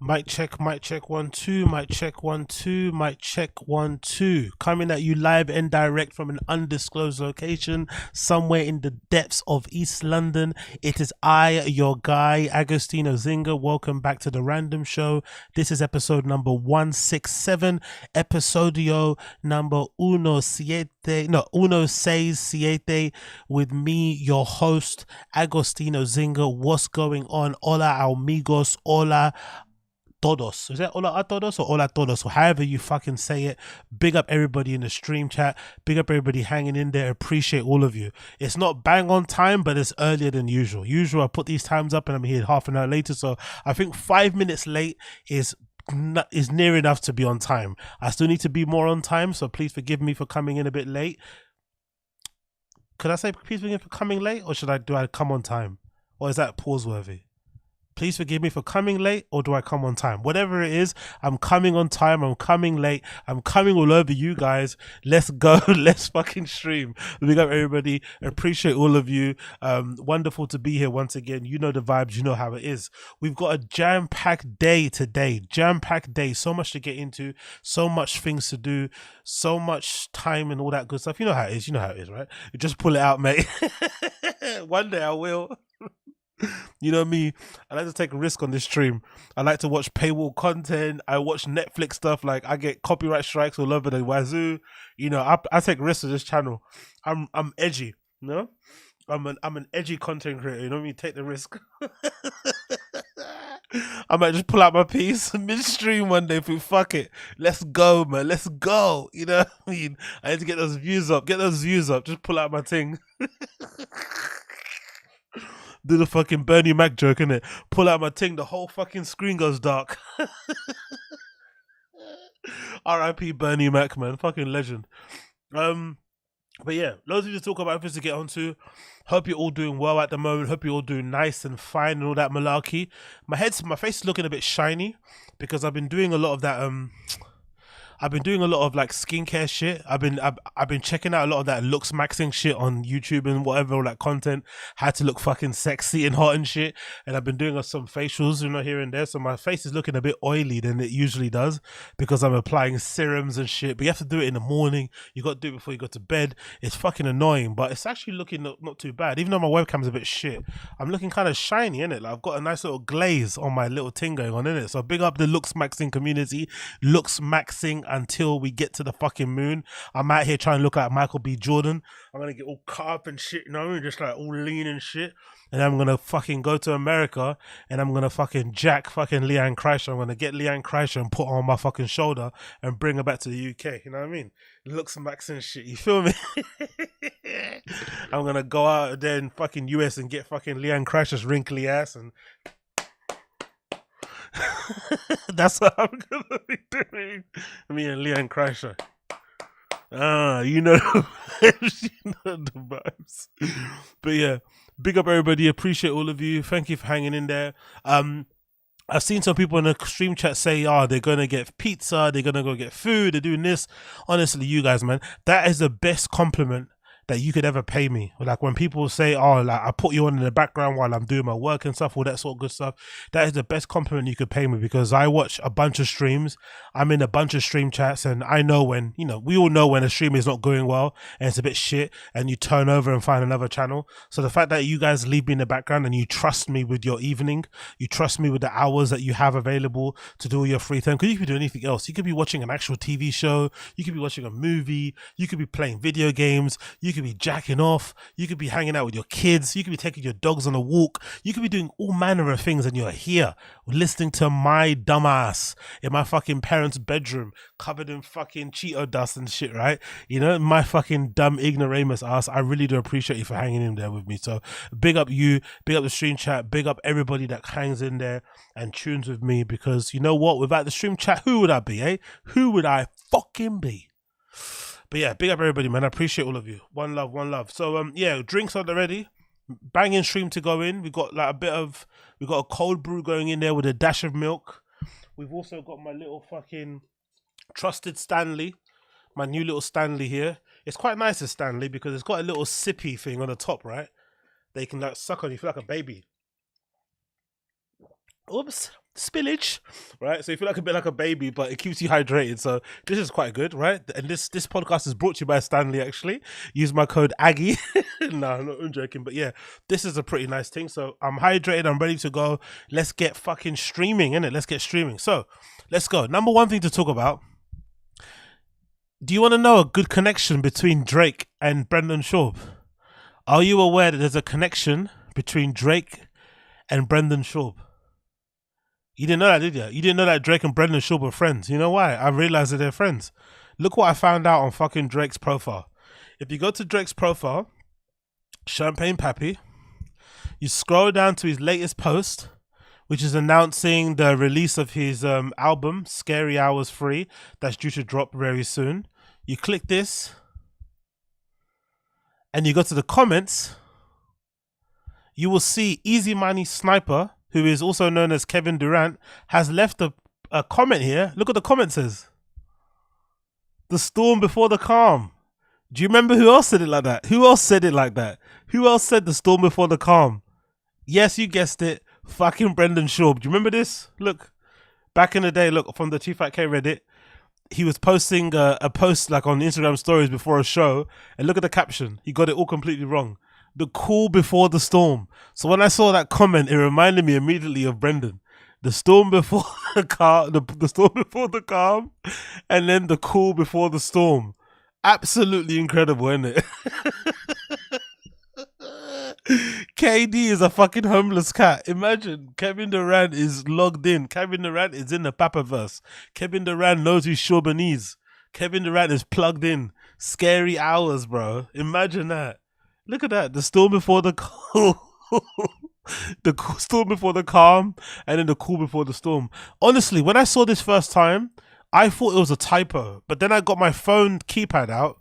Mic check, 1 2, mic check 1 2, mic check 1 2. Coming at you live and direct from an undisclosed location somewhere in the depths of East London. It is I, your guy, Agostino Zinga. Welcome back to the Random Show. This is episode number 167, episodio number uno seis siete, with me, your host, Agostino Zinga. What's going on? Hola, amigos. Hola, todos. Is that hola a todos or hola todos, or however you fucking say it? Big up everybody in the stream chat. Big up everybody hanging in there. Appreciate all of you. It's not bang on time, but it's earlier than usual. Usually I put these times up and I'm here half an hour later, so I think 5 minutes late is near enough to be on time. I still need to be more on time, so please forgive me for coming in a bit late. Could I say please forgive me for coming late, or do I come on time? Or is that pause worthy? Please forgive me for coming late, or do I come on time? Whatever it is, I'm coming on time, I'm coming late, I'm coming all over you guys. Let's go, let's fucking stream. Big up everybody, appreciate all of you. Wonderful to be here once again. You know the vibes, you know how it is. We've got a jam-packed day today, jam-packed day. So much to get into, so much things to do, so much time and all that good stuff. You know how it is, right? You just pull it out, mate. One day I will. You know me, I like to take a risk on this stream. I like to watch paywall content. I watch Netflix stuff. Like, I get copyright strikes all over the wazoo. You know, I take risks on this channel. I'm edgy, you know? I'm an edgy content creator, you know what I mean? Take the risk. I might just pull out my piece mid-stream one day. Fuck it, let's go, man, let's go. You know what I mean? I need to get those views up. Just pull out my thing. Do the fucking Bernie Mac joke, innit? Pull out my ting, the whole fucking screen goes dark. R.I.P. Bernie Mac, man. Fucking legend. But yeah, loads of you to talk about, things to get onto. Hope you're all doing well at the moment. Hope you're all doing nice and fine and all that malarkey. My face is looking a bit shiny because I've been doing a lot of that I've been doing a lot of like skincare shit. I've been checking out a lot of that looks maxing shit on YouTube and whatever, all that content. Had to look fucking sexy and hot and shit. And I've been doing some facials, you know, here and there. So my face is looking a bit oily than it usually does because I'm applying serums and shit. But you have to do it in the morning. You got to do it before you go to bed. It's fucking annoying, but it's actually looking not too bad. Even though my webcam's a bit shit, I'm looking kind of shiny, innit? Like, I've got a nice little glaze on my little thing going on, innit? So big up the looks maxing community. Looks maxing until we get to the fucking moon. I'm out here trying to look like Michael B. Jordan. I'm gonna get all cut up and shit, you know what I mean? Just like all lean and shit. And I'm gonna fucking go to America and I'm gonna fucking jack fucking Leanne Kreischer. I'm gonna get Leanne Kreischer and put her on my fucking shoulder and bring her back to the UK. You know what I mean? Looks max and shit. You feel me? I'm gonna go out there in fucking US and get fucking Leanne Kreischer's wrinkly ass and that's what I'm gonna be doing. Me and Leanne Kreischer. You know, you know the vibes. But yeah, big up everybody. Appreciate all of you. Thank you for hanging in there. I've seen some people in the stream chat say, they're gonna get pizza, they're gonna go get food, they're doing this. Honestly, you guys, man, that is the best compliment that you could ever pay me. Like when people say, like I put you on in the background while I'm doing my work and stuff, all that sort of good stuff. That is the best compliment you could pay me because I watch a bunch of streams. I'm in a bunch of stream chats and I know when, you know, we all know when a stream is not going well and it's a bit shit and you turn over and find another channel. So the fact that you guys leave me in the background and you trust me with your evening, you trust me with the hours that you have available to do all your free time, because you could do anything else. You could be watching an actual TV show, you could be watching a movie, you could be playing video games, you could be jacking off, you could be hanging out with your kids, you could be taking your dogs on a walk, you could be doing all manner of things and you're here listening to my dumbass in my fucking parents' bedroom covered in fucking Cheeto dust and shit, right? You know, my fucking dumb ignoramus ass. I really do appreciate you for hanging in there with me. So big up you, big up the stream chat, big up everybody that hangs in there and tunes with me, because you know what, without the stream chat, who would I be, eh? Who would I fucking be? But yeah, big up everybody, man. I appreciate all of you. One love, one love. So yeah, drinks are ready. Banging stream to go in. We got like we got a cold brew going in there with a dash of milk. We've also got my little fucking trusted Stanley, my new little Stanley here. It's quite nice, this Stanley, because it's got a little sippy thing on the top, right? They can like suck on you, feel like a baby. Oops. spillage, right? So you feel like a bit like a baby, but it keeps you hydrated. So this is quite good, right? And this podcast is brought to you by Stanley, actually. Use my code Aggie. No, I'm joking, but yeah, this is a pretty nice thing. So I'm hydrated, I'm ready to go. Let's get fucking streaming, innit? Let's get streaming. So let's go. Number one thing to talk about. Do you want to know a good connection between Drake and Brendan Schaub? Are you aware that there's a connection between Drake and Brendan Schaub? You didn't know that, did you? You didn't know that Drake and Brendan Schaub were friends. You know why? I realized that they're friends. Look what I found out on fucking Drake's profile. If you go to Drake's profile, Champagne Pappy, you scroll down to his latest post, which is announcing the release of his album, Scary Hours 3, that's due to drop very soon. You click this, and you go to the comments, you will see Easy Money Sniper, who is also known as Kevin Durant, has left a comment here. Look what the comment says. The storm before the calm. Do you remember who else said it like that? Who else said it like that? Who else said the storm before the calm? Yes, you guessed it. Fucking Brendan Schaub. Do you remember this? Look, back in the day, look, from the TFATK Reddit, he was posting a post like on Instagram stories before a show, and look at the caption. He got it all completely wrong. The cool before the storm. So when I saw that comment, it reminded me immediately of Brendan. The storm before the calm, the storm before the calm, and then the cool before the storm. Absolutely incredible, isn't it? KD is a fucking homeless cat. Imagine Kevin Durant is logged in. Kevin Durant is in the Papaverse. Kevin Durant knows his Chauvinese. Kevin Durant is plugged in. Scary hours, bro. Imagine that. Look at that. The storm before the calm. The storm before the calm, and then the cool before the storm. Honestly, when I saw this first time, I thought it was a typo. But then I got my phone keypad out.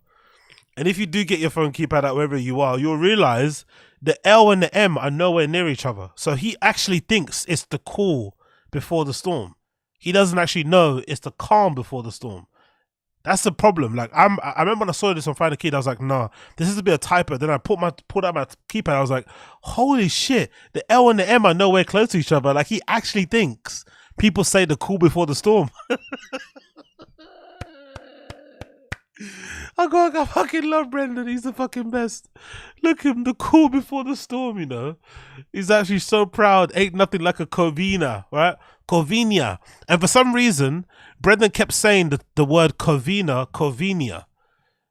And if you do get your phone keypad out wherever you are, you'll realize the L and the M are nowhere near each other. So he actually thinks it's the cool before the storm. He doesn't actually know it's the calm before the storm. That's the problem. Like I remember when I saw this on Friday Kid, I was like, nah, this is a bit of typo. Then I pulled out my keypad. I was like, holy shit, the L and the M are nowhere close to each other. Like he actually thinks people say the cool before the storm. I fucking love Brendan. He's the fucking best. Look at him, the cool before the storm, you know. He's actually so proud. Ain't nothing like a Covina, right? Covina. And for some reason, Brendan kept saying the word Covinia.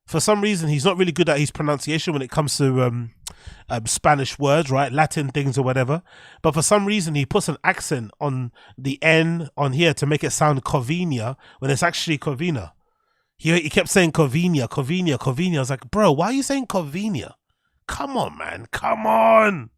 For some reason, he's not really good at his pronunciation when it comes to Spanish words, right? Latin things or whatever. But for some reason, he puts an accent on the N on here to make it sound Covinia when it's actually Covina. He kept saying Covinia. I was like, bro, why are you saying Covinia? Come on, man. Come on.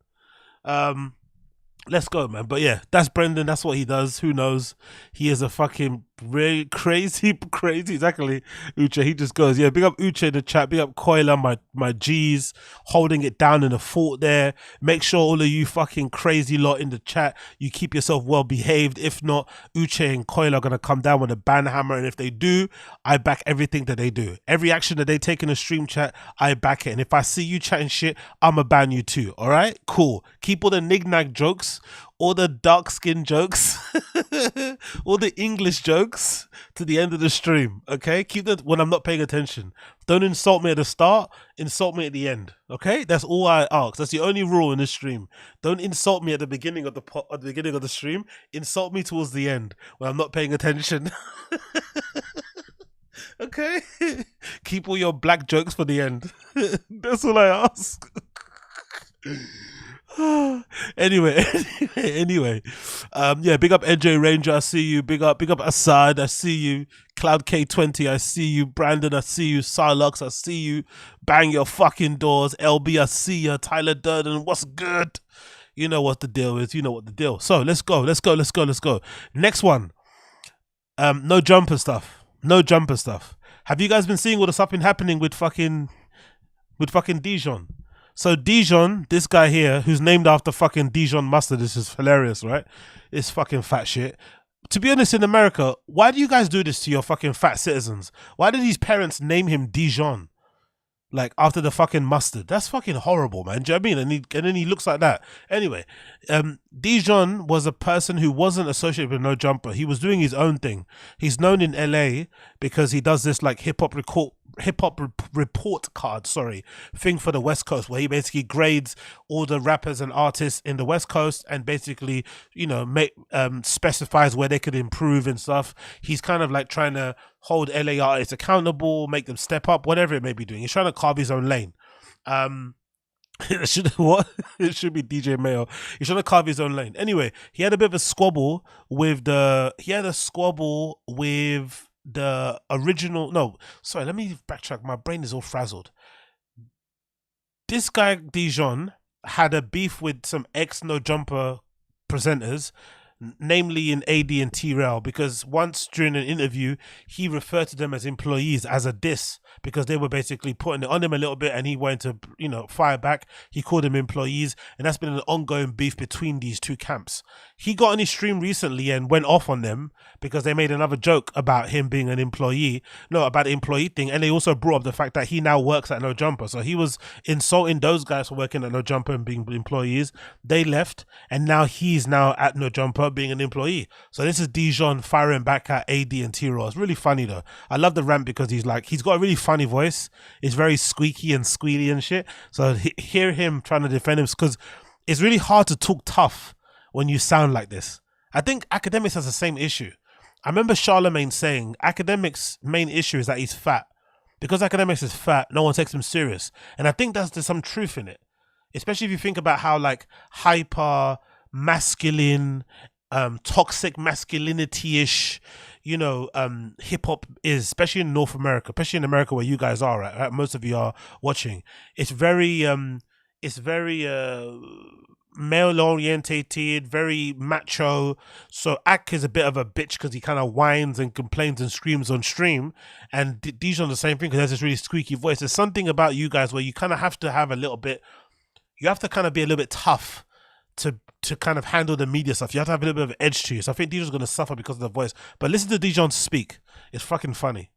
Let's go, man. But yeah, that's Brendan. That's what he does. Who knows? He is a fucking really crazy. Exactly. Uche, he just goes, yeah, big up Uche in the chat. Big up Koila, my G's, holding it down in the fort there. Make sure all of you fucking crazy lot in the chat, you keep yourself well behaved. If not, Uche and Koila are going to come down with a ban hammer. And if they do, I back everything that they do. Every action that they take in a stream chat, I back it. And if I see you chatting shit, I'ma ban you too. All right? Cool. Keep all the knick-knack jokes, all the dark skin jokes, all the English jokes to the end of the stream, okay? Keep that when I'm not paying attention. Don't insult me at the start, insult me at the end, okay? That's all I ask. That's the only rule in this stream. Don't insult me at the beginning of the stream. Insult me towards the end when I'm not paying attention. Okay? Keep all your black jokes for the end. That's all I ask. Anyway, yeah, big up NJ Ranger, I see you. Big up Assad, I see you. Cloud K20, I see you. Brandon, I see you. Silux, I see you. Bang your fucking doors. LB, I see you. Tyler Durden, what's good? You know what the deal is. You know what the deal. So let's go. Next one. No jumper stuff. Have you guys been seeing what has been happening with fucking DIJON? So DIJON, this guy here, who's named after fucking Dijon mustard, this is hilarious, right? It's fucking fat shit. To be honest, in America, why do you guys do this to your fucking fat citizens? Why did these parents name him Dijon? Like after the fucking mustard. That's fucking horrible, man. Do you know what I mean? And then he looks like that. Anyway, DIJON was a person who wasn't associated with No Jumper. He was doing his own thing. He's known in LA because he does this like hip hop report card, thing for the West Coast, where he basically grades all the rappers and artists in the West Coast and basically, you know, specifies where they could improve and stuff. He's kind of like trying to hold LA artists accountable, make them step up, whatever it may be doing. He's trying to carve his own lane. It should be DJ Mayo. He's trying to carve his own lane. Anyway, he had a bit of a squabble with the original. No, sorry, let me backtrack. My brain is all frazzled. This guy DIJON had a beef with some ex No Jumper presenters, namely in AD and TRELL, because once during an interview he referred to them as employees as a diss, because they were basically putting it on him a little bit and he wanted to, you know, fire back. He called them employees, and that's been an ongoing beef between these two camps. He got on his stream recently and went off on them because they made another joke about him being an employee, about the employee thing, and they also brought up the fact that he now works at No Jumper. So he was insulting those guys for working at No Jumper and being employees. They left, and now he's now at No Jumper being an employee. So this is DIJON firing back at AD and T-Raw. It's really funny though. I love the rant because he's got a really funny voice. It's very squeaky and squealy and shit. So hear him trying to defend him, because it's really hard to talk tough when you sound like this. I think AKADEMIKS has the same issue. I remember Charlemagne saying AKADEMIKS' main issue is that he's fat. Because AKADEMIKS is fat, no one takes him serious. And I think there's some truth in it. Especially if you think about how like hyper masculine, toxic masculinity-ish, you know, hip hop is, especially in North America, especially in America where you guys are at, right? Most of you are watching. It's very male orientated, very macho. So Ak is a bit of a bitch because he kind of whines and complains and screams on stream, and DIJON the same thing because he has this really squeaky voice. There's something about you guys where you kind of have to have a little bit, you have to kind of be a little bit tough to kind of handle the media stuff. You have to have a little bit of edge to you. So I think DIJON's going to suffer because of the voice. But listen to DIJON speak. It's fucking funny.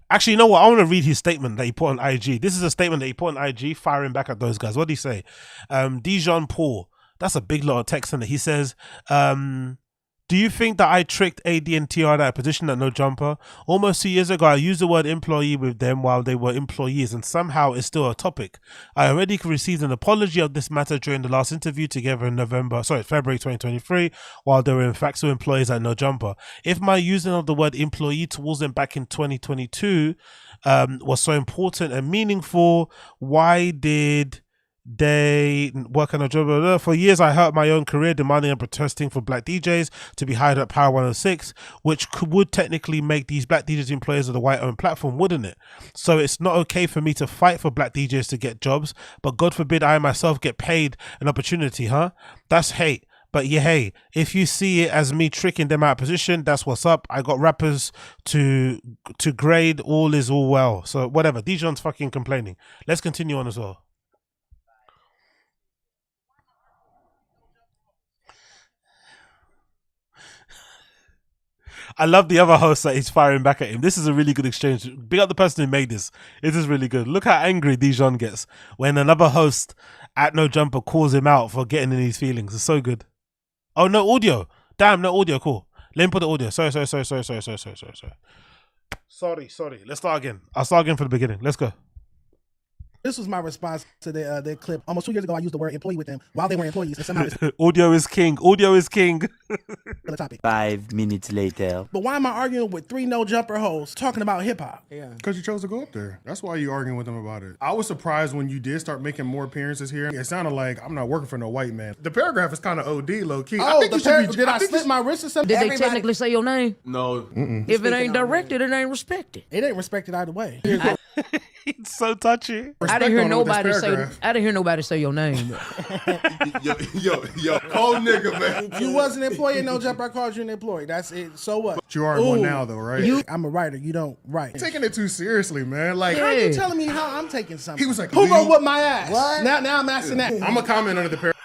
Actually, you know what? I want to read his statement that he put on IG. This is a statement that he put on IG firing back at those guys. What did he say? DIJON Paul. That's a big lot of text in it. He says, do you think that I tricked AD and TR at a position at No Jumper? Almost 2 years ago, I used the word employee with them while they were employees, and somehow it's still a topic. I already received an apology of this matter during the last interview together in February 2023, while they were in fact still employees at No Jumper. If my using of the word employee towards them back in 2022 was so important and meaningful, why did they work on a job? For years I hurt my own career demanding and protesting for black DJs to be hired at Power 106, which would technically make these black DJs employers of the white owned platform, wouldn't it? So it's not okay for me to fight for black DJs to get jobs, but God forbid I myself get paid an opportunity, huh? That's hate. But yeah, hey, if you see it as me tricking them out of position, that's what's up. I got rappers to grade, all is all well. So whatever, DIJON's fucking complaining. Let's continue on as well. I love the other host that he's firing back at him. This is a really good exchange. Big up the person who made this. It is really good. Look how angry DIJON gets when another host at No Jumper calls him out for getting in his feelings. It's so good. Oh, no audio. Damn, no audio. Cool. Let me put the audio. Sorry. Sorry. Let's start again. I'll start again from the beginning. Let's go. This was my response to their clip. Almost 2 years ago, I used the word employee with them while they were employees, and somehow it's audio is king. Audio is king. the topic. 5 minutes later. But why am I arguing with 3 No Jumper hosts talking about hip hop? Yeah, because you chose to go up there. That's why you arguing with them about it. I was surprised when you did start making more appearances here. It sounded like I'm not working for no white man. The paragraph is kind of OD, low key. Oh, did I slip my wrist or something? Did they technically say your name? No. If it ain't directed, it ain't respected. It ain't respected either way. It's so touchy. I didn't hear nobody say your name. yo, cold nigga, man. If you was an employee in No Jumper, I called you an employee. That's it. So what? But you are one now, though, right? I'm a writer. You don't write. Taking it too seriously, man. Like, How you telling me how I'm taking something? He was like, who gonna whip my ass? What? Now I'm asking that. I'm a comment under the paragraph.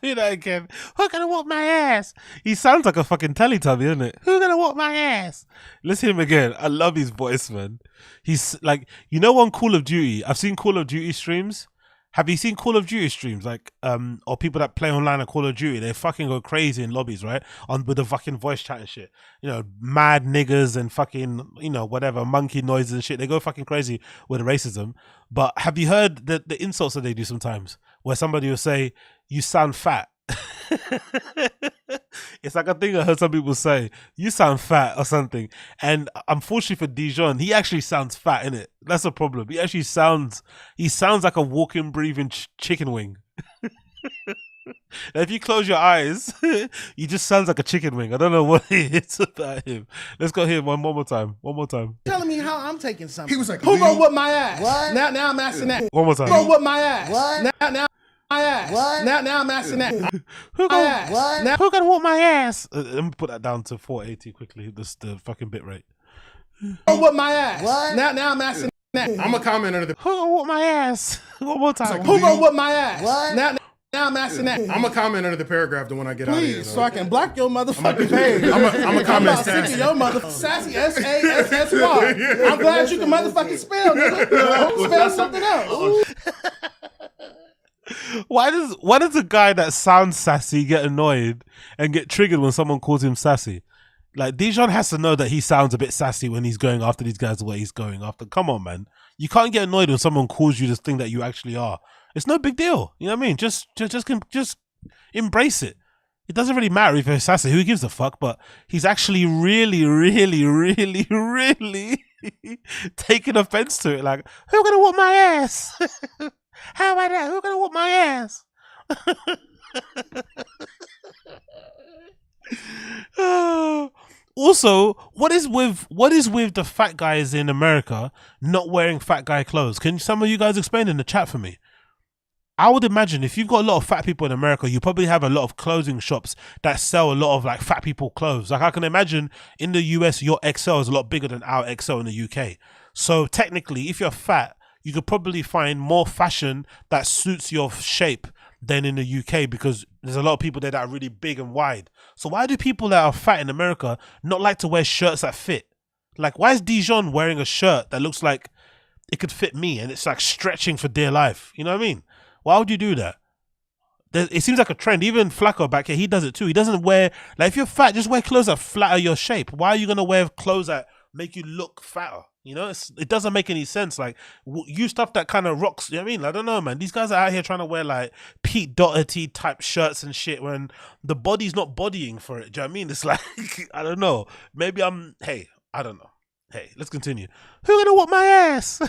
Hear that again. Who gonna whoop my ass? He sounds like a fucking Teletubby, isn't it? Who gonna whoop my ass? Let's hear him again. I love his voice, man. He's like, you know, on Call of Duty, I've seen Call of Duty streams. Have you seen Call of Duty streams? Like, or people that play online on Call of Duty, they fucking go crazy in lobbies, right? With the fucking voice chat and shit. You know, mad niggas and fucking, you know, whatever, monkey noises and shit. They go fucking crazy with the racism. But have you heard the insults that they do sometimes? Where somebody will say, you sound fat. It's like a thing I heard some people say, you sound fat or something. And unfortunately for DIJON, he actually sounds fat, innit? That's a problem. He actually sounds like a walking, breathing chicken wing. If you close your eyes, he just sounds like a chicken wing. I don't know what it is about him. Let's go here one more time. One more time. Telling me how I'm taking something. He was like, who gonna whip my ass? What? Now I'm asking that. One more time. Who gonna whip my ass? What? Now my ass. What? Now I'm asking that. Who gonna What? Now, who gonna whoop my ass? Let me put that down to 480 quickly. This the fucking bit rate. who gonna whip my ass? What? Now I'm asking that. I'm gonna comment under the. Who gonna whoop my ass? One more time. Who gonna whip my ass? What? Now I'm asking that. I'm gonna comment under the paragraph the when I get out of here. Please, so I can block your motherfucking page. I'm gonna comment sick of sassy. your motherfucking sassy S-A-S-S-Y. I'm glad you can motherfucking spell, nigga. Spell something else. Why does a guy that sounds sassy get annoyed and get triggered when someone calls him sassy? Like, DIJON has to know that he sounds a bit sassy when he's going after these guys the way he's going after. Come on, man. You can't get annoyed when someone calls you this thing that you actually are. It's no big deal. You know what I mean? Just embrace it. It doesn't really matter if he's sassy. Who gives a fuck? But he's actually really, really, really, really taking offense to it. Like, who gonna whoop my ass? How about that? Who gonna whoop my ass? Also, what is with the fat guys in America not wearing fat guy clothes? Can some of you guys explain in the chat for me? I would imagine if you've got a lot of fat people in America, you probably have a lot of clothing shops that sell a lot of like fat people clothes. Like I can imagine in the US, your XL is a lot bigger than our XL in the UK. So technically, if you're fat, you could probably find more fashion that suits your shape than in the UK because there's a lot of people there that are really big and wide. So why do people that are fat in America not like to wear shirts that fit? Like, why is DIJON wearing a shirt that looks like it could fit me and it's like stretching for dear life? You know what I mean? Why would you do that? It seems like a trend. Even Flacco back here, he does it too. He doesn't wear, like, if you're fat, just wear clothes that flatter your shape. Why are you going to wear clothes that make you look fatter? You know, it doesn't make any sense. Like, you stuff that kind of rocks. You know what I mean? I don't know, man. These guys are out here trying to wear like Pete Doherty type shirts and shit when the body's not bodying for it. Do you know what I mean? It's like, I don't know. Maybe hey, I don't know. Hey, let's continue. Who gonna whoop my ass?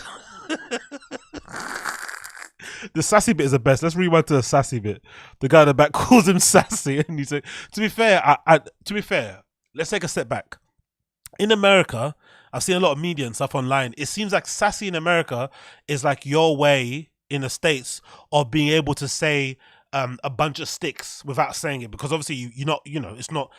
The sassy bit is the best. Let's rewind to the sassy bit. The guy in the back calls him sassy, and he's like, to be fair, let's take a step back. In America, I've seen a lot of media and stuff online. It seems like sassy in America is like your way in the States of being able to say a bunch of sticks without saying it, because obviously you're not, you know, it's not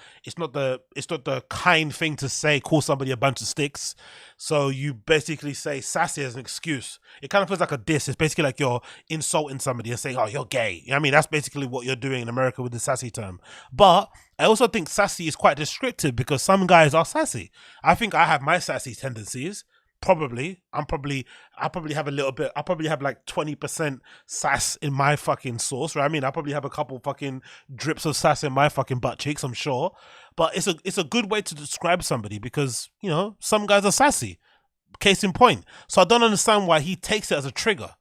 the kind thing to say, call somebody a bunch of sticks. So you basically say sassy as an excuse. It kind of feels like a diss. It's basically like you're insulting somebody and saying, oh, you're gay. You know what I mean? That's basically what you're doing in America with the sassy term. But I also think sassy is quite descriptive because some guys are sassy. I think I have my sassy tendencies. Probably. I probably have a little bit. I probably have like 20% sass in my fucking sauce, right? I mean, I probably have a couple fucking drips of sass in my fucking butt cheeks, I'm sure. But it's a good way to describe somebody because, you know, some guys are sassy. Case in point. So I don't understand why he takes it as a trigger.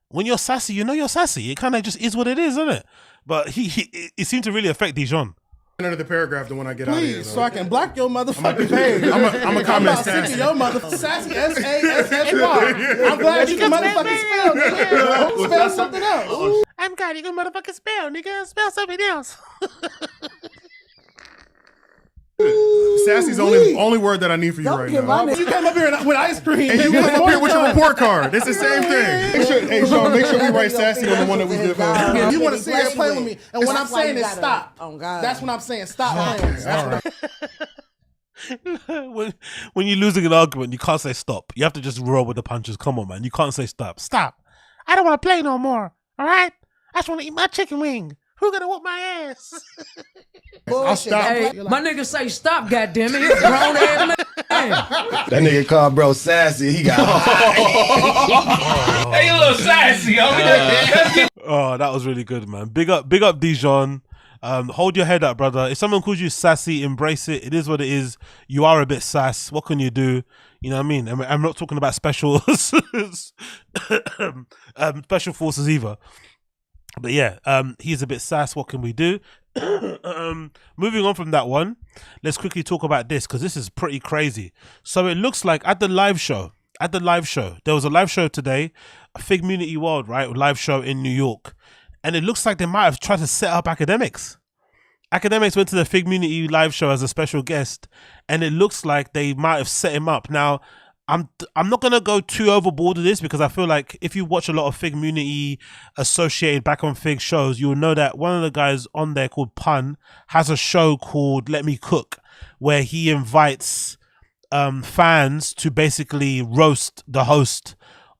When you're sassy, you know you're sassy. It kind of just is what it is, isn't it? But it seemed to really affect DIJON. Under the paragraph the when I get out of here. Please, so I can block your motherfucking page. I'm a comment sick of sassy. your motherfucking sassy S-A-S-S-Y. I'm glad you can motherfucking spell, nigga. Spell something else. I'm glad you can motherfucking spell, nigga. Spell something else. Sassy's only word that I need for you right now. You came up here with ice cream. And you came up here with your report card. It's the same thing. Hey, Sean, make sure we write sassy on the one that we did. You want to sit here and play with me. And what I'm saying is stop. That's what I'm saying. Stop playing. When you're losing an argument, you can't say stop. You have to just roll with the punches. Come on, man. You can't say stop. Stop. I don't want to play no more. All right? I just want to eat my chicken wing. Who gonna whoop my ass? I'll stop. Hey, my nigga say stop, goddammit. He a grown ass man. That nigga called bro sassy. He got Hey, you a little sassy, homie. Oh, that was really good, man. Big up DIJON. Hold your head up, brother. If someone calls you sassy, embrace it. It is what it is. You are a bit sass. What can you do? You know what I mean? I'm not talking about special special forces either. But yeah, he's a bit sass. What can we do? Moving on from that one, let's quickly talk about this because this is pretty crazy. So it looks like at the live show, there was a live show today, a FIGMUNITY World, right? Live show in New York. And it looks like they might have tried to set up AKADEMIKS. AKADEMIKS went to the FIGMUNITY live show as a special guest, and it looks like they might have set him up. Now, I'm not gonna go too overboard with this because I feel like if you watch a lot of FIGMUNITY associated back on Fig shows, you'll know that one of the guys on there called Pun has a show called Let Me Cook, where he invites fans to basically roast the host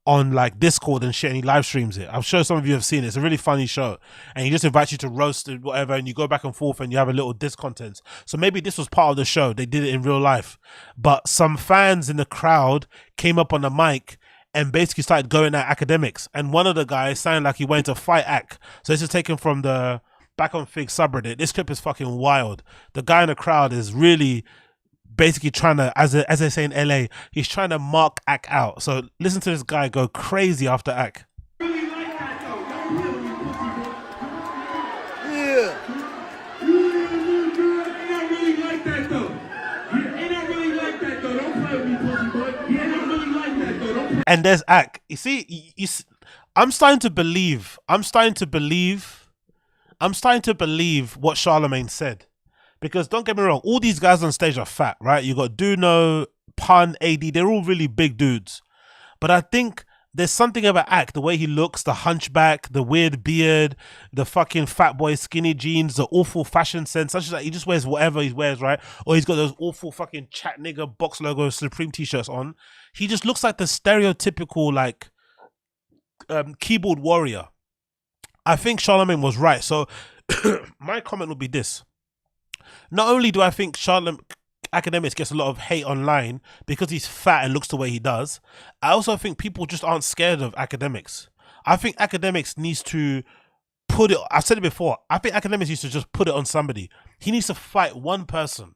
on like Discord and shit, and he live streams it. I'm sure some of you have seen it. It's a really funny show, and he just invites you to roast it, whatever, and you go back and forth and you have a little discontent. So maybe this was part of the show. They did it in real life, but some fans in the crowd came up on the mic and basically started going at AKADEMIKS, and one of the guys sounded like he went to fight AK. So this is taken from the back on Fig subreddit. This clip is fucking wild. The guy in the crowd is really basically trying to, as they say in LA, he's trying to mark AK out. So listen to this guy go crazy after AK. And there's AK. You see, I'm starting to believe what Charlemagne said. Because don't get me wrong, all these guys on stage are fat, right? You got Duno, Pun, AD, they're all really big dudes. But I think there's something about AK, the way he looks, the hunchback, the weird beard, the fucking fat boy skinny jeans, the awful fashion sense, such as that he just wears whatever he wears, right? Or he's got those awful fucking chat nigga box logo Supreme t-shirts on. He just looks like the stereotypical like keyboard warrior. I think Charlemagne was right. So my comment would be this. Not only do I think AKADEMIKS gets a lot of hate online because he's fat and looks the way he does, I also think people just aren't scared of AKADEMIKS. I think AKADEMIKS needs to put it, I've said it before, I think AKADEMIKS needs to just put it on somebody. He needs to fight one person,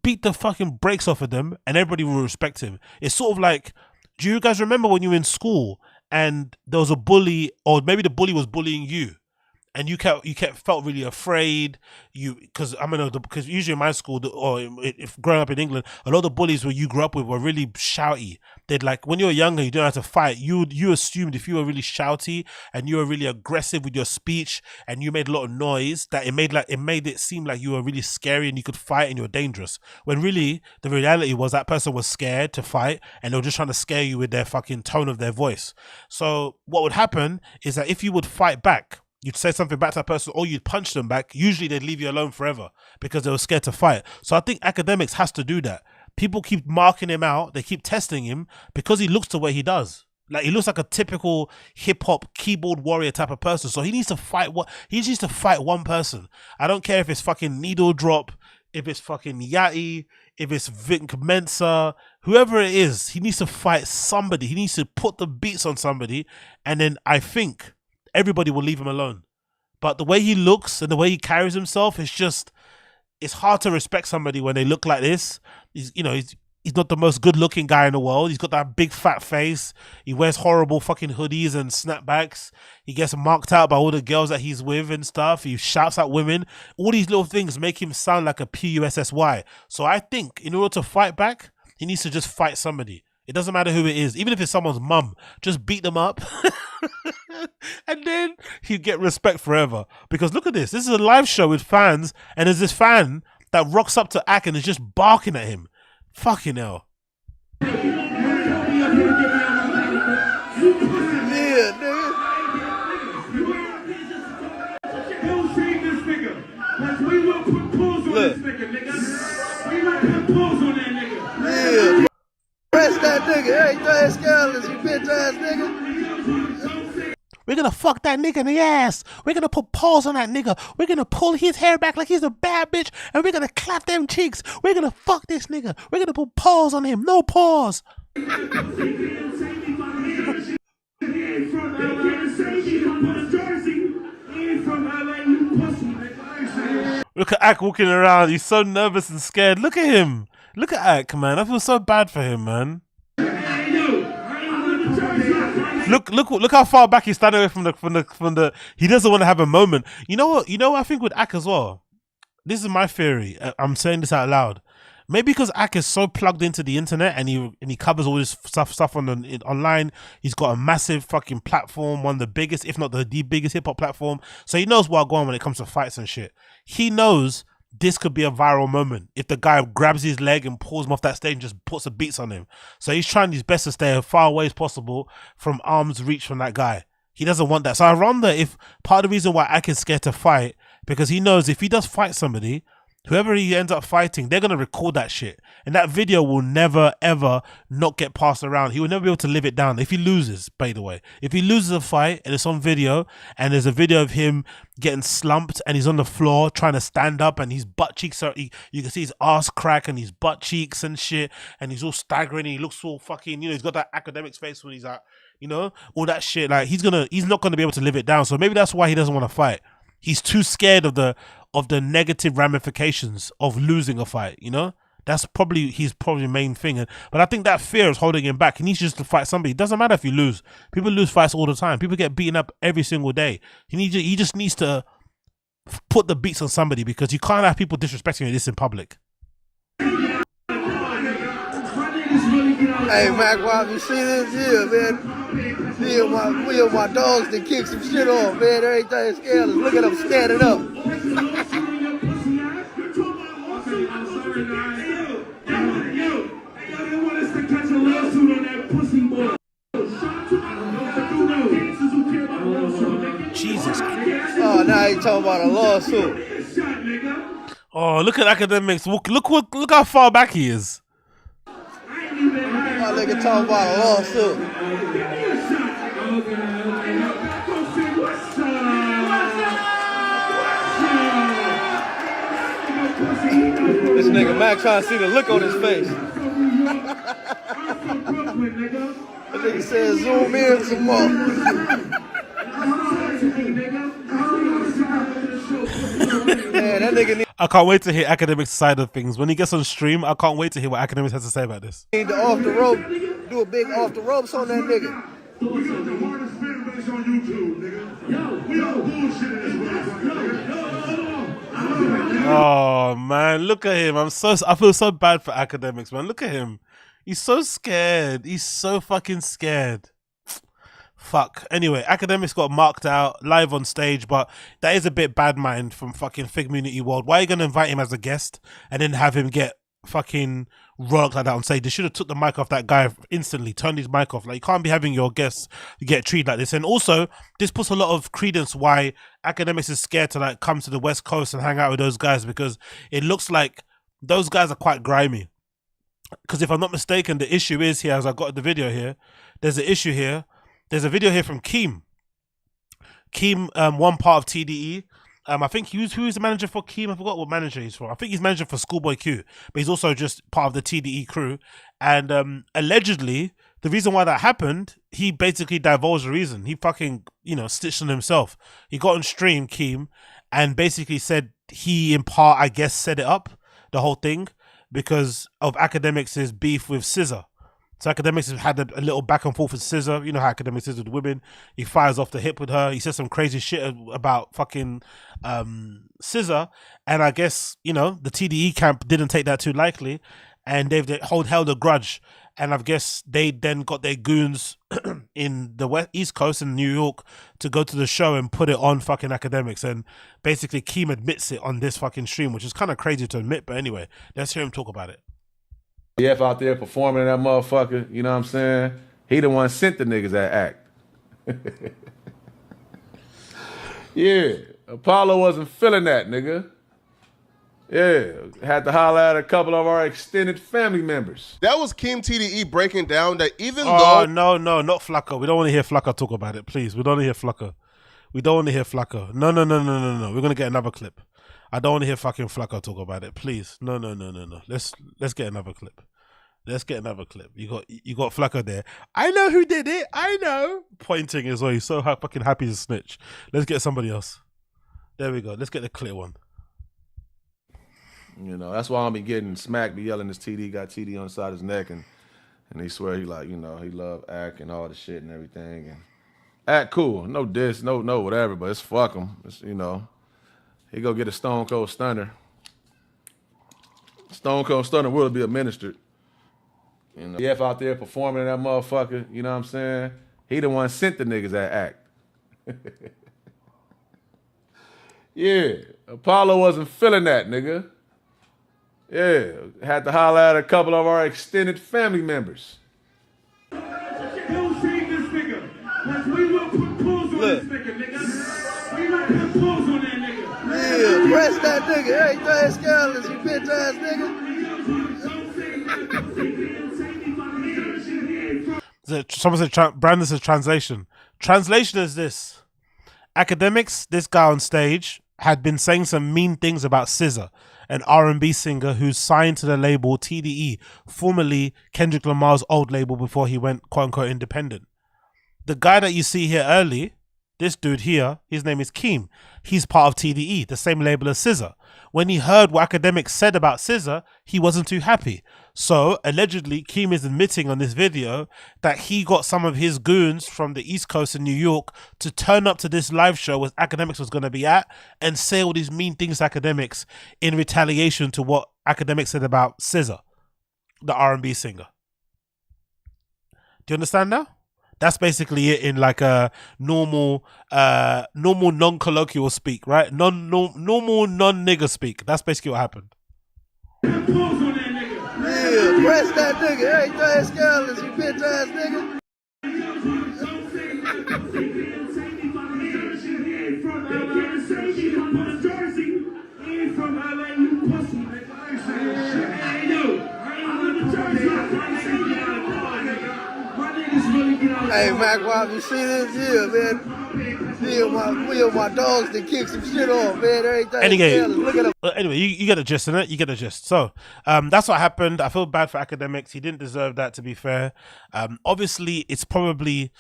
beat the fucking brakes off of them, and everybody will respect him. It's sort of like, do you guys remember when you were in school and there was a bully, or maybe the bully was bullying you? And you felt really afraid, because usually in my school, or if growing up in England, a lot of the bullies where you grew up with were really shouty. They'd like, when you were younger, you don't have to fight. You assumed if you were really shouty and you were really aggressive with your speech and you made a lot of noise, that it made it seem like you were really scary and you could fight and you were dangerous. When really the reality was that person was scared to fight and they were just trying to scare you with their fucking tone of their voice. So what would happen is that if you would fight back, you'd say something back to that person or you'd punch them back, usually they'd leave you alone forever because they were scared to fight. So I think AKADEMIKS has to do that. People keep marking him out, they keep testing him because he looks the way he does. Like, he looks like a typical hip-hop keyboard warrior type of person. So he needs to fight one person. I don't care if it's fucking Needle Drop, if it's fucking Yachty, if it's Vic Mensa, whoever it is, he needs to fight somebody. He needs to put the beats on somebody, and then I think everybody will leave him alone. But the way he looks and the way he carries himself, it's hard to respect somebody when they look like this. He's not the most good looking guy in the world. He's got that big fat face. He wears horrible fucking hoodies and snapbacks. He gets marked out by all the girls that he's with and stuff. He shouts at women. All these little things make him sound like a PUSSY. So I think in order to fight back, he needs to just fight somebody. It doesn't matter who it is. Even if it's someone's mum, just beat them up. And then he'd get respect forever. Because look at this. This is a live show with fans. And there's this fan that rocks up to AK and is just barking at him. Fucking hell. yeah, nigga. Don't save this nigga. Cause we will put pulls on this nigga, nigga. We will put pulls on that nigga. Yeah. Press that nigga. Hey, throw his scandalous, you bitch ass nigga. We're gonna fuck that nigga in the ass. We're gonna put paws on that nigga. We're gonna pull his hair back like he's a bad bitch, and we're gonna clap them cheeks. We're gonna fuck this nigga. We're gonna put paws on him. No paws. Look at Ak walking around. He's so nervous and scared. Look at him. Look at Ak, man. I feel so bad for him, man. Look how far back he's standing away from the. He doesn't want to have a moment. You know what? You know what I think with Ak as well. This is my theory. I'm saying this out loud. Maybe because Ak is so plugged into the internet and he covers all this stuff online. He's got a massive fucking platform, one of the biggest, if not the biggest hip hop platform. So he knows what's going on when it comes to fights and shit. He knows this could be a viral moment if the guy grabs his leg and pulls him off that stage and just puts the beats on him. So he's trying his best to stay as far away as possible from arm's reach from that guy. He doesn't want that. So I wonder if part of the reason why Ak is scared to fight, because he knows if he does fight somebody, whoever he ends up fighting, they're going to record that shit. And that video will never, ever not get passed around. He will never be able to live it down. If he loses, by the way. If he loses a fight and it's on video, and there's a video of him getting slumped and he's on the floor trying to stand up and his butt cheeks are, you can see his ass crack and his butt cheeks and shit. And he's all staggering and he looks all fucking, you know, he's got that academics face when he's out, you know, all that shit. Like he's not going to be able to live it down. So maybe that's why he doesn't want to fight. He's too scared of the negative ramifications of losing a fight, you know? That's probably his main thing. But I think that fear is holding him back. He needs just to fight somebody. It doesn't matter if you lose. People lose fights all the time. People get beaten up every single day. He just needs to put the beats on somebody, because you can't have people disrespecting you this in public. Hey, Mac, Wop, you see this here, man? Me and my dogs that kick some shit off, man. Everything's scandalous. Look at them standing up. Jesus. Oh, now he talking about a lawsuit. Oh, look at academics. Look how far back he is. My nigga talking about a lawsuit. This nigga Mac trying to see the look on his face. That nigga said zoom in some more. Man, that nigga I can't wait to hear Academics' side of things. When he gets on stream, I can't wait to hear what Academics has to say about this. need to off the rope, do a big off the ropes on that nigga. We got the hardest fan base on YouTube, nigga. Yo, we all bullshit in this motherfucker. Oh man, look at him. I feel so bad for Academics, man. Look at him. He's so scared. He's so fucking scared. Fuck. Anyway, Academics got marked out live on stage, but that is a bit bad mind from fucking FIGMUNITY World. Why are you gonna invite him as a guest and then have him get fucking rocked like that on stage? They should have took the mic off that guy instantly, turned his mic off. Like, you can't be having your guests get treated like this. And also, this puts a lot of credence why Academics is scared to like come to the West Coast and hang out with those guys, because it looks like those guys are quite grimy. Because if I'm not mistaken, the issue is here, as I got the video here, there's an issue here. There's a video here from KEEM. KEEM, one part of TDE. I think who's the manager for KEEM? I forgot what manager he's for. I think he's manager for Schoolboy Q, but he's also just part of the TDE crew. And allegedly, the reason why that happened, he basically divulged the reason. He fucking, stitched on himself. He got on stream, KEEM, and basically said he, in part, I guess, set it up, the whole thing, because of Academics' beef with SZA. So Academics has had a little back and forth with SZA. You know how Academics is with women. He fires off the hip with her. He says some crazy shit about fucking SZA. And I guess, the TDE camp didn't take that too lightly. And they've held a grudge. And I guess they then got their goons in the East Coast in New York to go to the show and put it on fucking Academics. And basically KEEM admits it on this fucking stream, which is kind of crazy to admit. But anyway, let's hear him talk about it. F out there performing that motherfucker, you know what I'm saying? He the one sent the niggas that act. Yeah, Apollo wasn't feeling that, nigga. Yeah, had to holler at a couple of our extended family members. That was KEEM TDE breaking down that even Oh, though no, not Flacco. We don't want to hear Flacco talk about it, please. We don't want to hear Flacco. We don't want to hear Flacco. No. We're going to get another clip. I don't want to hear fucking Flacco talk about it, please. No. Let's get another clip. Let's get another clip. You got Flacco there. I know who did it. I know. Pointing as well. He's so fucking happy to snitch. Let's get somebody else. There we go. Let's get the clear one. You know, that's why I'll be getting smacked, be yelling this TD, got TD on the side of his neck, and he swear he like, you know, he love Ak and all the shit and everything. And Ak cool, no diss, no whatever, but it's fuck him. It's, you know, he go get a Stone Cold Stunner. Stone Cold Stunner will be administered. You know, F out there performing that motherfucker, you know what I'm saying? He the one sent the niggas that Ak. Yeah, Apollo wasn't feeling that, nigga. Yeah, had to holler at a couple of our extended family members. Don't save this nigga. Cause we will put pulls on this nigga, nigga. We will put pulls on that nigga. Yeah, press that nigga. Everything scandalous, you bitch ass nigga. Someone said, Brandon says translation. Translation is this. AKADEMIKS, this guy on stage, had been saying some mean things about SZA, an R&B singer who's signed to the label TDE, formerly Kendrick Lamar's old label before he went quote-unquote independent. The guy that you see here early, this dude here, his name is KEEM. He's part of TDE, the same label as SZA. When he heard what AKADEMIKS said about SZA, he wasn't too happy. So, allegedly, KEEM is admitting on this video that he got some of his goons from the East Coast in New York to turn up to this live show where AKADEMIKS was going to be at and say all these mean things to AKADEMIKS in retaliation to what AKADEMIKS said about SZA, the R&B singer. Do you understand now? That's basically it in like a normal non-colloquial speak, right? Normal non-nigger speak. That's basically what happened. Yeah, press that nigga. Everything scandalous, you bitch ass nigga. Hey, Mac, why you see this here, man? Me and my dogs that kick some shit off, man. Everything. Anyway, Look at him. Anyway, you get the gist in it. You get the gist. So, that's what happened. I feel bad for AKADEMIKS. He didn't deserve that, to be fair. Obviously, it's probably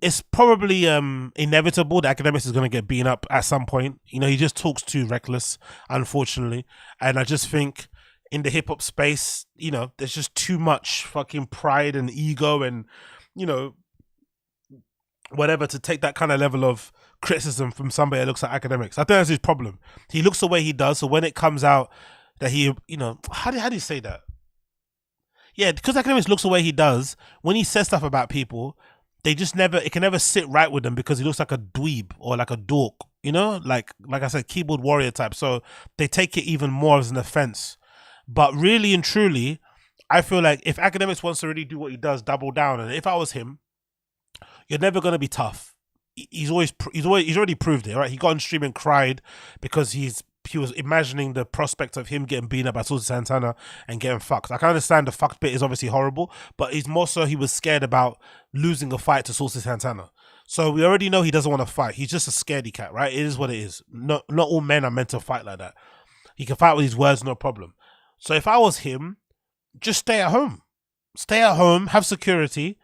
inevitable that AKADEMIKS is going to get beaten up at some point. You know, he just talks too reckless, unfortunately. And I just think in the hip hop space, you know, there's just too much fucking pride and ego and, you know, whatever to take that kind of level of criticism from somebody that looks at AKADEMIKS. I think that's his problem. He looks the way he does. So when it comes out that he, you know, how do you say that? Yeah, because AKADEMIKS looks the way he does, when he says stuff about people, they just never, it can never sit right with them because he looks like a dweeb or like a dork, you know, like I said, keyboard warrior type. So they take it even more as an offense. But really and truly, I feel like if AKADEMIKS wants to really do what he does, double down. And if I was him, you're never going to be tough. He's already proved it, right? He got on stream and cried because he was imagining the prospect of him getting beaten up by Saucy Santana and getting fucked. I can understand the fucked bit is obviously horrible, but he's more so he was scared about losing a fight to Saucy Santana. So we already know he doesn't want to fight. He's just a scaredy cat, right? It is what it is. Not all men are meant to fight like that. He can fight with his words, no problem. So if I was him, just stay at home. Stay at home, have security.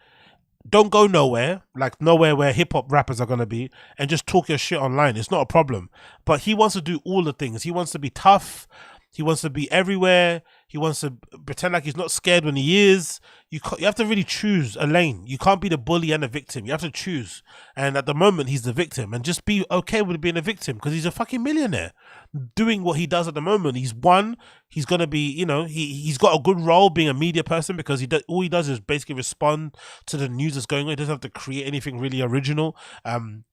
Don't go nowhere, like nowhere where hip-hop rappers are going to be, and just talk your shit online. It's not a problem. But he wants to do all the things. He wants to be tough. He wants to be everywhere. He wants to pretend like he's not scared when he is. You have to really choose a lane. You can't be the bully and the victim. You have to choose. And at the moment, he's the victim. And just be okay with being a victim because he's a fucking millionaire. Doing what he does at the moment. He's won. He's going to be, you know, he's got a good role being a media person because all he does is basically respond to the news that's going on. He doesn't have to create anything really original.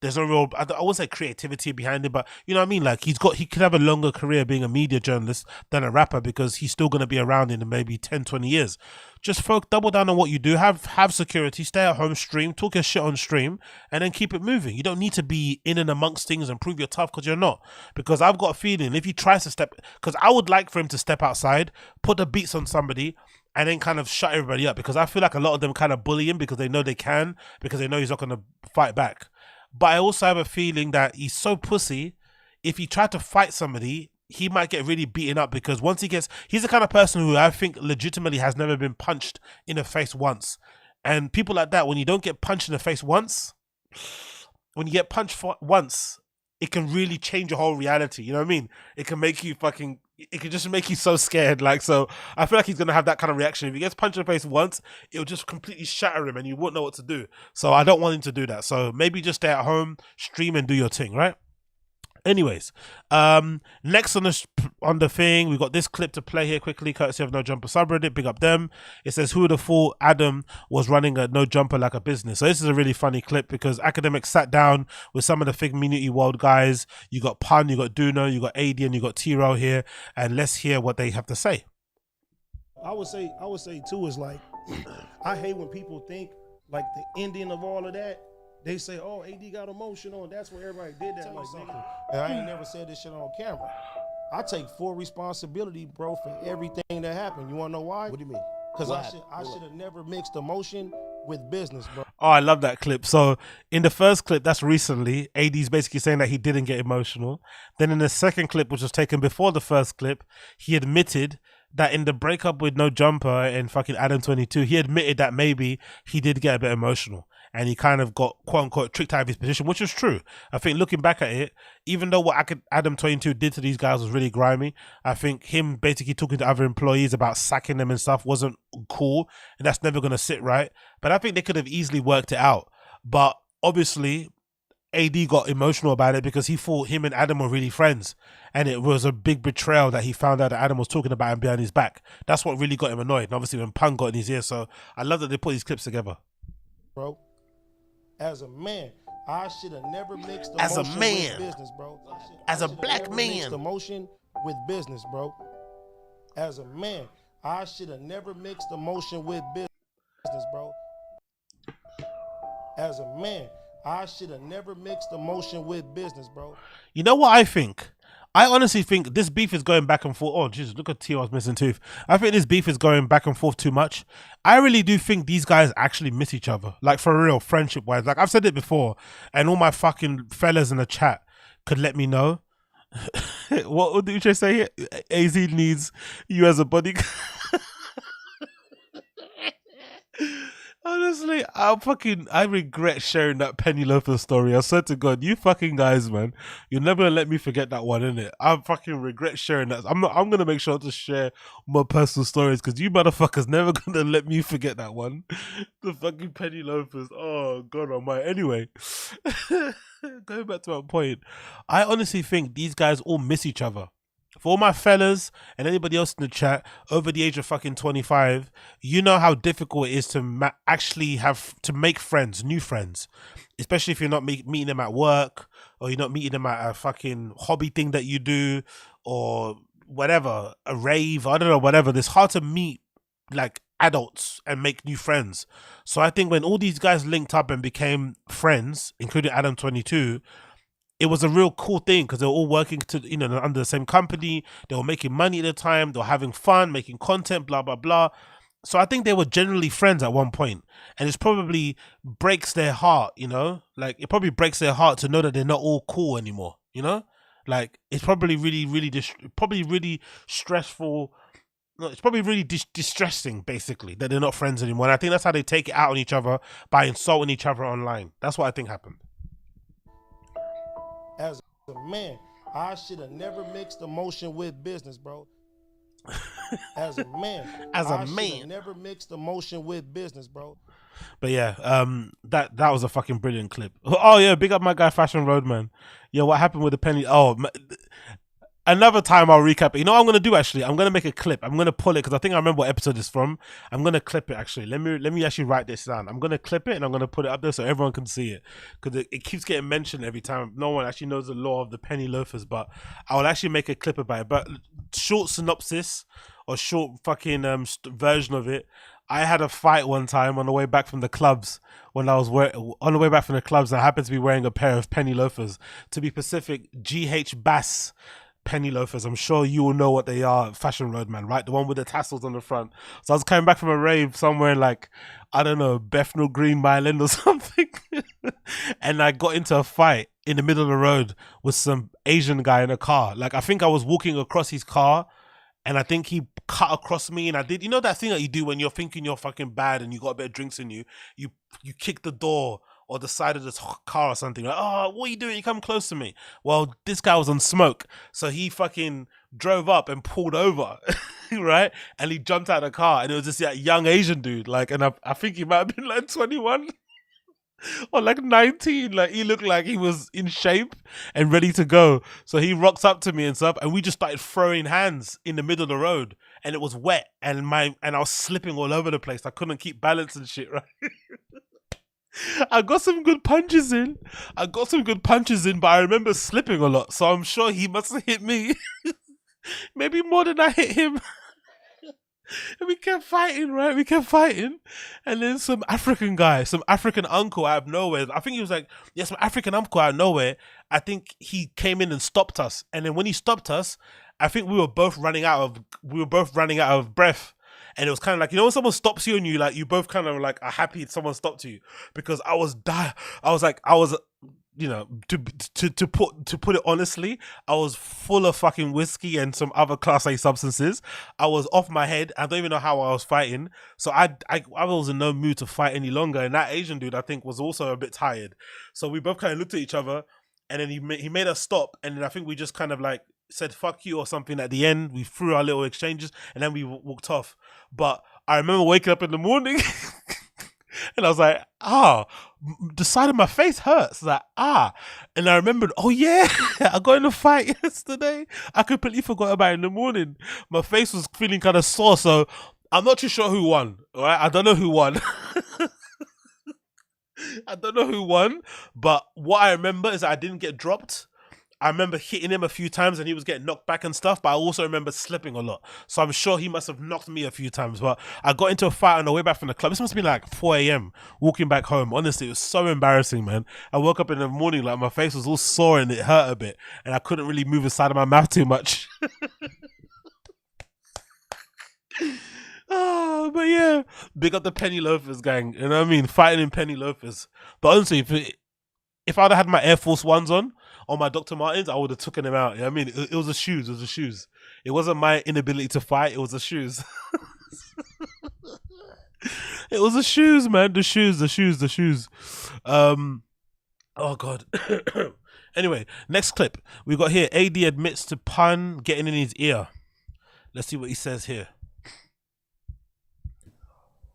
There's no real, I won't say creativity behind it, but you know what I mean? Like he could have a longer career being a media journalist than a rapper because he's still going to be around in maybe 10, 20 years. just double down on what you do. Have security, stay at home, stream, talk your shit on stream, and then keep it moving. You don't need to be in and amongst things and prove you're tough, because you're not. Because I've got a feeling if he tries to step, because I would like for him to step outside, put the beats on somebody, and then kind of shut everybody up, because I feel like a lot of them kind of bully him because they know they can, because they know he's not going to fight back. But I also have a feeling that he's so pussy, if he tried to fight somebody, he might get really beaten up, because once he's the kind of person who I think legitimately has never been punched in the face once. And people like that, when you don't get punched in the face once, when you get punched once, it can really change your whole reality. You know what I mean? It can make you it can just make you so scared. Like, so I feel like he's going to have that kind of reaction. If he gets punched in the face once, it'll just completely shatter him and you won't know what to do. So I don't want him to do that. So maybe just stay at home, stream and do your thing, right? Anyways, next on the thing, we got this clip to play here quickly, courtesy of No Jumper subreddit. Big up them. It says, "Who would have thought Adam was running a No Jumper like a business?" So this is a really funny clip, because AKADEMIKS sat down with some of the FIGGMUNITY world guys. You got Pun, you got Duno, you got AD, and you got TRELL here, and let's hear what they have to say. I would say too is like, I hate when people think like the ending of all of that. They say, "Oh, AD got emotional, and that's where everybody did that." Like, nigga, and I ain't never said this shit on camera. I take full responsibility, bro, for everything that happened. You wanna know why? What do you mean? Because I should have never mixed emotion with business, bro. Oh, I love that clip. So in the first clip, that's recently, AD's basically saying that he didn't get emotional. Then in the second clip, which was taken before the first clip, he admitted that in the breakup with No Jumper and fucking Adam 22, he admitted that maybe he did get a bit emotional. And he kind of got, quote unquote, tricked out of his position, which is true. I think looking back at it, even though what Adam 22 did to these guys was really grimy, I think him basically talking to other employees about sacking them and stuff wasn't cool. And that's never going to sit right. But I think they could have easily worked it out. But obviously, AD got emotional about it because he thought him and Adam were really friends. And it was a big betrayal that he found out that Adam was talking about him behind his back. That's what really got him annoyed. And obviously when Pun got in his ear. So I love that they put these clips together. Bro. As a man, I should have never mixed emotion with business, bro. As a black man. Mixed emotion with business, bro. As a man, I should have never mixed emotion with business, bro. As a man, I should have never mixed emotion with business, bro. You know what I think? I honestly think this beef is going back and forth. Oh, Jesus, look at T.O.'s missing tooth. I think this beef is going back and forth too much. I really do think these guys actually miss each other. Like, for real, friendship-wise. Like, I've said it before, and all my fucking fellas in the chat could let me know. What did you say here? AZ needs you as a bodyguard. Honestly, I regret sharing that Penny Loafer story. I swear to God, you fucking guys, man, you're never gonna let me forget that one, innit? I fucking regret sharing that. I'm gonna make sure to share more personal stories, because you motherfuckers never gonna let me forget that one. The fucking Penny Loafers. Oh God almighty. Anyway, going back to my point, I honestly think these guys all miss each other. For all my fellas and anybody else in the chat over the age of fucking 25, you know how difficult it is to actually have to make friends, new friends, especially if you're not meeting them at work, or you're not meeting them at a fucking hobby thing that you do, or whatever, a rave, I don't know, whatever. It's hard to meet like adults and make new friends. So I think when all these guys linked up and became friends, including Adam 22, it was a real cool thing, because they were all working under the same company. They were making money at the time. They were having fun, making content, blah, blah, blah. So I think they were generally friends at one point. And it probably breaks their heart, you know? Like, it probably breaks their heart to know that they're not all cool anymore, you know? Like, it's probably really stressful. No, it's probably really distressing, basically, that they're not friends anymore. And I think that's how they take it out on each other, by insulting each other online. That's what I think happened. As a man, I should have never mixed emotion with business, bro. As a man, I should have never mixed emotion with business, bro. But yeah, that was a fucking brilliant clip. Oh yeah, big up my guy Fashion Roadman. Yeah, what happened with the penny? Oh, another time I'll recap it. You know what I'm gonna do actually? I'm gonna make a clip. I'm gonna pull it because I think I remember what episode it's from. I'm gonna clip it actually. Let me actually write this down. I'm gonna clip it and I'm gonna put it up there so everyone can see it, because it keeps getting mentioned every time. No one actually knows the law of the penny loafers, but I will actually make a clip about it. But short synopsis or short fucking version of it. I had a fight one time on the way back from the clubs when I was on the way back from the clubs. I happened to be wearing a pair of penny loafers. To be specific, GH Bass penny loafers. I'm sure you will know what they are. Fashion Road, man, right? The one with the tassels on the front. So I was coming back from a rave somewhere like, I don't know, Bethnal Green, Mile End or something. And I got into a fight in the middle of the road with some Asian guy in a car. Like, I think I was walking across his car and I think he cut across me, and I did, you know that thing that you do when you're thinking you're fucking bad and you got a bit of drinks in you, you kick the door or the side of this car or something, like, oh, what are you doing? You come close to me. Well, this guy was on smoke, so he fucking drove up and pulled over, right? And he jumped out of the car, and it was just that young Asian dude, like, and I think he might have been like 21 or like 19. Like, he looked like he was in shape and ready to go. So he rocks up to me and stuff, and we just started throwing hands in the middle of the road, and it was wet, and I was slipping all over the place. I couldn't keep balance and shit, right? I got some good punches in. But I remember slipping a lot. So I'm sure he must have hit me. Maybe more than I hit him. And we kept fighting, right? And then some African guy, some African uncle out of nowhere. I think he was like, yeah, some African uncle out of nowhere. I think he came in and stopped us. And then when he stopped us, I think we were both running out of breath. And it was kind of like, you know, when someone stops you and you like, you both kind of like are happy someone stopped you, because I was you know, to put it honestly, I was full of fucking whiskey and some other class A substances. I was off my head. I don't even know how I was fighting. So I was in no mood to fight any longer. And that Asian dude, I think, was also a bit tired. So we both kind of looked at each other, and then he made us stop. And then I think we just kind of like said fuck you or something at the end. We threw our little exchanges, and then we walked off. But I remember waking up in the morning and I was like, the side of my face hurts. Like, and I remembered, oh yeah, I got in a fight yesterday. I completely forgot about it in the morning. My face was feeling kind of sore, so I'm not too sure who won. All right, I don't know who won. But what I remember is that I didn't get dropped. I remember hitting him a few times and he was getting knocked back and stuff, but I also remember slipping a lot. So I'm sure he must have knocked me a few times. But I got into a fight on the way back from the club. This must have been like 4 a.m. walking back home. Honestly, it was so embarrassing, man. I woke up in the morning, like my face was all sore and it hurt a bit. And I couldn't really move the side of my mouth too much. But yeah, big up the penny loafers gang. You know what I mean? Fighting in penny loafers. But honestly, if I'd have had my Air Force Ones on my Dr. Martens, I would have taken them out. You know what I mean? It was the shoes. It wasn't my inability to fight. It was the shoes. It was the shoes, man. The shoes. Oh, God. Anyway, next clip. We got here, AD admits to pun getting in his ear. Let's see what he says here.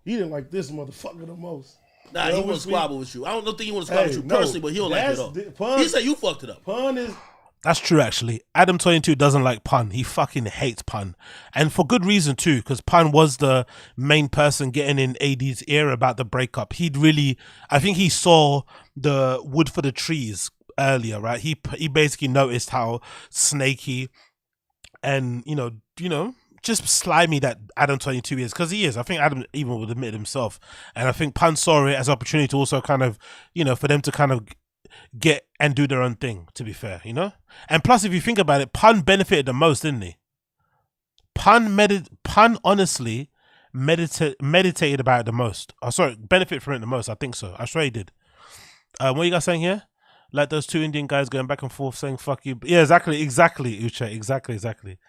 He didn't like this motherfucker the most. Nah, he want to squabble with you. I don't think he want to squabble with you personally, but he don't like it at all. He said you fucked it up. Pun is... That's true, actually. Adam22 doesn't like pun. He fucking hates pun. And for good reason, too, because pun was the main person getting in AD's ear about the breakup. I think he saw the wood for the trees earlier, right? He basically noticed how snaky and, you know, just slimy that Adam22 is, because he is. I think Adam even would admit it himself. And I think pun saw it as an opportunity to also kind of, you know, for them to kind of get and do their own thing, to be fair, you know? And plus, if you think about it, pun benefited the most, didn't he? Pun honestly meditated about it the most. Oh, sorry, benefit from it the most. I think so. I swear he did. What are you guys saying here? Like those two Indian guys going back and forth saying fuck you. Yeah, exactly, Uche. Exactly.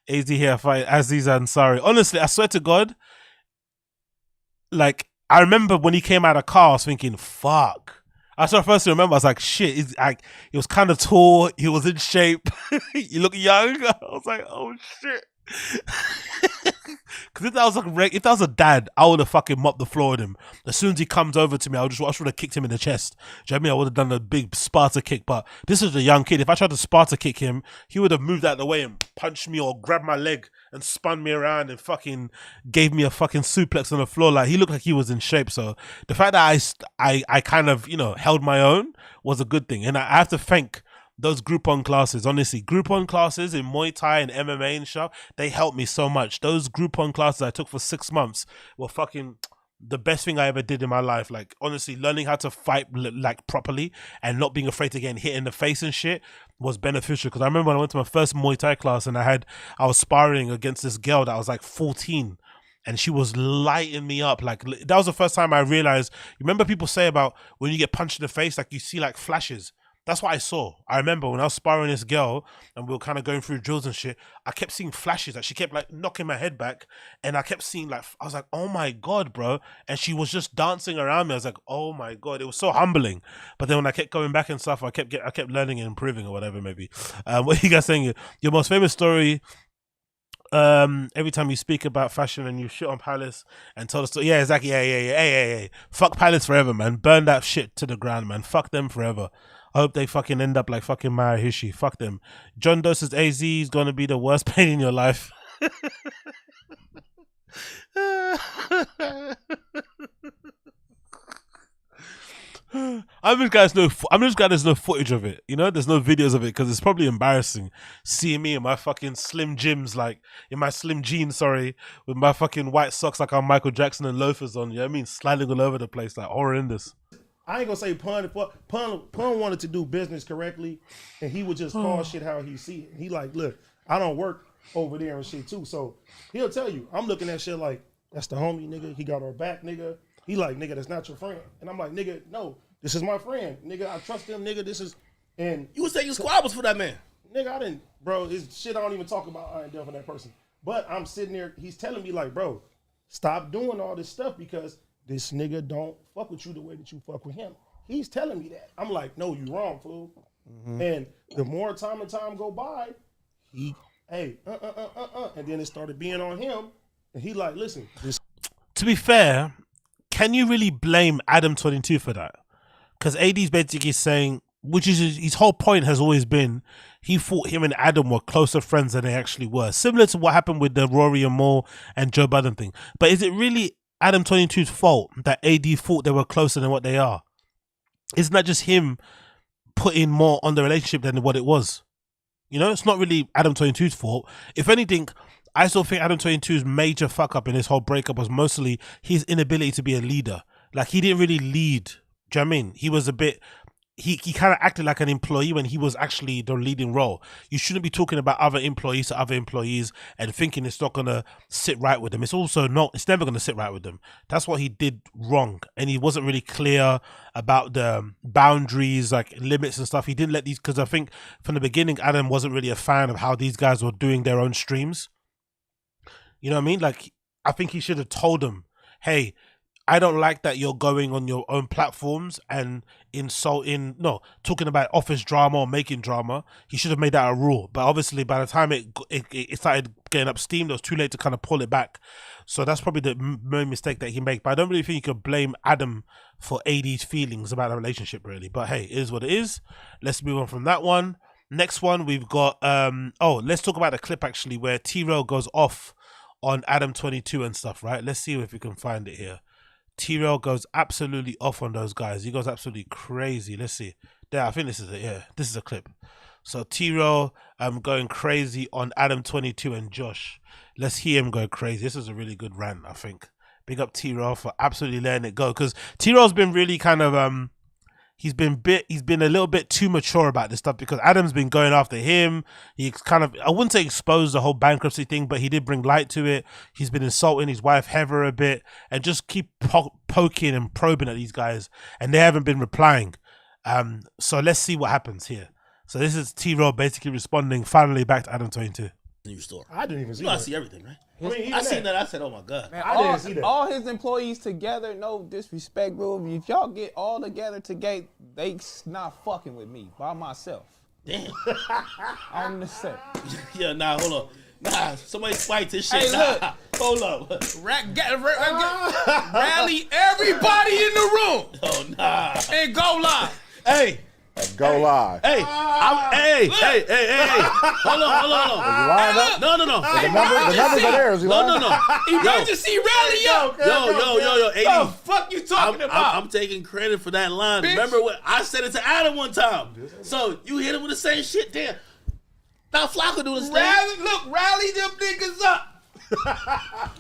AZ here fight Aziz Ansari. Honestly, I swear to God, like, I remember when he came out of the car, I was thinking, fuck. I first remember, I was like, shit, he was kind of tall, he was in shape, you look young. I was like, oh shit. Because if that was a dad, I would have fucking mopped the floor with him. As soon as he comes over to me, I would have kicked him in the chest. Do you know what I mean? I would have done a big Sparta kick, but this is a young kid. If I tried to Sparta kick him, he would have moved out of the way and punched me or grabbed my leg and spun me around and fucking gave me a fucking suplex on the floor. Like, he looked like he was in shape. So the fact that I kind of, you know, held my own was a good thing. And I have to thank those Groupon classes, honestly, Groupon classes in Muay Thai and MMA and stuff, they helped me so much. Those Groupon classes I took for 6 months were fucking the best thing I ever did in my life. Like, honestly, learning how to fight like properly and not being afraid to get hit in the face and shit was beneficial. Because I remember when I went to my first Muay Thai class and I was sparring against this girl that was like 14. And she was lighting me up. Like, that was the first time I realized, you remember people say about when you get punched in the face, like you see like flashes. That's what I saw. I remember when I was sparring this girl and we were kind of going through drills and shit, I kept seeing flashes. Like, she kept like knocking my head back and I kept seeing like, I was like, oh my God, bro. And she was just dancing around me. I was like, oh my God. It was so humbling. But then when I kept going back and stuff, I kept learning and improving or whatever, maybe. What are you guys saying? Your most famous story, every time you speak about fashion and you shit on Palace and tell the story. Yeah, exactly. Yeah. Fuck Palace forever, man. Burn that shit to the ground, man. Fuck them forever. I hope they fucking end up like fucking Marihishi. Fuck them. John Doe says AZ is gonna be the worst pain in your life. I'm just glad there's no footage of it. You know, there's no videos of it because it's probably embarrassing seeing me in my fucking slim gyms, like in my slim jeans, sorry, with my fucking white socks like I'm Michael Jackson and loafers on. You know what I mean? Sliding all over the place, like horrendous. I ain't gonna say Pun wanted to do business correctly, and he would just call shit how he see it. He like, look, I don't work over there and shit too, so he'll tell you, I'm looking at shit like, that's the homie, nigga. He got our back, nigga. He like, nigga, that's not your friend. And I'm like, nigga, no, this is my friend. Nigga, I trust him, nigga. This is, and you was taking squabbles for that man. Nigga, I didn't, bro, his shit I don't even talk about. I ain't done for that person. But I'm sitting there, he's telling me like, bro, stop doing all this stuff because this nigga don't fuck with you the way that you fuck with him. He's telling me that. I'm like, no, you wrong, fool. Mm-hmm. And the more time go by, he, hey, and then it started being on him. And he like, listen. To be fair, can you really blame Adam22 for that? Because AD's basically saying, which is his whole point has always been, he thought him and Adam were closer friends than they actually were. Similar to what happened with the Rory and Moore and Joe Budden thing. But is it really Adam22's fault that AD thought they were closer than what they are? Isn't that just him putting more on the relationship than what it was? You know, it's not really Adam22's fault. If anything, I still think Adam22's major fuck up in this whole breakup was mostly his inability to be a leader. Like, he didn't really lead. Do you know what I mean? He was a bit, he kind of acted like an employee when he was actually the leading role. You shouldn't be talking about other employees to other employees and thinking it's not going to sit right with them. It's also not, it's never going to sit right with them. That's what he did wrong. And he wasn't really clear about the boundaries, like limits and stuff. He didn't let these, because I think from the beginning, Adam wasn't really a fan of how these guys were doing their own streams. You know what I mean? Like, I think he should have told them, hey, I don't like that you're going on your own platforms and talking about office drama or making drama. He should have made that a rule. But obviously, by the time it started getting up steam, it was too late to kind of pull it back. So that's probably the main mistake that he made. But I don't really think you could blame Adam for AD's feelings about the relationship, really. But hey, it is what it is. Let's move on from that one. Next one, we've got, let's talk about the clip, actually, where TRELL goes off on Adam22 and stuff, right? Let's see if we can find it here. TRELL goes absolutely off on those guys. He goes absolutely crazy. Let's see. There, I think this is it. Yeah, this is a clip. So TRELL going crazy on Adam22 and Josh. Let's hear him go crazy. This is a really good rant, I think. Big up TRELL for absolutely letting it go, because TRELL's been really kind of he's been a little bit too mature about this stuff, because Adam's been going after him. He's kind of, I wouldn't say exposed the whole bankruptcy thing, but he did bring light to it. He's been insulting his wife Heather a bit and just keep poking and probing at these guys, and they haven't been replying. So let's see what happens here. So this is TRELL basically responding finally back to Adam22. New store. I didn't even see that. I see everything, right? I mean, I seen that. I said, oh my God. Man, I didn't see that. All his employees together, no disrespect, bro. If y'all get all together they not fucking with me by myself. Damn. I'm the set. Yeah, nah, hold on. Nah, somebody fight this shit. Hey, nah, look. hold up. Rally everybody in the room. Oh, nah. And go live. Hey, Go live. Hey, hey. Hold on. Is he lined up? No. The numbers are there. Is he lined up? No. Emergency rally, Yo, AD. The fuck you talking about? I'm taking credit for that line. Bitch. Remember what I said it to Adam one time. So you hit him with the same shit. Damn. Now Flacco do this thing. Rally them niggas up.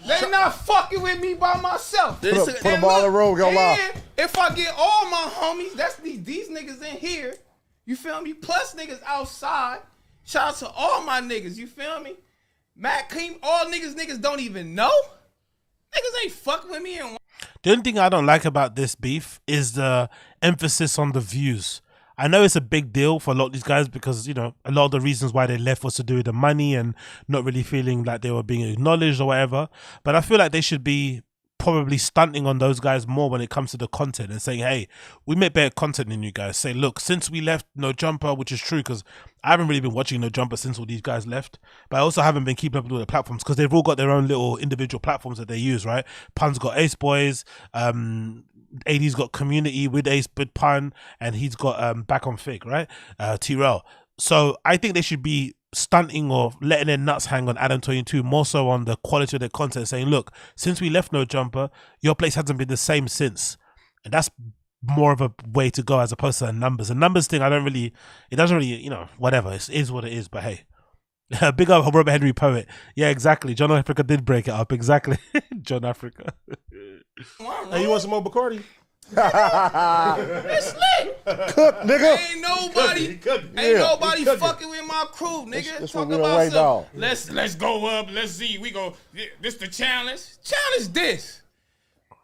They not fucking with me by myself. Put them all in a row, go live. If I get all my homies, that's these niggas in here. You feel me? Plus niggas outside. Shout out to all my niggas. You feel me? Matt Keem, all niggas don't even know. Niggas ain't fucking with me. And The only thing I don't like about this beef is the emphasis on the views. I know it's a big deal for a lot of these guys because, you know, a lot of the reasons why they left was to do with the money and not really feeling like they were being acknowledged or whatever. But I feel like they should be probably stunting on those guys more when it comes to the content and saying, hey, we make better content than you guys. Say, look, since we left No Jumper, which is true because I haven't really been watching No Jumper since all these guys left, but I also haven't been keeping up with all the platforms because they've all got their own little individual platforms that they use, right? Pun's got Ace Boys, AD's got Community with Ace with Pun, and he's got Back on Fig, right? TRELL. So I think they should be stunting or letting their nuts hang on Adam 22 more so on the quality of their content, saying, look, since we left No Jumper, your place hasn't been the same since. And that's more of a way to go as opposed to the numbers. The numbers thing, it doesn't really, you know, whatever. It is what it is, but hey. Big up Robert Henry Poet. Yeah, exactly. John Africa did break it up. Exactly. John Africa. Hey, you want some more Bacardi? it's lit. Cook, nigga. Ain't nobody fucking with my crew, nigga. This Talk what we about wait on. Let's go up. Let's see. We go. This the challenge. Challenge this.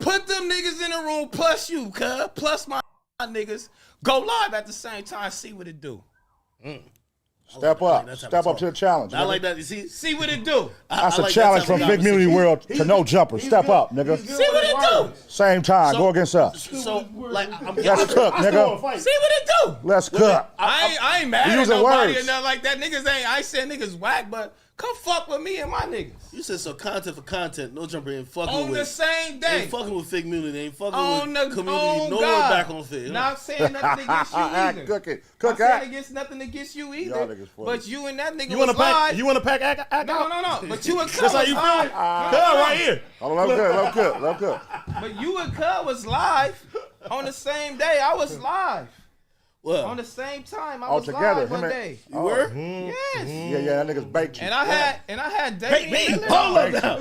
Put them niggas in the room plus you, cuz. Plus my niggas. Go live at the same time. See what it do. Step up. Step up to the challenge. I like that. You See what it do. That's a challenge from FIGMUNITY World to No Jumper. Step up, nigga. See what it do. Same time. Go against us. So, like, Let's cook, nigga. See what it do. Let's cook. I ain't mad at using nobody words. or nothing like that. I ain't saying niggas whack, but come fuck with me and my niggas. You said so content for content. No Jumper ain't fucking On with. the same day. Ain't fucking with FIGMUNITY. Ain't fucking On with the Community. Nowhere God. back on Fig. Not saying nothing against you either. Cook it. Not Cook saying out. against nothing against you Y'all either. niggas funny. But you and that nigga You was want to pack? live. You want to pack? No. But you and Cub That's how was you live. feel? Cub right here. Oh, let him cook. But you and Cub was live on the same day. I was live. What? On the same time. I All was together. live one day. You were? Yes. Yeah, that nigga's baked you. And I had Hey, me? Damian Lillard. Hold up now.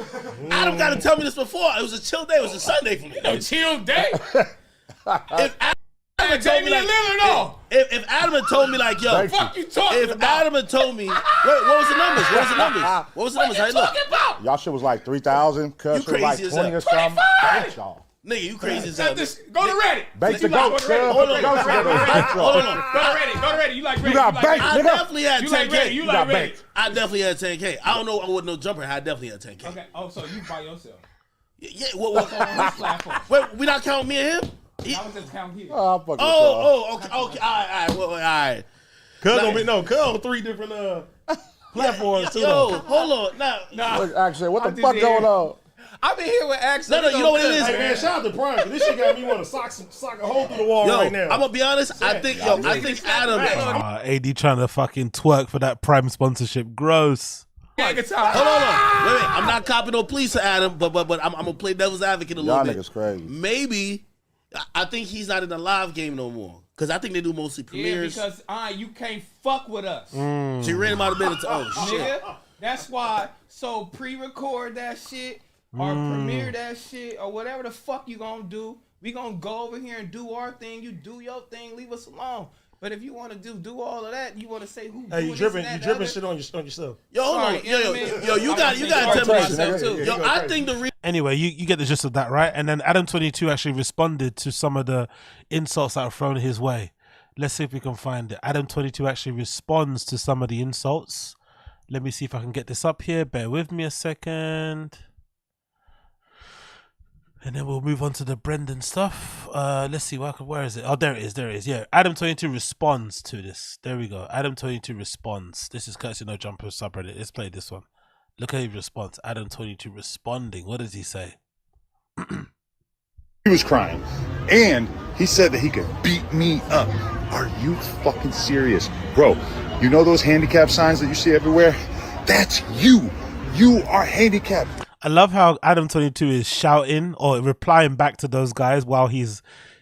Adam got to tell me this before. It was a chill day. It was a Sunday for me. No chill day. If Adam had told me Damian like, Lillard on. if Adam had told me like, yo, Fuck you talking if about? Adam had told me, wait, what was the numbers? What was the numbers? How What you you look? talking about? Y'all shit was like 3,000. Cuz You was like crazy as 20 hell. or something. 25. Baked y'all. Nigga, you crazy as hell. Go to Reddit. Baked the You like goat, Reddit. cuz. Hold on. Goats together. Baked Hold y'all. on. Go to Reddit. You like Reddit. got like baked, I Reddit. nigga. definitely had You like 10K. Reddit. You like got Reddit. baked. I definitely had 10K. I don't know what No Jumper had. I definitely had 10K. Okay. Oh, so you by yourself. Yeah, what? On this platform. Wait, we not counting me and him? I was just counting here. Oh, fuck with y'all. Okay, all right. Cuz on 3 different platforms too. Yo, hold on. Nah. Look, actually, what I'm the just fuck here. going on? I've been here with Axel. No, you know what it is? Hey man, shout out to Prime. 'Cause this shit got me want to sock a hole through the wall Yo, right now. I'm gonna be honest. I think Adam. AD trying to fucking twerk for that Prime sponsorship. Gross. Hold on. Wait. I'm not copping no pleas to Adam, but I'm gonna play devil's advocate a little Y'all bit. niggas crazy. Maybe I think he's not in the live game no more because I think they do mostly premieres. Yeah, because you can't fuck with us. She ran him out of bed. Oh shit. Nigga, that's why. So pre-record that shit or premiere that shit or whatever the fuck you gonna do. We gonna go over here and do our thing. You do your thing. Leave us alone. But if you want to do all of that, you want to say who? Hey, you dripping shit on yourself. Yo, hold on. Sorry, you know what I mean? Yo, you got to tell me Crazy, too. nigga. Yo, I think the Anyway, you get the gist of that, right? And then Adam 22 actually responded to some of the insults that were thrown his way. Let's see if we can find it. Adam 22 actually responds to some of the insults. Let me see if I can get this up here. Bear with me a second. And then we'll move on to the Brendan stuff. Let's see, where is it? Oh, there it is. Yeah, Adam 22 responds to this. There we go. Adam 22 responds. This is courtesy No Jumper subreddit. Let's play this one. Look at his response. Adam 22 responding. What does he say? He was crying, and he said that he could beat me up. Are you fucking serious? Bro, you know those handicap signs that you see everywhere? That's you. You are handicapped. I love how Adam22 is shouting or replying back to those guys while he's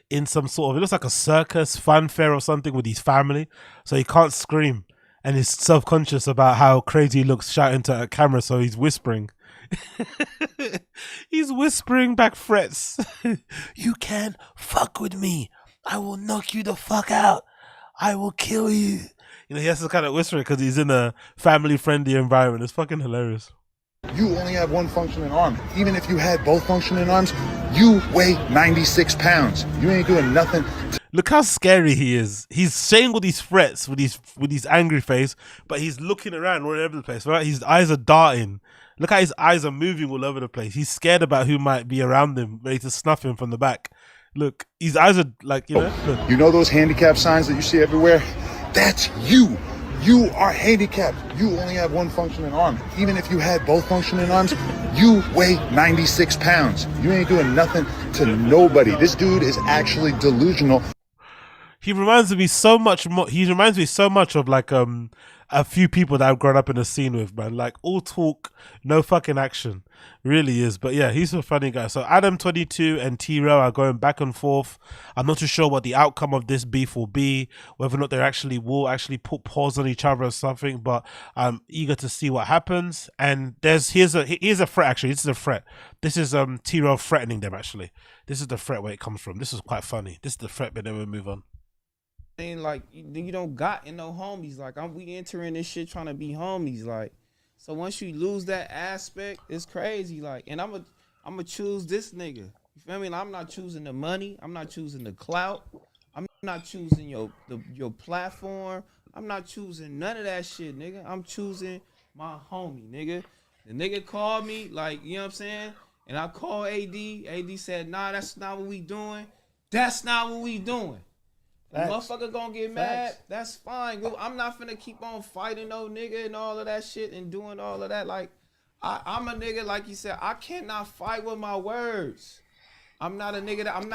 in some sort of, it looks like a circus fanfare or something with his family. So he can't scream. And he's self-conscious about how crazy he looks shouting to a camera. So he's whispering. He's whispering back threats. You can't fuck with me. I will knock you the fuck out. I will kill you. You know, he has to kind of whisper because he's in a family-friendly environment. It's fucking hilarious. You only have one functioning arm. Even if you had both functioning arms, you weigh 96 pounds. You ain't doing nothing. Look how scary he is. He's saying all these threats with his angry face, but he's looking around all over the place. Right? His eyes are darting. Look how his eyes are moving all over the place. He's scared about who might be around him, ready to snuff him from the back. Look, his eyes are like, you know. Look. You know those handicap signs that you see everywhere? That's you. You are handicapped. You only have one functioning arm. Even if you had both functioning arms, you weigh 96 pounds. You ain't doing nothing to nobody. This dude is actually delusional. He reminds me so much more. He reminds me so much of like a few people that I've grown up in a scene with, man. Like all talk, no fucking action. Really is. But yeah, he's a funny guy. So Adam22 and TRELL are going back and forth. I'm not too sure what the outcome of this beef will be, whether or not they will actually put paws on each other or something, but I'm eager to see what happens. And here's a threat actually. This is a threat. This is TRELL threatening them actually. This is the threat where it comes from. This is quite funny. This is the threat, but then we'll move on. And like you don't got no homies. Like we entering this shit trying to be homies. Like, so once you lose that aspect, it's crazy. Like, and I'm a choose this nigga. You feel me? And I'm not choosing the money. I'm not choosing the clout. I'm not choosing your platform. I'm not choosing none of that shit, nigga. I'm choosing my homie, nigga. The nigga called me, like, you know what I'm saying? And I called AD. AD said, nah, that's not what we doing. That's not what we doing. Motherfucker gonna get mad, that's fine. I'm not finna keep on fighting no nigga and all of that shit and doing all of that. Like, I'm a nigga, like you said, I cannot fight with my words. I'm not a nigga that I'm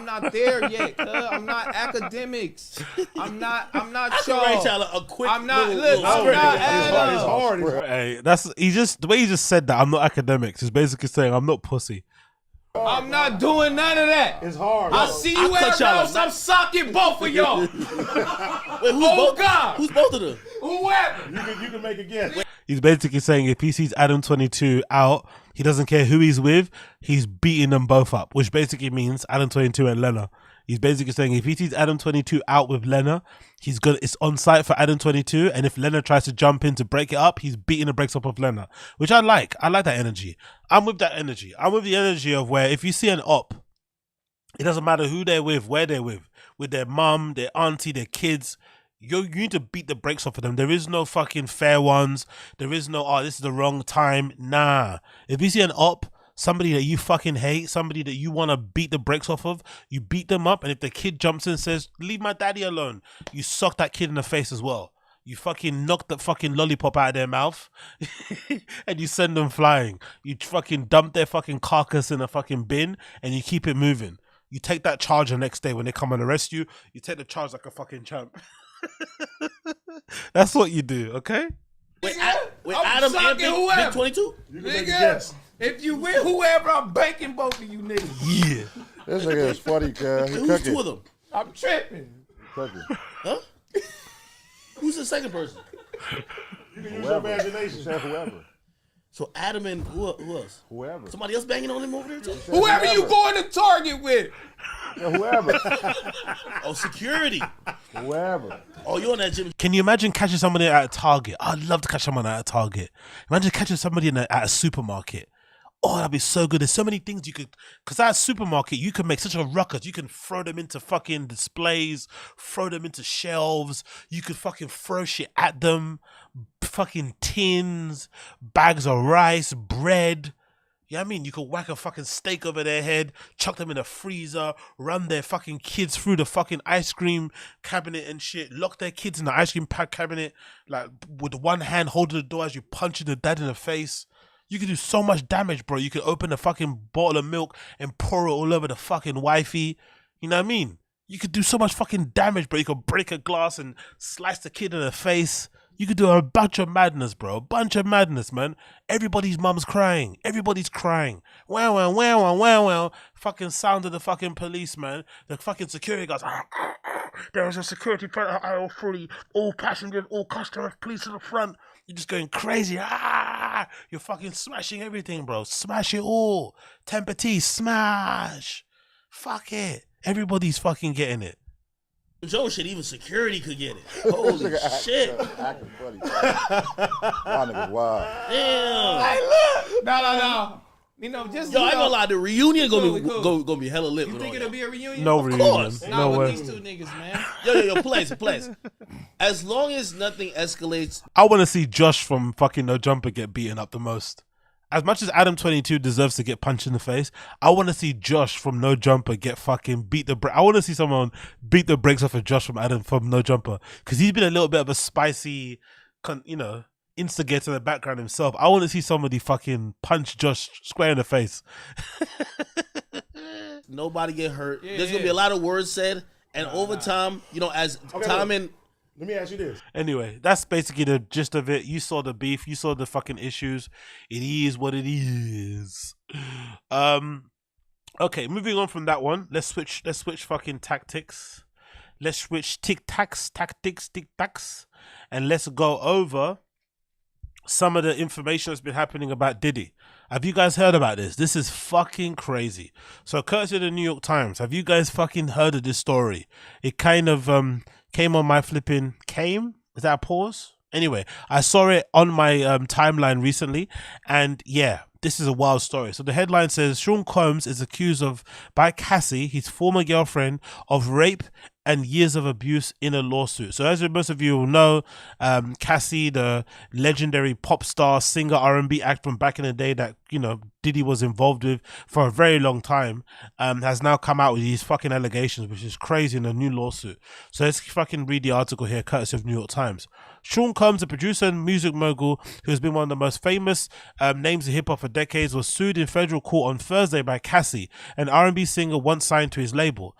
not there yet, cuz. I'm not academics. I'm not y'all. I'm not Adam. It's hard. Hey, the way he just said that, I'm not academics, is basically saying I'm not pussy. I'm not doing none of that. It's hard. I see you at house. I'm socking both of y'all. Wait, God. Who's both of them? Whoever. You can make a guess. He's basically saying if he sees Adam22 out, he doesn't care who he's with, he's beating them both up, which basically means Adam22 and Lena. He's basically saying if he sees Adam22 out with Lena, it's on site for Adam22, and if Lena tries to jump in to break it up, he's beating the brakes up of Lena, which I like. I like that energy. I'm with that energy. I'm with the energy of where if you see an op, it doesn't matter who they're with, where they're with their mum, their auntie, their kids, you need to beat the brakes off of them. There is no fucking fair ones. There is no, oh, this is the wrong time. Nah. If you see an op, somebody that you fucking hate, somebody that you want to beat the brakes off of, you beat them up, and if the kid jumps in and says, leave my daddy alone, you sock that kid in the face as well. You fucking knock the fucking lollipop out of their mouth and you send them flying. You fucking dump their fucking carcass in a fucking bin and you keep it moving. You take that charge the next day when they come and arrest you, you take the charge like a fucking champ. That's what you do, okay? Wait, Adam and Big 22? You can make a guess. If you win whoever, I'm banking both of you niggas. Yeah. This nigga is funny, cuz. Who's two of them? I'm tripping. Huh? Who's the second person? You can use your imagination. Say whoever. So Adam and who else? Whoever. Somebody else banging on him over there too? Whoever you going to Target with. Yeah, whoever. Oh, security. Whoever. Oh, you're on that Jimmy. Can you imagine catching somebody at a Target? I'd love to catch someone at a Target. Imagine catching somebody at a supermarket. Oh, that'd be so good. There's so many things you could, because at a supermarket, you can make such a ruckus. You can throw them into fucking displays, throw them into shelves. You could fucking throw shit at them. Fucking tins, bags of rice, bread. You know what I mean? You could whack a fucking steak over their head, chuck them in a freezer, run their fucking kids through the fucking ice cream cabinet and shit, lock their kids in the ice cream cabinet, like with one hand holding the door as you punching the dad in the face. You could do so much damage, bro. You could open a fucking bottle of milk and pour it all over the fucking wifey. You know what I mean? You could do so much fucking damage, bro. You could break a glass and slice the kid in the face. You could do a bunch of madness, bro. A bunch of madness, man. Everybody's mum's crying. Everybody's crying. Wow, wow, wow, wow, wow, wow. Fucking sound of the fucking police, man. The fucking security guys. There is a security front aisle fully. All passengers, all customers, police in the front. You're just going crazy. You're fucking smashing everything, bro. Smash it all. Temper T, smash. Fuck it. Everybody's fucking getting it. Joe shit, even security could get it. Holy shit. Acting funny. Y'all niggas wild. Damn. Hey, look. No. You know, just Yo, I ain't gonna lie, the reunion gonna be hella lit. You with think all it'll that. be a reunion? No Of reunion. course. No Not way. with these two niggas, man. Yo, place. As long as nothing escalates. I want to see Josh from fucking No Jumper get beaten up the most. As much as Adam 22 deserves to get punched in the face, I want to see Josh from No Jumper get fucking beat the I want to see someone beat the brakes off of Josh from Adam from No Jumper, because he's been a little bit of a spicy, instigator in the background himself. I want to see somebody fucking punch Josh square in the face. Nobody get hurt. There's gonna be a lot of words said, and over time, as time and. Let me ask you this. Anyway, that's basically the gist of it. You saw the beef. You saw the fucking issues. It is what it is. Okay, moving on from that one. Let's switch fucking tactics. Let's switch tactics, and let's go over some of the information that's been happening about Diddy. Have you guys heard about this? This is fucking crazy. So, courtesy of the New York Times, have you guys fucking heard of this story? It kind of came on my flipping came. Is that a pause? Anyway, I saw it on my timeline recently, and yeah, this is a wild story. So the headline says Sean Combs is accused by Cassie, his former girlfriend, of rape and years of abuse in a lawsuit. So as most of you will know, Cassie, the legendary pop star, singer, R&B act from back in the day that Diddy was involved with for a very long time, has now come out with these fucking allegations, which is crazy, in a new lawsuit. So let's fucking read the article here, courtesy of New York Times. Sean Combs, a producer and music mogul who has been one of the most famous names in hip-hop for decades, was sued in federal court on Thursday by Cassie, an R&B singer once signed to his label.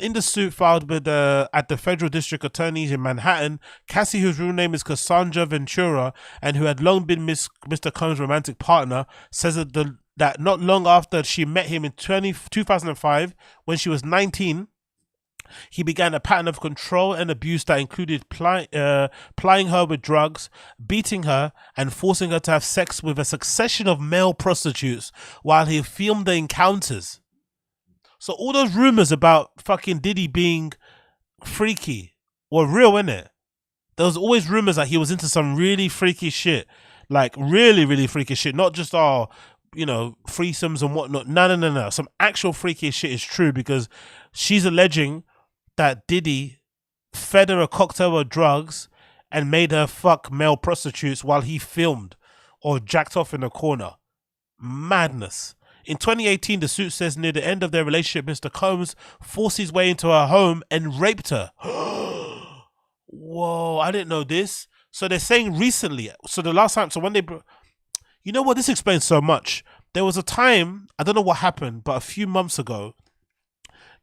In the suit filed with at the federal district attorneys in Manhattan, Cassie, whose real name is Cassandra Ventura and who had long been Mr. Combs' romantic partner, says that not long after she met him in 2005, when she was 19, he began a pattern of control and abuse that included plying her with drugs, beating her, and forcing her to have sex with a succession of male prostitutes while he filmed the encounters. So all those rumors about fucking Diddy being freaky were real, innit? There was always rumors that he was into some really freaky shit. Like really, really freaky shit. Not just threesomes and whatnot. No. Some actual freaky shit is true, because she's alleging that Diddy fed her a cocktail of drugs and made her fuck male prostitutes while he filmed or jacked off in a corner. Madness. In 2018, the suit says near the end of their relationship, Mr. Combs forced his way into her home and raped her. Whoa, I didn't know this. So they're saying recently, so the last time, so when they, you know what, this explains so much. There was a time, I don't know what happened, but a few months ago,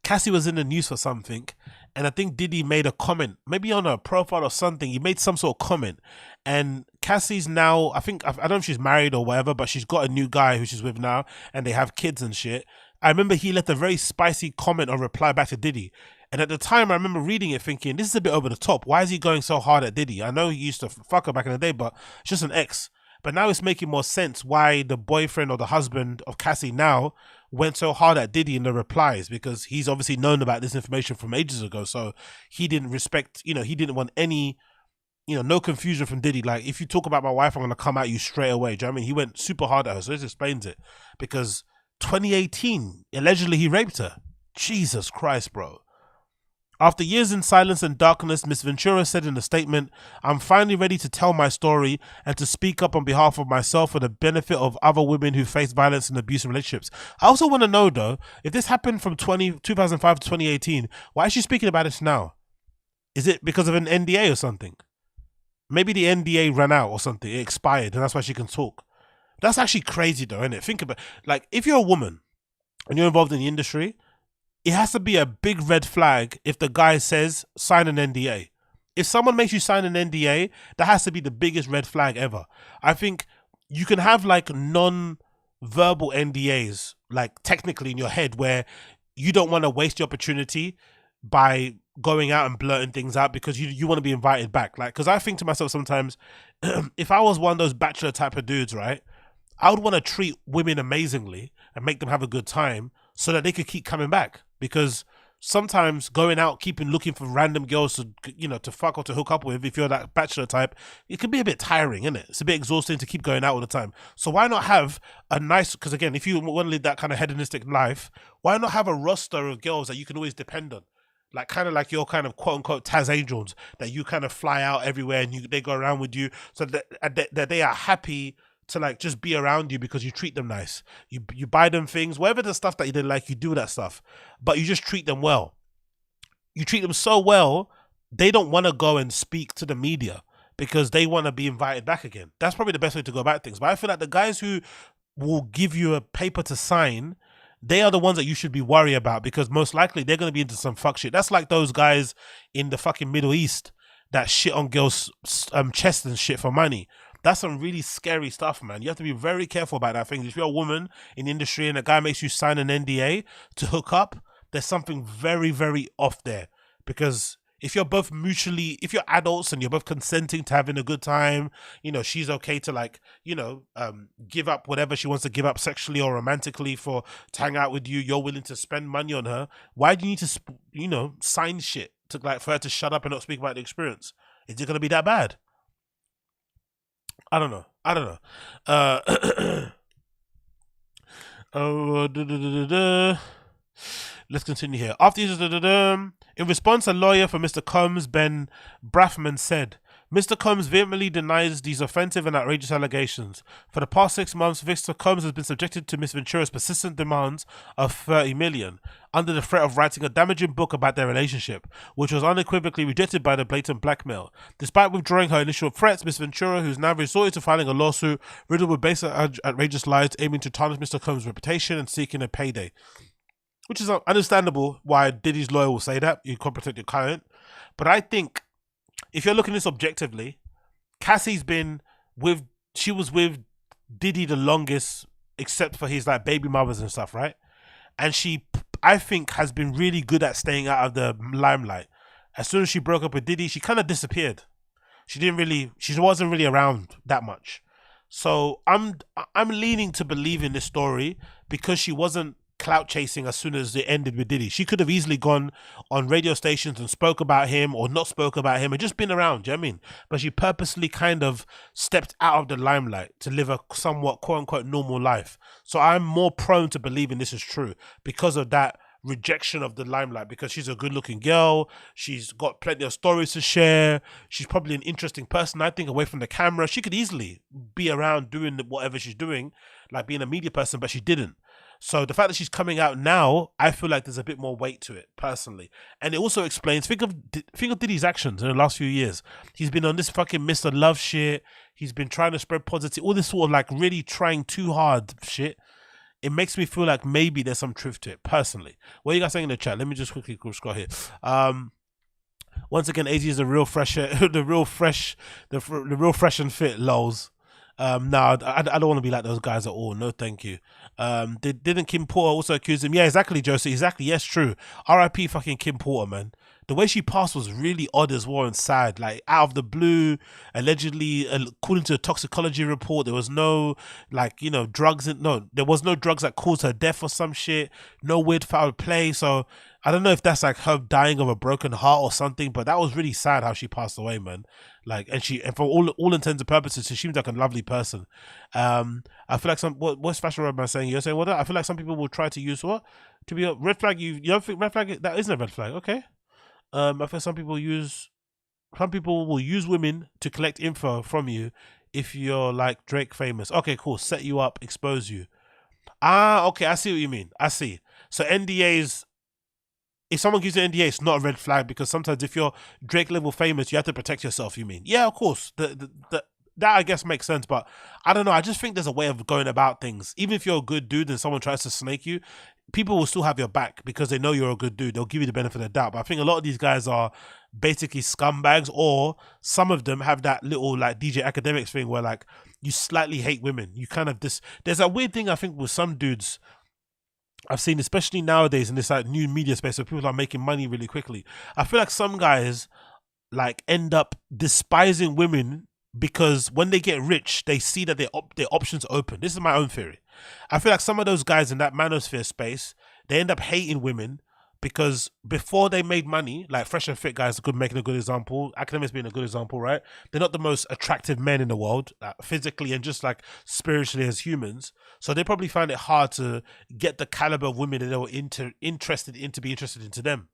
Cassie was in the news for something, and I think Diddy made a comment, maybe on her profile or something. He made some sort of comment, and Cassie's now, I don't know if she's married or whatever, but she's got a new guy who she's with now, and they have kids and shit. I remember he left a very spicy comment or reply back to Diddy, and at the time I remember reading it thinking, this is a bit over the top. Why is he going so hard at Diddy? I know he used to fuck her back in the day, but it's just an ex. But now it's making more sense why the boyfriend or the husband of Cassie now went so hard at Diddy in the replies, because he's obviously known about this information from ages ago. So he didn't respect, he didn't want any, no confusion from Diddy. Like, if you talk about my wife, I'm going to come at you straight away. Do you know what I mean? He went super hard at her. So this explains it. Because 2018, allegedly he raped her. Jesus Christ, bro. After years in silence and darkness, Miss Ventura said in a statement, "I'm finally ready to tell my story and to speak up on behalf of myself for the benefit of other women who face violence and abusive relationships." I also want to know, though, if this happened from 2005 to 2018, why is she speaking about it now? Is it because of an NDA or something? Maybe the NDA ran out or something. It expired, and that's why she can talk. That's actually crazy, though, isn't it? Think about, like, if you're a woman and you're involved in the industry, it has to be a big red flag if the guy says sign an NDA. If someone makes you sign an NDA, that has to be the biggest red flag ever. I think you can have like non-verbal NDAs, like technically in your head, where you don't want to waste the opportunity by going out and blurting things out because you want to be invited back. Like, because I think to myself sometimes, if I was one of those bachelor type of dudes, right, I would want to treat women amazingly and make them have a good time so that they could keep coming back. Because sometimes going out, looking for random girls to, you know, to fuck or to hook up with, if you're that bachelor type, it can be a bit tiring, isn't it? It's a bit exhausting to keep going out all the time. So why not have a nice, because again, if you want to live that kind of hedonistic life, why not have a roster of girls that you can always depend on? Like kind of like your kind of quote unquote Taz Angels that you kind of fly out everywhere and they go around with you, so that they are happy to like just be around you because you treat them nice. You buy them things, whatever the stuff that you didn't like, you do that stuff, but you just treat them well. You treat them so well, they don't want to go and speak to the media because they want to be invited back again. That's probably the best way to go about things. But I feel like the guys who will give you a paper to sign, they are the ones that you should be worried about because most likely they're going to be into some fuck shit. That's like those guys in the fucking Middle East that shit on girls' chests and shit for money. That's some really scary stuff, man. You have to be very careful about that thing. If you're a woman in the industry and a guy makes you sign an NDA to hook up, there's something very, very off there. Because if you're both mutually, if you're adults and you're both consenting to having a good time, you know, she's okay to like, you know, give up whatever she wants to give up sexually or romantically to hang out with you. You're willing to spend money on her. Why do you need to, you know, sign shit to like for her to shut up and not speak about the experience? Is it going to be that bad? I don't know. Let's continue here. After in response, a lawyer for Mr. Combs, Ben Braffman, said, Mr. Combs vehemently denies these offensive and outrageous allegations. For the past 6 months, Mr. Combs has been subjected to Miss Ventura's persistent demands of $30 million under the threat of writing a damaging book about their relationship, which was unequivocally rejected by the blatant blackmail. Despite withdrawing her initial threats, Miss Ventura, who's now resorted to filing a lawsuit riddled with basic outrageous lies aiming to tarnish Mr. Combs' reputation and seeking a payday. Which is understandable why Diddy's lawyer will say that. You can't protect your client. But I think if you're looking at this objectively, Cassie's been with, she was with Diddy the longest, except for his like baby mothers and stuff, right? And she, I think, has been really good at staying out of the limelight. As soon as she broke up with Diddy, she kind of disappeared. She wasn't really around that much. So I'm leaning to believe in this story because she wasn't clout chasing as soon as it ended with Diddy. She could have easily gone on radio stations and spoke about him or not spoke about him and just been around, do you know what I mean? But she purposely kind of stepped out of the limelight to live a somewhat quote-unquote normal life. So I'm more prone to believing this is true because of that rejection of the limelight, because she's a good-looking girl, she's got plenty of stories to share, she's probably an interesting person, I think, away from the camera. She could easily be around doing whatever she's doing, like being a media person, but she didn't. So the fact that she's coming out now, I feel like there's a bit more weight to it, personally. And it also explains, think of Diddy's actions in the last few years. He's been on this fucking Mr. Love shit. He's been trying to spread positive, all this sort of like really trying too hard shit. It makes me feel like maybe there's some truth to it, personally. What are you guys saying in the chat? Let me just quickly scroll here. Once again, AZ is the real fresh and fit, lols. No, I don't want to be like those guys at all. No, thank you. Didn't Kim Porter also accuse him? Yeah, exactly, Josie. Exactly. Yes, true. R.I.P. fucking Kim Porter, man. The way she passed was really odd as well and sad. Like, out of the blue, allegedly, according to a toxicology report, there was no, like, you know, drugs. There was no drugs that caused her death or some shit. No weird foul play. So, I don't know if that's like her dying of a broken heart or something, but that was really sad how she passed away, man. Like, and for all intents and purposes, she seems like a lovely person. I feel like what's Fashion Roadman saying? You're saying what? I feel like some people will try to use what? To be a red flag. You don't think red flag? That isn't a red flag. Okay. I feel some people will use women to collect info from you if you're like Drake famous. Okay, cool. Set you up, expose you. Ah, okay. I see what you mean. I see. So NDAs. If someone gives you an NDA, it's not a red flag because sometimes if you're Drake level famous, you have to protect yourself, you mean? Yeah, of course. That I guess makes sense, but I don't know. I just think there's a way of going about things. Even if you're a good dude and someone tries to snake you, people will still have your back because they know you're a good dude. They'll give you the benefit of the doubt. But I think a lot of these guys are basically scumbags, or some of them have that little like DJ Academics thing where like you slightly hate women. You kind of there's a weird thing I think with some dudes I've seen, especially nowadays in this like new media space where people are making money really quickly. I feel like some guys like end up despising women because when they get rich, they see that their options open. This is my own theory. I feel like some of those guys in that manosphere space, they end up hating women because before they made money, like Fresh and Fit guys making a good example, Academics being a good example, right? They're not the most attractive men in the world, physically and just like spiritually as humans. So they probably find it hard to get the caliber of women that they were interested in to be interested into them.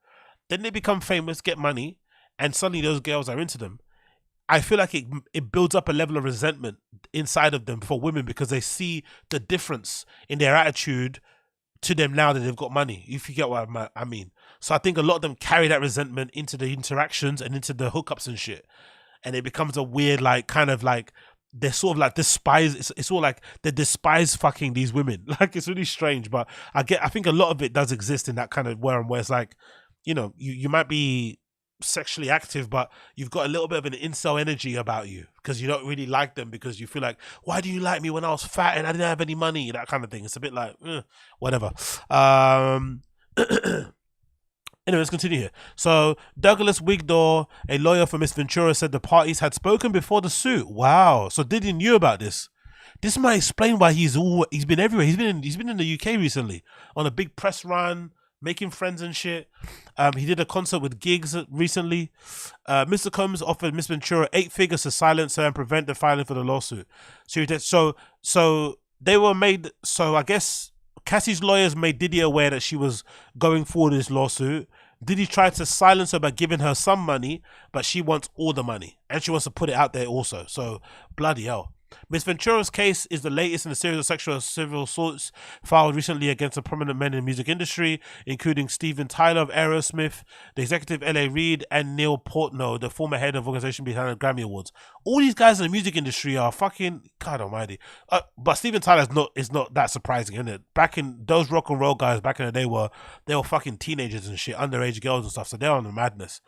Then they become famous, get money, and suddenly those girls are into them. I feel like it builds up a level of resentment inside of them for women because they see the difference in their attitude to them now that they've got money, if you get what I mean. So I think a lot of them carry that resentment into the interactions and into the hookups and shit. And it becomes a weird, like, kind of like, they're sort of like despise, it's all like they despise fucking these women. Like, it's really strange, but I think a lot of it does exist in that kind of where it's like, you know, you might be sexually active, but you've got a little bit of an incel energy about you because you don't really like them because you feel like, why do you like me when I was fat and I didn't have any money? That kind of thing. It's a bit like, whatever. Anyway, let's continue here. So Douglas Wigdor, a lawyer for Miss Ventura, said the parties had spoken before the suit. Wow. So Diddy knew about this. This might explain why he's been everywhere. He's been in the UK recently on a big press run, making friends and shit. He did a concert with Gigs recently. Mr. Combs offered Miss Ventura 8 figures to silence her and prevent the filing for the lawsuit. So they were made. So I guess Cassie's lawyers made Diddy aware that she was going forward this lawsuit. Diddy tried to silence her by giving her some money, but she wants all the money and she wants to put it out there also. So bloody hell. Miss Ventura's case is the latest in a series of sexual civil suits filed recently against the prominent men in the music industry, including Steven Tyler of Aerosmith, the executive L.A. Reid, and Neil Portnoy, the former head of organization behind the Grammy Awards. All these guys in the music industry are fucking, God almighty. But Steven Tyler is not that surprising, isn't it? Back in those rock and roll guys back in the day they were fucking teenagers and shit, underage girls and stuff, so they're on the madness.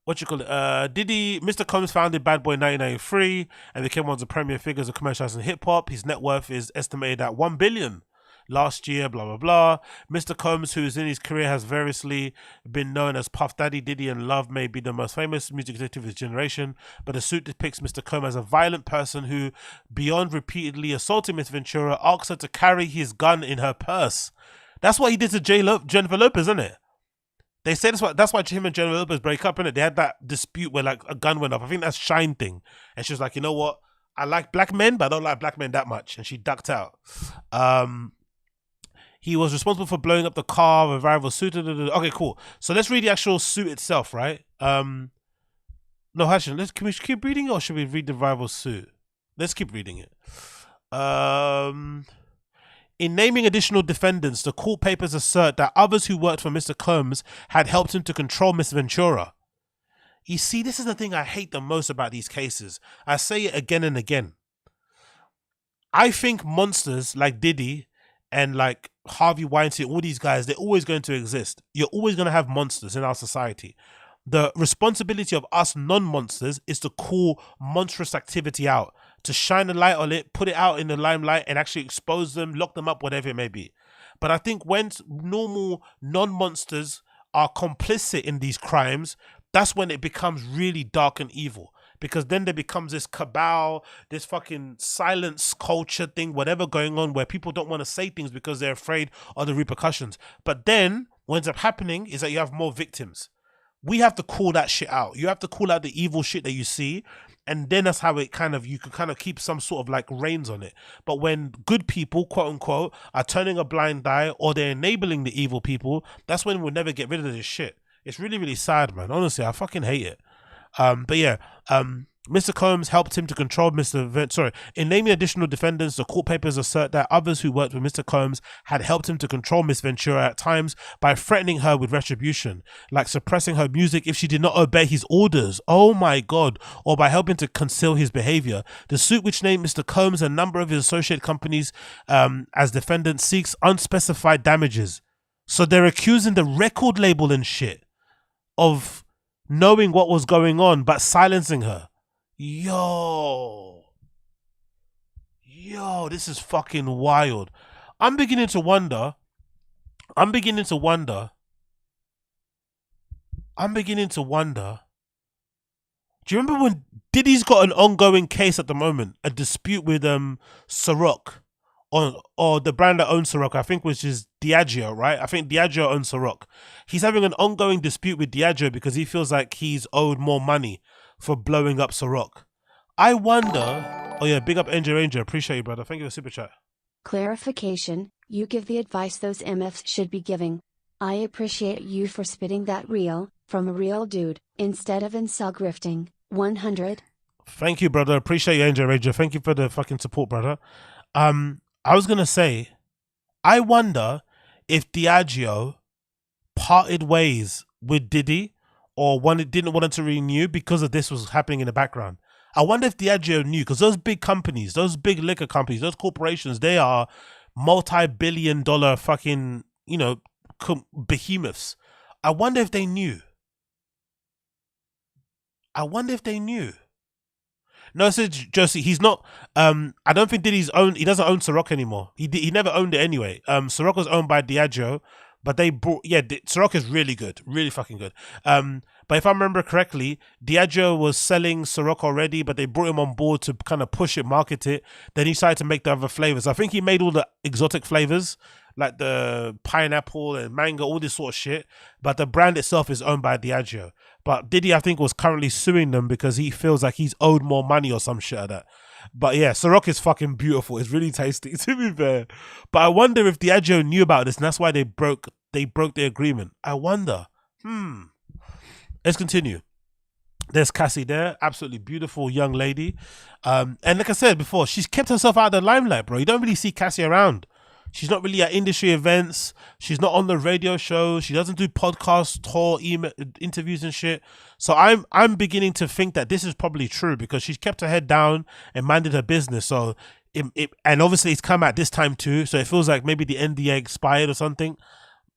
Diddy, Mr. Combs founded Bad Boy in 1993 and became one of the premier figures of commercializing hip hop. His net worth is estimated at $1 billion last year, blah, blah, blah. Mr. Combs, who is in his career, has variously been known as Puff Daddy, Diddy, and Love may be the most famous music executive of his generation, but the suit depicts Mr. Combs as a violent person who, beyond repeatedly assaulting Miss Ventura, asks her to carry his gun in her purse. That's what he did to Jennifer Lopez, isn't it? They say that's why him and Jennifer Lopez break up, innit? They had that dispute where like a gun went off. I think that's Shine thing. And she was like, you know what? I like black men, but I don't like black men that much. And she ducked out. He was responsible for blowing up the car of a rival suit. Okay, cool. So let's read the actual suit itself, right? No, actually, can we keep reading it or should we read the rival suit? Let's keep reading it. In naming additional defendants, the court papers assert that others who worked for Mr. Combs had helped him to control Miss Ventura. You see, this is the thing I hate the most about these cases. I say it again and again. I think monsters like Diddy and like Harvey Weinstein, all these guys, they're always going to exist. You're always going to have monsters in our society. The responsibility of us non-monsters is to call monstrous activity out, to shine a light on it, put it out in the limelight and actually expose them, lock them up, whatever it may be. But I think when normal non-monsters are complicit in these crimes, that's when it becomes really dark and evil. Because then there becomes this cabal, this fucking silence culture thing, whatever going on where people don't want to say things because they're afraid of the repercussions. But then what ends up happening is that you have more victims. We have to call that shit out. You have to call out the evil shit that you see. And then that's how it you can kind of keep some sort of like reins on it. But when good people, quote unquote, are turning a blind eye or they're enabling the evil people, that's when we'll never get rid of this shit. It's really, really sad, man. Honestly, I fucking hate it. But yeah, Mr. Combs helped him to control in naming additional defendants, the court papers assert that others who worked with Mr. Combs had helped him to control Miss Ventura at times by threatening her with retribution, like suppressing her music if she did not obey his orders. Oh my God. Or by helping to conceal his behavior. The suit, which named Mr. Combs and a number of his associate companies as defendants, seeks unspecified damages. So they're accusing the record label and shit of knowing what was going on but silencing her. Yo, this is fucking wild. I'm beginning to wonder. Do you remember when Diddy's got an ongoing case at the moment, a dispute with Ciroc, or the brand that owns Ciroc, I think, which is Diageo, right? I think Diageo owns Ciroc. He's having an ongoing dispute with Diageo because he feels like he's owed more money for blowing up Ciroc. I wonder. Oh yeah, big up NJ Ranger. Appreciate you, brother. Thank you for super chat. Clarification, you give the advice those MFs should be giving. I appreciate you for spitting that real, from a real dude, instead of incel grifting. 100. Thank you, brother. Appreciate you, NJ Ranger. Thank you for the fucking support, brother. I was gonna say, I wonder if Diageo parted ways with Diddy or didn't want to renew because of this was happening in the background. I wonder if Diageo knew, because those big companies, those big liquor companies, those corporations, they are multi-billion-dollar fucking, behemoths. I wonder if they knew. No, so Josie, he's not. I don't think Diddy's he doesn't own Ciroc anymore. He never owned it anyway. Ciroc was owned by Diageo, but they brought. Yeah, Ciroc is really good, really fucking good. But if I remember correctly, Diageo was selling Ciroc already, but they brought him on board to kind of push it, market it. Then he started to make the other flavors. I think he made all the exotic flavors, like the pineapple and mango, all this sort of shit. But the brand itself is owned by Diageo. But Diddy, I think, was currently suing them because he feels like he's owed more money or some shit like that. But yeah, Ciroc is fucking beautiful. It's really tasty, to be fair. But I wonder if Diageo knew about this and that's why they broke the agreement. I wonder. Let's continue. There's Cassie there, absolutely beautiful young lady. And like I said before, she's kept herself out of the limelight, bro. You don't really see Cassie around. She's not really at industry events. She's not on the radio show. She doesn't do podcasts, tour, email, interviews and shit. So I'm beginning to think that this is probably true because she's kept her head down and minded her business. So and obviously it's come out this time too. So it feels like maybe the NDA expired or something.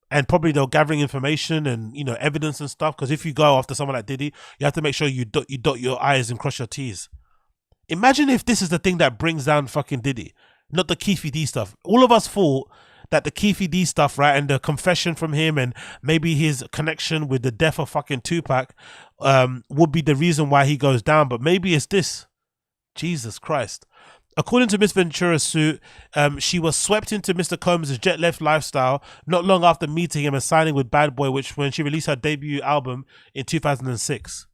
And probably they're gathering information and, evidence and stuff. Because if you go after someone like Diddy, you have to make sure you dot your I's and cross your T's. Imagine if this is the thing that brings down fucking Diddy, not the Keefe D stuff. All of us thought that the Keefe D stuff, right, and the confession from him and maybe his connection with the death of fucking Tupac would be the reason why he goes down. But maybe it's this. Jesus Christ. According to Miss Ventura's suit, she was swept into Mr. Combs' jet-left lifestyle not long after meeting him and signing with Bad Boy, when she released her debut album in 2006.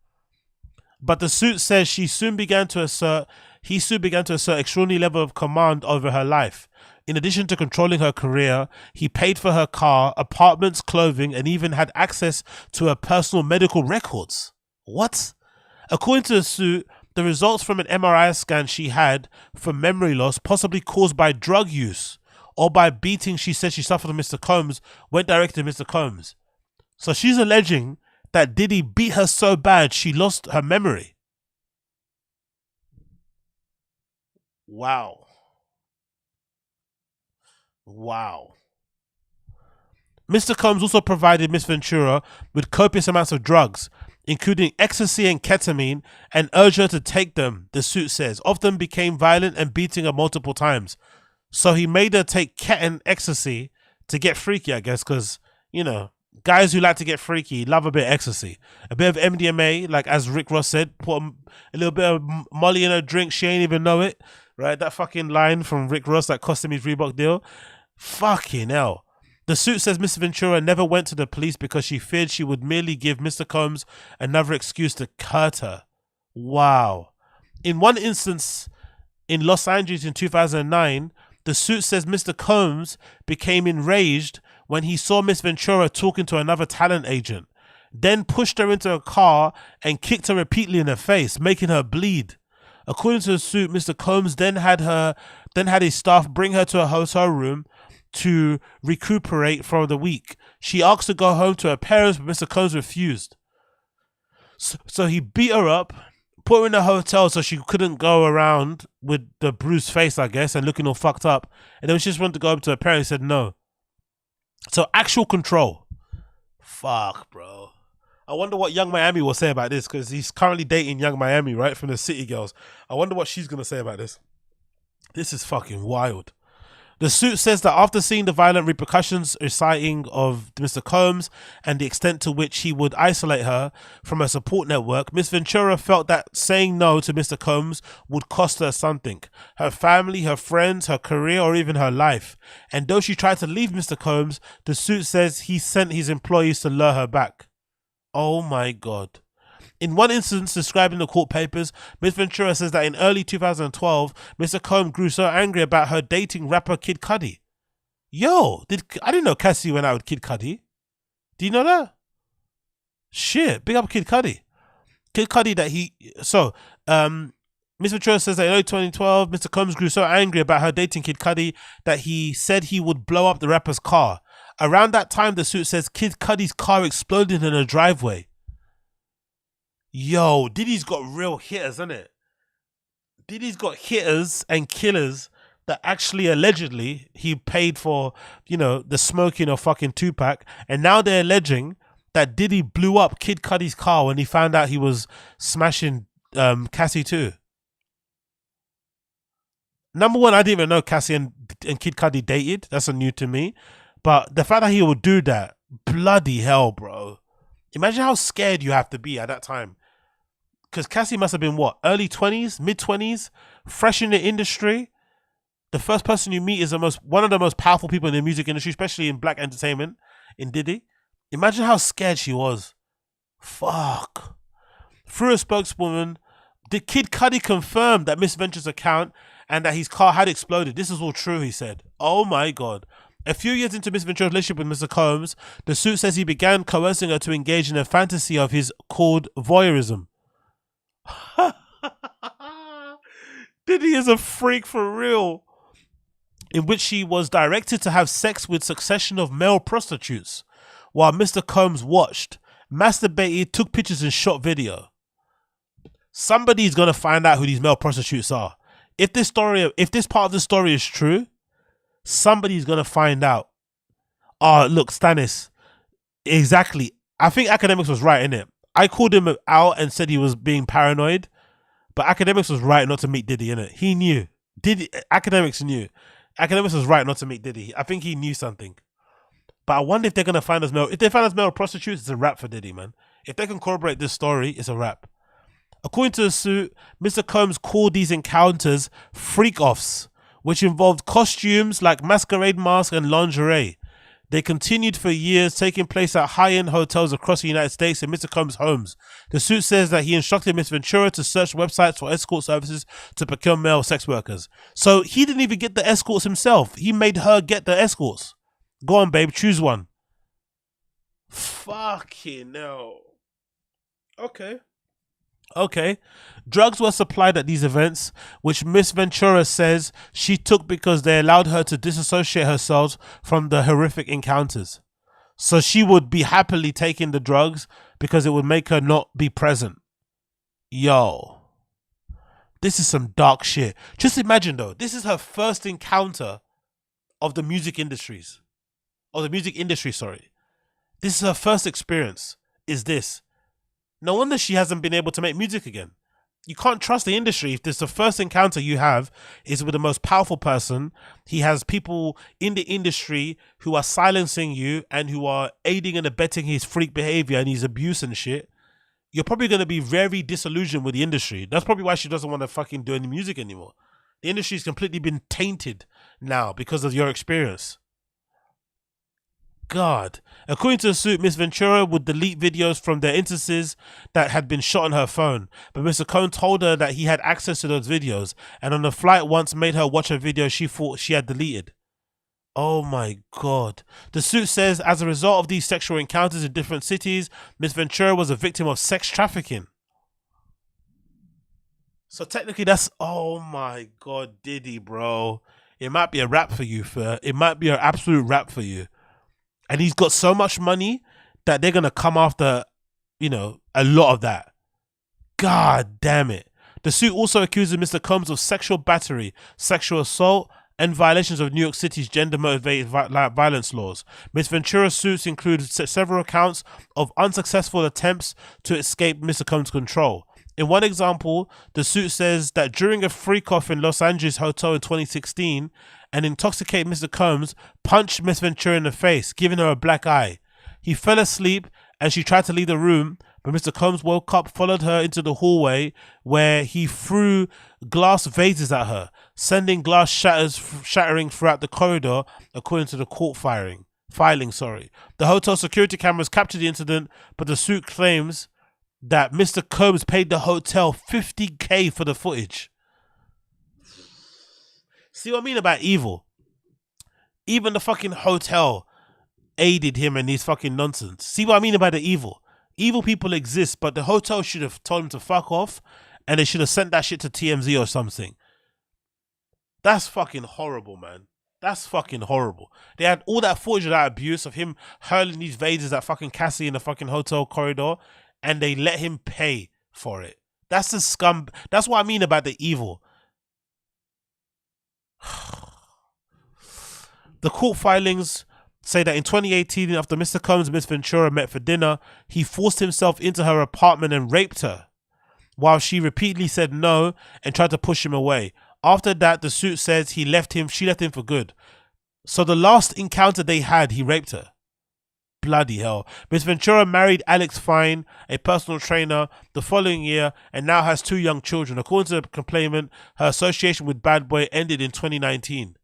But the suit says he soon began to assert extraordinary level of command over her life. In addition to controlling her career, he paid for her car, apartments, clothing, and even had access to her personal medical records. What? According to the suit, the results from an MRI scan she had for memory loss, possibly caused by drug use or by beating she said she suffered from Mr. Combs, went directly to Mr. Combs. So she's alleging that Diddy beat her so bad she lost her memory. Wow. Mr. Combs also provided Miss Ventura with copious amounts of drugs, including ecstasy and ketamine, and urged her to take them, the suit says, often became violent and beating her multiple times. So he made her take ket and ecstasy to get freaky, I guess, because, guys who like to get freaky love a bit of ecstasy. A bit of MDMA, like as Rick Ross said, put a little bit of Molly in her drink, she ain't even know it, right? That fucking line from Rick Ross that cost him his Reebok deal. Fucking hell. The suit says Miss Ventura never went to the police because she feared she would merely give Mr. Combs another excuse to hurt her. Wow. In one instance, in Los Angeles in 2009, the suit says Mr. Combs became enraged when he saw Miss Ventura talking to another talent agent. then pushed her into a car and kicked her repeatedly in the face, making her bleed. According to the suit, Mr. Combs then had his staff bring her to a hotel room to recuperate for the week. She asked to go home to her parents, but Mr. Combs refused. So he beat her up, put her in a hotel so she couldn't go around with the bruised face, I guess, and looking all fucked up. And then when she just wanted to go up to her parents, he said no. So actual control. Fuck, bro. I wonder what Young Miami will say about this, because he's currently dating Young Miami, right, from the City Girls. I wonder what she's going to say about this. This is fucking wild. The suit says that after seeing the violent repercussions reciting of Mr. Combs and the extent to which he would isolate her from her support network, Miss Ventura felt that saying no to Mr. Combs would cost her something. Her family, her friends, her career, or even her life. And though she tried to leave Mr. Combs, the suit says he sent his employees to lure her back. Oh my God. In one instance described in the court papers, Ms. Ventura says that in early 2012, Mr. Combs grew so angry about her dating rapper Kid Cudi. Yo, I didn't know Cassie went out with Kid Cudi. Do you know that? Shit, big up Kid Cudi. Kid Cudi Ms. Ventura says that in early 2012, Mr. Combs grew so angry about her dating Kid Cudi that he said he would blow up the rapper's car. Around that time, the suit says Kid Cudi's car exploded in a driveway. Yo, Diddy's got real hitters, isn't it? Diddy's got hitters and killers that actually allegedly he paid for, you know, the smoking of fucking Tupac. And now they're alleging that Diddy blew up Kid Cudi's car when he found out he was smashing Cassie too. Number one, I didn't even know Cassie and Kid Cudi dated. That's a new to me. But the fact that he would do that, bloody hell, bro. Imagine how scared you have to be at that time. Because Cassie must have been what? Early 20s, mid 20s, fresh in the industry. The first person you meet is one of the most powerful people in the music industry, especially in black entertainment, in Diddy. Imagine how scared she was. Fuck. Through a spokeswoman, the Kid Cudi confirmed that Miss Ventura's account and that his car had exploded. This is all true, he said. Oh my God. A few years into Miss Ventura's relationship with Mr. Combs, the suit says he began coercing her to engage in a fantasy of his called voyeurism. Diddy is a freak for real. In which she was directed to have sex with succession of male prostitutes while Mr. Combs watched, masturbated, took pictures and shot video. Somebody's gonna find out who these male prostitutes are. If this part of the story is true, somebody's gonna find out. Oh, look, Stannis. Exactly. I think AKADEMIKS was right, innit? I called him out and said he was being paranoid, but AKADEMIKS was right not to meet Diddy, innit? He knew. AKADEMIKS knew. AKADEMIKS was right not to meet Diddy. I think he knew something. But I wonder if they're gonna find us male. If they find us male prostitutes, it's a wrap for Diddy, man. If they can corroborate this story, it's a wrap. According to the suit, Mr. Combs called these encounters freak-offs, which involved costumes like masquerade masks and lingerie. They continued for years, taking place at high-end hotels across the United States and Mr. Combs' homes. The suit says that he instructed Miss Ventura to search websites for escort services to procure male sex workers. So he didn't even get the escorts himself. He made her get the escorts. Go on, babe, choose one. Fucking hell. Okay. Drugs were supplied at these events, which Miss Ventura says she took because they allowed her to disassociate herself from the horrific encounters. So she would be happily taking the drugs because it would make her not be present. Yo. This is some dark shit. Just imagine though, this is her first encounter of the music industry, sorry. This is her first experience, is this. No wonder she hasn't been able to make music again. You can't trust the industry if this the first encounter you have is with the most powerful person. He has people in the industry who are silencing you and who are aiding and abetting his freak behavior and his abuse and shit. You're probably going to be very disillusioned with the industry. That's probably why she doesn't want to fucking do any music anymore. The industry's completely been tainted now because of your experience. God. According to the suit, Miss Ventura would delete videos from their instances that had been shot on her phone, but Mr. Cohn told her that he had access to those videos, and on the flight once made her watch a video she thought she had deleted. Oh my God. The suit says, as a result of these sexual encounters in different cities, Miss Ventura was a victim of sex trafficking. So technically that's, oh my God, Diddy, bro. It might be a rap for you, fur. It might be an absolute rap for you. And he's got so much money that they're going to come after, you know, a lot of that. God damn it. The suit also accuses Mr. Combs of sexual battery, sexual assault, and violations of New York City's gender-motivated violence laws. Ms. Ventura's suits include several counts of unsuccessful attempts to escape Mr. Combs' control. In one example, the suit says that during a freak-off in Los Angeles hotel in 2016, an intoxicated Mr. Combs punched Ms. Ventura in the face, giving her a black eye. He fell asleep and she tried to leave the room, but Mr. Combs woke up, followed her into the hallway where he threw glass vases at her, sending glass shattering throughout the corridor, according to the court filing. The hotel security cameras captured the incident, but the suit claims that Mr. Combs paid the hotel $50K for the footage. See what I mean about evil? Even the fucking hotel aided him in his fucking nonsense. See what I mean about the evil? Evil people exist, but the hotel should have told him to fuck off, and they should have sent that shit to TMZ or something. That's fucking horrible, man. That's fucking horrible. They had all that footage of that abuse of him hurling these vases at fucking Cassie in the fucking hotel corridor, and they let him pay for it. That's the scum. That's what I mean about the evil. The court filings say that in 2018, after Mr. Combs and Miss Ventura met for dinner, he forced himself into her apartment and raped her, while she repeatedly said no and tried to push him away. After that, the suit says she left him for good. So the last encounter they had, he raped her. Bloody hell. Miss Ventura married Alex Fine, a personal trainer, the following year and now has 2 young children. According to the complainant, her association with Bad Boy ended in 2019.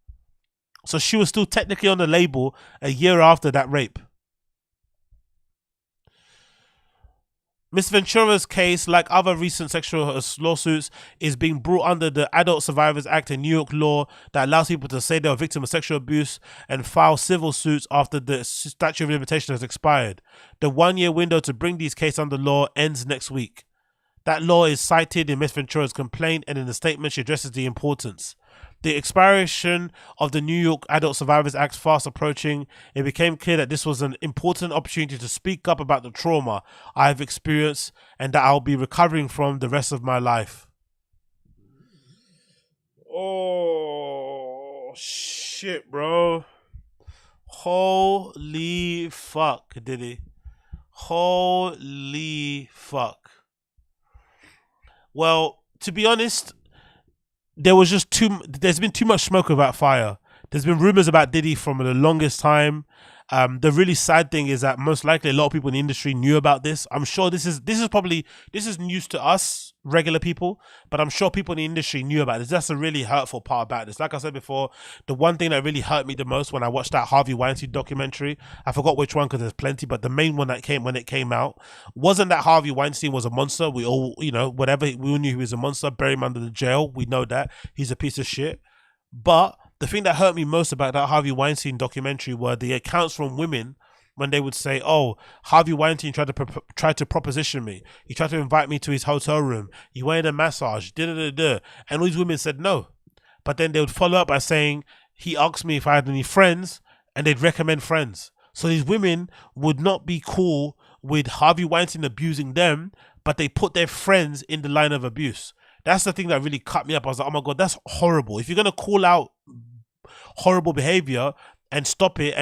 So she was still technically on the label a year after that rape. Miss Ventura's case, like other recent sexual lawsuits, is being brought under the Adult Survivors Act, a New York law that allows people to say they were victims of sexual abuse and file civil suits after the statute of limitation has expired. The 1-year window to bring these cases under law ends next week. That law is cited in Miss Ventura's complaint, and in the statement she addresses the importance. The expiration of the New York Adult Survivors Act fast approaching, it became clear that this was an important opportunity to speak up about the trauma I have experienced and that I'll be recovering from the rest of my life. Oh, shit, bro. Holy fuck, Diddy. Holy fuck. Well, to be honest, there's been too much smoke about fire. There's been rumors about Diddy from the longest time. The really sad thing is that most likely a lot of people in the industry knew about this. I'm sure this is news to us regular people, but I'm sure people in the industry knew about this. That's the really hurtful part about this. Like I said before, the one thing that really hurt me the most when I watched that Harvey Weinstein documentary, I forgot which one because there's plenty, but the main one that came when it came out wasn't that Harvey Weinstein was a monster. We all, whatever, we all knew he was a monster. Bury him under the jail. We know that he's a piece of shit. But the thing that hurt me most about that Harvey Weinstein documentary were the accounts from women when they would say, oh, Harvey Weinstein tried to proposition me. He tried to invite me to his hotel room. He wanted a massage. And all these women said no. But then they would follow up by saying, he asked me if I had any friends, and they'd recommend friends. So these women would not be cool with Harvey Weinstein abusing them, but they put their friends in the line of abuse. That's the thing that really cut me up. I was like, oh my God, that's horrible. If you're going to call out horrible behavior and stop it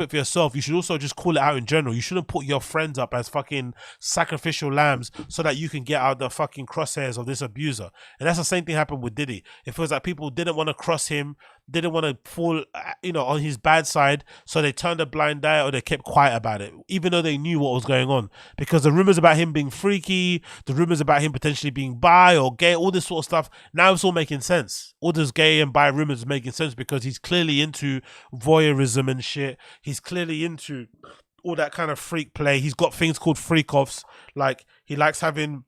for yourself, you should also just call it out in general. You shouldn't put your friends up as fucking sacrificial lambs so that you can get out the fucking crosshairs of this abuser. And that's the same thing happened with Diddy. It feels like people didn't want to cross him, didn't want to fall, on his bad side, so they turned a blind eye or they kept quiet about it, even though they knew what was going on. Because the rumors about him being freaky, the rumors about him potentially being bi or gay, all this sort of stuff, now it's all making sense. All this gay and bi rumors are making sense because he's clearly into voyeurism and shit. He's clearly into all that kind of freak play. He's got things called freak offs, like he likes having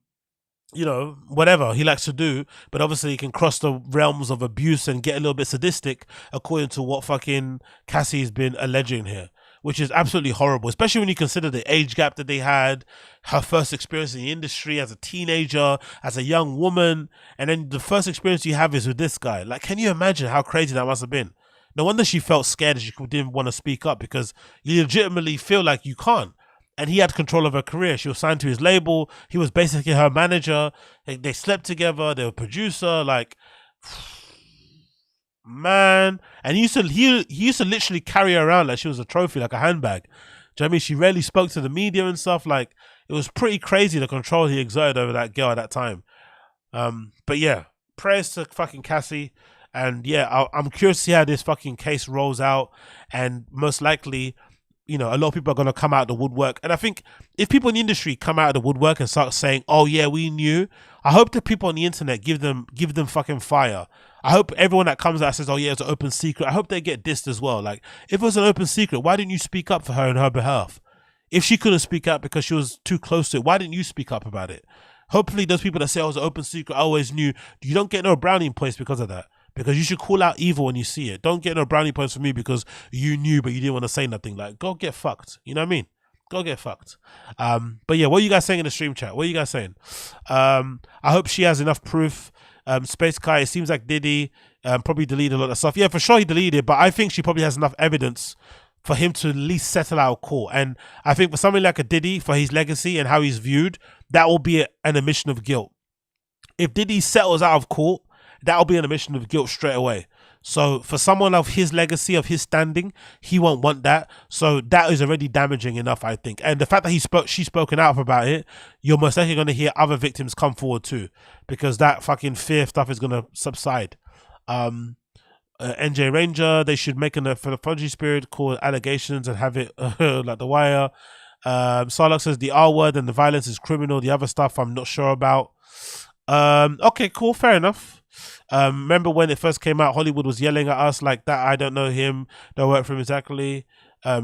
you know, whatever he likes to do, but obviously he can cross the realms of abuse and get a little bit sadistic, according to what fucking Cassie's been alleging here, which is absolutely horrible, especially when you consider the age gap that they had, her first experience in the industry as a teenager, as a young woman, and then the first experience you have is with this guy. Like, can you imagine how crazy that must have been? No wonder she felt scared and she didn't want to speak up, because you legitimately feel like you can't. And he had control of her career. She was signed to his label. He was basically her manager. They slept together. They were a producer. Like, man. And he used to literally carry her around like she was a trophy, like a handbag. Do you know what I mean? She rarely spoke to the media and stuff. Like, it was pretty crazy, the control he exerted over that girl at that time. But yeah, prayers to fucking Cassie. And yeah, I'm curious to see how this fucking case rolls out. And most likely, you know, a lot of people are going to come out of the woodwork. And I think if people in the industry come out of the woodwork and start saying, oh yeah, we knew, I hope the people on the internet give them fucking fire. I hope everyone that comes out and says, oh yeah, it's an open secret, I hope they get dissed as well. Like, if it was an open secret, why didn't you speak up for her on her behalf? If she couldn't speak up because she was too close to it, why didn't you speak up about it? Hopefully those people that say, oh, it was an open secret, I always knew, you don't get no brownie points because of that. Because you should call out evil when you see it. Don't get no brownie points for me because you knew but you didn't want to say nothing. Like, go get fucked. You know what I mean? Go get fucked. But yeah, what are you guys saying in the stream chat? What are you guys saying? I hope she has enough proof. Space Kai, it seems like Diddy probably deleted a lot of stuff. Yeah, for sure he deleted it, but I think she probably has enough evidence for him to at least settle out of court. And I think for something like a Diddy, for his legacy and how he's viewed, that will be an admission of guilt. If Diddy settles out of court, that'll be an admission of guilt straight away. So for someone of his legacy, of his standing, he won't want that. So that is already damaging enough, I think. And the fact that she's spoken out about it, you're most likely going to hear other victims come forward too, because that fucking fear stuff is going to subside. NJ Ranger, they should make an apology spirit called allegations and have it like The Wire. Sarlocke says the R word and the violence is criminal. The other stuff I'm not sure about. Okay, cool, fair enough. Remember when it first came out, Hollywood was yelling at us like that, I don't know him, don't work for him, exactly.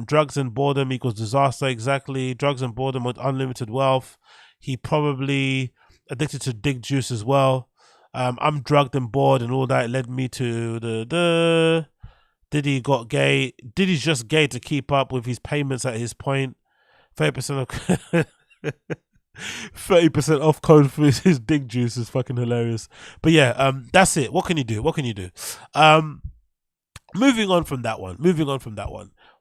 Drugs and boredom equals disaster, exactly. Drugs and boredom with unlimited wealth. He probably addicted to dick juice as well. I'm drugged and bored and all that led me to the Diddy got gay. Diddy's just gay to keep up with his payments at his point. 30% of 30% off code for his dick juice is fucking hilarious. But yeah, that's it. What can you do? What can you do? Moving on from that one.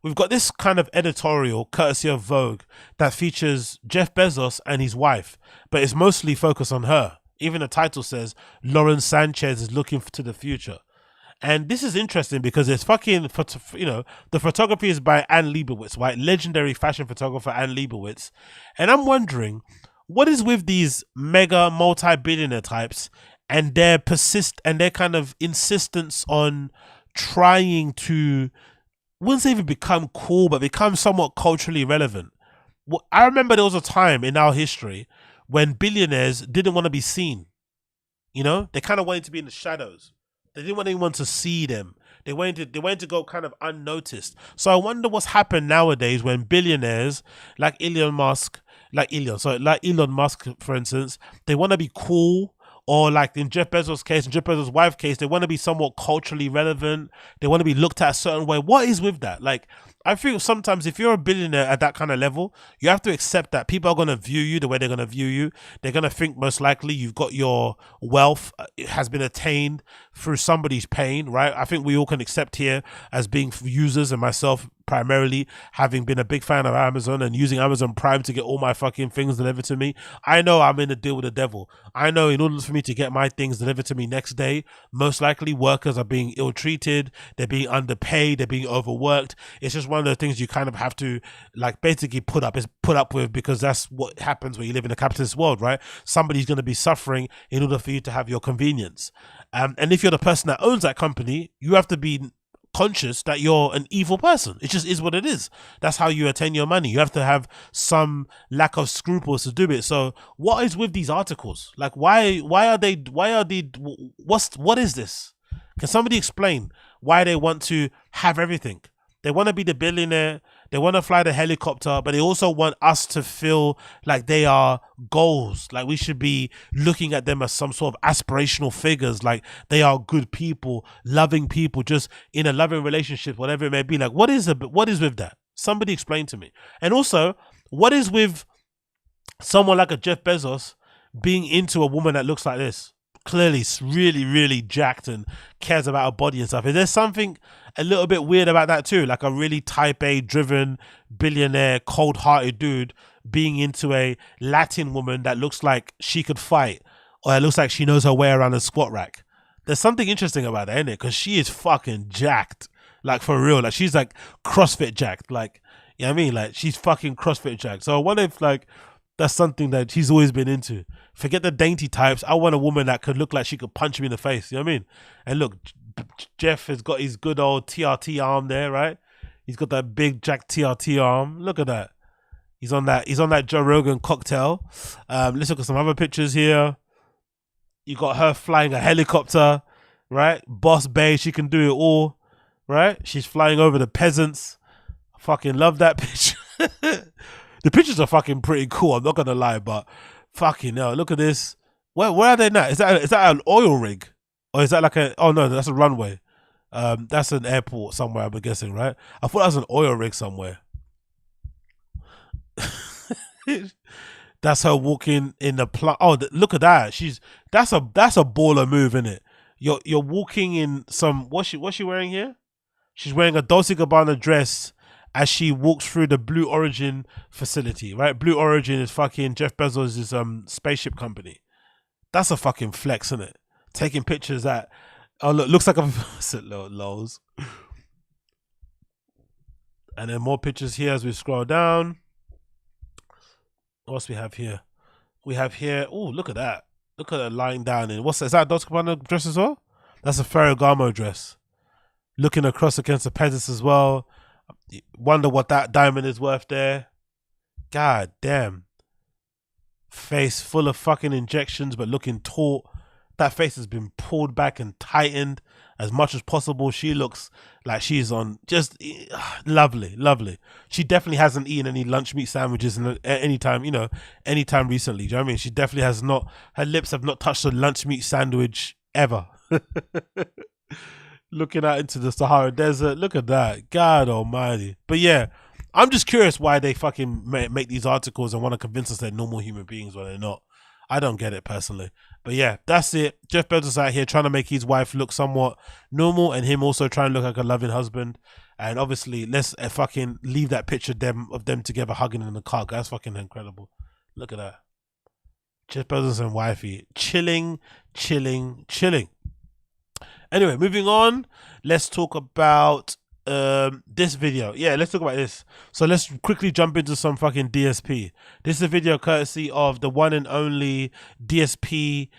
We've got this kind of editorial courtesy of Vogue that features Jeff Bezos and his wife, but it's mostly focused on her. Even the title says Lauren Sanchez is looking to the future. And this is interesting because it's fucking, you know, the photography is by Anne Leibovitz, right? Legendary fashion photographer Anne Leibovitz. And I'm wondering, what is with these mega multi-billionaire types and their kind of insistence on trying to, I wouldn't say even become cool, but become somewhat culturally relevant. I remember there was a time in our history when billionaires didn't want to be seen. You know, they kind of wanted to be in the shadows. They didn't want anyone to see them. They wanted to go kind of unnoticed. So I wonder what's happened nowadays when billionaires like Elon Musk, for instance, they want to be cool, or like in Jeff Bezos' case, and Jeff Bezos' wife's case, they want to be somewhat culturally relevant. They want to be looked at a certain way. What is with that? Like, I feel sometimes if you're a billionaire at that kind of level, you have to accept that people are going to view you the way they're going to view you. They're going to think most likely you've got your wealth has been attained through somebody's pain, right? I think we all can accept here as being users, and myself primarily having been a big fan of Amazon and using Amazon Prime to get all my fucking things delivered to me. I know I'm in a deal with the devil. I know in order for me to get my things delivered to me next day, most likely workers are being ill-treated, they're being underpaid, they're being overworked. It's just one of the things you kind of have to like basically put up with, because that's what happens when you live in a capitalist world, right? Somebody's going to be suffering in order for you to have your convenience. And if you're the person that owns that company, you have to be conscious that you're an evil person. It just is what it is. That's how you attain your money. You have to have some lack of scruples to do it. So what is with these articles? Like, what is this? Can somebody explain why they want to have everything? They want to be the billionaire. They want to fly the helicopter, but they also want us to feel like they are goals. Like we should be looking at them as some sort of aspirational figures. Like they are good people, loving people, just in a loving relationship, whatever it may be. Like what is with that? Somebody explain to me. And also, what is with someone like a Jeff Bezos being into a woman that looks like this? Clearly really, really jacked and cares about her body and stuff. Is there something a little bit weird about that too? Like a really type A driven billionaire, cold-hearted dude being into a Latin woman that looks like she could fight, or it looks like she knows her way around a squat rack. There's something interesting about that, isn't it? Because she is fucking jacked. Like for real. Like she's like CrossFit jacked. Like, you know what I mean? Like she's fucking CrossFit jacked. So I wonder if like that's something that she's always been into. Forget the dainty types. I want a woman that could look like she could punch me in the face. You know what I mean? And look, Jeff has got his good old TRT arm there, right? He's got that big jack TRT arm. Look at that. He's on that Joe Rogan cocktail. Let's look at some other pictures here. You got her flying a helicopter, right? Boss Bae, she can do it all, right? She's flying over the peasants. I fucking love that picture. The pictures are fucking pretty cool, I'm not gonna lie, but fucking hell, look at this. Where are they now? Is that an oil rig? Or is that like oh no, that's a runway. That's an airport somewhere, I'm guessing, right? I thought that was an oil rig somewhere. That's her walking in the look at that. That's a baller move, isn't it? You're walking in some what's she wearing here? She's wearing a Dolce & Gabbana dress as she walks through the Blue Origin facility, right? Blue Origin is fucking Jeff Bezos' spaceship company. That's a fucking flex, isn't it? Taking pictures that, oh look, looks like a lols. And then more pictures here as we scroll down. What else we have here? We have here, oh, look at that. Look at her lying down in, is that a Dolce & Gabbana dress as well? That's a Ferragamo dress. Looking across against the peasants as well. Wonder what that diamond is worth there. God damn. Face full of fucking injections but looking taut. That face has been pulled back and tightened as much as possible. She looks like she's on just lovely, lovely. She definitely hasn't eaten any lunch meat sandwiches in any time recently. Do you know what I mean? She definitely has not, her lips have not touched a lunch meat sandwich ever. Looking out into the Sahara Desert. Look at that. God almighty. But yeah, I'm just curious why they fucking make these articles and want to convince us they're normal human beings when they're not. I don't get it personally. But yeah, that's it. Jeff Bezos out here trying to make his wife look somewhat normal and him also trying to look like a loving husband. And obviously, let's fucking leave that picture of them together hugging in the car. That's fucking incredible. Look at that. Jeff Bezos and wifey. Chilling, chilling, chilling. Anyway, moving on, let's talk about this video. Yeah, let's talk about this. So let's quickly jump into some fucking DSP. This is a video courtesy of the one and only DSP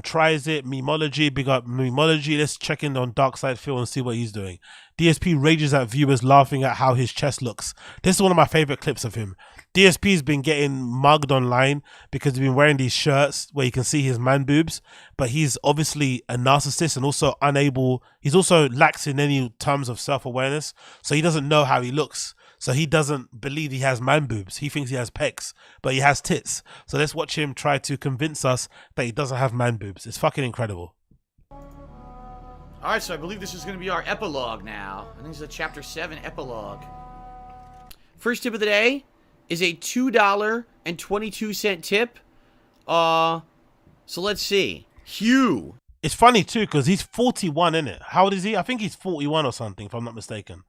Tries It, Memology. Big up Memology. Let's check in on Darkside Phil and see what he's doing. DSP rages at viewers laughing at how his chest looks. This is one of my favorite clips of him. DSP's been getting mugged online because he's been wearing these shirts where you can see his man boobs, but he's obviously a narcissist and also he's also lacks in any terms of self-awareness, so he doesn't know how he looks. So he doesn't believe he has man boobs. He thinks he has pecs, but he has tits. So let's watch him try to convince us that he doesn't have man boobs. It's fucking incredible. All right, so I believe this is going to be our epilogue now. I think this is a chapter 7 epilogue. First tip of the day is a $2.22 tip. So let's see. Hugh. It's funny too because he's 41, isn't it? How old is he? I think he's 41 or something, if I'm not mistaken.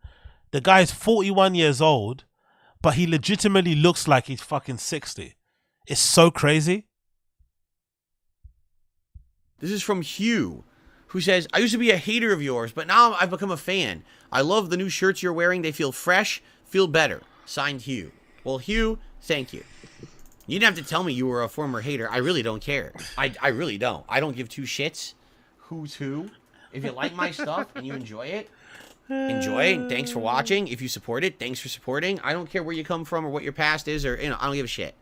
The guy's 41 years old, but he legitimately looks like he's fucking 60. It's so crazy. This is from Hugh, who says, I used to be a hater of yours, but now I've become a fan. I love the new shirts you're wearing. They feel fresh, feel better. Signed, Hugh. Well, Hugh, thank you. You didn't have to tell me you were a former hater. I really don't care. I really don't. I don't give two shits who's who. If you like my stuff and you enjoy it, enjoy. Thanks for watching. If you support it, thanks for supporting. I don't care where you come from or what your past is, or I don't give a shit.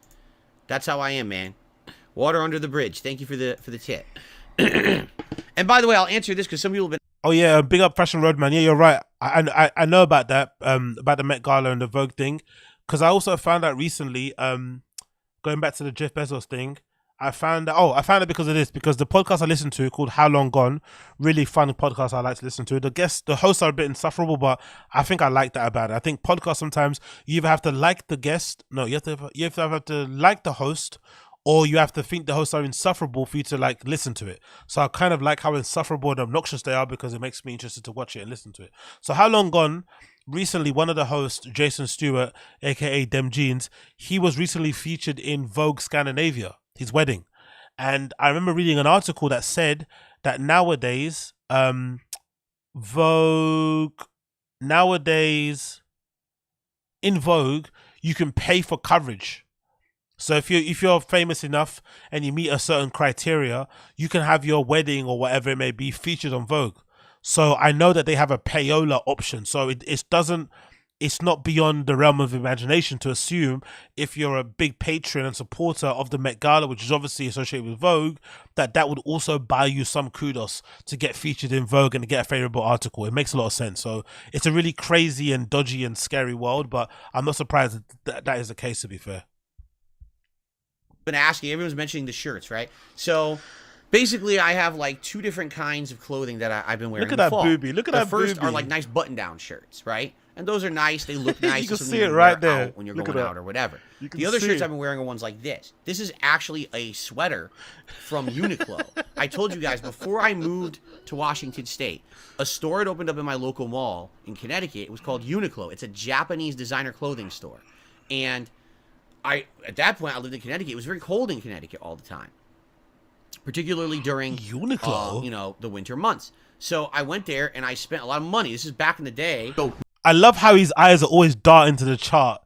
That's how I am, man. Water under the bridge. Thank you for the tip. And by the way, I'll answer this because some people have been Oh yeah, big up Fashion Road, man. Yeah, you're right. I know about that, about the Met Gala and the Vogue thing, because I also found out recently, going back to the Jeff Bezos thing, I found out because of this, because the podcast I listened to called How Long Gone, really fun podcast I like to listen to. The hosts are a bit insufferable, but I think I like that about it. I think podcasts sometimes you either have to like the guest, no, you have to like the host, or you have to think the hosts are insufferable for you to like listen to it. So I kind of like how insufferable and obnoxious they are, because it makes me interested to watch it and listen to it. So How Long Gone, recently one of the hosts, Jason Stewart, aka Dem Jeans, he was recently featured in Vogue Scandinavia, his wedding. And I remember reading an article that said that nowadays in Vogue you can pay for coverage. So if you're famous enough and you meet a certain criteria, you can have your wedding or whatever it may be featured on Vogue. So I know that they have a payola option. So it's not beyond the realm of imagination to assume, if you're a big patron and supporter of the Met Gala, which is obviously associated with Vogue, that would also buy you some kudos to get featured in Vogue and to get a favorable article. It makes a lot of sense. So it's a really crazy and dodgy and scary world, but I'm not surprised that is the case, to be fair. Been asking, everyone's mentioning the shirts, right? So basically I have like two different kinds of clothing that I've been wearing. Look at that boobie. Look at that boobie. The first are like nice button-down shirts, right? And those are nice. They look nice. You can see it right there when you're going out or whatever. The other shirts I've been wearing are ones like this. This is actually a sweater from Uniqlo. I told you guys before I moved to Washington State, a store had opened up in my local mall in Connecticut. It was called Uniqlo. It's a Japanese designer clothing store. And at that point, I lived in Connecticut. It was very cold in Connecticut all the time, particularly during Uniqlo, the winter months. So I went there and I spent a lot of money. This is back in the day. I love how his eyes are always darting to the chat,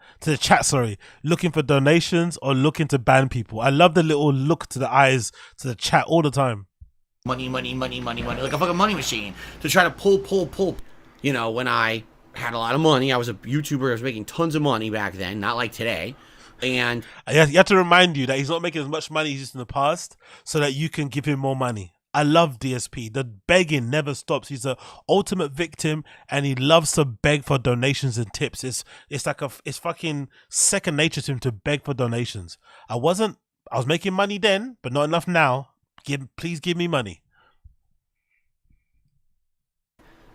looking for donations or looking to ban people. I love the little look to the eyes to the chat all the time. Money, like a fucking money machine to try to pull. You know, when I had a lot of money, I was a YouTuber. I was making tons of money back then, not like today. And you have to remind you that he's not making as much money as he used in the past, so that you can give him more money. I love DSP. The begging never stops. He's the ultimate victim, and he loves to beg for donations and tips. It's fucking second nature to him to beg for donations. I was making money then, but not enough now. Please give me money.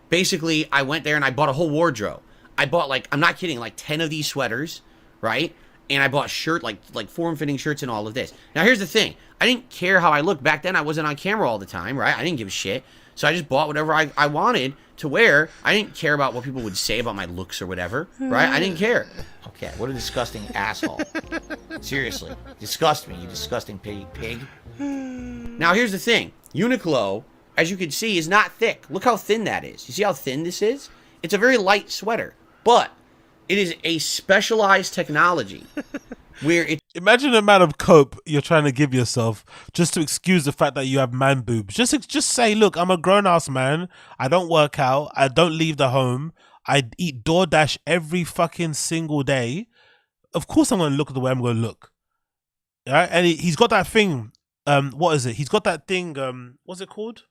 Basically, I went there and I bought a whole wardrobe. I bought, like, I'm not kidding, like 10 of these sweaters, right? And I bought like form-fitting shirts and all of this. Now, here's the thing. I didn't care how I looked. Back then, I wasn't on camera all the time, right? I didn't give a shit. So I just bought whatever I wanted to wear. I didn't care about what people would say about my looks or whatever, right? I didn't care. Okay, what a disgusting asshole. Seriously. Disgust me, you disgusting pig. Now, here's the thing. Uniqlo, as you can see, is not thick. Look how thin that is. You see how thin this is? It's a very light sweater. But it is a specialized technology where it... Imagine the amount of cope you're trying to give yourself just to excuse the fact that you have man boobs. Just say, look, I'm a grown-ass man. I don't work out. I don't leave the home. I eat DoorDash every fucking single day. Of course I'm going to look the way I'm going to look. Right? And he's got that thing. What is it? He's got that thing. What's it called?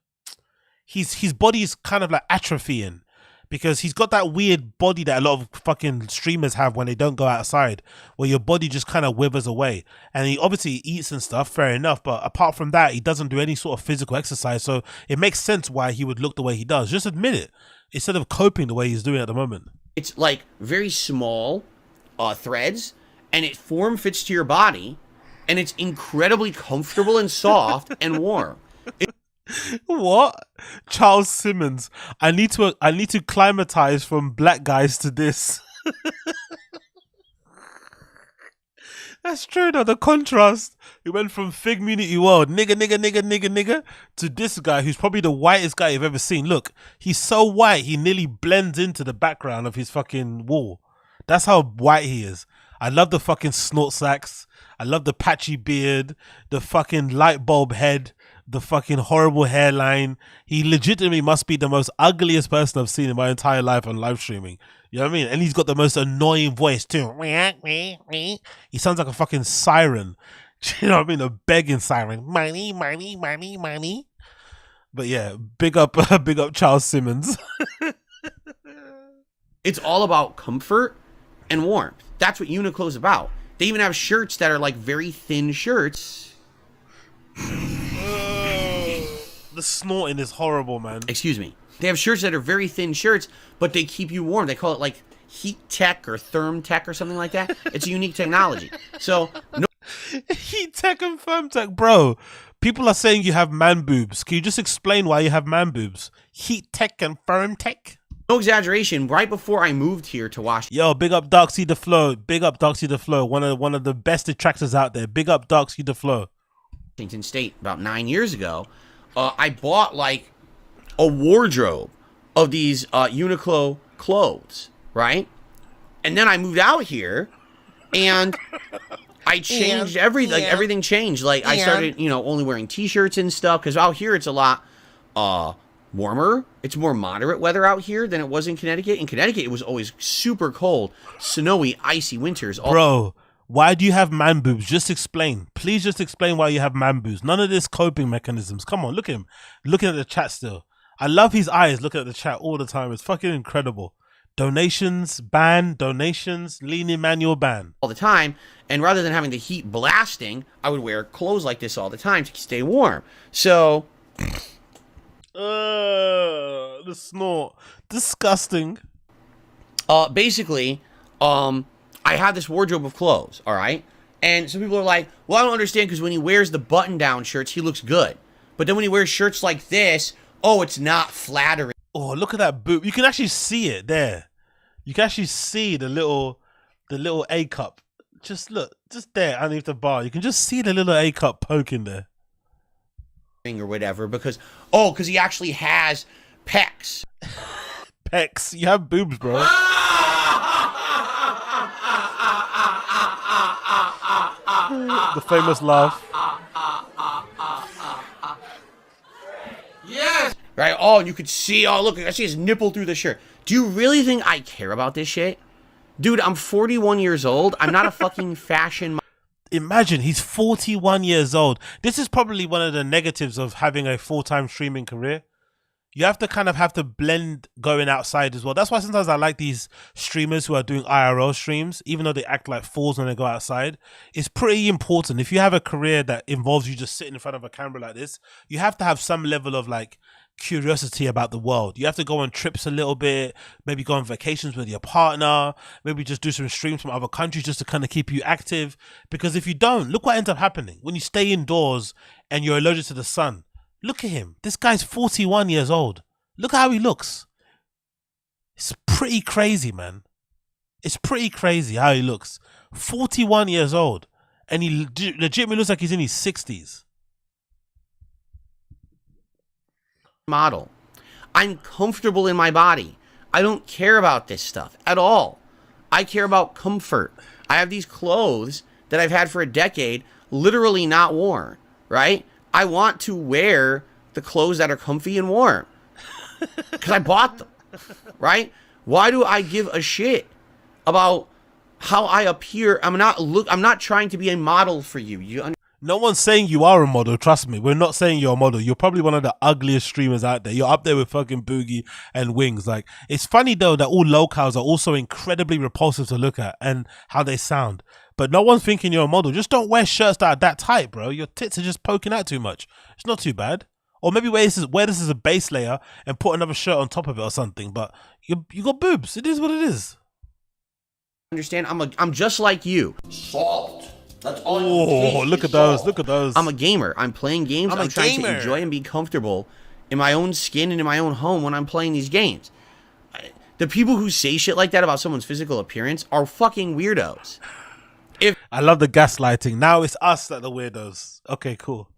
His body is kind of like atrophying, because he's got that weird body that a lot of fucking streamers have when they don't go outside, where your body just kind of withers away. And he obviously eats and stuff, fair enough, but apart from that, he doesn't do any sort of physical exercise, so it makes sense why he would look the way he does. Just admit it, instead of coping the way he's doing at the moment. It's like very small threads, and it form fits to your body, and it's incredibly comfortable and soft and warm. What? Charles Simmons. I need to climatize from black guys to this. That's true though, the contrast. He went from FIGGMUNITY world, nigga, to this guy who's probably the whitest guy you've ever seen. Look, he's so white, he nearly blends into the background of his fucking wall. That's how white he is. I love the fucking snort sacks. I love the patchy beard, the fucking light bulb head, the fucking horrible hairline. He legitimately must be the most ugliest person I've seen in my entire life on live streaming. You know what I mean? And he's got the most annoying voice too. He sounds like a fucking siren. You know what I mean? A begging siren. Money. But But yeah, big up Charles Simmons. It's all about comfort and warmth. That's what Uniqlo's about. They even have shirts that are like very thin shirts. The snorting is horrible, man. Excuse me. They have shirts that are very thin shirts, but they keep you warm. They call it like heat tech or therm tech or something like that. It's a unique technology. So no heat tech and firm tech, bro. People are saying you have man boobs. Can you just explain why you have man boobs? Heat tech and firm tech? No exaggeration. Right before I moved here to Washington. Yo, big up Darksea the Flow. Big up Darksea the Flow. One of the best detractors out there. Big up Darksea the Flow. Washington State about 9 years ago. I bought like a wardrobe of these Uniqlo clothes, right? And then I moved out here, and I changed everything. Like, everything changed. Like I started, you know, only wearing t-shirts and stuff because out here it's a lot warmer. It's more moderate weather out here than it was in Connecticut. In Connecticut, it was always super cold, snowy, icy winters. Bro, why do you have man boobs? Just explain. Please just explain why you have man boobs. None of this coping mechanisms. Come on, look at him. Looking at the chat still. I love his eyes looking at the chat all the time. It's fucking incredible. Donations, ban, donations, leaning manual ban. All the time. And rather than having the heat blasting, I would wear clothes like this all the time to stay warm. So... the snort. Disgusting. Basically, I have this wardrobe of clothes, all right? And some people are like, well, I don't understand because when he wears the button-down shirts, he looks good. But then when he wears shirts like this, oh, it's not flattering. Oh, look at that boob. You can actually see it there. You can actually see the little A cup. Just look, just there underneath the bar. You can just see the little A cup poking there. Or whatever, because he actually has pecs. Pecs. You have boobs, bro. The famous laugh. Yes. Right. Oh, and you could see. Oh, look, I see his nipple through the shirt. Do you really think I care about this shit, dude? I'm 41 years old. I'm not a fucking fashion. Imagine he's 41 years old. This is probably one of the negatives of having a full-time streaming career. You have to blend going outside as well. That's why sometimes I like these streamers who are doing IRL streams, even though they act like fools when they go outside. It's pretty important. If you have a career that involves you just sitting in front of a camera like this, you have to have some level of like curiosity about the world. You have to go on trips a little bit, maybe go on vacations with your partner, maybe just do some streams from other countries just to kind of keep you active. Because if you don't, look what ends up happening when you stay indoors and you're allergic to the sun. Look at him. This guy's 41 years old. Look how he looks. It's pretty crazy, man. It's pretty crazy how he looks. 41 years old. And he legitimately looks like he's in his 60s. Model. I'm comfortable in my body. I don't care about this stuff at all. I care about comfort. I have these clothes that I've had for a decade, literally not worn, right? I want to wear the clothes that are comfy and warm because I bought them, right? Why do I give a shit about how I appear? I'm not trying to be a model for you. No one's saying you are a model, trust me. We're not saying you're a model. You're probably one of the ugliest streamers out there. You're up there with fucking Boogie and Wings. Like, it's funny though that all locals are also incredibly repulsive to look at and how they sound. But no one's thinking you're a model. Just don't wear shirts that are that tight, bro. Your tits are just poking out too much. It's not too bad. Or maybe wear this as a base layer and put another shirt on top of it or something. But you got boobs. It is what it is. Understand? I'm just like you. Salt. That's all. Oh, look at those. Look at those. I'm a gamer. I'm playing games. I'm trying to enjoy and be comfortable in my own skin and in my own home when I'm playing these games. The people who say shit like that about someone's physical appearance are fucking weirdos. I love the gaslighting. Now it's us that are the weirdos. Okay, cool.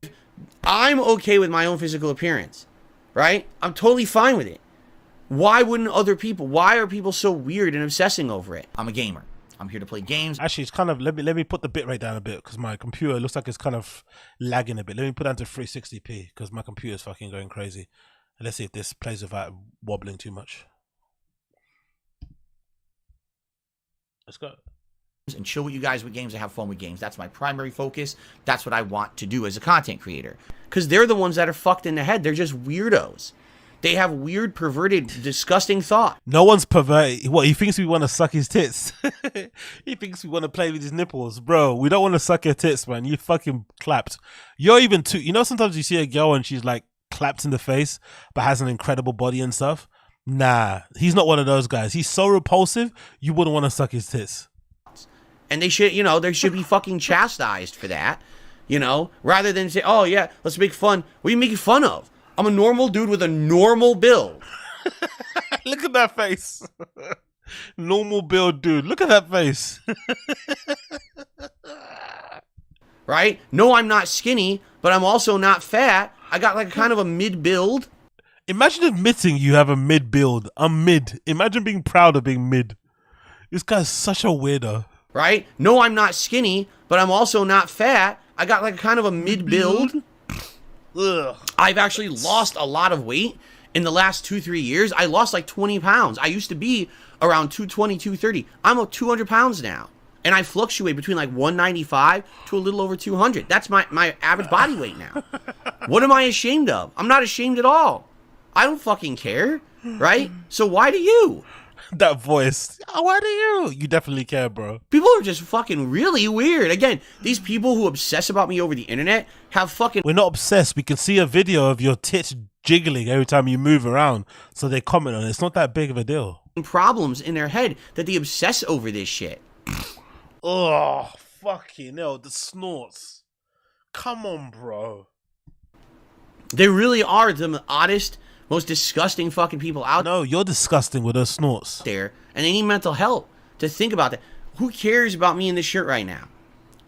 I'm okay with my own physical appearance, right? I'm totally fine with it. Why wouldn't other people? Why are people so weird and obsessing over it? I'm a gamer. I'm here to play games. Actually, it's kind of, let me put the bit rate down a bit because my computer looks like it's kind of lagging a bit. Let me put it down to 360p because my computer's fucking going crazy. And let's see if this plays without wobbling too much. Let's go. And chill with you guys with games and have fun with games. That's my primary focus. That's what I want to do as a content creator. because they're the ones that are fucked in the head. They're just weirdos. They have weird, perverted, disgusting thought. No one's perverted. What, he thinks we want to suck his tits? He thinks we want to play with his nipples. Bro, we don't want to suck your tits, man. You fucking clapped. You're even too... You know, sometimes you see a girl and she's like clapped in the face, but has an incredible body and stuff. Nah, he's not one of those guys. He's so repulsive, you wouldn't want to suck his tits. And they should, you know, they should be fucking chastised for that. You know, rather than say, oh yeah, let's make fun. What are you making fun of? I'm a normal dude with a normal build. Look at that face. Normal build dude. Look at that face. Right? No, I'm not skinny, but I'm also not fat. I got like kind of a mid build. Imagine admitting you have a mid build. I'm mid. Imagine being proud of being mid. This guy's such a weirdo. Right? No, I'm not skinny, but I'm also not fat. I got like kind of a mid build. Ugh. I've actually lost a lot of weight in the last 2-3 years. I lost like 20 pounds. I used to be around 220, 230. I'm up 200 pounds now. And I fluctuate between like 195 to a little over 200. That's my average body weight now. What am I ashamed of? I'm not ashamed at all. I don't fucking care, right? So why do you? That voice. Oh, why do you? You definitely care, bro. People are just fucking really weird. Again, these people who obsess about me over the internet have fucking... We're not obsessed. We can see a video of your tits jiggling every time you move around. So they comment on it. It's not that big of a deal. ...problems in their head that they obsess over this shit. Oh, fucking hell. The snorts. Come on, bro. They really are the oddest... most disgusting fucking people out No, you're disgusting with those snorts there, and they need mental help to think about that. Who cares about me in this shirt right now?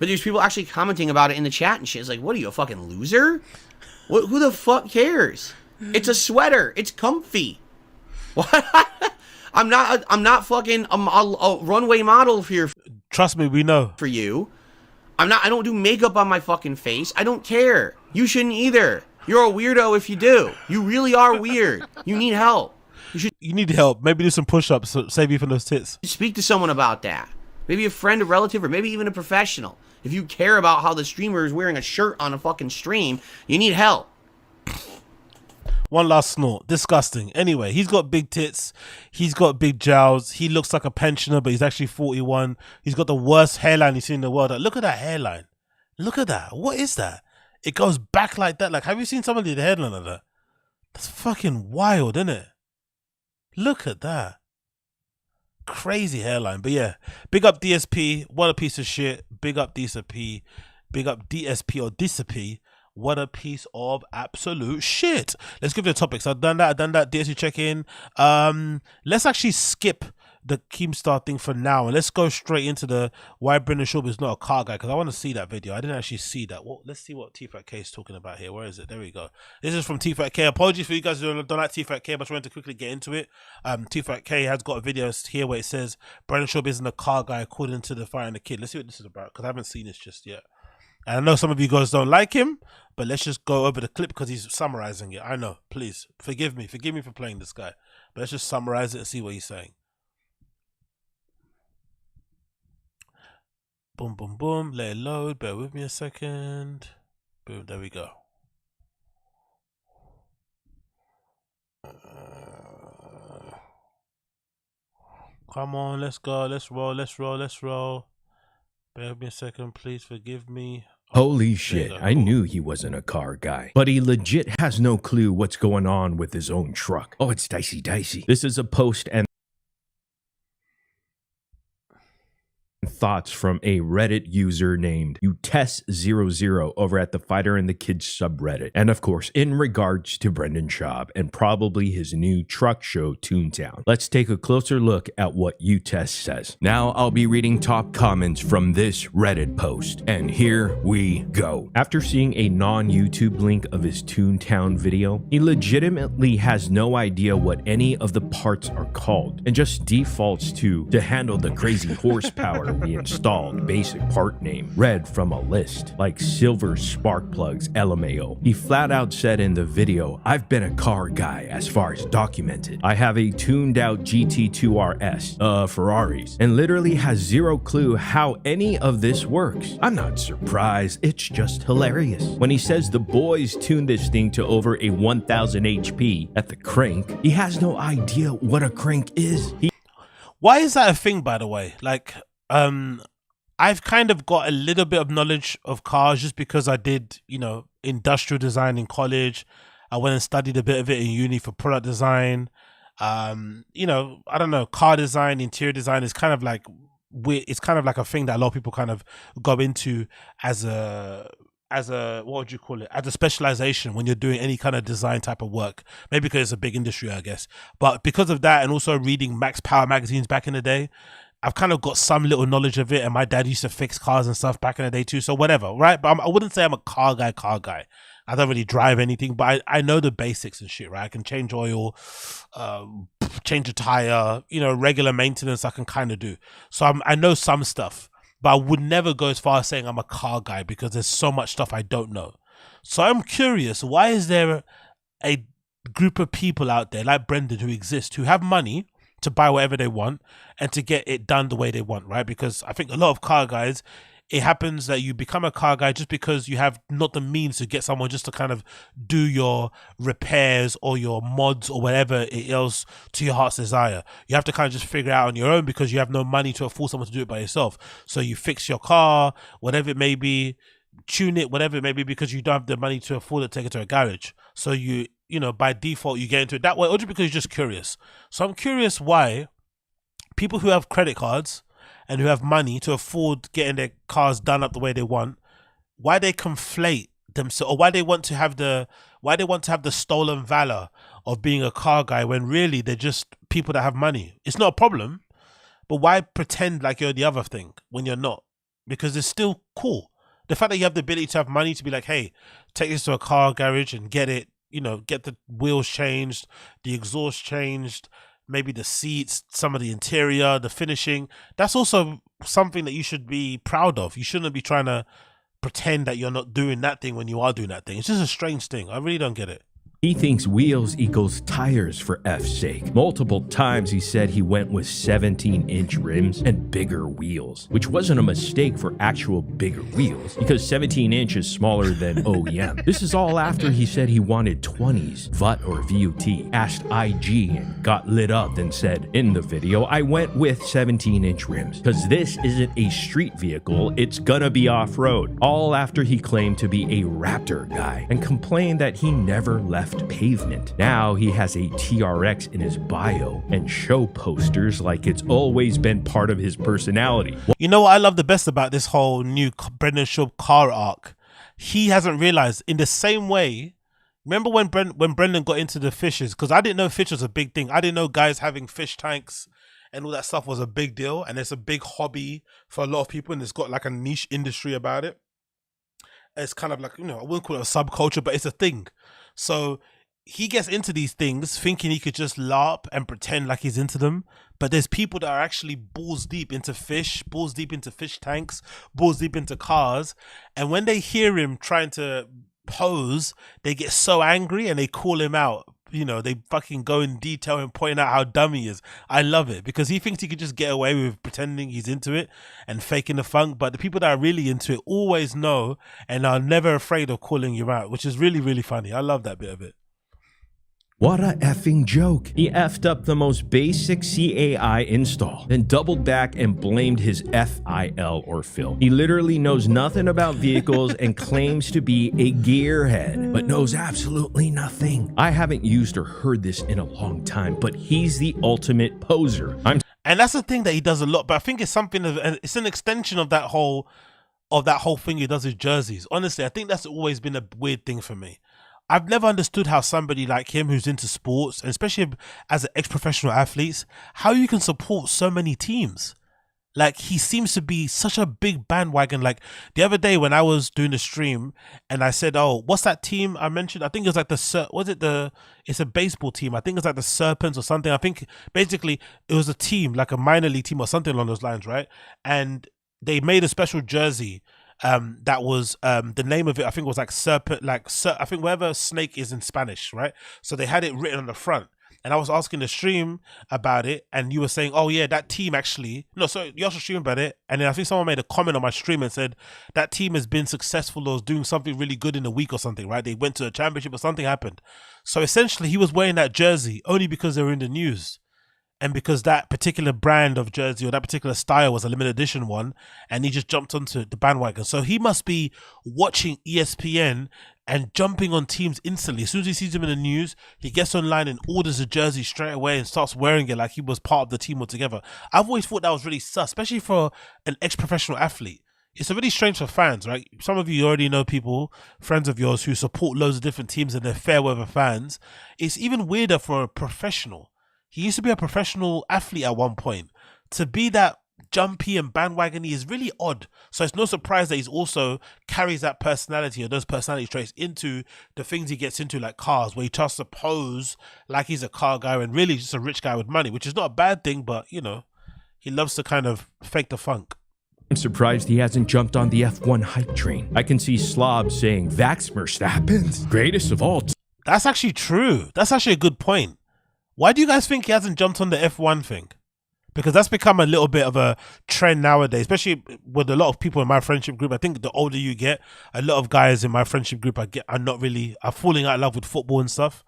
But there's people actually commenting about it in the chat and shit. It's like, what are you, a fucking loser? Who the fuck cares? It's a sweater. It's comfy. What? I'm not fucking a runway model for your... Trust me, we know. For you. I don't do makeup on my fucking face. I don't care. You shouldn't either. You're a weirdo if you do. You really are weird. You need help. You need help. Maybe do some push-ups to save you from those tits. Speak to someone about that. Maybe a friend, a relative, or maybe even a professional. If you care about how the streamer is wearing a shirt on a fucking stream, you need help. One last snort. Disgusting. Anyway, he's got big tits. He's got big jowls. He looks like a pensioner, but he's actually 41. He's got the worst hairline you've seen in the world. Like, look at that hairline. Look at that. What is that? It goes back like that. Like, have you seen somebody with a hairline like that? That's fucking wild, isn't it? Look at that. Crazy hairline. But yeah, big up DSP. What a piece of shit. Big up DSP. Big up DSP or DSP. What a piece of absolute shit. Let's give it the topics. I've done that. DSP check-in. Let's actually skip the Keemstar thing for now, and let's go straight into the why Brendan Schaub is not a car guy, because I want to see that video. I didn't actually see that. Well, let's see what TFATK is talking about here. Where is it? There we go. This is from TFATK. Apologies for you guys who don't like TFATK, but I wanted to quickly get into it. TFATK has got a video here where it says Brendan Schaub isn't a car guy according to the Fire and the Kid. Let's see what this is about, because I haven't seen this just yet. And I know some of you guys don't like him, but let's just go over the clip because he's summarizing it. I know. Please forgive me. Forgive me for playing this guy, but let's just summarize it and see what he's saying. Boom, boom, boom. Let it load. Bear with me a second. Boom. There we go. Come on. Let's go. Let's roll. Let's roll. Let's roll. Bear with me a second. Please forgive me. Holy shit, I knew he wasn't a car guy. But he legit has no clue what's going on with his own truck. Oh, it's dicey. This is a post and thoughts from a Reddit user named Utess00 over at the Fighter and the Kids subreddit. And of course, in regards to Brendan Schaub and probably his new truck show, Toontown. Let's take a closer look at what Utess says. Now I'll be reading top comments from this Reddit post. And here we go. After seeing a non-YouTube link of his Toontown video, he legitimately has no idea what any of the parts are called and just defaults to handle the crazy horsepower the installed basic part name read from a list, like silver spark plugs LMAO. He flat out said in the video, "I've been a car guy as far as documented. I have a tuned out GT2 RS, Ferraris, and literally has zero clue how any of this works. I'm not surprised, it's just hilarious." When he says the boys tuned this thing to over a 1000 HP at the crank, he has no idea what a crank is. Why is that a thing, by the way? Like, I've kind of got a little bit of knowledge of cars just because I did, you know, industrial design in college. I went and studied a bit of it in uni for product design. You know, I don't know, car design, interior design is kind of like it's kind of like a thing that a lot of people kind of go into as a what would you call it, as a specialization when you're doing any kind of design type of work. Maybe because it's a big industry, I guess, but because of that, and also reading Max Power magazines back in the day, I've kind of got some little knowledge of it. And my dad used to fix cars and stuff back in the day too, so whatever, right? But I wouldn't say I'm a car guy. I don't really drive anything, but I know the basics and shit, right? I can change oil, change a tire, you know, regular maintenance I can kind of do. So I know some stuff, but I would never go as far as saying I'm a car guy because there's so much stuff I don't know. So I'm curious, why is there a group of people out there like Brendan who exist, who have money to buy whatever they want and to get it done the way they want, right? Because I think a lot of car guys, it happens that you become a car guy just because you have not the means to get someone just to kind of do your repairs or your mods or whatever else to your heart's desire. You have to kind of just figure it out on your own because you have no money to afford someone to do it by yourself. So you fix your car, whatever it may be, tune it, whatever it may be, because you don't have the money to afford it, take it to a garage. So you know, by default, you get into it that way, or just because you're just curious. So I'm curious why people who have credit cards and who have money to afford getting their cars done up the way they want, why they conflate themselves, or why they want to have the stolen valor of being a car guy when really they're just people that have money. It's not a problem, but why pretend like you're the other thing when you're not? Because it's still cool. The fact that you have the ability to have money to be like, hey, take this to a car garage and get it, you know, get the wheels changed, the exhaust changed, maybe the seats, some of the interior, the finishing. That's also something that you should be proud of. You shouldn't be trying to pretend that you're not doing that thing when you are doing that thing. It's just a strange thing. I really don't get it. He thinks wheels equals tires for F's sake. Multiple times he said he went with 17-inch rims and bigger wheels, which wasn't a mistake for actual bigger wheels because 17-inch is smaller than OEM. This is all after he said he wanted 20s, VUT or VUT, asked IG and got lit up and said, in the video, I went with 17-inch rims because this isn't a street vehicle, it's gonna be off-road. All after he claimed to be a Raptor guy and complained that he never left pavement. Now he has a TRX in his bio and show posters like it's always been part of his personality. You know what I love the best about this whole new Brendan Schaub car arc? He hasn't realized, in the same way, remember when Brendan got into the fishes? Because I didn't know fish was a big thing. I didn't know guys having fish tanks and all that stuff was a big deal, and it's a big hobby for a lot of people, and it's got like a niche industry about it. It's kind of like, you know, I wouldn't call it a subculture, but it's a thing. So he gets into these things thinking he could just LARP and pretend like he's into them. But there's people that are actually balls deep into fish, balls deep into fish tanks, balls deep into cars. And when they hear him trying to pose, they get so angry and they call him out. You know, they fucking go in detail and point out how dumb he is. I love it because he thinks he could just get away with pretending he's into it and faking the funk. But the people that are really into it always know and are never afraid of calling you out, which is really, really funny. I love that bit of it. What a effing joke. He effed up the most basic CAI install, then doubled back and blamed his FIL or Phil. He literally knows nothing about vehicles and claims to be a gearhead, but knows absolutely nothing. I haven't used or heard this in a long time, but he's the ultimate poser. And that's the thing that he does a lot, but I think it's something it's an extension of that whole thing he does with jerseys. Honestly, I think that's always been a weird thing for me. I've never understood how somebody like him who's into sports, and especially as an ex-professional athlete, how you can support so many teams. Like, he seems to be such a big bandwagon. Like, the other day when I was doing the stream and I said, oh, what's that team I mentioned? I think it was like it's a baseball team. I think it's like the Serpents or something. I think basically it was a team, like a minor league team or something along those lines, right? And they made a special jersey that was the name of it, I think, was like serpent, I think whatever snake is in Spanish, right? So they had it written on the front. And I was asking the stream about it, and you were saying, oh yeah, that team actually, no, so you also streamed about it, and then I think someone made a comment on my stream and said, that team has been successful or was doing something really good in a week or something, right? They went to a championship or something happened. So essentially he was wearing that jersey only because they were in the news. And because that particular brand of jersey or that particular style was a limited edition one, and he just jumped onto the bandwagon. So he must be watching ESPN and jumping on teams instantly. As soon as he sees them in the news, he gets online and orders a jersey straight away and starts wearing it like he was part of the team altogether. I've always thought that was really sus, especially for an ex-professional athlete. It's really strange for fans, right? Some of you already know people, friends of yours, who support loads of different teams and they're fair weather fans. It's even weirder for a professional. He used to be a professional athlete at one point. To be that jumpy and bandwagony is really odd. So it's no surprise that he's also carries that personality or those personality traits into the things he gets into, like cars, where he tries to pose like he's a car guy and really just a rich guy with money, which is not a bad thing, but, you know, he loves to kind of fake the funk. I'm surprised he hasn't jumped on the F1 hype train. I can see slobs saying Vax Verstappen's greatest of all. That's actually true. That's actually a good point. Why do you guys think he hasn't jumped on the F1 thing? Because that's become a little bit of a trend nowadays, especially with a lot of people in my friendship group. I think the older you get, a lot of guys in my friendship group are falling out of love with football and stuff.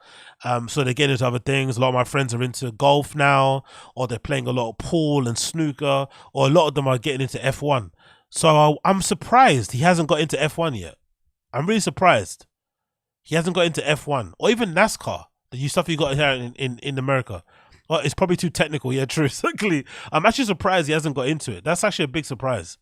So they get into other things. A lot of my friends are into golf now, or they're playing a lot of pool and snooker, or a lot of them are getting into F1. So I'm surprised he hasn't got into F1 yet. I'm really surprised he hasn't got into F1 or even NASCAR. The new stuff you got here in America. Well, it's probably too technical. Yeah, true. Exactly. I'm actually surprised he hasn't got into it. That's actually a big surprise.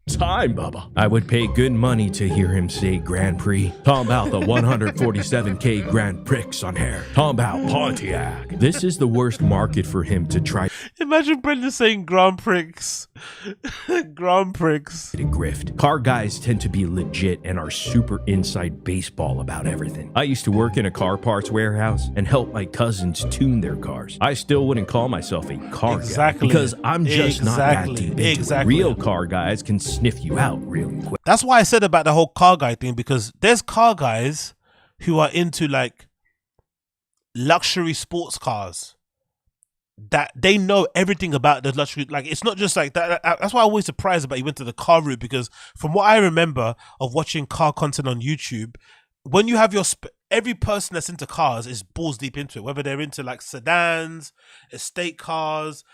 Time, Bubba. I would pay good money to hear him say Grand Prix. Talking about the 147K Grand Prix on hair. Talking about Pontiac. This is the worst market for him to try. Imagine Brendan saying Grand Prix. Grand Prix. To grift. Car guys tend to be legit and are super inside baseball about everything. I used to work in a car parts warehouse and help my cousins tune their cars. I still wouldn't call myself a car guy because I'm just not that deep into it. Real car guys can sniff you out real quick. That's why I said about the whole car guy thing, because there's car guys who are into like luxury sports cars that they know everything about the luxury. Like, it's not just like that. That's why I'm always surprised about he went to the car route, because from what I remember of watching car content on YouTube, when you have your every person that's into cars is balls deep into it, whether they're into like sedans, estate cars,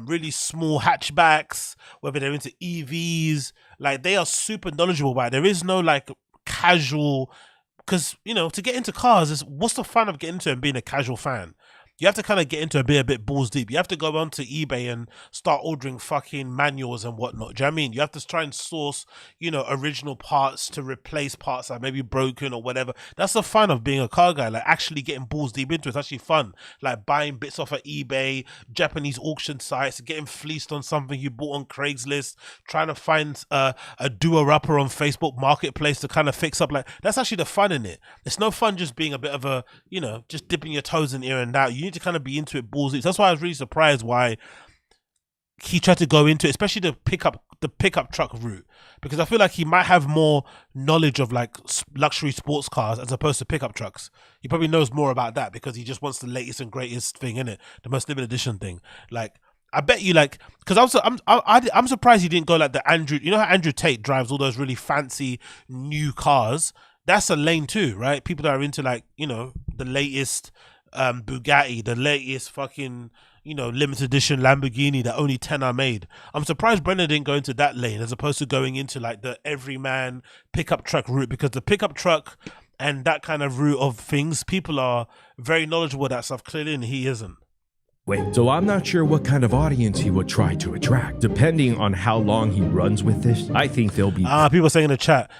really small hatchbacks, whether they're into EVs, like they are super knowledgeable about it. There is no like casual, because, you know, to get into cars is, what's the fun of getting into it and being a casual fan? You have to kind of get into a bit balls deep. You have to go onto eBay and start ordering fucking manuals and whatnot. Do you know what I mean? You have to try and source, you know, original parts to replace parts that may be broken or whatever. That's the fun of being a car guy, like actually getting balls deep into it. It's actually fun. Like buying bits off of eBay, Japanese auction sites, getting fleeced on something you bought on Craigslist, trying to find a do-a-rapper on Facebook Marketplace to kind of fix up. Like, that's actually the fun in it. It's no fun just being a bit of a, you know, just dipping your toes in here and out. You need to kind of be into it balls deep. That's why I was really surprised why he tried to go into it, especially the pickup truck route, because I feel like he might have more knowledge of like luxury sports cars as opposed to pickup trucks. He probably knows more about that because he just wants the latest and greatest thing in it, the most limited edition thing. Like, I bet you, like, because I'm surprised he didn't go like the Andrew. You know how Andrew Tate drives all those really fancy new cars? That's a lane too, right? People that are into, like, you know, the latest Bugatti, the latest fucking, you know, limited edition Lamborghini that only 10 are made. I'm surprised Brendan didn't go into that lane as opposed to going into like the everyman pickup truck route, because the pickup truck and that kind of route of things, people are very knowledgeable about that stuff clearly, and he isn't. way. So I'm not sure what kind of audience he would try to attract. Depending on how long he runs with this, I think there'll be... People saying in the chat,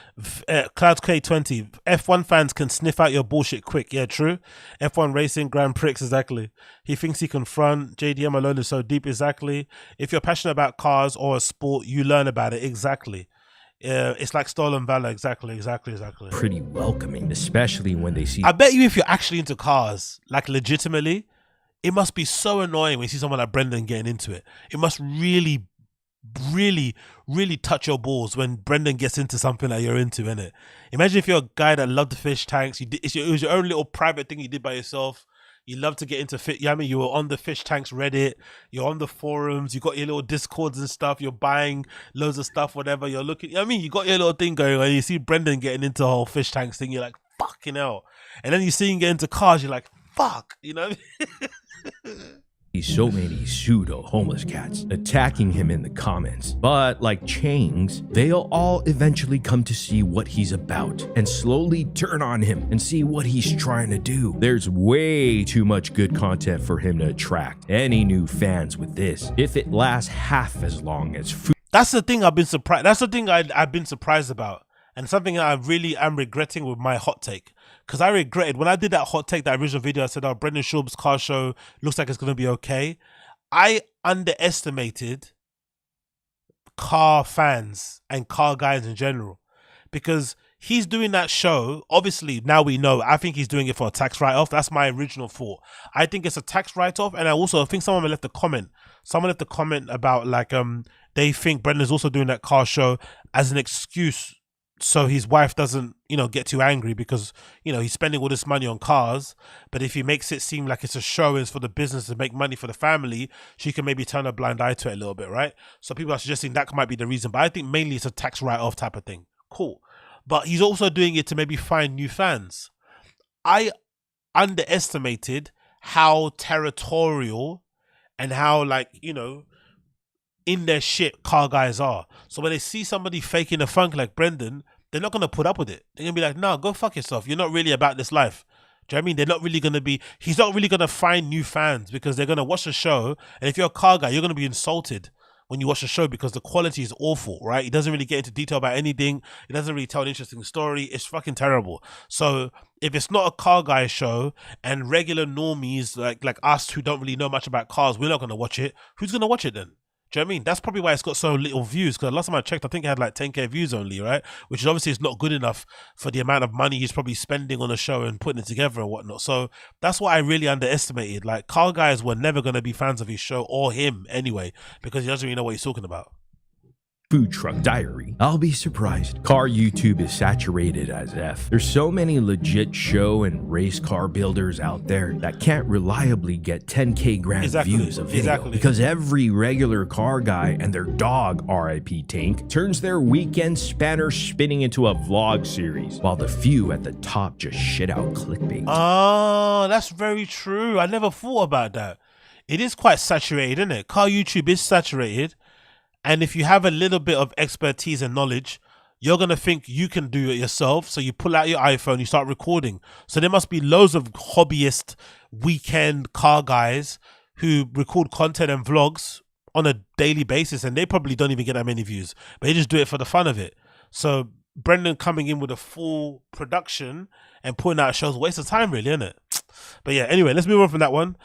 Cloud K20, F1 fans can sniff out your bullshit quick. Yeah, true. F1 racing, Grand Prix, exactly. He thinks he can front. JDM alone is so deep, exactly. If you're passionate about cars or a sport, you learn about it, exactly. It's like stolen valor, exactly. Pretty welcoming, especially when they see... I bet you if you're actually into cars, like legitimately, it must be so annoying when you see someone like Brendan getting into it. It must really, really, really touch your balls when Brendan gets into something that you're into, innit? Imagine if you're a guy that loved the fish tanks. It was your own little private thing you did by yourself. You love to get into fit. Yeah, I mean, you were on the fish tanks Reddit. You're on the forums. You got your little discords and stuff. You're buying loads of stuff, whatever. You're looking. I mean, you got your little thing going on. You see Brendan getting into the whole fish tanks thing. You're like, fucking hell. And then you see him get into cars. You're like, fuck. You know what I mean? so many pseudo homeless cats attacking him in the comments. But like Chang's, they'll all eventually come to see what he's about and slowly turn on him and see what he's trying to do. There's way too much good content for him to attract any new fans with this if it lasts half as long as food. That's the thing I've been surprised. That's the thing I've been surprised about. And something that I really am regretting with my hot take. Because I regretted, when I did that hot take, that original video, I said, oh, Brendan Schaub's car show looks like it's going to be okay. I underestimated car fans and car guys in general. Because he's doing that show, obviously, now we know, I think he's doing it for a tax write-off. That's my original thought. I think it's a tax write-off. And I also think someone left a comment. Someone left a comment about, like, they think Brendan's also doing that car show as an excuse so his wife doesn't, you know, get too angry because, you know, he's spending all this money on cars. But if he makes it seem like it's a show, it's for the business to make money for the family, she can maybe turn a blind eye to it a little bit, right? So people are suggesting that might be the reason. But I think mainly it's a tax write-off type of thing. Cool. But he's also doing it to maybe find new fans. I underestimated how territorial and how, like, you know, in their shit car guys are. So when they see somebody faking a funk like Brendan, they're not going to put up with it. They're going to be like, no, go fuck yourself. You're not really about this life. Do you know what I mean? They're not really going to be, he's not really going to find new fans because they're going to watch the show. And if you're a car guy, you're going to be insulted when you watch the show because the quality is awful, right? He doesn't really get into detail about anything. He doesn't really tell an interesting story. It's fucking terrible. So if it's not a car guy show and regular normies like us who don't really know much about cars, we're not going to watch it. Who's going to watch it then? Do you know what I mean? That's probably why it's got so little views. Because last time I checked, I think it had like 10k views only, right? Which is obviously is not good enough for the amount of money he's probably spending on the show and putting it together and whatnot. So that's what I really underestimated. Like, car guys were never going to be fans of his show or him anyway, because he doesn't really know what he's talking about. Food truck diary. I'll be surprised. Car YouTube is saturated as F. There's so many legit show and race car builders out there that can't reliably get 10k grand views of video because every regular car guy and their dog, RIP Tank, turns their weekend spanner spinning into a vlog series while the few at the top just shit out clickbait. Oh, that's very true. I never thought about that. It is quite saturated, isn't it? Car YouTube is saturated. And if you have a little bit of expertise and knowledge, you're going to think you can do it yourself. So you pull out your iPhone, you start recording. So there must be loads of hobbyist weekend car guys who record content and vlogs on a daily basis. And they probably don't even get that many views, but they just do it for the fun of it. So Brendan coming in with a full production and putting out shows, waste of time really, isn't it? But yeah, anyway, let's move on from that one.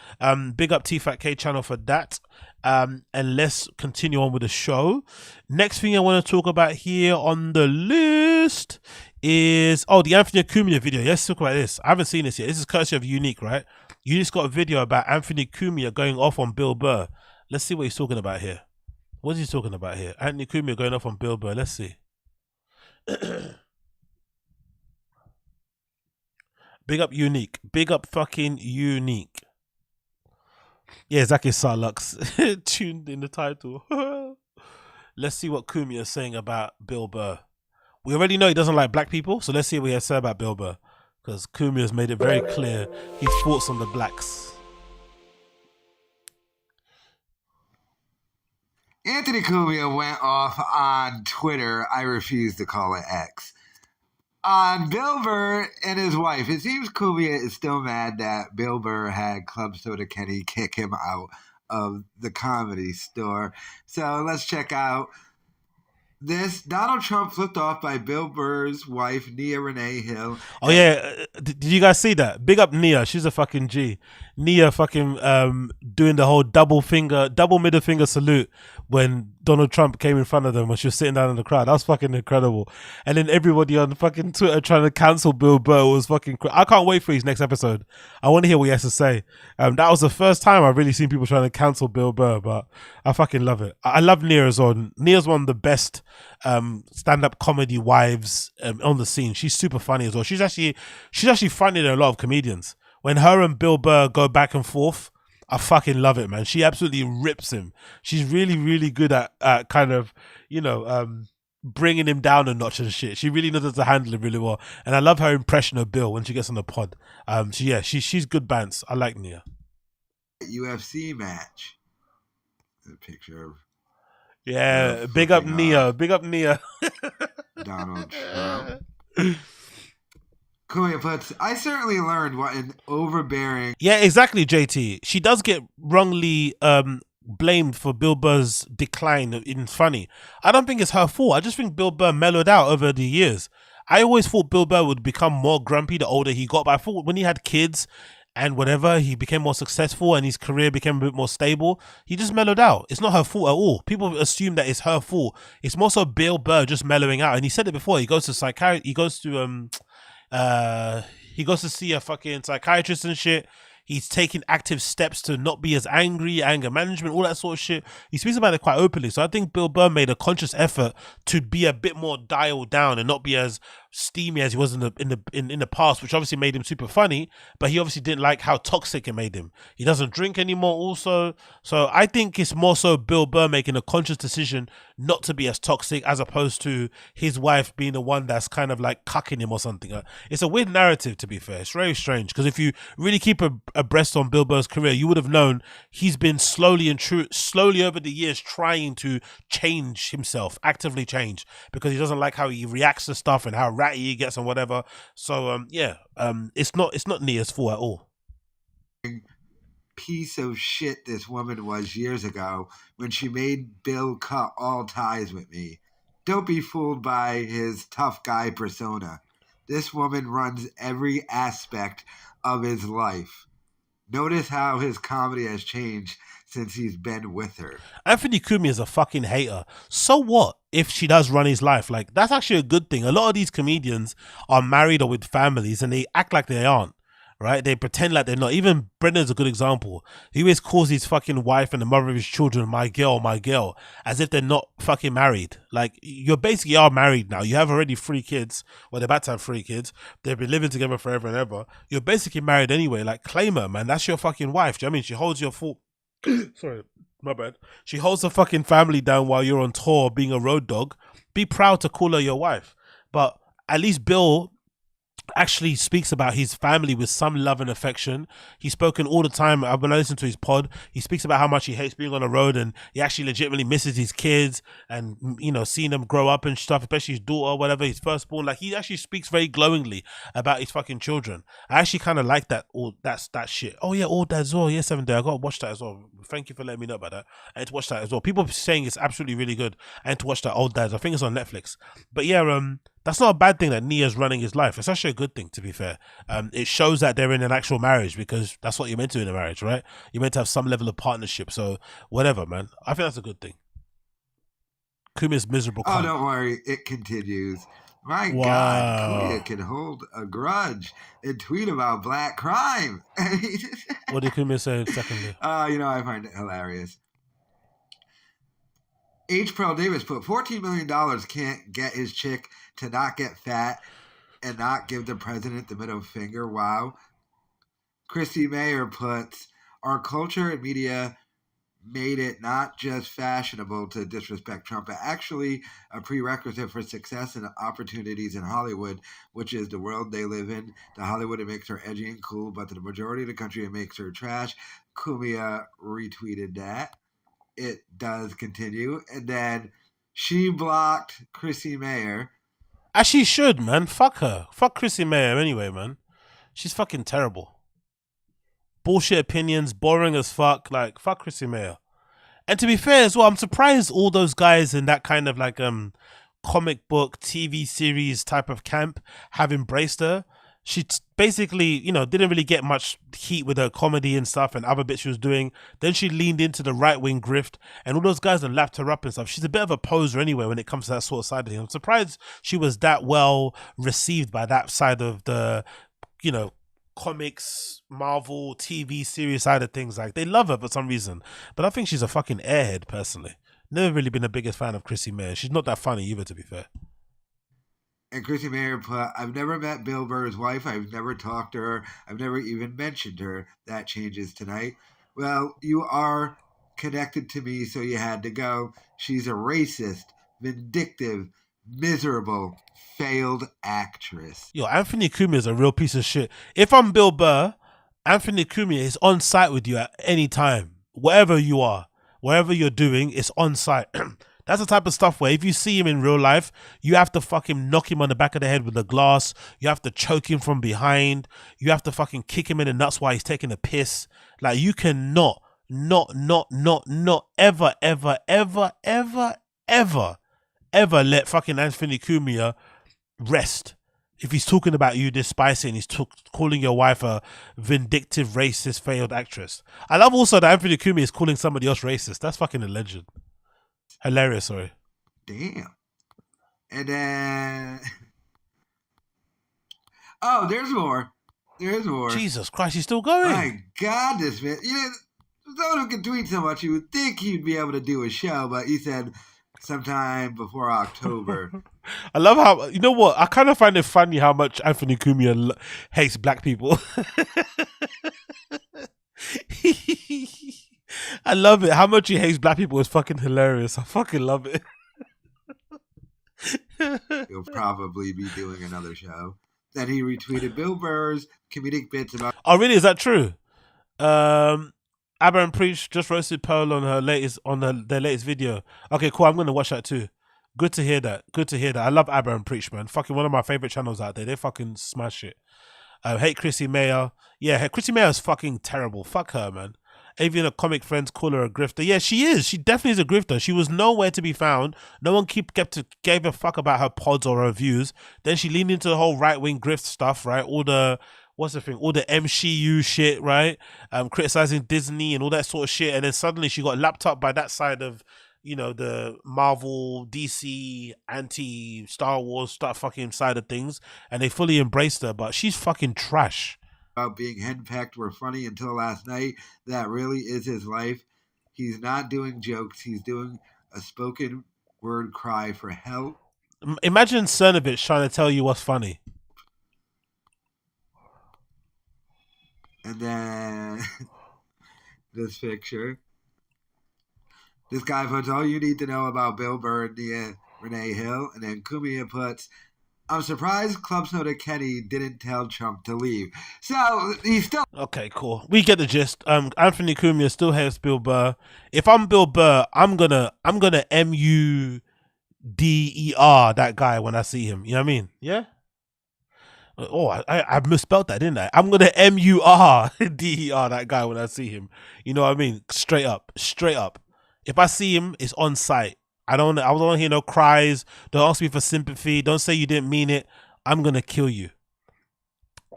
Big up TFATK channel for that. And let's continue on with the show. Next thing I want to talk about here on the list is, oh, the Anthony CUMIA video. Let's talk about this. I haven't seen this yet. This is courtesy of Unique, right? Unique's got a video about Anthony CUMIA going off on Bill Burr. Let's see what he's talking about here. What is he talking about here? Anthony CUMIA going off on Bill Burr. Let's see. Big up Unique. Big up fucking Unique. Yeah, Zaki Sarlux tuned in the title. Let's see what CUMIA is saying about Bill Burr. We already know he doesn't like black people, so let's see what he has to say about Bill Burr. Because CUMIA has made it very clear his thoughts on the blacks. Anthony CUMIA went off on Twitter. I refuse to call it X. On Bill Burr and his wife. It seems CUMIA is still mad that Bill Burr had Club Soda Kenny kick him out of the Comedy Store. So let's check out this. Donald Trump flipped off by Bill Burr's wife, Nia Renee Hill. Oh yeah, did you guys see that? Big up Nia, she's a fucking G. Nia fucking doing the whole double middle finger salute when Donald Trump came in front of them when she was sitting down in the crowd. That was fucking incredible. And then everybody on fucking Twitter trying to cancel Bill Burr was fucking. I can't wait for his next episode. I want to hear what he has to say. That was the first time I've really seen people trying to cancel Bill Burr, but I fucking love it. I love Nia as well. Nia's one of the best stand-up comedy wives on the scene. She's super funny as well. She's actually funnier than a lot of comedians. When her and Bill Burr go back and forth, I fucking love it, man. She absolutely rips him. She's really, really good at kind of, bringing him down a notch and shit. She really knows how to handle it really well. And I love her impression of Bill when she gets on the pod. She's good bands. I like Nia. UFC match. A picture of big up Nia. Big up Nia. Donald Trump. CUMIA puts, I certainly learned what an overbearing. Yeah, exactly, JT. She does get wrongly blamed for Bill Burr's decline in funny. I don't think it's her fault. I just think Bill Burr mellowed out over the years. I always thought Bill Burr would become more grumpy the older he got, but I thought when he had kids and whatever, he became more successful and his career became a bit more stable. He just mellowed out. It's not her fault at all. People assume that it's her fault. It's more so Bill Burr just mellowing out. And he said it before. He goes to he goes to see a fucking psychiatrist and shit. He's taking active steps to not be as angry, anger management, all that sort of shit. He speaks about it quite openly. So I think Bill Burr made a conscious effort to be a bit more dialed down and not be as steamy as he was in the past, which obviously made him super funny, but he obviously didn't like how toxic it made him. He doesn't drink anymore also. So I think it's more so Bill Burr making a conscious decision not to be as toxic as opposed to his wife being the one that's kind of like cucking him or something. It's a weird narrative, to be fair. It's very strange because if you really keep abreast on Bill Burr's career, you would have known he's been slowly over the years trying to change himself, actively change, because he doesn't like how he reacts to stuff and how ratty he gets and whatever. So it's not Nia's fault at all. Piece of shit this woman was years ago when she made Bill cut all ties with me. Don't be fooled by his tough guy persona. This woman runs every aspect of his life. Notice how his comedy has changed since he's been with her. Anthony Cumia is a fucking hater. So what if she does run his life? Like, that's actually a good thing. A lot of these comedians are married or with families and they act like they aren't, right? They pretend like they're not. Even Brendan's a good example. He always calls his fucking wife and the mother of his children my girl, as if they're not fucking married. Like, you basically are married now. You have already 3 kids. Well, they're about to have 3 kids. They've been living together forever and ever. You're basically married anyway. Like, claim her, man. That's your fucking wife. Do you know what I mean? She holds your full... Sorry, my bad. She holds the fucking family down while you're on tour being a road dog. Be proud to call her your wife. But at least Bill actually speaks about his family with some love and affection. He's spoken all the time. When I listen to his pod, he speaks about how much he hates being on the road and he actually legitimately misses his kids and, seeing them grow up and stuff, especially his daughter or whatever, his firstborn. Like, he actually speaks very glowingly about his fucking children. I actually kind of like that. That shit. Oh yeah, all that as well. Yeah, 7 Day. I got to watch that as well. Thank you for letting me know about that. I need to watch that as well. People are saying it's absolutely really good. I need to watch that Old Dads. I think it's on Netflix. But yeah, that's not a bad thing that Nia's running his life. It's actually a good thing, to be fair. It shows that they're in an actual marriage because that's what you're meant to in a marriage, right? You're meant to have some level of partnership. So whatever, man. I think that's a good thing. Kumi's miserable. Oh, don't worry. It continues. My God, Kuya can hold a grudge and tweet about black crime. What did Kumi say secondly? I find it hilarious. H. Pearl Davis put $14 million can't get his chick to not get fat and not give the president the middle finger. Wow. Christy Mayer puts, our culture and media made it not just fashionable to disrespect Trump, but actually a prerequisite for success and opportunities in Hollywood, which is the world they live in. The Hollywood, it makes her edgy and cool, but to the majority of the country, it makes her trash. Kumia retweeted that. It does continue. And then she blocked Chrissy Mayer As she should, man. Fuck her. Fuck Chrissy Mayer anyway, man. She's fucking terrible. Bullshit opinions, boring as fuck. Like, fuck Chrissy Mayer. And to be fair as well, I'm surprised all those guys in that kind of like comic book, TV series type of camp have embraced her. She basically, you know, didn't really get much heat with her comedy and stuff and other bits she was doing. Then she leaned into the right-wing grift and all those guys that lapped her up and stuff. She's a bit of a poser anyway when it comes to that sort of side of things. I'm surprised she was that well received by that side of the, you know, comics, Marvel, TV series side of things. Like, they love her for some reason. But I think she's a fucking airhead, personally. Never really been the biggest fan of Chrissy Mayer. She's not that funny either, to be fair. And Chrissy Mayer put, I've never met Bill Burr's wife. I've never talked to her. I've never even mentioned her. That changes tonight. Well, you are connected to me, so you had to go. She's a racist, vindictive, miserable, failed actress. Yo, Anthony Cumia is a real piece of shit. If I'm Bill Burr, Anthony Cumia is on site with you at any time. Wherever you are, wherever you're doing, it's on site. That's the type of stuff where if you see him in real life, you have to fucking knock him on the back of the head with a glass. You have to choke him from behind. You have to fucking kick him in the nuts while he's taking a piss. Like, you cannot, not, ever, let fucking Anthony Cumia rest. If he's talking about you this spicy and he's calling your wife a vindictive, racist, failed actress. I love also that Anthony Cumia is calling somebody else racist. That's fucking a legend. Hilarious, sorry. Damn. And then... Oh, there's more. There's more. Jesus Christ, he's still going. My God, this man. You know, someone who can tweet so much, you would think he'd be able to do a show, but he said sometime before October. I love how, you know what? I kind of find it funny how much Anthony Cumia hates black people. I love it. How much he hates black people is fucking hilarious. I fucking love it. He'll probably be doing another show. Then he retweeted Bill Burr's comedic bits about... Oh, really? Is that true? Abba and Preach just roasted Pearl on their latest video. Okay, cool. I'm going to watch that too. Good to hear that. Good to hear that. I love Abba and Preach, man. Fucking one of my favorite channels out there. They fucking smash it. Hate Chrissy Mayer. Yeah, Chrissy Mayer is fucking terrible. Fuck her, man. Even her comic friends call her a grifter. Yeah, she is. She definitely is a grifter. She was nowhere to be found. No one gave a fuck about her pods or her views. Then she leaned into the whole right-wing grift stuff, right? All the, what's the thing? All the MCU shit, right? Criticizing Disney and all that sort of shit. And then suddenly she got lapped up by that side of, you know, the Marvel, DC, anti-Star Wars stuff fucking side of things. And they fully embraced her. But she's fucking trash. About being henpecked were funny until last night. That really is his life. He's not doing jokes. He's doing a spoken word cry for help. Imagine Cernovich trying to tell you what's funny. And then this picture. This guy puts all you need to know about Bill Burr and Renee Hill. And then Cumia puts, I'm surprised Club Soda Kenny didn't tell Trump to leave. So he's still... Okay, cool. We get the gist. Anthony Cumia still hates Bill Burr. If I'm Bill Burr, I'm gonna MUDER that guy when I see him. You know what I mean? Yeah? Oh, I misspelled that, didn't I? I'm gonna MURDER that guy when I see him. You know what I mean? Straight up. If I see him, it's on site. I don't want to hear no cries. Don't ask me for sympathy. Don't say you didn't mean it. I'm going to kill you.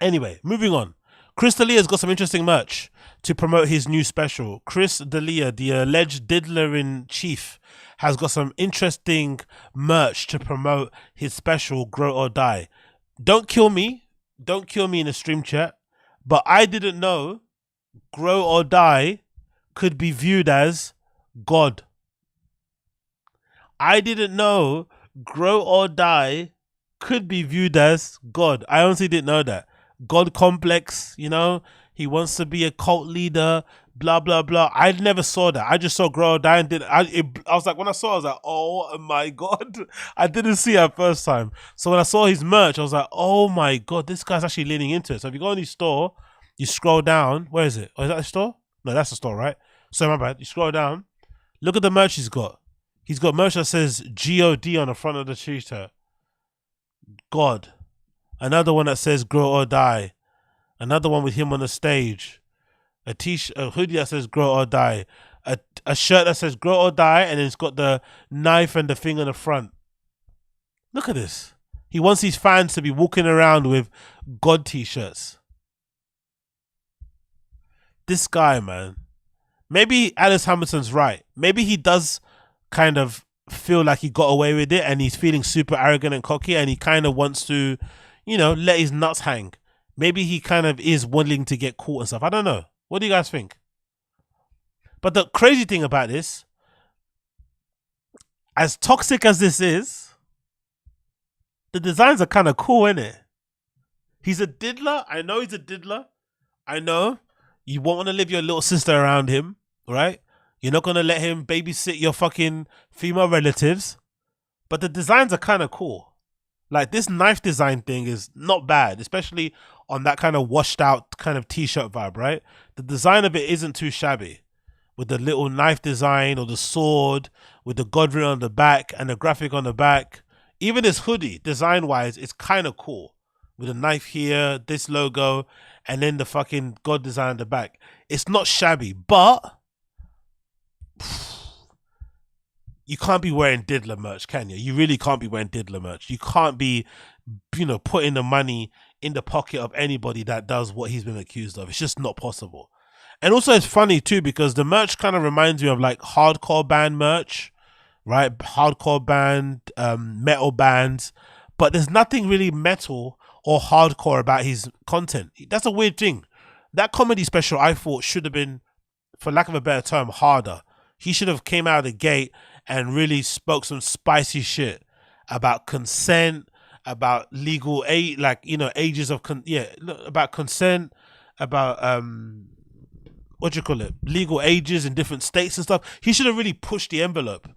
Anyway, moving on. Chris D'Elia's got some interesting merch to promote his new special. Chris D'Elia, the alleged diddler-in-chief, has got some interesting merch to promote his special, Grow or Die. Don't kill me. Don't kill me in the stream chat. But I didn't know Grow or Die could be viewed as God. I didn't know Grow or Die could be viewed as God. I honestly didn't know that. God complex, you know, he wants to be a cult leader, blah, blah, blah. I never saw that. I just saw Grow or Die and I was like, when I saw it, I was like, oh my God. I didn't see it at first time. So when I saw his merch, I was like, oh my God, this guy's actually leaning into it. So if you go in his store, you scroll down. Where is it? Oh, is that the store? No, that's the store, right? So my bad. You scroll down. Look at the merch he's got. He's got merch that says GOD on the front of the t-shirt. God. Another one that says grow or die. Another one with him on the stage. A hoodie that says grow or die. A shirt that says grow or die, and it's got the knife and the thing on the front. Look at this. He wants his fans to be walking around with God t-shirts. This guy, man. Maybe Alice Hamilton's right. Maybe he does kind of feel like he got away with it and he's feeling super arrogant and cocky and he kind of wants to, you know, let his nuts hang. Maybe he kind of is willing to get caught and stuff. I don't know. What do you guys think? But the crazy thing about this, as toxic as this is, the designs are kind of cool, innit? He's a diddler. I know he's a diddler. I know you won't want to leave your little sister around him, right? You're not going to let him babysit your fucking female relatives. But the designs are kind of cool. Like this knife design thing is not bad, especially on that kind of washed out kind of t-shirt vibe, right? The design of it isn't too shabby. With the little knife design or the sword, with the God written on the back and the graphic on the back. Even this hoodie, design-wise, it's kind of cool. With a knife here, this logo, and then the fucking God design on the back. It's not shabby, but you can't be wearing diddler merch, can you? You really can't be wearing diddler merch. You can't be, you know, putting the money in the pocket of anybody that does what he's been accused of. It's just not possible. And also it's funny too because the merch kind of reminds me of like hardcore band merch, right? Hardcore band, metal bands, but there's nothing really metal or hardcore about his content. That's a weird thing. That comedy special I thought should have been, for lack of a better term, harder. He should have came out of the gate and really spoke some spicy shit about consent, about legal age, like, you know, ages of about consent, about what do you call it, legal ages in different states and stuff. He should have really pushed the envelope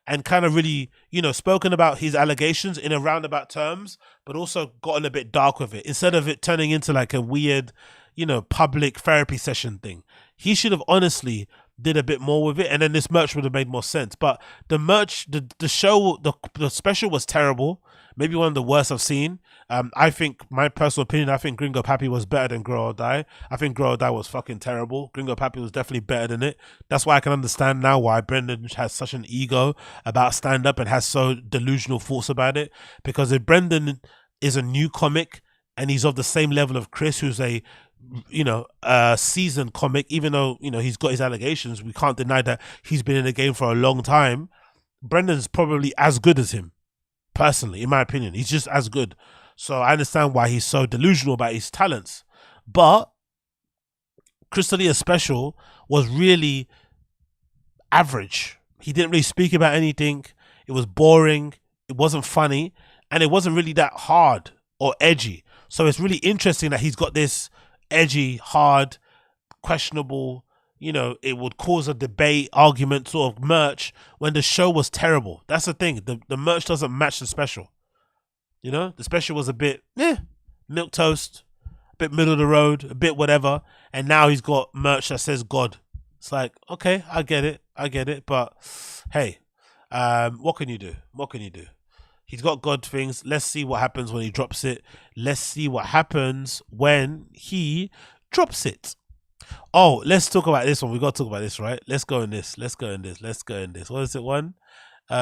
and kind of really, you know, spoken about his allegations in a roundabout terms, but also gotten a bit dark with it instead of it turning into like a weird, you know, public therapy session thing. He should have honestly did a bit more with it, and then this merch would have made more sense. But the merch, the show, the special was terrible. Maybe one of the worst I've seen. I think, my personal opinion, I think Gringo Pappy was better than Grow or Die. I think Grow or Die was fucking terrible. Gringo Pappy was definitely better than it. That's why I can understand now why Brendan has such an ego about stand-up and has so delusional thoughts about it. Because if Brendan is a new comic and he's of the same level of Chris, who's a, you know, seasoned comic, even though, you know, he's got his allegations, we can't deny that he's been in the game for a long time. Brendan's probably as good as him, personally, in my opinion. He's just as good. So I understand why he's so delusional about his talents. But Crystalia's special was really average. He didn't really speak about anything. It was boring. It wasn't funny. And it wasn't really that hard or edgy. So it's really interesting that he's got this edgy, hard, questionable, you know, it would cause a debate, argument sort of merch when the show was terrible. That's the thing. The merch doesn't match the special. You know, the special was a bit, milquetoast, a bit middle of the road, a bit whatever. And now he's got merch that says God. It's like, okay, I get it. But hey, what can you do? What can you do? He's got God things. Let's see what happens when he drops it. Let's see what happens when he drops it. Oh, let's talk about this one. We got to talk about this, right? Let's go in this. What is it one? Where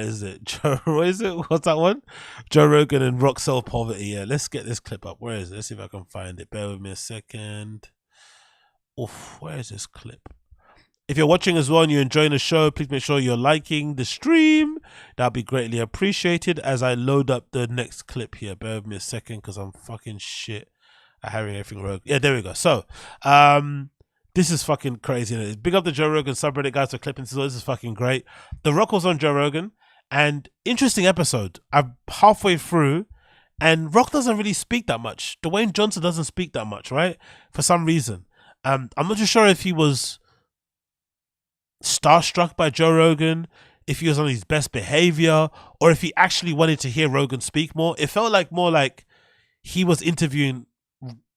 is it? What is it? What's that one? Joe Rogan and Rock Self Poverty. Yeah, let's get this clip up. Where is it? Let's see if I can find it. Bear with me a second. Oof, where is this clip? If you're watching as well and you're enjoying the show, please make sure you're liking the stream. That'd be greatly appreciated as I load up the next clip here. Bear with me a second because I'm fucking shit at having everything rogue. Yeah, there we go. So, this is fucking crazy. Big up the Joe Rogan subreddit guys for clipping. So this is fucking great. The Rock was on Joe Rogan, and interesting episode. I'm halfway through, and Rock doesn't really speak that much. Dwayne Johnson doesn't speak that much, right? For some reason. I'm not too sure if he was starstruck by Joe Rogan, if he was on his best behavior, or if he actually wanted to hear Rogan speak more. It felt like more like he was interviewing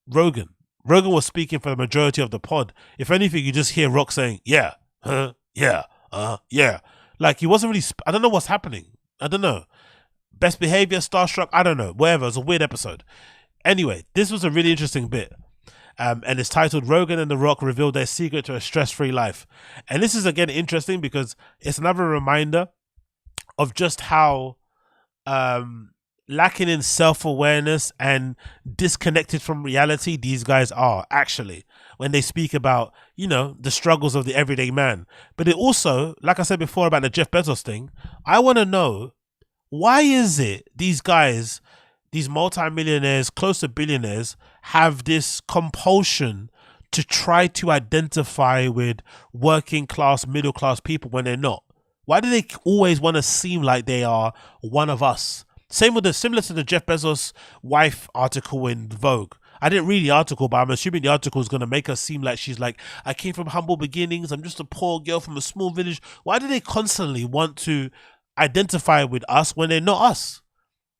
Rogan. Rogan was speaking for the majority of the pod. If anything, you just hear Rock saying, yeah, yeah. Like he wasn't really, I don't know what's happening. I don't know. Best behavior, starstruck, I don't know. Whatever. It's a weird episode. Anyway, this was a really interesting bit. And it's titled Rogan and The Rock Reveal Their Secret to a Stress-Free Life. And this is again interesting because it's another reminder of just how lacking in self-awareness and disconnected from reality these guys are actually when they speak about, you know, the struggles of the everyday man. But it also, like I said before about the Jeff Bezos thing, I want to know, why is it these guys, these multimillionaires, close to billionaires, have this compulsion to try to identify with working class, middle class people when they're not? Why do they always want to seem like they are one of us? Similar to the Jeff Bezos wife article in Vogue. I didn't read the article, but I'm assuming the article is going to make her seem like she's like, I came from humble beginnings, I'm just a poor girl from a small village. Why do they constantly want to identify with us when they're not us?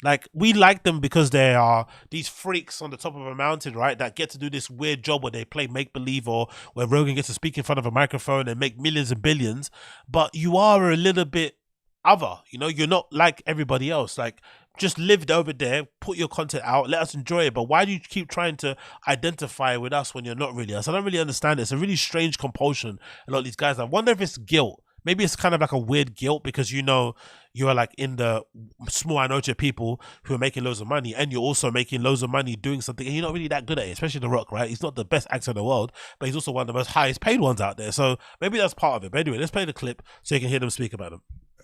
Like, we like them because they are these freaks on the top of a mountain, right, that get to do this weird job where they play make-believe, or where Rogan gets to speak in front of a microphone and make millions and billions. But you are a little bit other, you know, you're not like everybody else. Like, just live over there, put your content out, let us enjoy it. But why do you keep trying to identify with us when you're not really us? I don't really understand it. It's a really strange compulsion. A lot of these guys, I wonder if it's guilt. Maybe it's kind of like a weird guilt because, you know, you're like in the small minority of people who are making loads of money, and you're also making loads of money doing something, and you're not really that good at it, especially The Rock, right? He's not the best actor in the world, but he's also one of the most highest paid ones out there. So maybe that's part of it. But anyway, let's play the clip so you can hear them speak about him.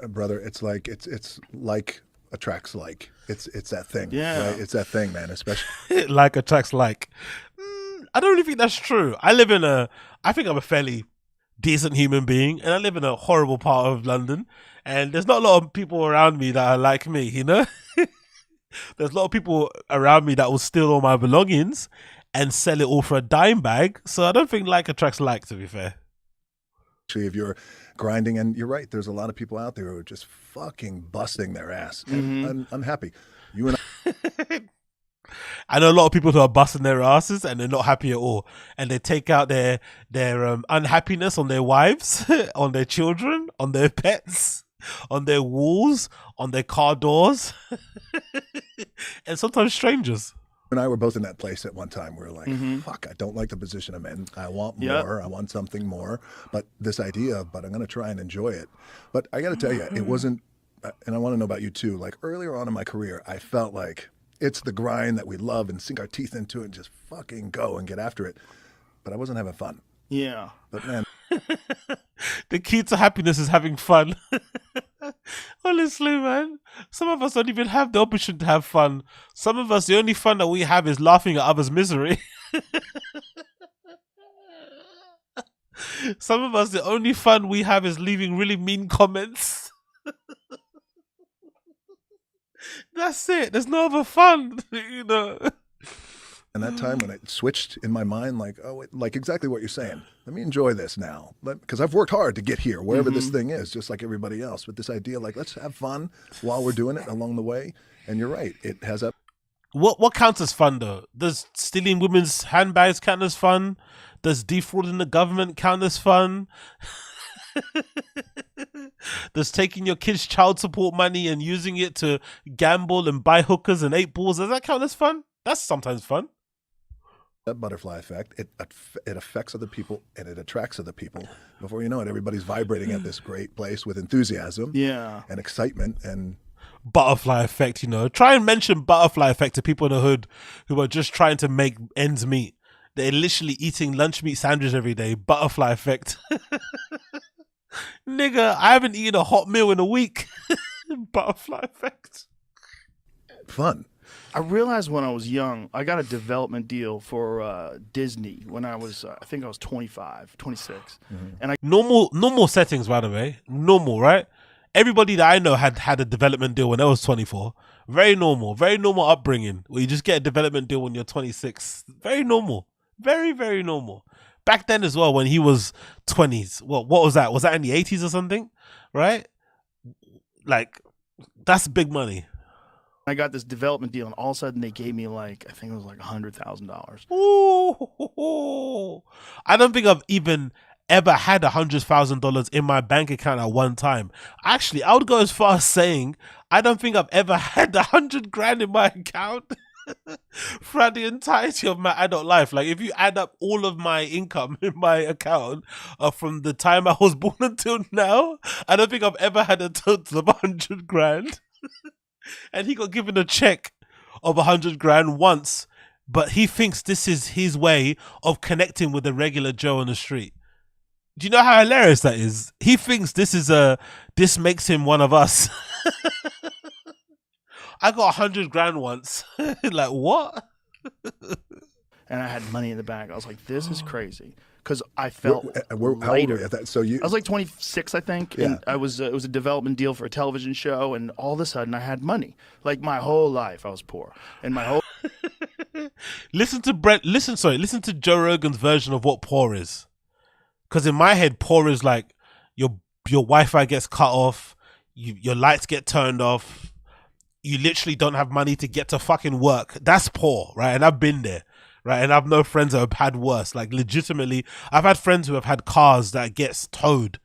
Brother, it's like attracts like. It's that thing. Yeah. Right? It's that thing, man, especially. Like attracts like. I don't really think that's true. I think I'm a fairly decent human being, and I live in a horrible part of London, and there's not a lot of people around me that are like me, you know. There's a lot of people around me that will steal all my belongings and sell it all for a dime bag. So I don't think like attracts like, to be fair. If you're grinding, and you're right, there's a lot of people out there who are just fucking busting their ass. And I'm happy. You and I know a lot of people who are busting their asses and they're not happy at all, and they take out their unhappiness on their wives, on their children, on their pets, on their walls, on their car doors, and sometimes strangers. and I were both in that place at one time. We were like, fuck, I don't like the position I'm in. I want more. I want something more. But this idea, but I'm going to try and enjoy it. But I got to tell you, it wasn't, and I want to know about you too, like earlier on in my career, I felt like it's the grind that we love and sink our teeth into and just fucking go and get after it. But I wasn't having fun. Yeah. But man. The key to happiness is having fun. Honestly, man. Some of us don't even have the option to have fun. Some of us, the only fun that we have is laughing at others' misery. Some of us, the only fun we have is leaving really mean comments. That's it. There's no other fun, you know. And that time when it switched in my mind, like, oh, like exactly what you're saying. Let me enjoy this now. Because I've worked hard to get here, wherever this thing is, just like everybody else. But this idea, like, let's have fun while we're doing it along the way. And you're right. It has a... What counts as fun, though? Does stealing women's handbags count as fun? Does defrauding the government count as fun? Does taking your kids' child support money and using it to gamble and buy hookers and 8 balls, does that count as fun? That's sometimes fun. That butterfly effect, it affects other people and it attracts other people. Before you know it, everybody's vibrating at this great place with enthusiasm and excitement and... Butterfly effect, you know. Try and mention butterfly effect to people in the hood who are just trying to make ends meet. They're literally eating lunch meat sandwiches every day. Butterfly effect. Nigga, I haven't eaten a hot meal in a week. Butterfly effect. Fun. I realized when I was young, I got a development deal for Disney when I was, I think I was 25, 26. And I normal settings, by the way. Normal, right? Everybody that I know had a development deal when I was 24. Very normal upbringing where you just get a development deal when you're 26. Very normal. Very, very normal. Back then as well, when he was 20s. What was that? Was that in the 80s or something? Right? Like, that's big money. I got this development deal, and all of a sudden they gave me like, I think it was like $100,000. Ooh, I don't think I've even ever had $100,000 in my bank account at one time. Actually, I would go as far as saying I don't think I've ever had 100 grand in my account throughout the entirety of my adult life. Like, if you add up all of my income in my account from the time I was born until now, I don't think I've ever had a total of 100 grand. And he got given a check of 100 grand once, but he thinks this is his way of connecting with the regular Joe on the street. Do you know how hilarious that is? He thinks this makes him one of us. I got 100 grand once. Like, what? And I had money in the bank. I was like, this is crazy. Because I felt how old were you at that? So I was like 26, I think. And I was it was a development deal for a television show. And all of a sudden, I had money. Like, my whole life, I was poor. And my whole... Listen to Joe Rogan's version of what poor is. Because in my head, poor is like your Wi-Fi gets cut off, your lights get turned off, you literally don't have money to get to fucking work. That's poor, right? And I've been there, right? And I've known friends that have had worse. Like, legitimately, I've had friends who have had cars that gets towed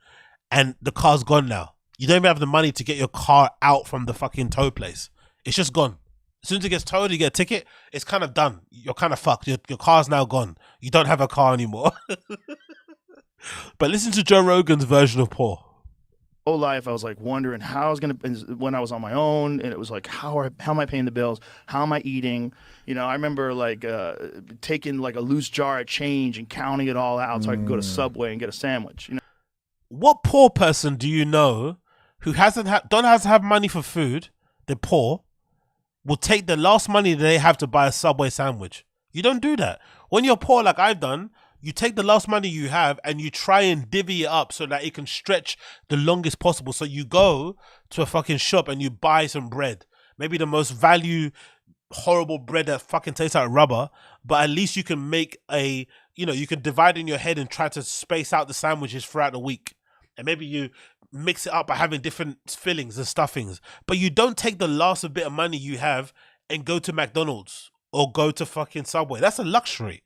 and the car's gone now. You don't even have the money to get your car out from the fucking tow place. It's just gone. As soon as it gets towed, you get a ticket, it's kind of done. You're kind of fucked. Your car's now gone. You don't have a car anymore. But listen to Joe Rogan's version of poor. Whole life, I was like wondering how I was gonna, when I was on my own, and it was like, how am I paying the bills? How am I eating? You know, I remember like taking like a loose jar of change and counting it all out so I could go to Subway and get a sandwich. You know, what poor person do you know who don't have money for food? They're poor. Will take the last money they have to buy a Subway sandwich. You don't do that. When you're poor, like I've done, you take the last money you have and you try and divvy it up so that it can stretch the longest possible. So you go to a fucking shop and you buy some bread. Maybe the most horrible bread that fucking tastes like rubber, but at least you can make you can divide in your head and try to space out the sandwiches throughout the week. And maybe you mix it up by having different fillings and stuffings. But you don't take the last bit of money you have and go to McDonald's or go to fucking Subway. That's a luxury.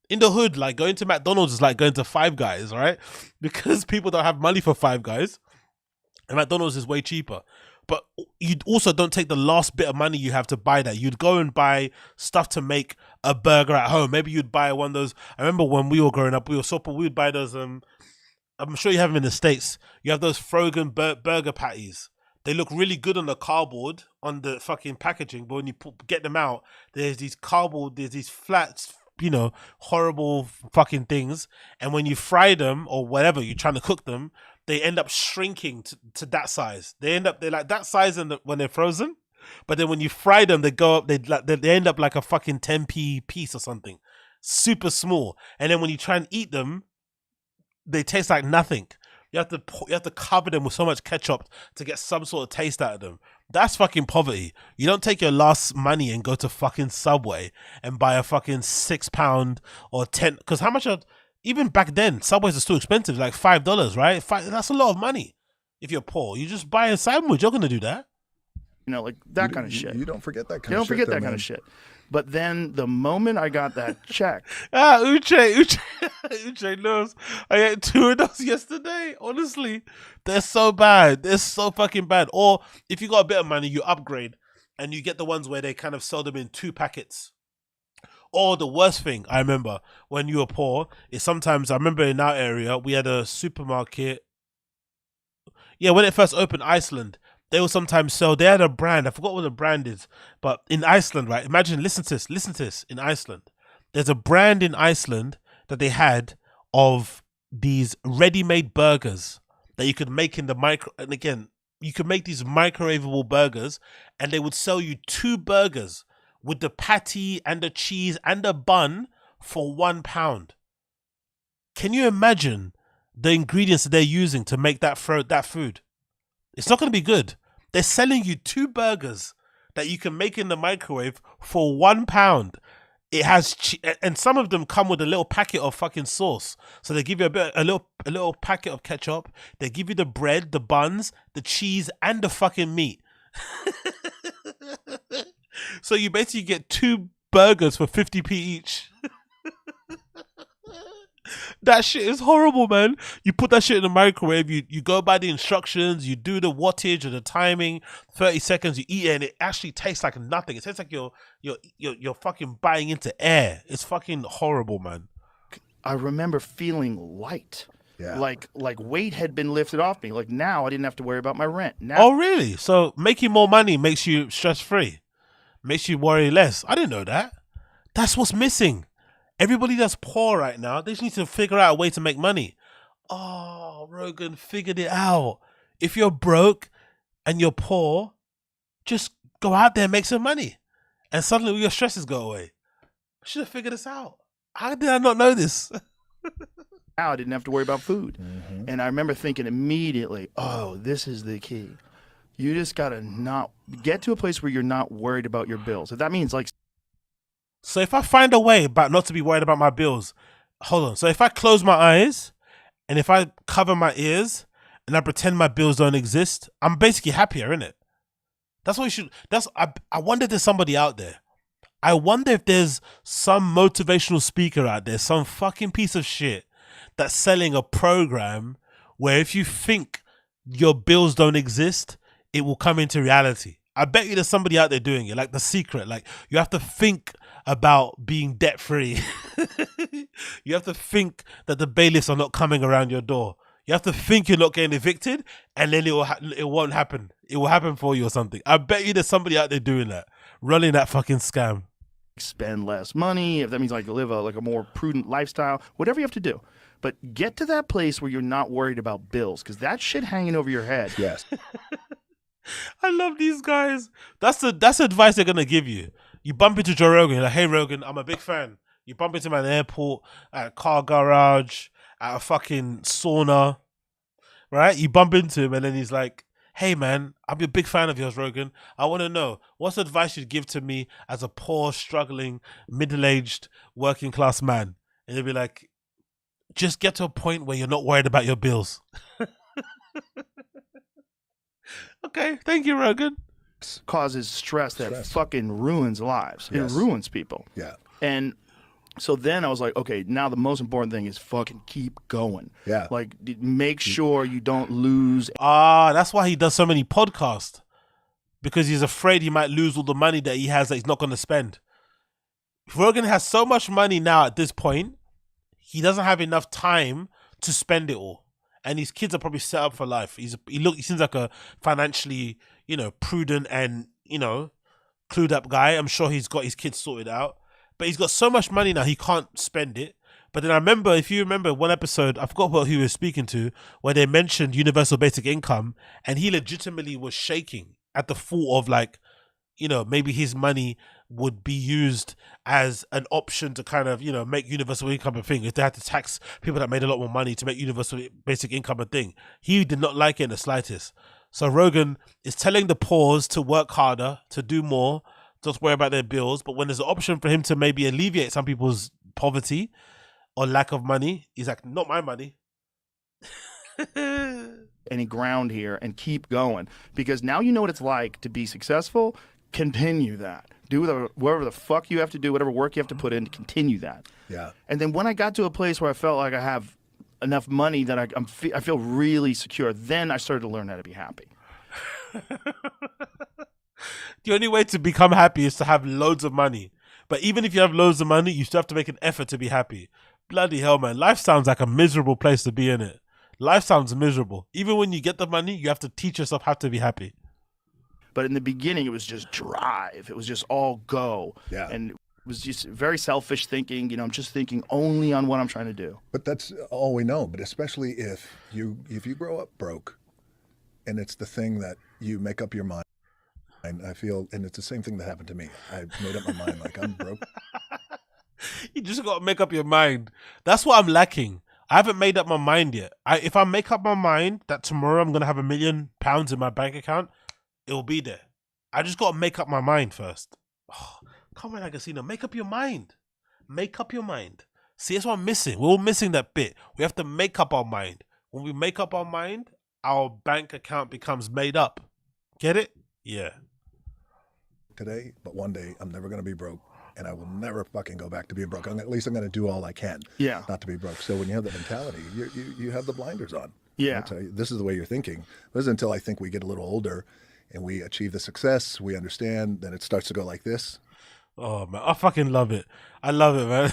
In the hood, like, going to McDonald's is like going to Five Guys, right? Because people don't have money for Five Guys. And McDonald's is way cheaper. But you also don't take the last bit of money you have to buy that. You'd go and buy stuff to make a burger at home. Maybe you'd buy one of those. I remember when we were growing up, we would buy those, I'm sure you have them in the States. You have those Frogan burger patties. They look really good on the cardboard, on the fucking packaging. But when you get them out, there's these flat, horrible fucking things. And when you fry them or whatever, you're trying to cook them, they end up shrinking to that size. They're like that size when they're frozen. But then when you fry them, they go up, they end up like a fucking 10p piece or something. Super small. And then when you try and eat them, they taste like nothing. You have to cover them with so much ketchup to get some sort of taste out of them. That's fucking poverty. You don't take your last money and go to fucking Subway and buy a fucking £6 or 10. Because how much even back then, Subways are still expensive, like $5, right? That's a lot of money. If you're poor, you just buy a sandwich. You're gonna do that. You know, like that kind of shit. You don't forget that kind you of shit. You don't forget that kind of shit. But then the moment I got that check. Uche knows. I ate 2 of those yesterday. Honestly, they're so bad. They're so fucking bad. Or if you got a bit of money, you upgrade and you get the ones where they kind of sell them in 2 packets. Or the worst thing I remember when you were poor is sometimes, I remember in our area, we had a supermarket. Yeah, when it first opened, Iceland. They will sometimes sell, they had a brand, I forgot what the brand is, but in Iceland, right? Imagine, listen to this, in Iceland. There's a brand in Iceland that they had of these ready-made burgers that you could make in the and again, you could make these microwavable burgers and they would sell you 2 burgers with the patty and the cheese and the bun for £1. Can you imagine the ingredients that they're using to make that food? It's not going to be good. They're selling you 2 burgers that you can make in the microwave for £1. It has, and some of them come with a little packet of fucking sauce. So they give you a little packet of ketchup. They give you the bread, the buns, the cheese, and the fucking meat. So you basically get 2 burgers for 50p each. That shit is horrible, man. You put that shit in the microwave, you go by the instructions, you do the wattage or the timing, 30 seconds, you eat it, and it actually tastes like nothing. It tastes like you're fucking biting into air. It's fucking horrible, man. I remember feeling light. Yeah. Like weight had been lifted off me. Like now I didn't have to worry about my rent. Now Oh, really? So making more money makes you stress-free, makes you worry less. I didn't know that. That's what's missing. Everybody that's poor right now, they just need to figure out a way to make money. Oh, Rogan figured it out. If you're broke and you're poor, just go out there and make some money. And suddenly all your stresses go away. I should have figured this out. How did I not know this? I didn't have to worry about food. Mm-hmm. And I remember thinking immediately, oh, this is the key. You just got to not get to a place where you're not worried about your bills. If that means like. So if I find a way about not to be worried about my bills, hold on. So if I close my eyes and if I cover my ears and I pretend my bills don't exist, I'm basically happier, innit? That's what you should. I wonder if there's somebody out there. I wonder if there's some motivational speaker out there, some fucking piece of shit that's selling a program where if you think your bills don't exist, it will come into reality. I bet you there's somebody out there doing it, like The Secret. Like, you have to think about being debt free. You have to think that the bailiffs are not coming around your door. You have to think you're not getting evicted, and then it won't happen. It will happen for you or something. I bet you there's somebody out there doing that, running that fucking scam. Spend less money, if that means like live a more prudent lifestyle, whatever you have to do. But get to that place where you're not worried about bills, because that shit hanging over your head. Yes. I love these guys. That's advice they're gonna give you. You bump into Joe Rogan, you're like, hey Rogan, I'm a big fan. You bump into him at an airport, at a car garage, at a fucking sauna, right? You bump into him and then he's like, hey man, I'm a big fan of yours, Rogan. I want to know, what's advice you'd give to me as a poor, struggling, middle-aged, working class man? And he'll be like, just get to a point where you're not worried about your bills. Okay, thank you, Rogan. Causes stress that fucking ruins lives. Yes. It ruins people. Yeah. And so then I was like, okay, now the most important thing is fucking keep going. Yeah. Like, make sure you don't lose. That's why he does so many podcasts. Because he's afraid he might lose all the money that he has that he's not going to spend. Rogan has so much money now at this point, he doesn't have enough time to spend it all. And his kids are probably set up for life. He seems like a financially, prudent and, clued up guy. I'm sure he's got his kids sorted out. But he's got so much money now, he can't spend it. But then if you remember one episode, I forgot who he was speaking to, where they mentioned universal basic income, and he legitimately was shaking at the thought of like, maybe his money would be used as an option to kind of, make universal income a thing. If they had to tax people that made a lot more money to make universal basic income a thing. He did not like it in the slightest. So Rogan is telling the poors to work harder, to do more, just worry about their bills. But when there's an option for him to maybe alleviate some people's poverty or lack of money, he's like, not my money. Any ground here and keep going, because now you know what it's like to be successful. Continue that. Do whatever the fuck you have to do, whatever work you have to put in to continue that. Yeah. And then when I got to a place where I felt like I have enough money that I feel really secure, then I started to learn how to be happy. The only way to become happy is to have loads of money. But even if you have loads of money, you still have to make an effort to be happy. Bloody hell, man. Life sounds like a miserable place to be in it. Life sounds miserable. Even when you get the money, you have to teach yourself how to be happy. But in the beginning, it was just drive. It was just all go. Yeah. And it was just very selfish thinking. I'm just thinking only on what I'm trying to do. But that's all we know. But especially if you grow up broke, and it's the thing that you make up your mind. And I feel, and it's the same thing that happened to me. I made up my mind, like, I'm broke. You just got to make up your mind. That's what I'm lacking. I haven't made up my mind yet. If I make up my mind that tomorrow I'm going to have £1 million in my bank account, it will be there. I just got to make up my mind first. Oh, come on, Agosino, make up your mind. Make up your mind. See, that's what I'm missing. We're all missing that bit. We have to make up our mind. When we make up our mind, our bank account becomes made up. Get it? Yeah. Today, but one day I'm never going to be broke. and I will never fucking go back to being broke. At least I'm going to do all I can not to be broke. So when you have that mentality, you have the blinders on. Yeah. I'll tell you, this is the way you're thinking. It isn't until I think we get a little older and we achieve the success, we understand, then it starts to go like this. Oh, man, I fucking love it. I love it, man.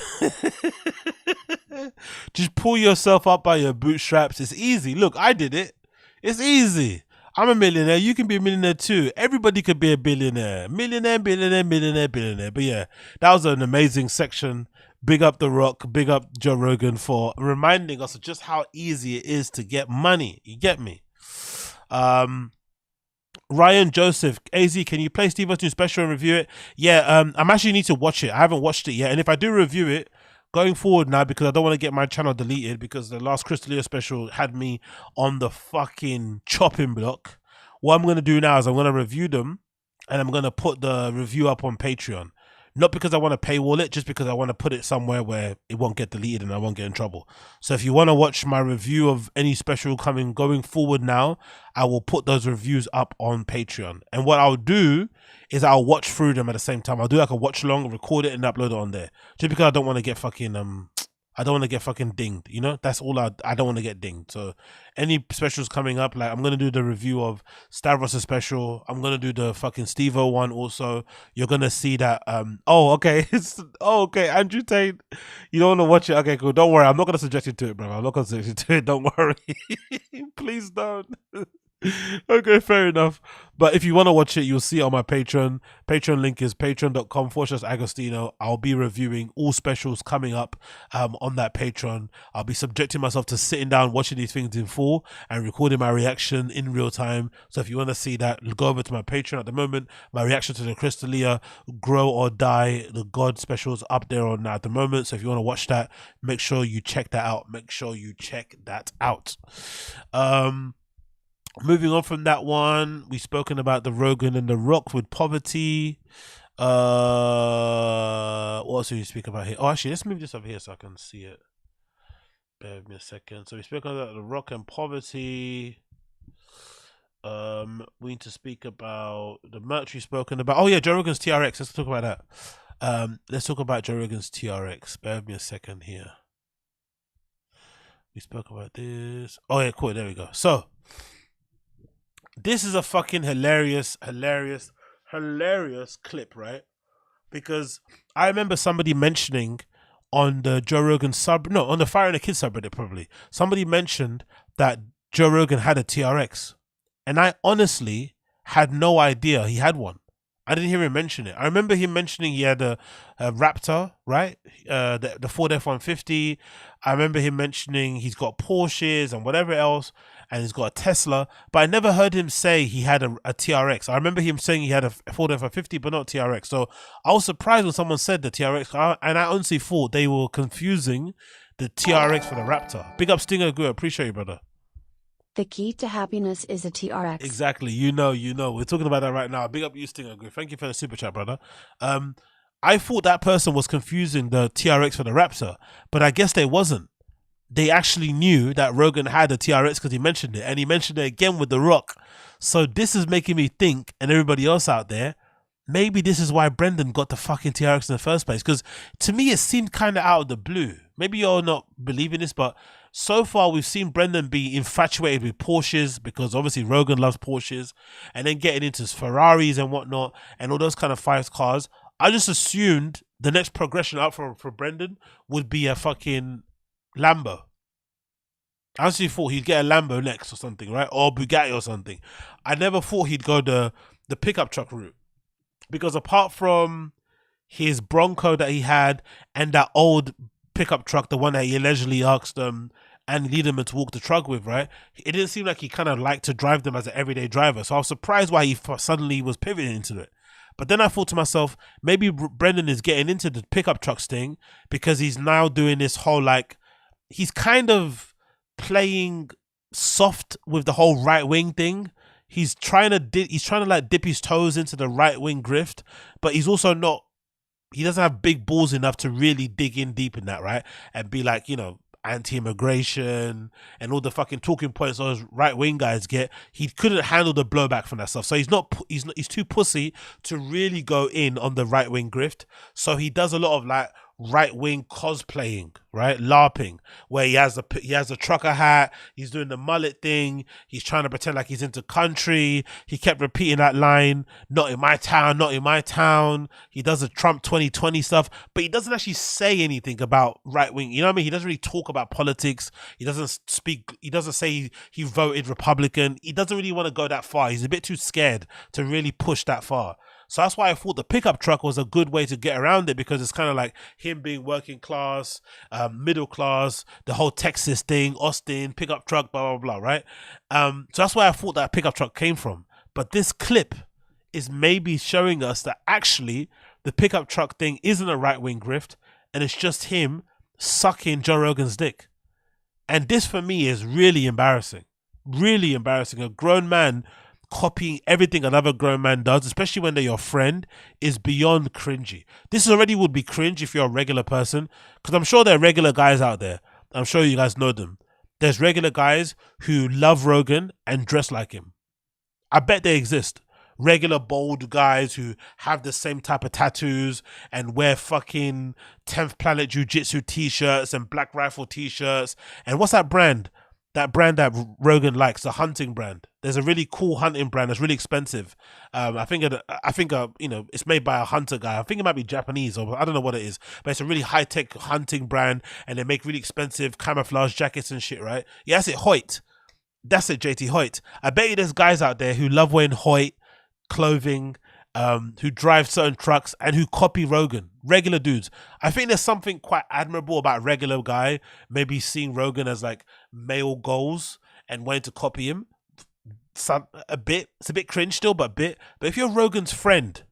Just pull yourself up by your bootstraps. It's easy. Look, I did it. It's easy. I'm a millionaire. You can be a millionaire too. Everybody could be a billionaire. Millionaire, billionaire, millionaire, billionaire. But yeah, that was an amazing section. Big up The Rock. Big up Joe Rogan for reminding us of just how easy it is to get money. You get me? Ryan Joseph, AZ, can you play Steve-O's new special and review it? Yeah, I'm actually need to watch it. I haven't watched it yet. And if I do review it, going forward now, because I don't want to get my channel deleted, because the last Crystalia special had me on the fucking chopping block. What I'm going to do now is I'm going to review them, and I'm going to put the review up on Patreon. Not because I want to paywall it, just because I want to put it somewhere where it won't get deleted and I won't get in trouble. So if you want to watch my review of any special going forward now, I will put those reviews up on Patreon. And what I'll do is I'll watch through them at the same time. I'll do like a watch along, record it and upload it on there. Just because I don't want to get fucking I don't want to get fucking dinged, you know? That's all I don't want to get dinged. So any specials coming up, like I'm going to do the review of Stavros' special. I'm going to do the fucking Steve-O one also. You're going to see that, oh, okay. Okay, Andrew Tate. You don't want to watch it? Okay, cool. Don't worry. I'm not going to subject you to it, bro. I'm not going to subject you to it. Don't worry. Please don't. Okay, fair enough. But if you want to watch it, you'll see it on my Patreon. Patreon link is patreon.com/Agostino. I'll be reviewing all specials coming up on that Patreon. I'll be subjecting myself to sitting down, watching these things in full and recording my reaction in real time. So if you want to see that, go over to my Patreon. At the moment, my reaction to the Crystalia Grow or Die, the God specials up there on at the moment. So if you want to watch that, make sure you check that out. Moving on from that one, we've spoken about the Rogan and the Rock with poverty. What else did we speak about here? Oh, actually, let's move this over here so I can see it. Bear with me a second. So we spoke about the Rock and poverty. We need to speak about the merch we've spoken about. Oh yeah, Joe Rogan's TRX. Let's talk about that. Let's talk about Joe Rogan's TRX. Bear with me a second here. We spoke about this. Oh yeah, cool. There we go. So this is a fucking hilarious clip, right? Because I remember somebody mentioning on the Joe Rogan on the Fire and the Kids subreddit probably, somebody mentioned that Joe Rogan had a TRX. And I honestly had no idea he had one. I didn't hear him mention it. I remember him mentioning he had a Raptor, right? The Ford F-150. I remember him mentioning he's got Porsches and whatever else, and he's got a Tesla. But I never heard him say he had a TRX. I remember him saying he had a Ford F-150, but not TRX. So I was surprised when someone said the TRX, and I honestly thought they were confusing the TRX for the Raptor. Big up Stinger Good. Appreciate you, brother. The key to happiness is a TRX. Exactly. You know. We're talking about that right now. Big up you, Stinger Good. Thank you for the super chat, brother. I thought that person was confusing the TRX for the Raptor, but I guess they wasn't. They actually knew that Rogan had a TRX because he mentioned it, and he mentioned it again with The Rock. So this is making me think, and everybody else out there, maybe this is why Brendan got the fucking TRX in the first place. Because to me, it seemed kind of out of the blue. Maybe you're not believing this, but so far we've seen Brendan be infatuated with Porsches because obviously Rogan loves Porsches, and then getting into Ferraris and whatnot and all those kind of fast cars. I just assumed the next progression up for Brendan would be a fucking Lambo. I actually thought he'd get a Lambo next or something, right? Or Bugatti or something. I never thought he'd go the pickup truck route. Because apart from his Bronco that he had and that old pickup truck, the one that he allegedly asked Andy Lederman to walk the truck with, right? It didn't seem like he kind of liked to drive them as an everyday driver. So I was surprised why he suddenly was pivoting into it. But then I thought to myself, maybe Brendan is getting into the pickup trucks thing because he's now doing this whole he's kind of playing soft with the whole right wing thing. He's trying to dip his toes into the right wing grift, but he's also not. He doesn't have big balls enough to really dig in deep in that, right? And be like, anti-immigration and all the fucking talking points those right-wing guys get. He couldn't handle the blowback from that stuff. So he's too pussy to really go in on the right-wing grift. So he does a lot of like right-wing cosplaying, right? LARPing, where he has a trucker hat, he's doing the mullet thing, he's trying to pretend like he's into country. He kept repeating that line, not in my town, not in my town. He does the Trump 2020 stuff, but he doesn't actually say anything about right-wing, you know what I mean? He doesn't really talk about politics. He doesn't say he voted Republican. He doesn't really want to go that far. He's a bit too scared to really push that far. So that's why I thought the pickup truck was a good way to get around it, because it's kind of like him being working class, middle class, the whole Texas thing, Austin, pickup truck, blah, blah, blah, right? So that's why I thought that pickup truck came from. But this clip is maybe showing us that actually the pickup truck thing isn't a right-wing grift, and it's just him sucking Joe Rogan's dick. And this for me is really embarrassing. Really embarrassing. A grown man copying everything another grown man does, especially when they're your friend, is beyond cringy. This already would be cringe if you're a regular person, because I'm sure there are regular guys out there. I'm sure you guys know them. There's regular guys who love Rogan and dress like him. I bet they exist. Regular bold guys who have the same type of tattoos and wear fucking 10th Planet Jiu-Jitsu t-shirts and Black Rifle t-shirts. And what's that brand? That brand that Rogan likes, the hunting brand. There's a really cool hunting brand that's really expensive. I think you know, it's made by a hunter guy. I think it might be Japanese, or I don't know what it is, but it's a really high tech hunting brand, and they make really expensive camouflage jackets and shit, right? Yeah, that's it, Hoyt. That's it, JT Hoyt. I bet you there's guys out there who love wearing Hoyt clothing, who drive certain trucks and who copy Rogan. Regular dudes. I think there's something quite admirable about a regular guy maybe seeing Rogan as like male goals and wanting to copy him. It's a bit cringe still, but a bit. But if you're Rogan's friend,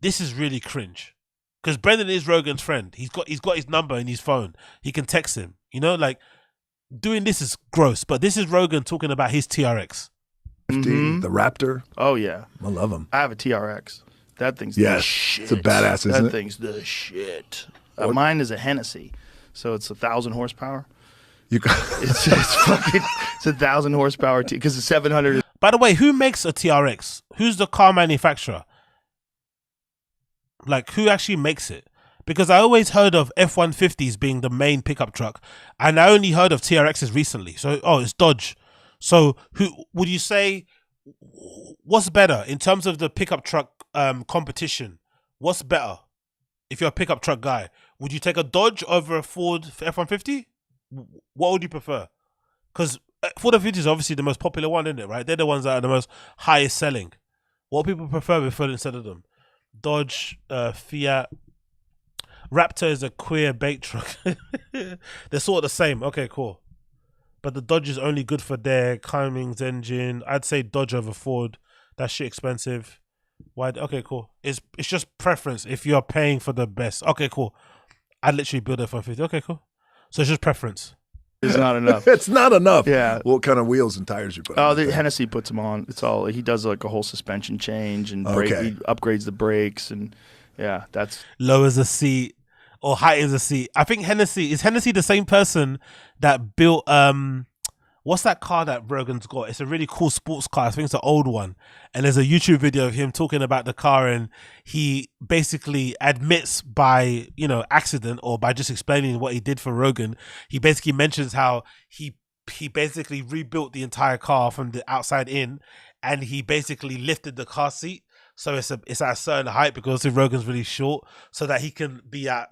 this is really cringe. Because Brendan is Rogan's friend. He's got his number in his phone. He can text him. You know, like doing this is gross. But this is Rogan talking about his TRX. The Raptor. Oh yeah, I love him. I have a TRX. That thing's the shit. It's a badass, isn't it? That thing's the shit. Mine is a Hennessy, so it's 1,000 horsepower. It's 1,000 horsepower because it's 700. By the way, who makes a TRX? Who's the car manufacturer? Like, who actually makes it? Because I always heard of F-150s being the main pickup truck, and I only heard of TRXs recently. So, it's Dodge. So, who would you say? What's better in terms of the pickup truck competition? What's better? If you're a pickup truck guy, would you take a Dodge over a Ford F-150? What would you prefer? Because Ford F-150 is obviously the most popular one, isn't it? Right? They're the ones that are the most highest selling. What people prefer instead of them? Dodge, Fiat. Raptor is a queer bait truck. They're sort of the same. Okay, cool. But the Dodge is only good for their Cummins engine. I'd say Dodge over Ford. That shit expensive. Why? Okay, cool. It's just preference. If you're paying for the best. Okay, cool. I'd literally build a 550. Okay, cool. So it's just preference. It's not enough. It's not enough. Yeah. What kind of wheels and tires you put on? Oh, the Hennessy puts them on. It's all, he does like a whole suspension change and brake, he upgrades the brakes, and yeah, that's lowers the seat or heightens the seat. I think Hennessy the same person that built what's that car that Rogan's got? It's a really cool sports car. I think it's an old one. And there's a YouTube video of him talking about the car, and he basically admits by, accident or by just explaining what he did for Rogan. He basically mentions how he basically rebuilt the entire car from the outside in, and he basically lifted the car seat. So it's at a certain height because Rogan's really short, so that he can be at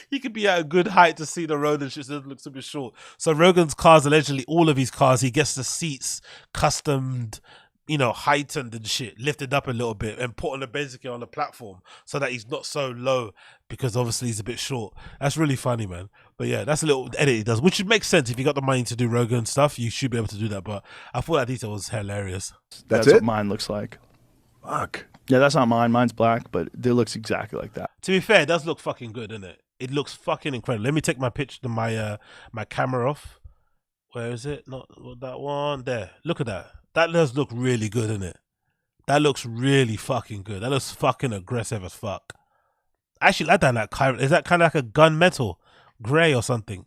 he could be at a good height to see the road and shit, so it doesn't look super short. So Rogan's cars, allegedly all of his cars, he gets the seats customed, heightened and shit, lifted up a little bit and put basically on the platform so that he's not so low, because obviously he's a bit short. That's really funny, man. But yeah, that's a little edit he does, which makes sense. If you got the money to do Rogan stuff, you should be able to do that. But I thought that detail was hilarious. That's what mine looks like. Fuck. Yeah, that's not mine. Mine's black, but it looks exactly like that. To be fair, it does look fucking good, doesn't it? It looks fucking incredible. Let me take my my camera off. Where is it? Not that one. There. Look at that. That does look really good, doesn't it? That looks really fucking good. That looks fucking aggressive as fuck. I actually like that. Like, is that kind of like a gunmetal gray or something?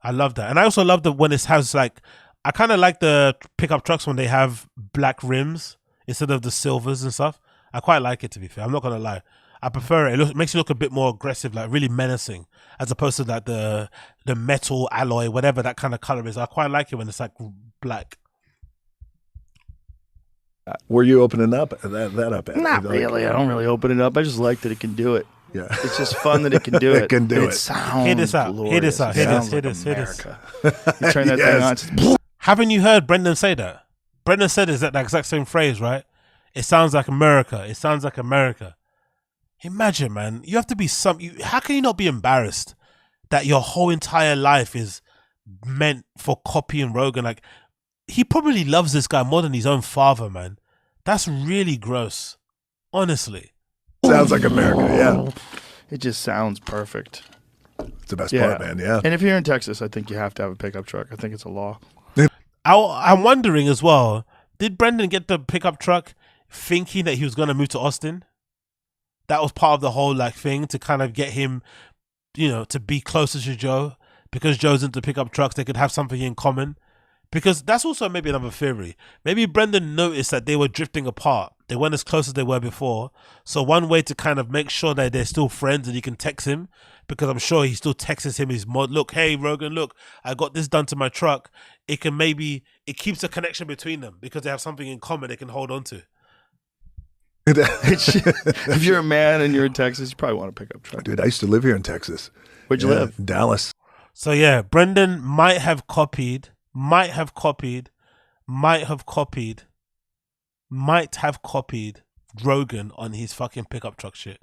I love that. And I also love that when it has like, I kind of like the pickup trucks when they have black rims instead of the silvers and stuff. I quite like it, to be fair. I'm not going to lie. I prefer it. It makes you look a bit more aggressive, like really menacing, as opposed to like the metal alloy, whatever that kind of color is. I quite like it when it's like black. Were you opening up that up? Ed? Not really. I don't really open it up. I just like that it can do it. Yeah, it's just fun that it can do it. It can do it. It sounds Hit this out. glorious. Hit this out. It Hit sounds this. like Hit this. America. You turn that thing on. It's just Haven't you heard Brendan say that? Brendan said it's that exact same phrase, right? It sounds like America. It sounds like America. Imagine, man. You have to be how can you not be embarrassed that your whole entire life is meant for copying Rogan? Like, he probably loves this guy more than his own father, man. That's really gross. Honestly. Sounds like America, yeah. It just sounds perfect. It's the best part, man, yeah. And if you're in Texas, I think you have to have a pickup truck. I think it's a law. I'm wondering as well, did Brendan get the pickup truck thinking that he was going to move to Austin? That was part of the whole like thing to kind of get him, you know, to be closer to Joe, because Joe's into pickup trucks. They could have something in common, because that's also maybe another theory. Maybe Brendan noticed that they were drifting apart. They weren't as close as they were before. So one way to kind of make sure that they're still friends and you can text him, because I'm sure he still texts him his mod. Look, hey Rogan, look, I got this done to my truck. It keeps a connection between them because they have something in common they can hold on to. If you're a man and you're in Texas, you probably want a pickup truck. Dude, I used to live here in Texas. Where'd you live? Dallas. So yeah, Brendan might have copied Rogan on his fucking pickup truck shit.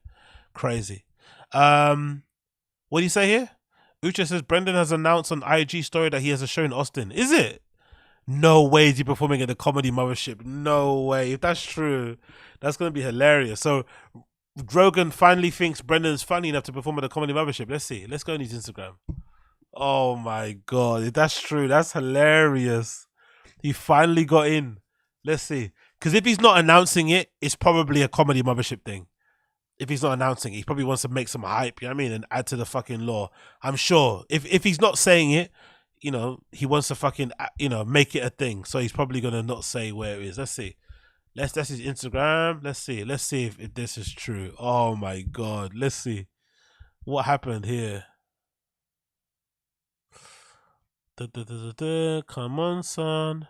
Crazy. What do you say here? Ucha says Brendan has announced on IG story that he has a show in Austin. Is it? No way is he performing at the Comedy Mothership. No way. If that's true, that's going to be hilarious. So Rogan finally thinks Brendan's funny enough to perform at the Comedy Mothership. Let's see. Let's go on his Instagram. Oh my God. If that's true, that's hilarious. He finally got in. Let's see. Because if he's not announcing it, it's probably a Comedy Mothership thing. If he's not announcing it, he probably wants to make some hype, you know what I mean, and add to the fucking law. I'm sure. If he's not saying it, you know, he wants to fucking, you know, make it a thing. So he's probably going to not say where it is. Let's see. That's his Instagram. Let's see. Let's see if this is true. Oh my God. Let's see. What happened here? Come on, son.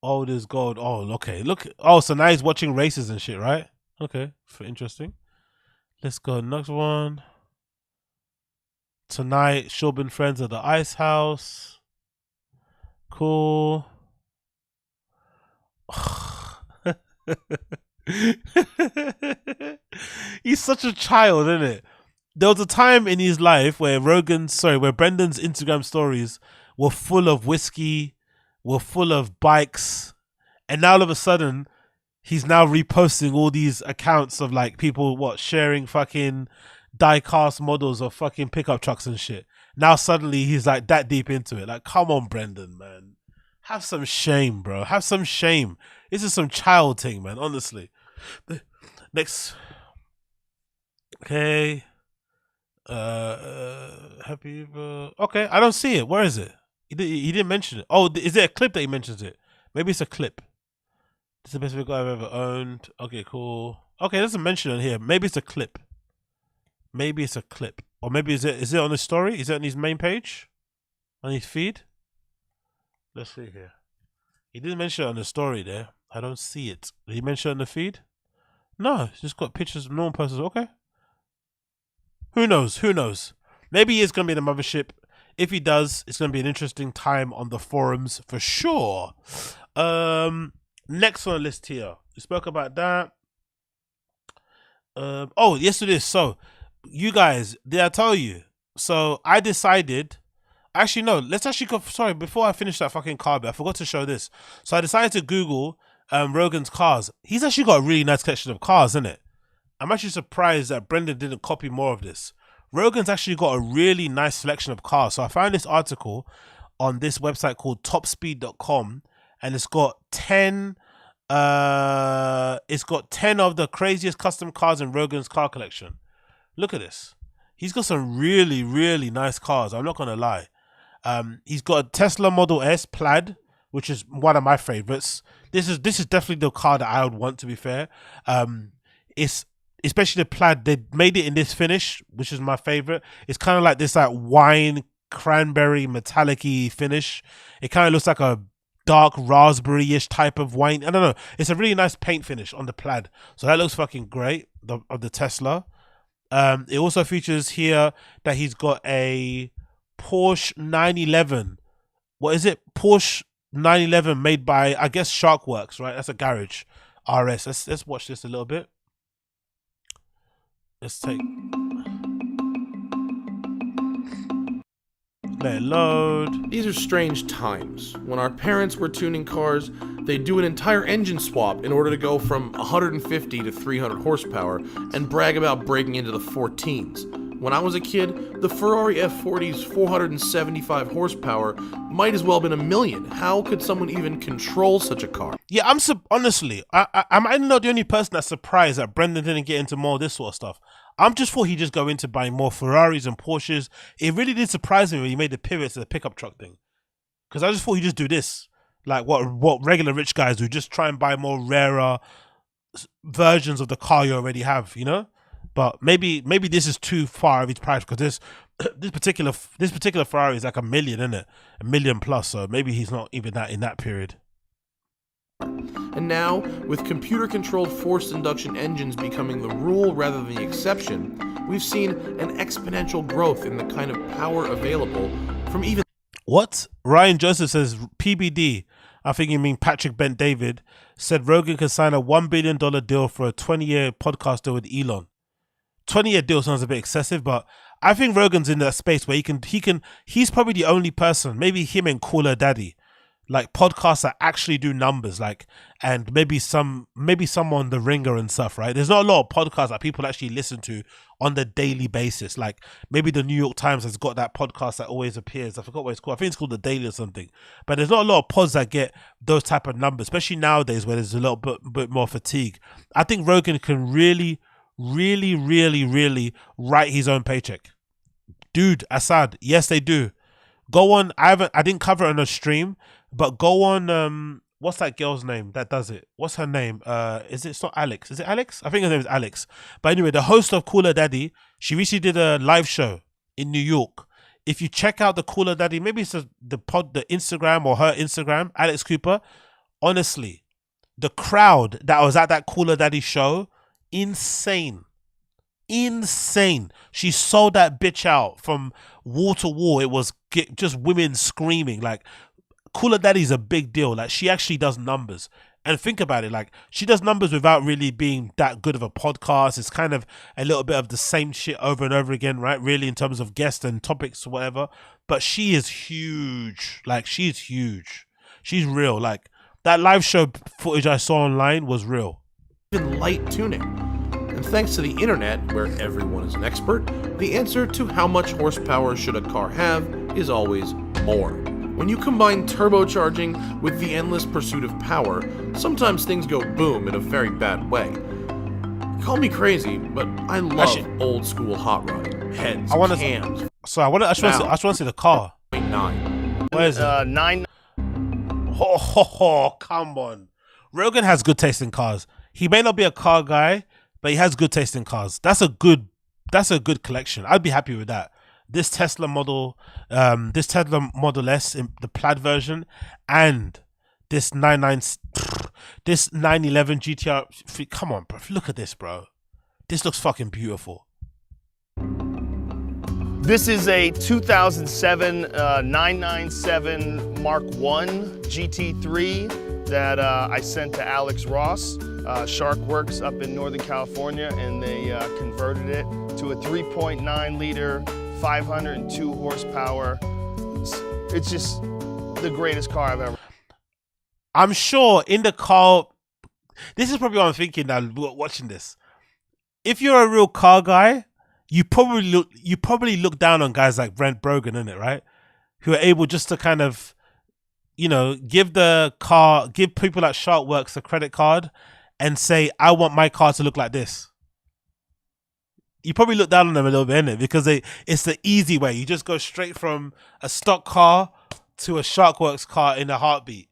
Oh, there's gold. Oh, okay. Look. Oh, so now he's watching races and shit, right? Okay. Interesting. Let's go. Next one. Tonight, Shub and friends at the Ice House. Cool. He's such a child, isn't it? There was a time in his life where where Brendan's Instagram stories were full of whiskey, were full of bikes, and now all of a sudden he's now reposting all these accounts of like people sharing fucking die-cast models of fucking pickup trucks and shit. Now suddenly he's like that deep into it. Like, come on, Brendan, man. Have some shame, bro. Have some shame. This is some child thing, man, honestly. Next. Okay. Happy. Okay, I don't see it. Where is it? He didn't mention it. Oh, is it a clip that he mentions it? Maybe it's a clip. This is the best vehicle I've ever owned. Okay, cool. Okay, it doesn't mention it here. Maybe it's a clip. Maybe it's a clip. Or maybe is it on his story? Is it on his main page? On his feed? Let's see here. He didn't mention it on the story there. I don't see it. Did he mention it on the feed? No, it's just got pictures of normal persons. Okay. Who knows? Who knows? Maybe he is going to be in the mothership. If he does, it's going to be an interesting time on the forums for sure. Next on the list here. We spoke about that. Oh, yes it is. So, you guys, did I tell you? So, I decided... Actually, no. Let's actually go... Sorry, before I finish that fucking car bit, I forgot to show this. So, I decided to Google Rogan's cars. He's actually got a really nice collection of cars, isn't it? I'm actually surprised that Brendan didn't copy more of this. Rogan's actually got a really nice selection of cars. So I found this article on this website called topspeed.com, and it's got 10 It's got 10 of the craziest custom cars in Rogan's car collection. Look at this. He's got some really, really nice cars. I'm not gonna lie. He's got a Tesla Model S Plaid, which is one of my favorites. This is definitely the car that I would want, to be fair. It's especially the Plaid. They made it in this finish, which is my favorite. It's kind of like this like wine cranberry metallic-y finish. It kind of looks like a dark raspberry-ish type of wine. I don't know. It's a really nice paint finish on the Plaid. So that looks fucking great, of the Tesla. It also features here that he's got a Porsche 911. What is it? Porsche 911 made by, I guess, Sharkworks, right? That's a garage. RS. Let's watch this a little bit. Let's take... Let it load. These are strange times. When our parents were tuning cars, they'd do an entire engine swap in order to go from 150 to 300 horsepower and brag about breaking into the 14s. When I was a kid, the Ferrari F40's 475 horsepower might as well have been $1 million. How could someone even control such a car? Yeah, honestly, I'm not the only person that's surprised that Brendan didn't get into more of this sort of stuff. I'm just thought he'd just go into buying more Ferraris and Porsches. It really did surprise me when he made the pivot to the pickup truck thing. Because I just thought he'd just do this. Like what regular rich guys do, just try and buy more rarer versions of the car you already have, you know? But maybe this is too far of its price, because this particular Ferrari is like $1 million, isn't it? $1 million plus, so maybe he's not even that in that period. And now, with computer-controlled forced induction engines becoming the rule rather than the exception, we've seen an exponential growth in the kind of power available from even... What? Ryan Joseph says, PBD, I think you mean Patrick Bent David, said Rogan can sign a $1 billion deal for a 20-year podcast deal with Elon. 20-year deal sounds a bit excessive, but I think Rogan's in that space where he's probably the only person, maybe him and Cooler Daddy, like podcasts that actually do numbers, like, and maybe some on The Ringer and stuff, right? There's not a lot of podcasts that people actually listen to on the daily basis. Like maybe the New York Times has got that podcast that always appears. I forgot what it's called. I think it's called The Daily or something. But there's not a lot of pods that get those type of numbers, especially nowadays where there's a little bit more fatigue. I think Rogan can really write his own paycheck. Dude, Assad, yes they do. Go on, I didn't cover it on a stream, but go on, what's that girl's name that does it? What's her name? It's not Alex. Is it Alex? I think her name is Alex. But anyway, the host of Cooler Daddy, she recently did a live show in New York. If you check out the Cooler Daddy, maybe it's the Instagram or her Instagram, Alex Cooper. Honestly, the crowd that was at that Cooler Daddy show, insane. She sold that bitch out from wall to wall. It was just women screaming. Like, Cooler Daddy's a big deal. Like, she actually does numbers. And think about it, like, she does numbers without really being that good of a podcast. It's kind of a little bit of the same shit over and over again, right? Really, in terms of guests and topics or whatever. But she is huge. Like, she's huge. She's real. Like, that live show footage I saw online was real. Even light tuning. And thanks to the internet, where everyone is an expert, the answer to how much horsepower should a car have is always more. When you combine turbocharging with the endless pursuit of power, sometimes things go boom in a very bad way. Call me crazy, but I love old school hot rodding. Heads, cams. So I just want to see the car. 9. Where is it? 9. Oh, come on. Rogan has good taste in cars. He may not be a car guy, but he has good taste in cars. That's a good collection. I'd be happy with that. This Tesla Model S, in the Plaid version, and this 911 GTR. Come on, bro. Look at this, bro. This looks fucking beautiful. This is a 2007 997 Mark I GT3 that I sent to Alex Ross, Sharkworks up in Northern California, and they converted it to a 3.9 liter, 502 horsepower. It's just the greatest car I've ever. I'm sure in the car, this is probably what I'm thinking now watching this. If you're a real car guy, you probably look down on guys like Brent Brogan, innit, right? Who are able just to kind of you know, give people at Sharkworks a credit card and say, I want my car to look like this. You probably look down on them a little bit, innit? Because it's the easy way. You just go straight from a stock car to a Sharkworks car in a heartbeat.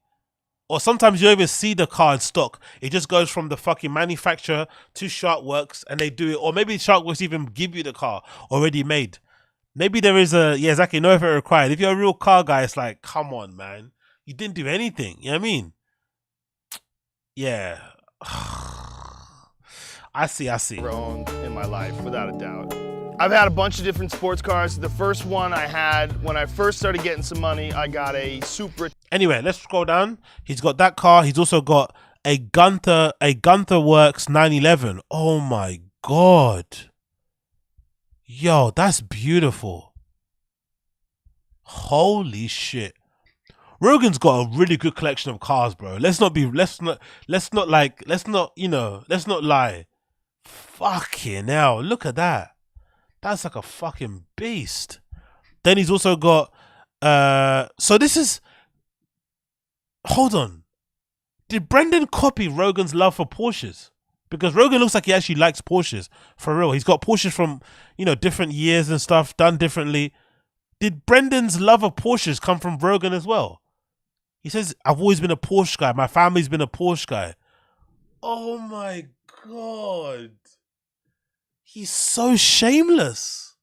Or sometimes you don't even see the car in stock. It just goes from the fucking manufacturer to Sharkworks and they do it. Or maybe Sharkworks even give you the car already made. Maybe there is exactly, no effort required. If you're a real car guy, it's like, come on, man. You didn't do anything. You know what I mean? Yeah. I see. Grown in my life, without a doubt. I've had a bunch of different sports cars. The first one I had, when I first started getting some money, I got a Supra. Anyway, let's scroll down. He's got that car. He's also got a Gunther Works 911. Oh my God. Yo, that's beautiful. Holy shit. Rogan's got a really good collection of cars, bro. Let's not lie. Fucking hell, look at that. That's like a fucking beast. Then he's also got hold on. Did Brendan copy Rogan's love for Porsches? Because Rogan looks like he actually likes Porsches. For real. He's got Porsches from, different years and stuff, done differently. Did Brendan's love of Porsches come from Rogan as well? He says, I've always been a Porsche guy. My family's been a Porsche guy. Oh my God. He's so shameless.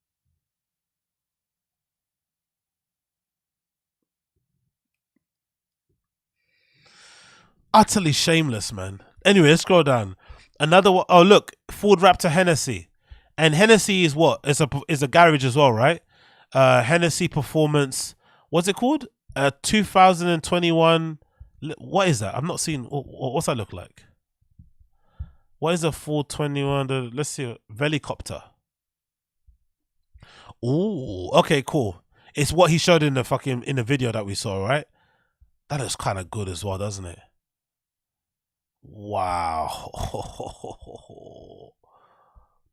Utterly shameless, man. Anyway, let's scroll down. Another one. Oh, look. Ford Raptor Hennessy. And Hennessy is what? It's a garage as well, right? Hennessy Performance. What's it called? 2021. What is that? I'm not seeing. What's that look like? What is a 421? Let's see. Velicopter. Oh, okay, cool. It's what he showed in the video that we saw, right? That looks kind of good as well, doesn't it? Wow.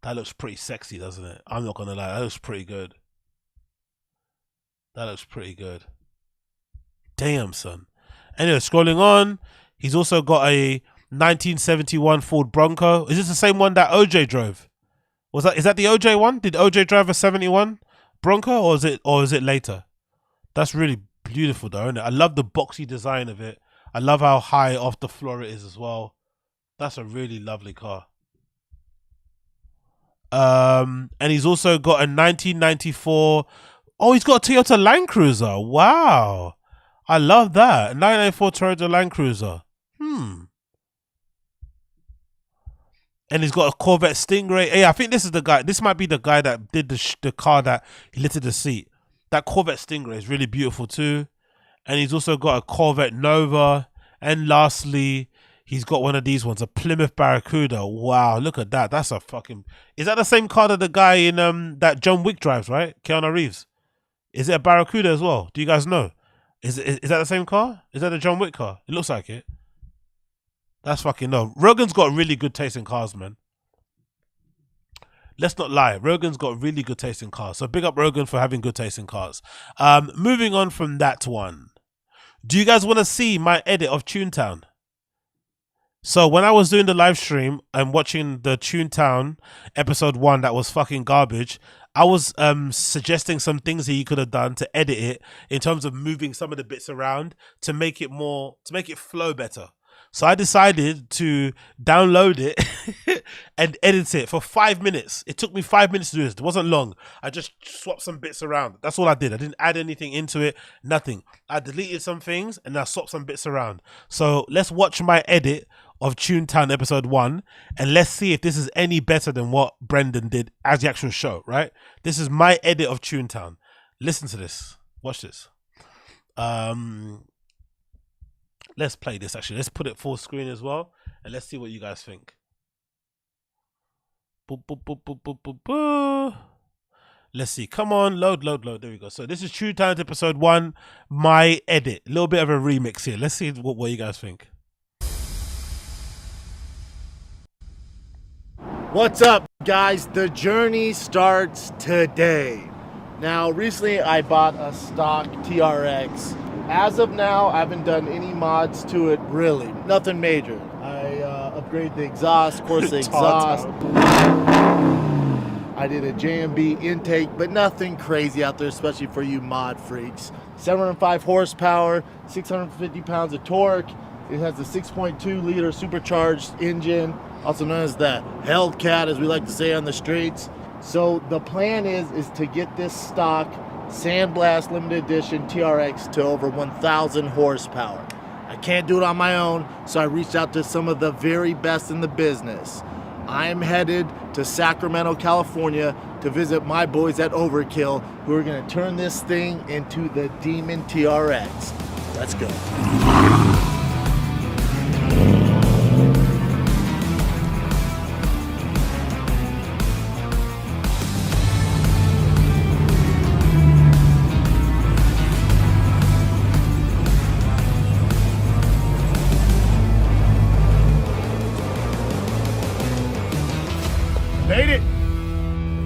That looks pretty sexy, doesn't it? I'm not gonna lie, that looks pretty good. That looks pretty good. Damn, son. Anyway, scrolling on, he's also got a 1971 Ford Bronco. Is this the same one that OJ drove? Is that the OJ one? Did OJ drive a 71 Bronco or is it later? That's really beautiful though, isn't it? I love the boxy design of it. I love how high off the floor it is as well. That's a really lovely car. And he's also got a 1994. Oh, he's got a Toyota Land Cruiser. Wow. I love that. A 1994 Toyota Land Cruiser. And he's got a Corvette Stingray. Hey, I think this is the guy. This might be the guy that did the car that he lifted the seat. That Corvette Stingray is really beautiful too. And he's also got a Corvette Nova. And lastly, he's got one of these ones, a Plymouth Barracuda. Wow, look at that. That's a fucking... Is that the same car that the guy in that John Wick drives, right? Keanu Reeves. Is it a Barracuda as well? Do you guys know? Is that the same car? Is that a John Wick car? It looks like it. That's fucking no. Rogan's got really good taste in cars, man. Let's not lie. Rogan's got really good taste in cars. So big up Rogan for having good taste in cars. Moving on from that one. Do you guys want to see my edit of Toontown? So when I was doing the live stream and watching the Toontown episode 1 that was fucking garbage, I was suggesting some things that you could have done to edit it in terms of moving some of the bits around to make it flow better. So I decided to download it and edit it for 5 minutes. It took me 5 minutes to do this. It wasn't long. I just swapped some bits around. That's all I did. I didn't add anything into it. Nothing. I deleted some things and I swapped some bits around. So let's watch my edit of Toontown episode 1 and let's see if this is any better than what Brendan did as the actual show, right? This is my edit of Toontown. Listen to this. Watch this. Let's play this actually. Let's put it full screen as well. And let's see what you guys think. Boop, boop, boop, boop, boop, boop, boop. Let's see. Come on. Load. There we go. So this is Toontown episode 1. My edit. A little bit of a remix here. Let's see what you guys think. What's up, guys? The journey starts today. Now, recently I bought a stock TRX As of now, I haven't done any mods to it, really. Nothing major. I upgraded the exhaust, of course, the exhaust. I did a JMB intake, but nothing crazy out there, especially for you mod freaks. 705 horsepower, 650 pounds of torque. It has a 6.2 liter supercharged engine, also known as the Hellcat, as we like to say on the streets. So the plan is to get this stock Sandblast Limited Edition TRX to over 1,000 horsepower. I can't do it on my own, so I reached out to some of the very best in the business. I am headed to Sacramento, California to visit my boys at Overkill, who are going to turn this thing into the Demon TRX. Let's go.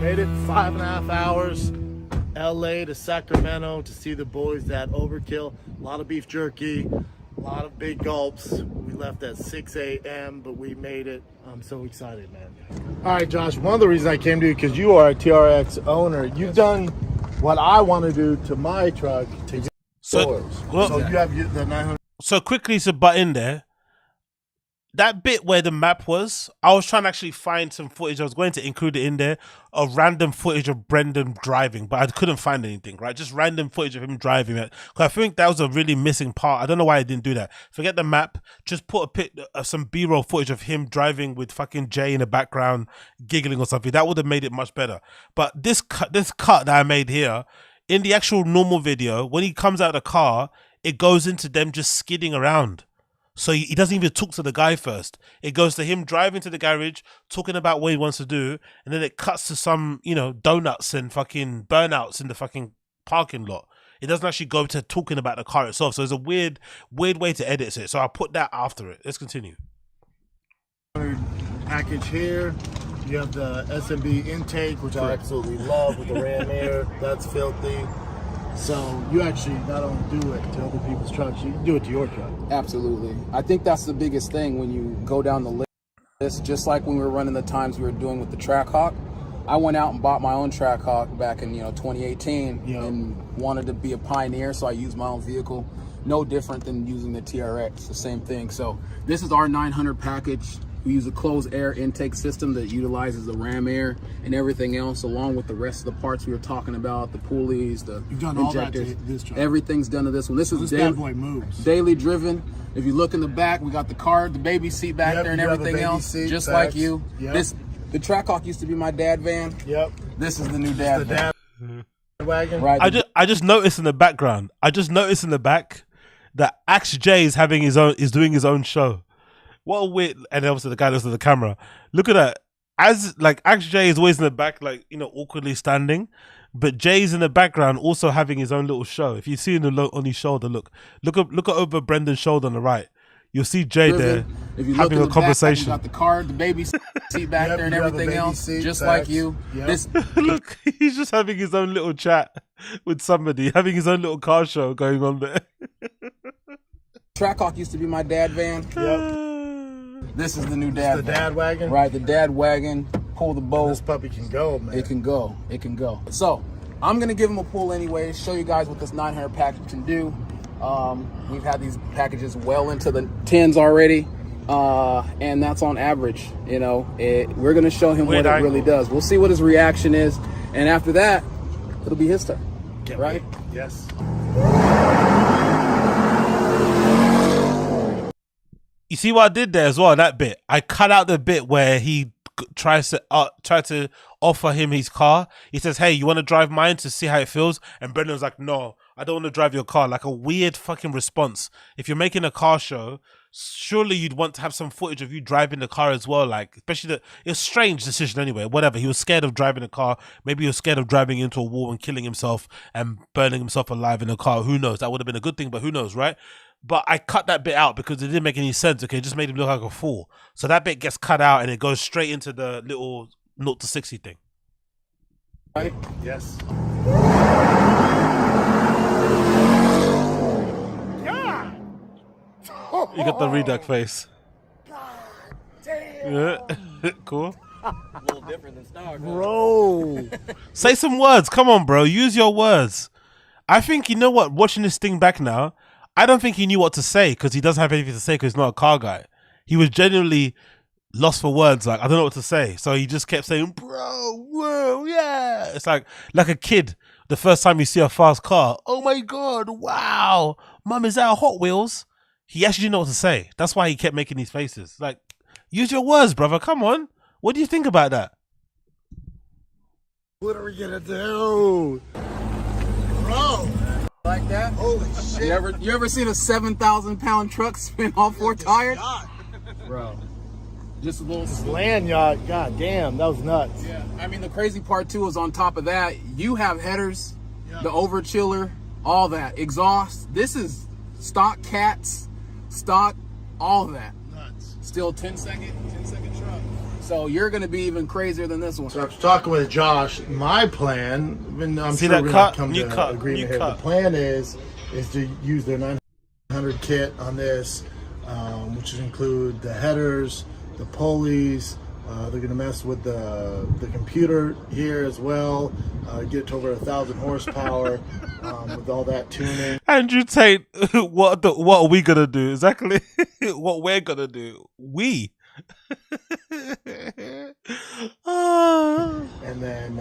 Made it 5.5 hours, LA to Sacramento to see the boys at Overkill. A lot of beef jerky, a lot of big gulps. We left at 6 a.m., but we made it. I'm so excited, man. All right, Josh, one of the reasons I came to you, because you are a TRX owner. You've done what I want to do to my truck to yours. So you have the 900. So quickly to butt in there, that bit where the map was, I was trying to actually find some footage. I was going to include it in there, of random footage of Brendan driving, but I couldn't find anything, right? Just random footage of him driving it. Because I think that was a really missing part. I don't know why I didn't do that. Forget the map. Just put a bit of some B-roll footage of him driving with fucking Jay in the background, giggling or something. That would have made it much better. But this cut that I made here, in the actual normal video, when he comes out of the car, it goes into them just skidding around. So he doesn't even talk to the guy first. It goes to him driving to the garage, talking about what he wants to do, and then it cuts to some, you know, donuts and fucking burnouts in the fucking parking lot. It doesn't actually go to talking about the car itself. So it's a weird way to edit it. So I'll put that after it. Let's continue. Package here. You have the SMB intake, which I absolutely love, with the ram air. That's filthy. So you actually not only do it to other people's trucks, you do it to your truck. Absolutely. I think that's the biggest thing when you go down the list. Just like when we were running the times we were doing with the Trackhawk, I went out and bought my own Trackhawk back in 2018 and wanted to be a pioneer, so I used my own vehicle. No different than using the TRX, the same thing. So this is our 900 package. We use a closed air intake system that utilizes the ram air and everything else, along with the rest of the parts we were talking about, the pulleys, the You've done injectors. all that to this truck. Everything's done to this one. This is bad boy moves. Daily driven. If you look in the back, we got the car, the baby seat back there and everything else, just like you. The Trackhawk used to be my dad van. Yep. This is the new dad van. Wagon. Right. I just noticed in the background. I just noticed in the back that Axe J is doing his own show. What a weird, and obviously the guy looks at the camera. Look at that. As like Axe J is always in the back, like, awkwardly standing, but Jay's in the background also having his own little show. If you see on his shoulder, look over Brendan's shoulder on the right. You'll see Jay there having a conversation. We got the car, the baby seat back there and everything else, just like you. Look, he's just having his own little chat with somebody, having his own little car show going on there. Trackhawk used to be my dad van. Yep. This is the new dad van. The dad wagon? Right, the dad wagon. Pull the bolt. This puppy can go, man. It can go. It can go. So, I'm going to give him a pull anyway, show you guys what this 900 package can do. We've had these packages well into the 10s already, and that's on average. We're going to show him what it really does. We'll see what his reaction is, and after that, it'll be his turn. Right? Yes. You see what I did there as well, that bit? I cut out the bit where he tries to offer him his car. He says, hey, you want to drive mine to see how it feels? And Brendan's like, no, I don't want to drive your car. Like a weird fucking response. If you're making a car show, surely you'd want to have some footage of you driving the car as well. Like, especially it's a strange decision anyway. Whatever. He was scared of driving a car. Maybe he was scared of driving into a wall and killing himself and burning himself alive in a car. Who knows? That would have been a good thing, but who knows, right? But I cut that bit out because it didn't make any sense. Okay, it just made him look like a fool. So that bit gets cut out and it goes straight into the little 0 to 60 thing. Right? Yes. You got the reduck face. Yeah, cool. A little different than Stark, bro. Say some words. Come on, bro. Use your words. I think, you know what? Watching this thing back now, I don't think he knew what to say because he doesn't have anything to say because he's not a car guy. He was genuinely lost for words. Like, I don't know what to say. So he just kept saying, bro, whoa, yeah. It's like a kid. The first time you see a fast car, oh my God, wow. Mum, is that a Hot Wheels? He actually didn't know what to say. That's why he kept making these faces. Like, use your words, brother. Come on. What do you think about that? What are we gonna do? Bro. Like that? Holy shit. You ever seen a 7,000-pound truck spin all 4 tires? Bro. Just a little land yacht. God damn, that was nuts. Yeah. I mean, the crazy part too is on top of that, you have headers, the over chiller, all that, exhaust. This is stock cats, stock, all that. Nuts. Still 10-second truck. So you're gonna be even crazier than this one. So I was talking with Josh. My plan, and I'm See sure that we're cut? gonna come New to cut. agreement New here. cut. The plan is to use their 900 kit on this, which include the headers, the pulleys. They're gonna mess with the computer here as well. Get to over 1,000 horsepower with all that tuning. Andrew Tate, what are we gonna do? Exactly what we're gonna do. We. And then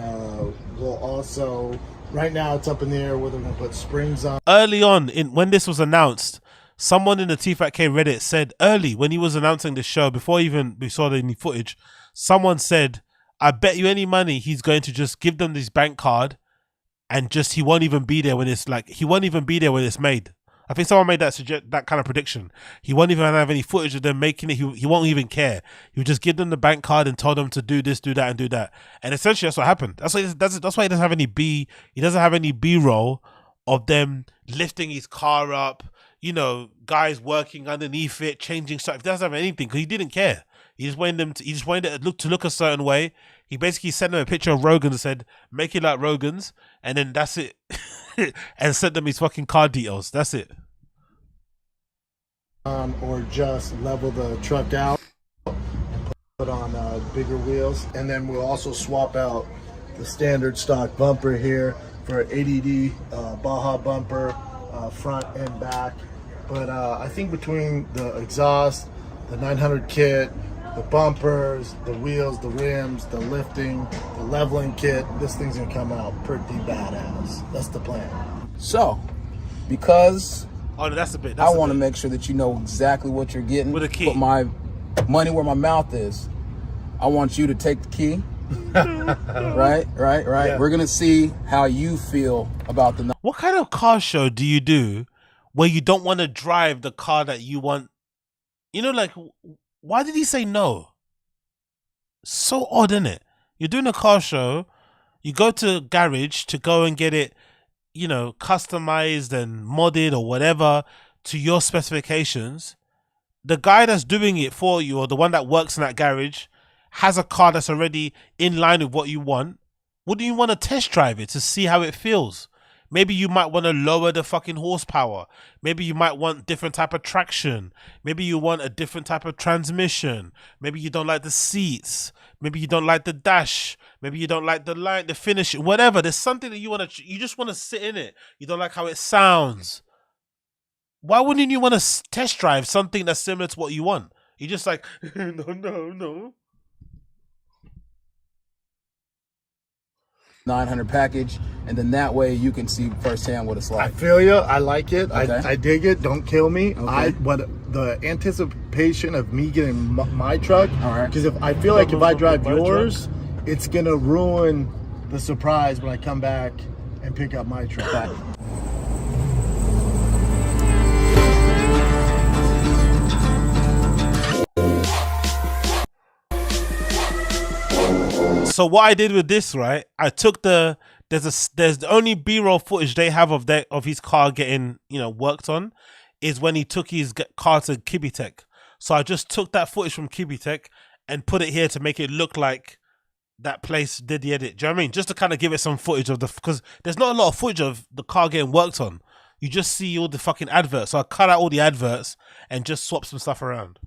we'll also, right now it's up in the air whether we're gonna put springs on. Early on, when this was announced, someone in the TFATK Reddit said early when he was announcing the show, before even we saw any footage, someone said, I bet you any money he's going to just give them this bank card and just he won't even be there when it's made. I think someone made that kind of prediction. He won't even have any footage of them making it. He won't even care. He'll just give them the bank card and tell them to do this, do that, and do that. And essentially, that's what happened. That's why he doesn't have any B-roll of them lifting his car up. You know, guys working underneath it, changing stuff. He doesn't have anything because he didn't care. He just wanted it to look a certain way. He basically sent them a picture of Rogan's and said, "Make it like Rogan's," and then that's it. And sent them his fucking car details. That's it. Or just level the truck out and put on bigger wheels. And then we'll also swap out the standard stock bumper here for ADD Baja bumper, front and back. But I think between the exhaust, the 900 kit, the bumpers, the wheels, the rims, the lifting, the leveling kit, this thing's gonna come out pretty badass. That's the plan. So, because that's the bit. I want to make sure that you know exactly what you're getting. With a key. Put my money where my mouth is. I want you to take the key. Right. Yeah. We're gonna see how you feel about the. What kind of car show do you do where you don't want to drive the car that you want? You know, like, why did he say no? So odd, isn't it? You're doing a car show, you go to a garage to go and get it, you know, customized and modded or whatever to your specifications. The guy that's doing it for you, or the one that works in that garage, has a car that's already in line with what you want. Wouldn't you want to test drive it to see how it feels? Maybe you might want to lower the fucking horsepower. Maybe you might want different type of traction. Maybe you want a different type of transmission. Maybe you don't like the seats. Maybe you don't like the dash. Maybe you don't like the line, the finish, whatever. There's something that you just want to sit in it. You don't like how it sounds. Why wouldn't you want to test drive something that's similar to what you want? You're just like, no. 900 package, and then that way you can see firsthand what it's like. I feel you. I like it. Okay. I dig it. Don't kill me. Okay. The anticipation of me getting my truck. All right. Because I feel like if I drive yours, it's gonna ruin the surprise when I come back and pick up my truck. So what I did with this, right? I took there's the only B-roll footage they have of his car getting, you know, worked on is when he took his car to KIBITEK. So I just took that footage from KIBITEK and put it here to make it look like that place did the edit. Do you know what I mean? Just to kind of give it some footage of because there's not a lot of footage of the car getting worked on. you just see all the fucking adverts. So I cut out all the adverts and just swap some stuff around.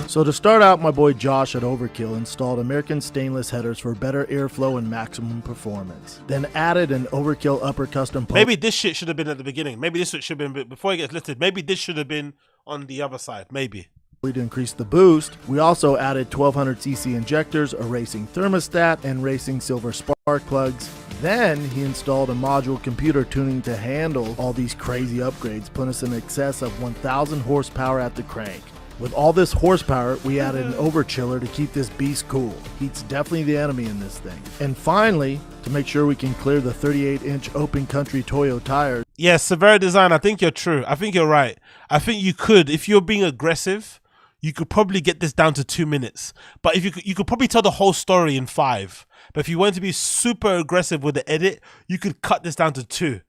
So to start out, my boy Josh at Overkill installed American stainless headers for better airflow and maximum performance. Then added an Overkill upper custom pole. Maybe this shit should have been at the beginning. Maybe this should have been before it gets listed. Maybe this should have been on the other side. Maybe. To increase the boost, we also added 1200cc injectors, a racing thermostat, and racing silver spark plugs. Then he installed a module computer tuning to handle all these crazy upgrades, putting us in excess of 1000 horsepower at the crank. With all this horsepower, we added an overchiller to keep this beast cool. Heat's definitely the enemy in this thing. And finally, to make sure we can clear the 38-inch open country Toyo tires. Yeah, Severe Design, I think you're true. I think you're right. I think you could, if you're being aggressive, you could probably get this down to 2 minutes. But if you could probably tell the whole story in 5. But if you want to be super aggressive with the edit, you could cut this down to 2.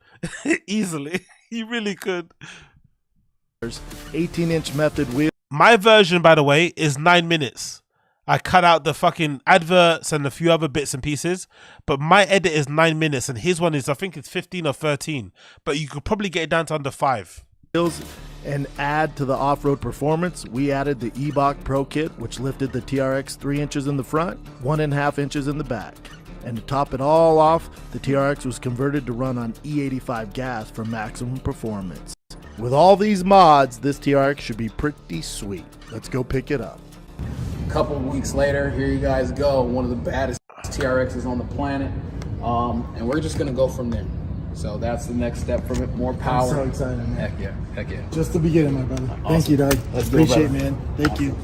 Easily. You really could. 18-inch method wheel. My version, by the way, is 9 minutes. I cut out the fucking adverts and a few other bits and pieces, but my edit is 9 minutes, and his one is, I think it's 15 or 13. But you could probably get it down to under 5. And add to the off-road performance, we added the EBOC Pro Kit, which lifted the TRX 3 inches in the front, 1.5 inches in the back. And to top it all off, the TRX was converted to run on E85 gas for maximum performance. With all these mods, this TRX should be pretty sweet. Let's go pick it up. A couple of weeks later, here you guys go. One of the baddest TRXs on the planet. And we're just gonna go from there. So that's the next step from it. More power. I'm so excited, man. Heck yeah, heck yeah. Just the beginning, my brother. Awesome. Thank you, Doug. Let's go, Appreciate it, brother. man. Thank you.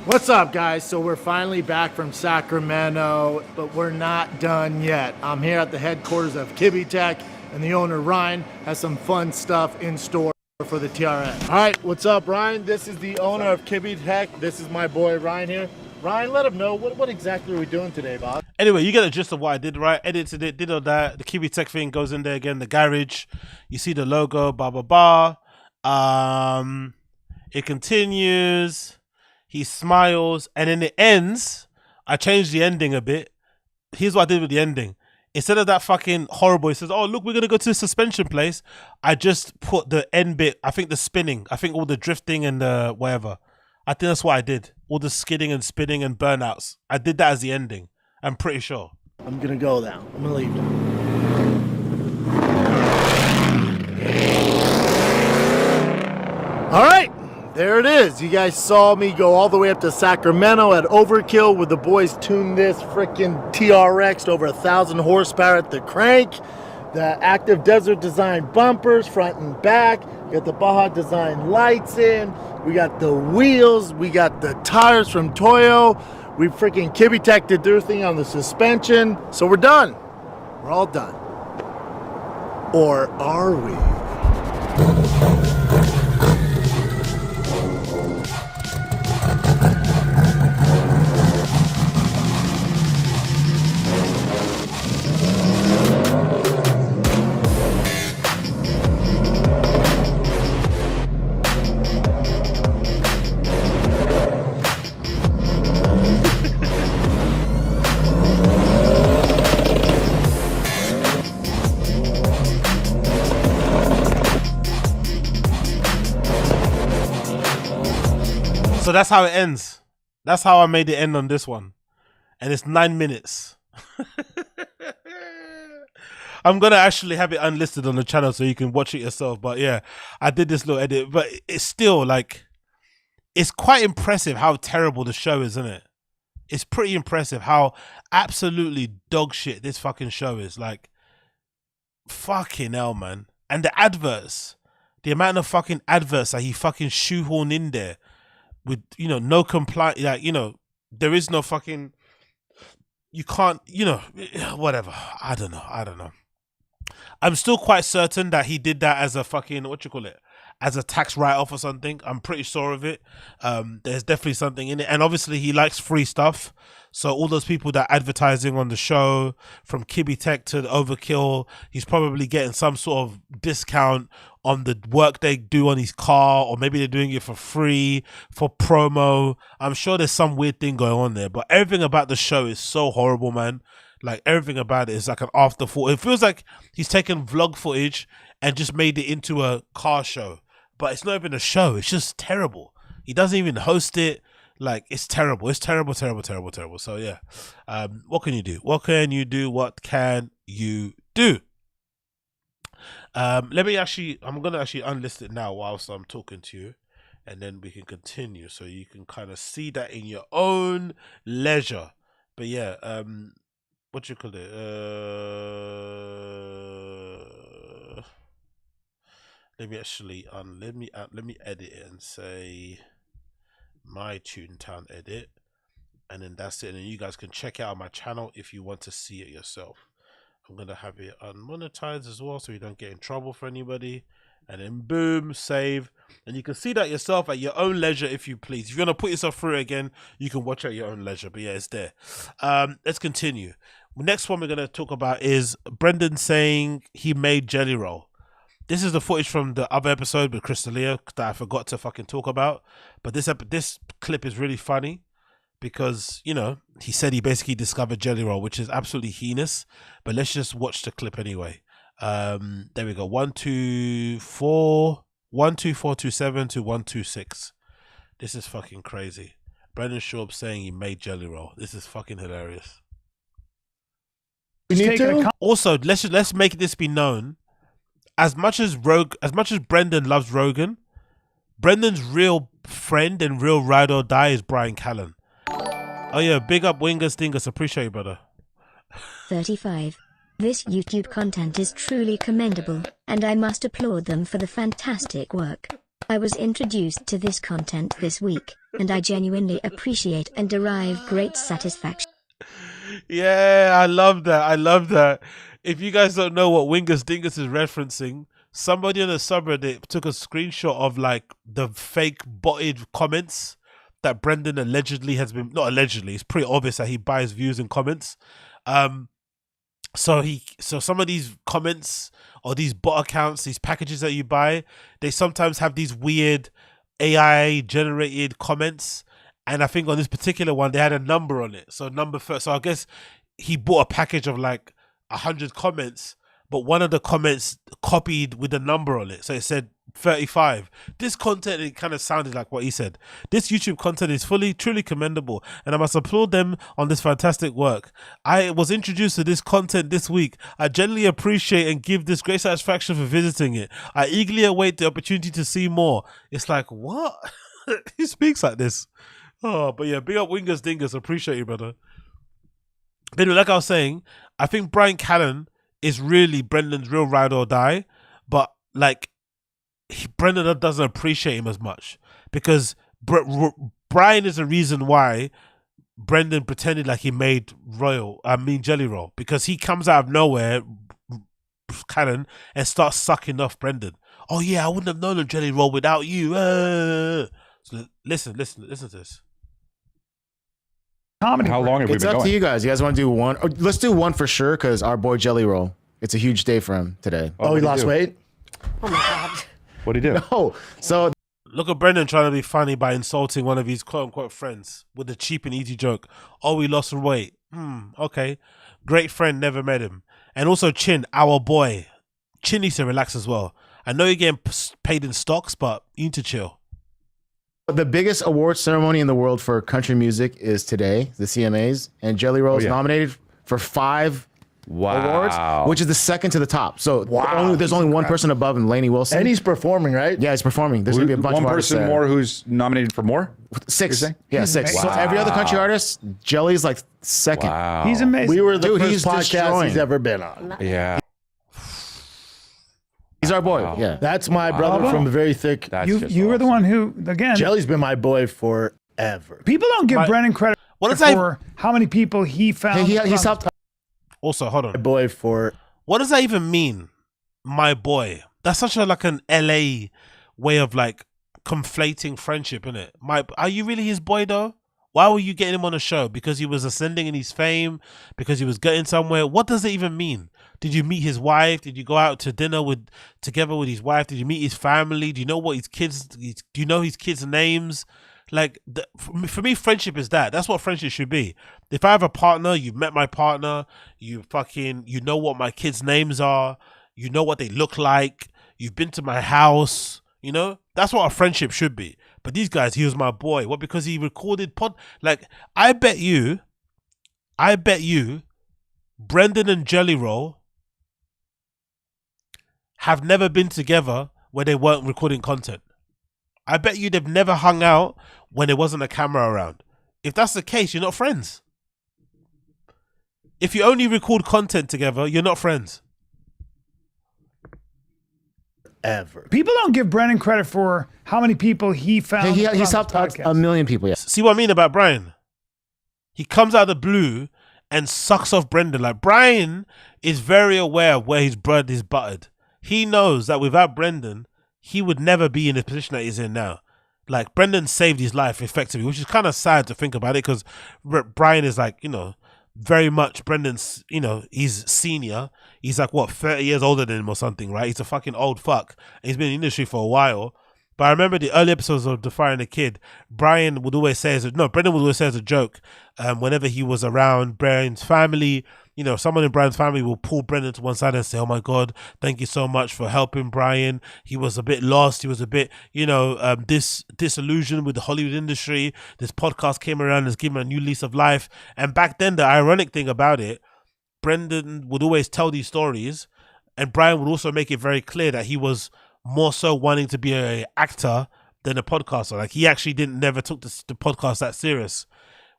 What's up, guys? So we're finally back from Sacramento, but we're not done yet. I'm here at the headquarters of KIBI-TEK, and the owner, Ryan, has some fun stuff in store for the TRX. All right, what's up, Ryan? This is the owner of KIBI-TEK. This is my boy, Ryan, here. Ryan, let him know, what exactly are we doing today, boss? Anyway, you get the gist of what I did, right? Edited it, did all that. The KIBI-TEK thing goes in there again, the garage. You see the logo, blah, blah, blah. It continues. He smiles, and then it ends. I changed the ending a bit. Here's what I did with the ending. Instead of that fucking horrible, he says, oh, look, we're going to go to the suspension place. I just put the end bit, I think the spinning, I think all the drifting and the whatever. I think that's what I did. All the skidding and spinning and burnouts. I did that as the ending. I'm pretty sure. I'm going to go now. I'm going to leave now. All right. There it is. You guys saw me go all the way up to Sacramento at Overkill where the boys tuned this freaking TRX to over 1,000 horsepower at the crank. The Active Desert Design bumpers, front and back. We got the Baja Design lights in. We got the wheels. We got the tires from Toyo. We freaking KIBI-TEK did their thing on the suspension. So we're done. We're all done. Or are we? So that's how it ends. That's how I made it end on this one. And it's 9 minutes. I'm going to actually have it unlisted on the channel so you can watch it yourself. But yeah, I did this little edit. But it's still like, it's quite impressive how terrible the show is, isn't it? It's pretty impressive how absolutely dog shit this fucking show is. Like, fucking hell, man. And the adverts. The amount of fucking adverts that he fucking shoehorned in there. With, you know, no compliance, like, you know, there is no fucking, you can't, you know, whatever. I don't know. I'm still quite certain that he did that as a fucking, what you call it, as a tax write-off or something. I'm pretty sure of it. There's definitely something in it. And obviously he likes free stuff. So all those people that are advertising on the show, from Kibby Tech to Overkill, he's probably getting some sort of discount on the work they do on his car, or maybe they're doing it for free, for promo. I'm sure there's some weird thing going on there. But everything about the show is so horrible, man. Like, everything about it is like an afterthought. It feels like he's taken vlog footage and just made it into a car show. But it's not even a show. It's just terrible. He doesn't even host it. Like, it's terrible. It's terrible, terrible, terrible, terrible. So, yeah. What can you do? What can you do? What can you do? I'm going to actually unlist it now whilst I'm talking to you. And then we can continue. So you can kind of see that in your own leisure. But, yeah. What you call it? Let me actually let me edit it and say my Toontown edit, and then that's it. And then you guys can check it out on my channel if you want to see it yourself. I'm gonna have it unmonetized as well, so you don't get in trouble for anybody. And then boom, save, and you can see that yourself at your own leisure if you please. If you want to put yourself through it again, you can watch at your own leisure. But yeah, it's there. Let's continue. Next one we're going to talk about is Brendan saying he made jelly roll. This is the footage from the other episode with Crystalia that I forgot to fucking talk about. But this clip is really funny because, you know, he said he basically discovered jelly roll, which is absolutely heinous. But let's just watch the clip anyway. There we go. 12427 to 126. This is fucking crazy. Brendan Schaub saying he made jelly roll. This is fucking hilarious. Also, let's make this be known. As much as Brendan loves Rogan, Brendan's real friend and real ride or die is Brian Callen. Oh yeah, big up Wingers Dingus. Appreciate you, brother. 35. This YouTube content is truly commendable, and I must applaud them for the fantastic work. I was introduced to this content this week, and I genuinely appreciate and derive great satisfaction. Yeah, I love that. I love that. If you guys don't know what Wingers Dingus is referencing, somebody on the subreddit took a screenshot of like the fake botted comments that Brendan allegedly has been, not allegedly, it's pretty obvious that he buys views and comments. So some of these comments or these bot accounts, these packages that you buy, they sometimes have these weird AI generated comments. And I think on this particular one, they had a number on it. So number first. So I guess he bought a package of like 100 comments, but one of the comments copied with a number on it. So it said 35. This content, it kind of sounded like what he said. This YouTube content is truly commendable, and I must applaud them on this fantastic work. I was introduced to this content this week. I genuinely appreciate and give this great satisfaction for visiting it. I eagerly await the opportunity to see more. It's like, what? He speaks like this. Oh, but yeah, big up Wingers Dingus. Appreciate you, brother. But anyway, like I was saying, I think Brian Callen is really Brendan's real ride or die, but like Brendan doesn't appreciate him as much because Brian is the reason why Brendan pretended like he made jelly roll, because he comes out of nowhere, Callen, and starts sucking off Brendan. Oh yeah, I wouldn't have known a jelly roll without you. So listen to this. How long have we been going? It's up to you guys. You guys want to do one? Oh, let's do one for sure, because our boy Jelly Roll, it's a huge day for him today. Oh, he lost weight? Oh my God. What'd he do? No. So look at Brendan trying to be funny by insulting one of his quote-unquote friends with a cheap and easy joke. Oh, he lost weight. Okay. Great friend, never met him. And also Chin, our boy. Chin needs to relax as well. I know you're getting paid in stocks, but you need to chill. The biggest award ceremony in the world for country music is today, the CMAs, and Jelly Roll is nominated for 5 awards, which is the second to the top. So there's only one person above him, Lainey Wilson. And he's performing, right? Yeah, he's performing. There's going to be a bunch of artists One person more who's nominated for more? 6. Yeah, 6. So every other country artist, Jelly's like second. Wow. He's amazing. We were the first podcast he's ever been on. Yeah. He's our boy. Wow. Yeah, that's my brother from the very thick. You were the one who, again, Jelly's been my boy forever. People don't give Brendan credit for how many people he found. He's helped. Also, hold on. My boy for. What does that even mean? My boy. That's such a like an LA way of like conflating friendship, innit? Are you really his boy though? Why were you getting him on a show? Because he was ascending in his fame? Because he was getting somewhere? What does it even mean? Did you meet his wife? Did you go out to dinner together with his wife? Did you meet his family? Do you know what do you know his kids' names? Like, for me, friendship is that. That's what friendship should be. If I have a partner, you've met my partner, you know what my kids' names are, you know what they look like, you've been to my house, you know? That's what a friendship should be. But these guys, he was my boy. What, because he recorded like, I bet you, Brendan and Jelly Roll have never been together where they weren't recording content. I bet you they've never hung out when there wasn't a camera around. If that's the case, you're not friends. If you only record content together, you're not friends. Ever. People don't give Brendan credit for how many people he found. He helped a million people. Yeah. See what I mean about Brian? He comes out of the blue and sucks off Brendan. Like, Brian is very aware of where his bread is buttered. He knows that without Brendan, he would never be in the position that he's in now. Like, Brendan saved his life effectively, which is kind of sad to think about it, because Brian is like, you know, very much Brendan's, you know, he's senior. He's like, what, 30 years older than him or something, right? He's a fucking old fuck. He's been in the industry for a while. But I remember the early episodes of Defying the Kid, Brendan would always say as a joke, whenever he was around Brian's family, you know, someone in Brian's family will pull Brendan to one side and say, oh my God, thank you so much for helping Brian. He was a bit lost. He was a bit, you know, disillusioned with the Hollywood industry. This podcast came around and has given him a new lease of life. And back then, the ironic thing about it, Brendan would always tell these stories, and Brian would also make it very clear that he was more so wanting to be an actor than a podcaster. Like, he actually never took the podcast that serious,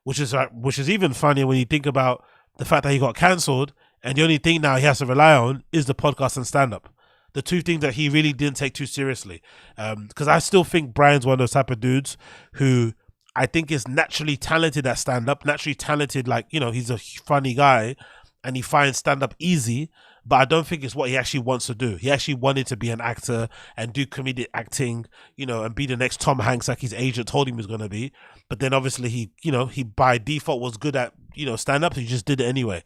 which is even funnier when you think about the fact that he got cancelled, and the only thing now he has to rely on is the podcast and stand-up. The two things that he really didn't take too seriously. Because I still think Brian's one of those type of dudes who I think is naturally talented at stand-up, naturally talented, like, you know, he's a funny guy, and he finds stand-up easy, but I don't think it's what he actually wants to do. He actually wanted to be an actor and do comedic acting, you know, and be the next Tom Hanks like his agent told him he was going to be. But then obviously he by default was good at, you know, stand-up, so he just did it anyway.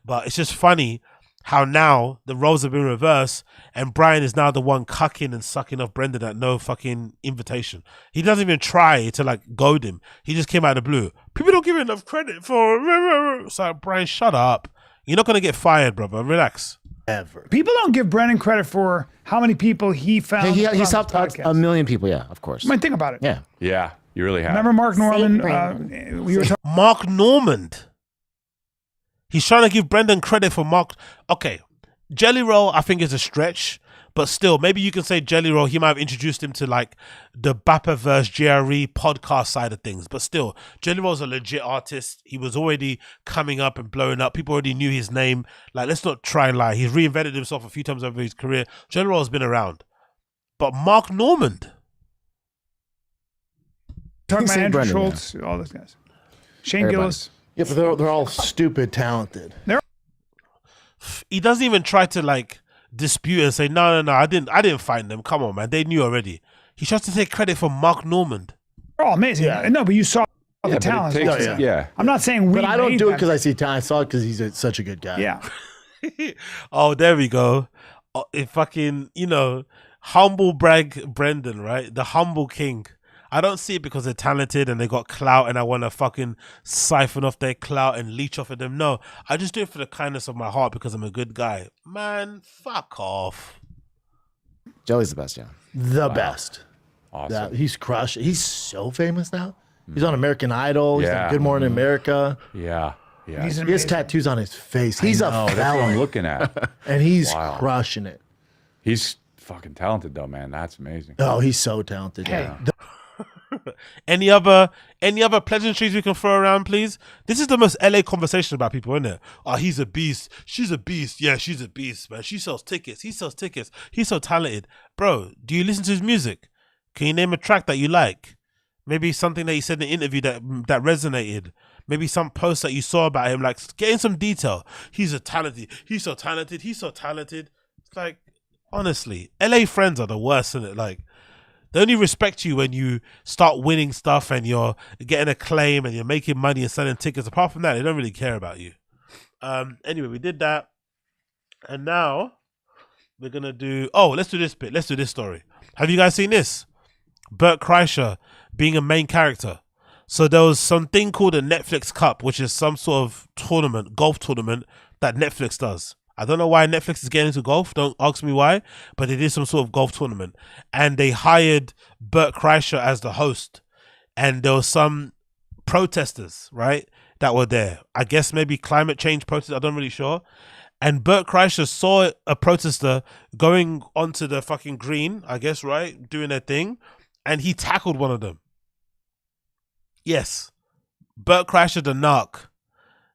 But it's just funny how now the roles have been reversed, and Brian is now the one cucking and sucking off Brendan at no fucking invitation. He doesn't even try to like goad him. He just came out of the blue. People don't give him enough credit for... So Brian, shut up. You're not going to get fired, brother. Relax. Ever. People don't give Brendan credit for how many people he found. He's helped a million people. Yeah, of course. I mean, think about it. Yeah. Yeah, you really have. Remember Mark Norman? We were talking. Mark Normand. He's trying to give Brendan credit for Mark. Okay, Jelly Roll, I think is a stretch, but still, maybe you can say Jelly Roll, he might have introduced him to like the Bappaverse GRE podcast side of things, but still, Jelly Roll's a legit artist. He was already coming up and blowing up. People already knew his name. Like, let's not try and lie. He's reinvented himself a few times over his career. Jelly Roll's been around. But Mark Normand. Talking about Andrew Schultz, all those guys. Shane Gillis. Yeah, but they're all stupid talented. He doesn't even try to like dispute and say, no, I didn't find them. Come on, man. They knew already. He tries to take credit for Mark Normand. Oh, amazing. Yeah. No, but you saw the talent. Yeah. I'm not saying we But I don't do it because I see talent. I saw it because he's such a good guy. Yeah. Oh, there we go. Oh, it fucking, you know, humble brag Brendan, right? The humble king. I don't see it because they're talented and they got clout and I want to fucking siphon off their clout and leech off of them. No, I just do it for the kindness of my heart because I'm a good guy. Man, fuck off. Joey's the best, yeah. The best. Awesome. He's crushed. He's so famous now. He's on American Idol. He's on Good Morning America. Yeah. Yeah. He has tattoos on his face. He's a felon. That's what I'm looking at. And he's crushing it. He's fucking talented though, man. That's amazing. Oh, he's so talented. Hey. Any other pleasantries we can throw around, please? This is the most LA conversation about people, isn't it? Oh, he's a beast. She's a beast. Yeah, she's a beast, man. She sells tickets. He sells tickets. He's so talented. Bro, do you listen to his music? Can you name a track that you like? Maybe something that he said in the interview that resonated. Maybe some post that you saw about him. Like, get in some detail. He's so talented. He's so talented. He's so talented. It's like, honestly, LA friends are the worst, isn't it? Like, They only respect you when you start winning stuff and you're getting acclaim and you're making money and selling tickets. Apart from that, they don't really care about you. Anyway, we did that. And now we're going to do... Oh, let's do this bit. Let's do this story. Have you guys seen this? BERT KREISCHER being a main character. So there was something called a Netflix Cup, which is some sort of tournament, golf tournament that Netflix does. I don't know why Netflix is getting into golf. Don't ask me why, but it is some sort of golf tournament. And they hired BERT KREISCHER as the host. And there was some protesters, right, that were there. I guess maybe climate change protesters. I'm not really sure. And BERT KREISCHER saw a protester going onto the fucking green, I guess, right, doing their thing. And he tackled one of them. Yes. BERT KREISCHER, the narc,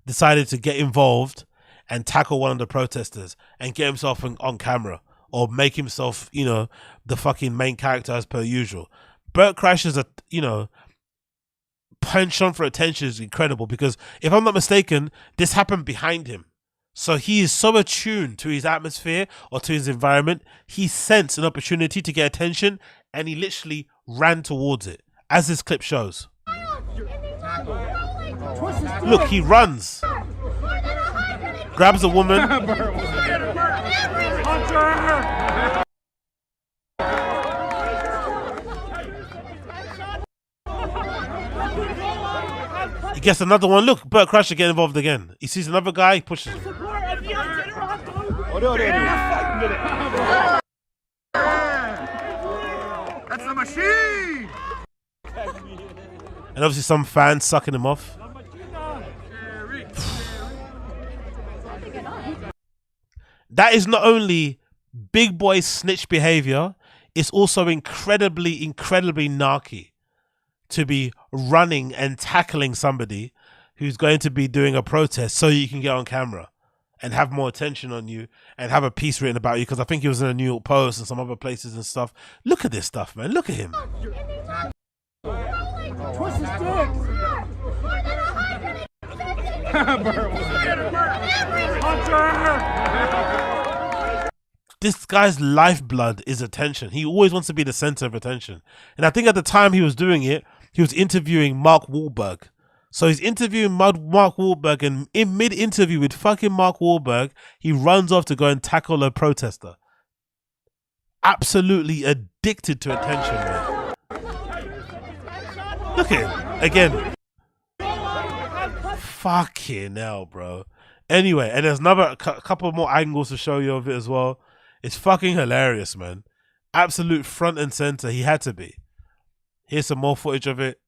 decided to get involved and tackle one of the protesters and get himself on camera or make himself, you know, the fucking main character as per usual. BERT KREISCHER's a, you know, penchant for attention is incredible because if I'm not mistaken, this happened behind him. So he is so attuned to his atmosphere or to his environment, he sensed an opportunity to get attention and he literally ran towards it, as this clip shows. Look, he runs. Grabs a woman. He gets another one. Look, BERT KREISCHER get involved again. He sees another guy, he pushes him. That's the machine! And obviously some fans sucking him off. That is not only big boy snitch behavior, it's also incredibly narky to be running and tackling somebody who's going to be doing a protest so you can get on camera and have more attention on you and have a piece written about you, because I think he was in the New York Post and some other places and stuff. Look at this stuff, man. Look at him. Twist his dick! This guy's lifeblood is attention. He always wants to be the center of attention. And I think at the time he was doing it, he was interviewing Mark Wahlberg. So he's interviewing Mark Wahlberg, and in mid-interview with fucking Mark Wahlberg, he runs off to go and tackle a protester. Absolutely addicted to attention, man. Look at him. Again. Fucking hell, bro. Anyway, and there's another couple more angles to show you of it as well. It's fucking hilarious, man. Absolute front and center. He had to be. Here's some more footage of it.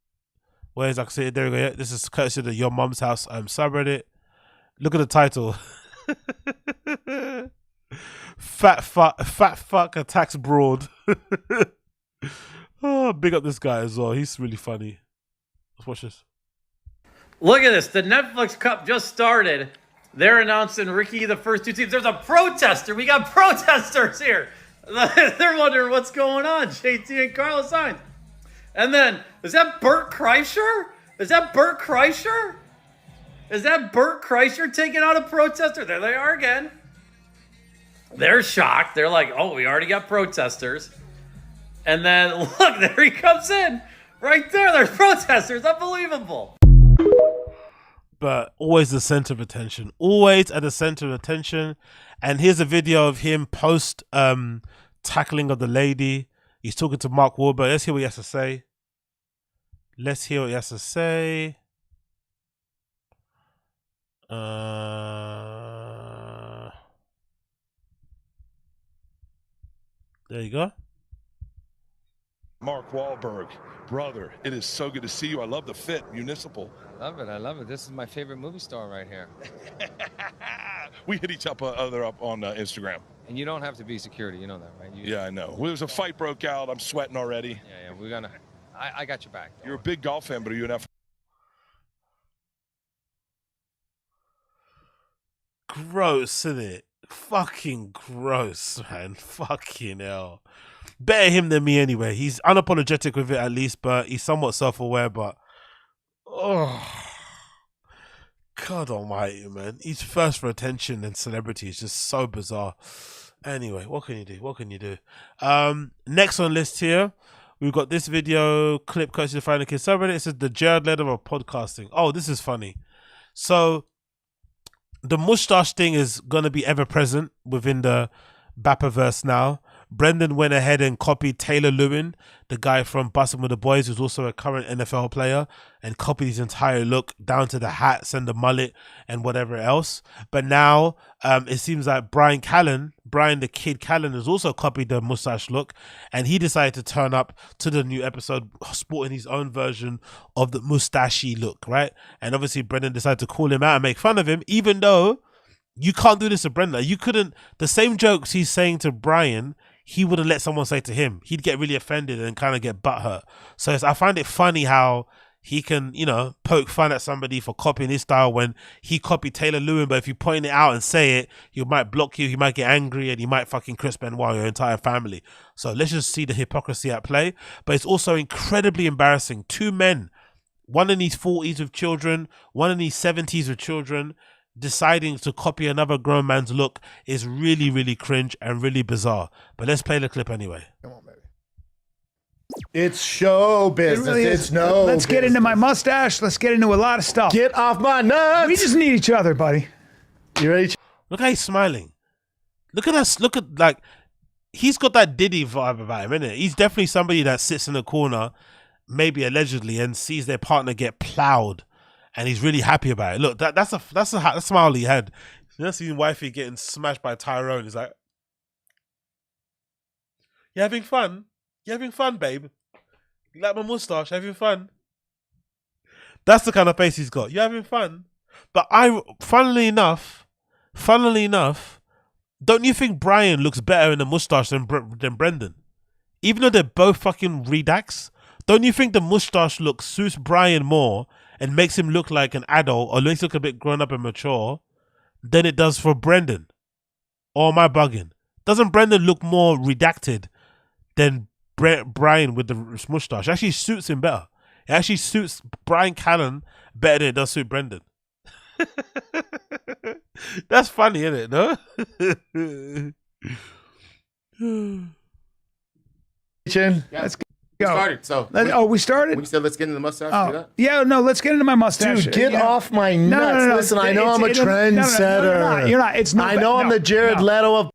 Whereas I can see it, there we go. Yeah, this is courtesy of the Your Mum's House subreddit. Look at the title. Fat fuck attacks broad. Oh, big up this guy as well. He's really funny. Let's watch this. Look at this. The Netflix Cup just started. They're announcing Ricky the first two teams. There's a protester. We got protesters here. They're wondering what's going on. JT and Carlos Sainz. And then, is that BERT KREISCHER? Is that BERT KREISCHER? Is that BERT KREISCHER taking out a protester? There they are again. They're shocked. They're like, oh, we already got protesters. And then, look, there he comes in. Right there, there's protesters. Unbelievable. But always the center of attention. Always at the center of attention. And here's a video of him post tackling of the lady. He's talking to Mark Wahlberg. Let's hear what he has to say. Let's hear what he has to say. There you go. Mark Wahlberg, brother, it is so good to see you. I love the fit, municipal. I love it. This is my favorite movie star right here. We hit each other up on Instagram. And you don't have to be security, you know that, right? Yeah, I know. Well, there's a fight broke out. I'm sweating already. Yeah, we're gonna. I got your back. You're a big golf fan, but are you an F? Gross, isn't it? Fucking gross, man. Fucking hell. Better him than me anyway. He's unapologetic with it at least, but he's somewhat self-aware, but oh, God almighty, man. He's first for attention and celebrity is just so bizarre. Anyway, what can you do? What can you do? Next on list here, We've got this video clip courtesy of the Final Kid subreddit. It says the Jared Leto of podcasting. Oh, this is funny. So the mustache thing is going to be ever present within the Bappaverse now. Brendan went ahead and copied Taylor Lewin, the guy from Bustin' with the Boys, who's also a current NFL player, and copied his entire look down to the hats and the mullet and whatever else. But now it seems like Brian the Kid Callen, has also copied the mustache look, and he decided to turn up to the new episode sporting his own version of the mustachy look, right? And obviously Brendan decided to call him out and make fun of him, even though you can't do this to Brendan. You couldn't, the same jokes he's saying to Brian, he wouldn't let someone say to him. He'd get really offended and kind of get butthurt. So I find it funny how he can, you know, poke fun at somebody for copying his style when he copied Taylor Lewin, but if you point it out and say it, he might block you, he might get angry, and he might fucking Chris Benoit, your entire family. So let's just see the hypocrisy at play. But it's also incredibly embarrassing. Two men, one in his 40s with children, one in his 70s with children, deciding to copy another grown man's look is really, really cringe and really bizarre. But let's play the clip anyway. Come on, baby. It's show business. Really it's no. Let's get into my mustache. Let's get into a lot of stuff. Get off my nuts. We just need each other, buddy. You ready? Look how he's smiling. Look at us. Look at, like, he's got that Diddy vibe about him, innit? He's definitely somebody that sits in the corner, maybe allegedly, and sees their partner get plowed, and he's really happy about it. Look, that's a smile he had. You know, seeing wifey getting smashed by Tyrone. He's like, "You having fun? You having fun, babe? You like my mustache? Having fun?" That's the kind of face he's got. You having fun? But funnily enough, don't you think Brian looks better in the mustache than Brendan? Even though they're both fucking redacts, don't you think the mustache look suits Brian more and makes him look like an adult, or makes him look a bit grown up and mature, than it does for Brendan? Or am I bugging? Doesn't Brendan look more redacted than Brian with the mustache? It actually suits him better. It actually suits Brian Callen better than it does suit Brendan. That's funny, isn't it? No? Let's go. Started, so we started? We said let's get into the mustache. Oh, yeah, no, let's get into my mustache. Dude, get off my nuts. No. Listen, I know I'm a trendsetter. You're not. It's not. I know I'm the Jared Leto of.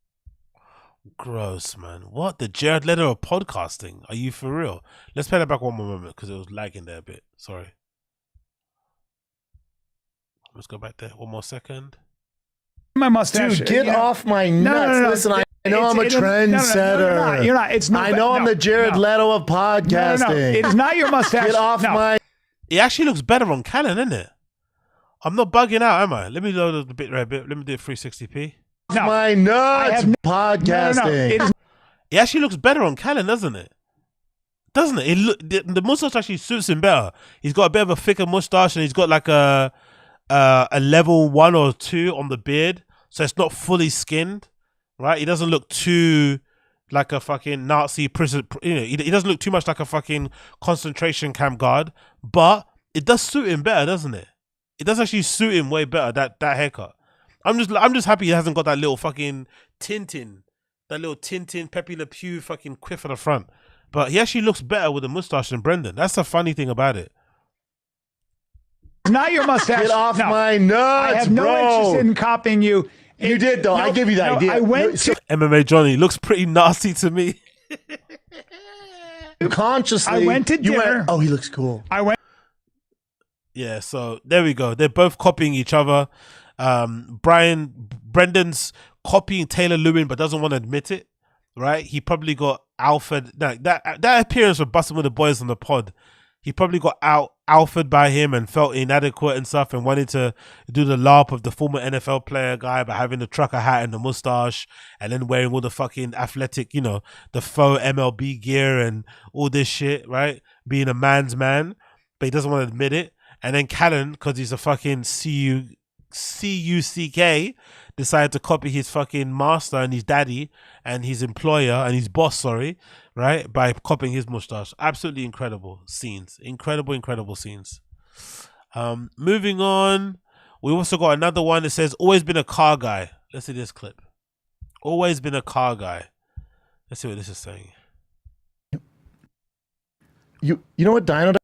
Gross, man. What? The Jared Leto of podcasting? Are you for real? Let's play that back one more moment because it was lagging there a bit. Sorry. Let's go back there. One more second. My mustache. Dude, get off my nuts. Listen, I know I'm a trendsetter. You're not. It's not. I know I'm the Jared Leto of podcasting. No. It is not your mustache. Get off my. It actually looks better on Canon, isn't it? I'm not bugging out, am I? Let me load the bit right bit. Let me do it 360p. No, my nuts podcasting. No. It actually looks better on Canon, doesn't it? Doesn't it? The mustache actually suits him better. He's got a bit of a thicker mustache, and he's got like a level 1 or 2 on the beard, so it's not fully skinned, right? He doesn't look too like a fucking Nazi prison. You know, he doesn't look too much like a fucking concentration camp guard, but it does suit him better, doesn't it? It does actually suit him way better, that haircut. I'm just happy he hasn't got that little fucking Tintin, Pepe Le Pew fucking quiff at the front. But he actually looks better with a mustache than Brendan. That's the funny thing about it. Not your mustache. Get off my nuts, I have no interest in copying you. You did though. I give you the idea. I went to MMA Johnny looks pretty nasty to me. Consciously, I went to dinner. Oh, he looks cool. I went. Yeah, so there we go. They're both copying each other. Brendan's copying Taylor Lewin, but doesn't want to admit it. Right? He probably got alphaed. That appearance of Bustin' with the Boys on the pod. He probably got alphaed by him and felt inadequate and stuff, and wanted to do the LARP of the former NFL player guy by having the trucker hat and the mustache, and then wearing all the fucking athletic, you know, the faux MLB gear and all this shit, right? Being a man's man, but he doesn't want to admit it. And then Callen, because he's a fucking CUCK, decided to copy his fucking master and his daddy and his employer and his boss, sorry, right? By copying his mustache. Absolutely incredible scenes. Incredible scenes. Moving on. We also got another one that says, always been a car guy. Let's see this clip. Always been a car guy. Let's see what this is saying. You know what dyno?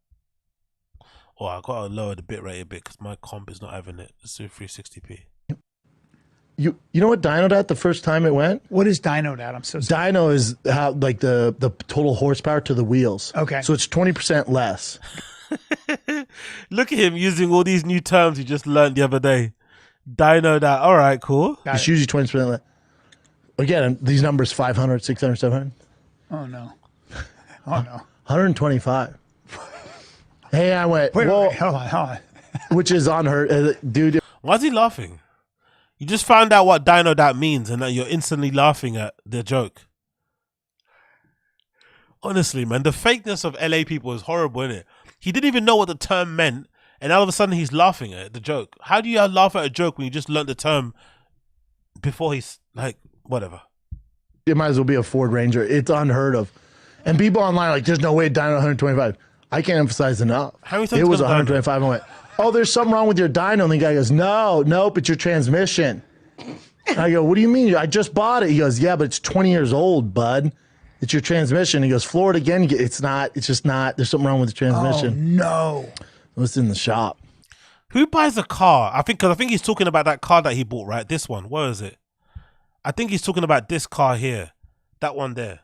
Oh, I gotta lower the bitrate a bit because my comp is not having it. Let's do 360p. You know what dyno dat the first time it went? What is dyno dat? I'm so sorry. Dyno is how like the total horsepower to the wheels. Okay. So it's 20% less. Look at him using all these new terms he just learned the other day. Dyno dat. All right, cool. It's usually 20% less. Again, these numbers 500, 600, 700. Oh no. Oh no. 125. Hey, I went. Wait, well, wait, hold on. Which is on her, dude. Why is he laughing? You just found out what dyno dat means and that you're instantly laughing at the joke. Honestly, man, the fakeness of LA people is horrible, isn't it? He didn't even know what the term meant, and all of a sudden he's laughing at the joke. How do you laugh at a joke when you just learned the term before he's like, whatever? It might as well be a Ford Ranger. It's unheard of. And people online are like, there's no way dyno 125. I can't emphasize enough. How many times it was gone 125. I went, oh, there's something wrong with your dyno. And the guy goes, nope, it's your transmission. And I go, what do you mean? I just bought it. He goes, yeah, but it's 20 years old, bud. It's your transmission. He goes, floor it again. It's not. It's just not. There's something wrong with the transmission. Oh, no. It's in the shop. Who buys a car? I think he's talking about that car that he bought, right? This one. Where is it? I think he's talking about this car here. That one there.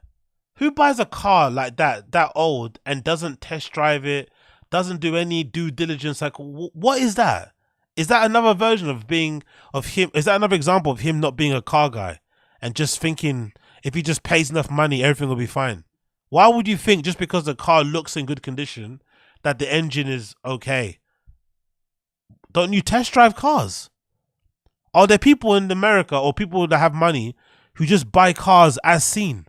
Who buys a car like that old, and doesn't test drive it, doesn't do any due diligence? Like, what is that? Is that another version of him? Is that another example of him not being a car guy and just thinking if he just pays enough money, everything will be fine? Why would you think just because the car looks in good condition that the engine is okay? Don't you test drive cars? Are there people in America or people that have money who just buy cars as seen?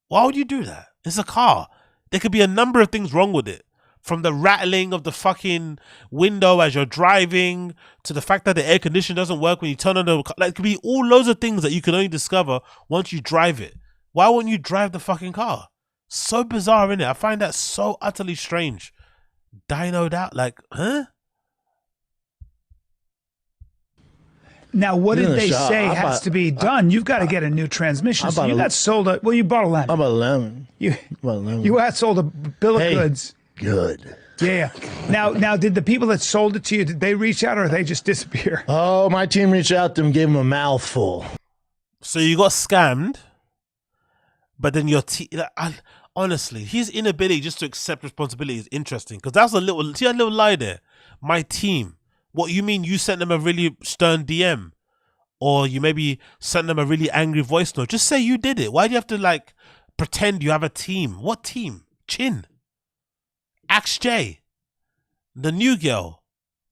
Why would you do that? It's a car. There could be a number of things wrong with it. From the rattling of the fucking window as you're driving to the fact that the air conditioner doesn't work when you turn on the car. Like, it could be all loads of things that you can only discover once you drive it. Why wouldn't you drive the fucking car? So bizarre, innit? I find that so utterly strange. Dynoed out, like, huh? Now, what did they say has to be done? You've got to get a new transmission. So you got sold a, well, you bought a lemon. I bought a lemon. You got sold a bill of goods. Good. Yeah. Now, did the people that sold it to you, did they reach out or they just disappear? Oh, my team reached out to him, gave him a mouthful. So you got scammed, but then your honestly, his inability just to accept responsibility is interesting, because that's a little lie there. My team. What, you mean you sent them a really stern DM? Or you maybe sent them a really angry voice note? Just say you did it. Why do you have to, like, pretend you have a team? What team? Chin. Axe J. The new girl.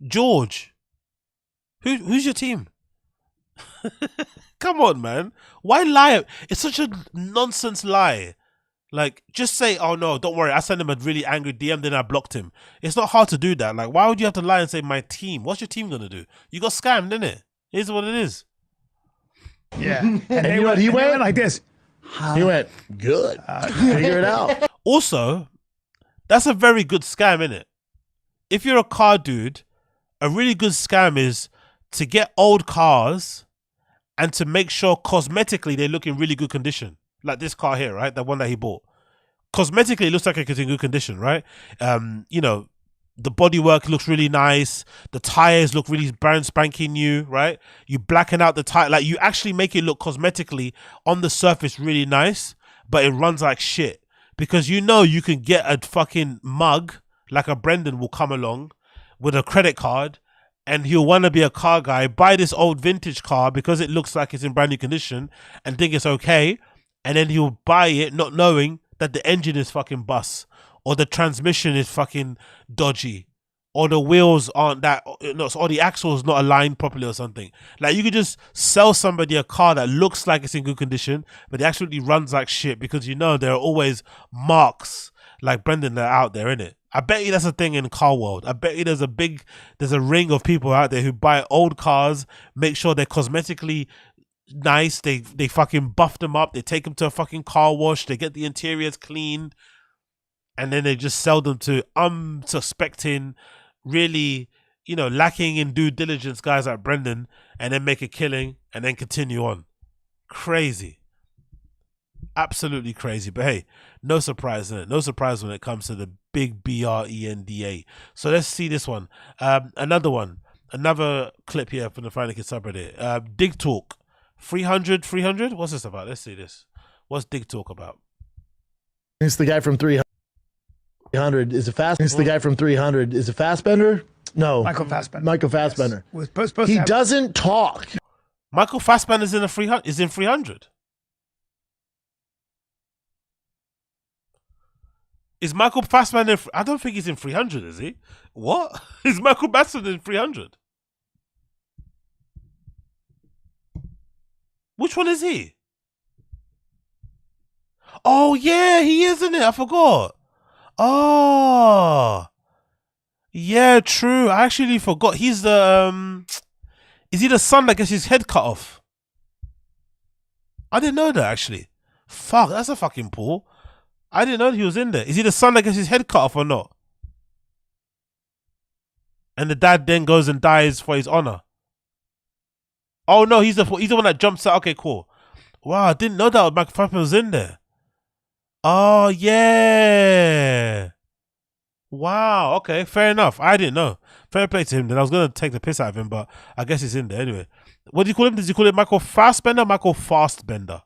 George. Who's your team? Come on, man. Why lie? It's such a nonsense lie. Like, just say, oh no, don't worry, I sent him a really angry DM, then I blocked him. It's not hard to do that. Like, why would you have to lie and say my team? What's your team gonna do? You got scammed, innit? It is what it is. Yeah. And you know what he went like this. He went, good. Figure it out. Also, that's a very good scam, innit? If you're a car dude, a really good scam is to get old cars and to make sure cosmetically they look in really good condition. Like this car here, right? The one that he bought. Cosmetically, it looks like it's in good condition, right? You know, the bodywork looks really nice. The tires look really brand spanking new, right? You blacken out the tire. Like, you actually make it look cosmetically on the surface really nice, but it runs like shit. Because you know you can get a fucking mug, like a Brendan will come along with a credit card, and he'll want to be a car guy, buy this old vintage car because it looks like it's in brand new condition and think it's okay. And then he'll buy it not knowing that the engine is fucking bust, or the transmission is fucking dodgy, or the wheels aren't that, or the axle's not aligned properly or something. Like, you could just sell somebody a car that looks like it's in good condition, but it actually runs like shit, because you know there are always marks like Brendan that are out there, innit? I bet you that's a thing in car world. I bet you there's a ring of people out there who buy old cars, make sure they're cosmetically nice, they fucking buff them up, they take them to a fucking car wash, they get the interiors cleaned, and then they just sell them to unsuspecting, really, you know, lacking in due diligence guys like Brendan, and then make a killing and then continue on. Crazy. Absolutely crazy. But hey, no surprise in it. No surprise when it comes to the big BRENDA. So let's see this one. Another one. Another clip here from the Friday Kid subreddit. Dig Talk. 300. What's this about? Let's see this. What's Dig Talk about? It's the guy from 300. Is a fast. It's the guy from 300. Is a fast bender? No. Michael Fassbender. Michael Fassbender. Was supposed to He have- doesn't talk. Michael Fassbender's in a 300. Is in 300. Is Michael Fassbender? I don't think he's in 300. Is he? What? Is Michael Fassbender in 300? Which one is he? Oh yeah, he is in it. I forgot. Oh, yeah, true. I actually forgot. He's the Is he the son that gets his head cut off? I didn't know that actually. Fuck, that's a fucking pull. I didn't know he was in there. Is he the son that gets his head cut off or not? And the dad then goes and dies for his honor. Oh no, he's the one that jumps out. Okay, cool. Wow, I didn't know that Michael Fassbender was in there. Oh yeah. Wow. Okay, fair enough. I didn't know. Fair play to him. Then I was gonna take the piss out of him, but I guess he's in there anyway. What do you call him? Did you call it Michael Fassbender? Or Michael Fastbender?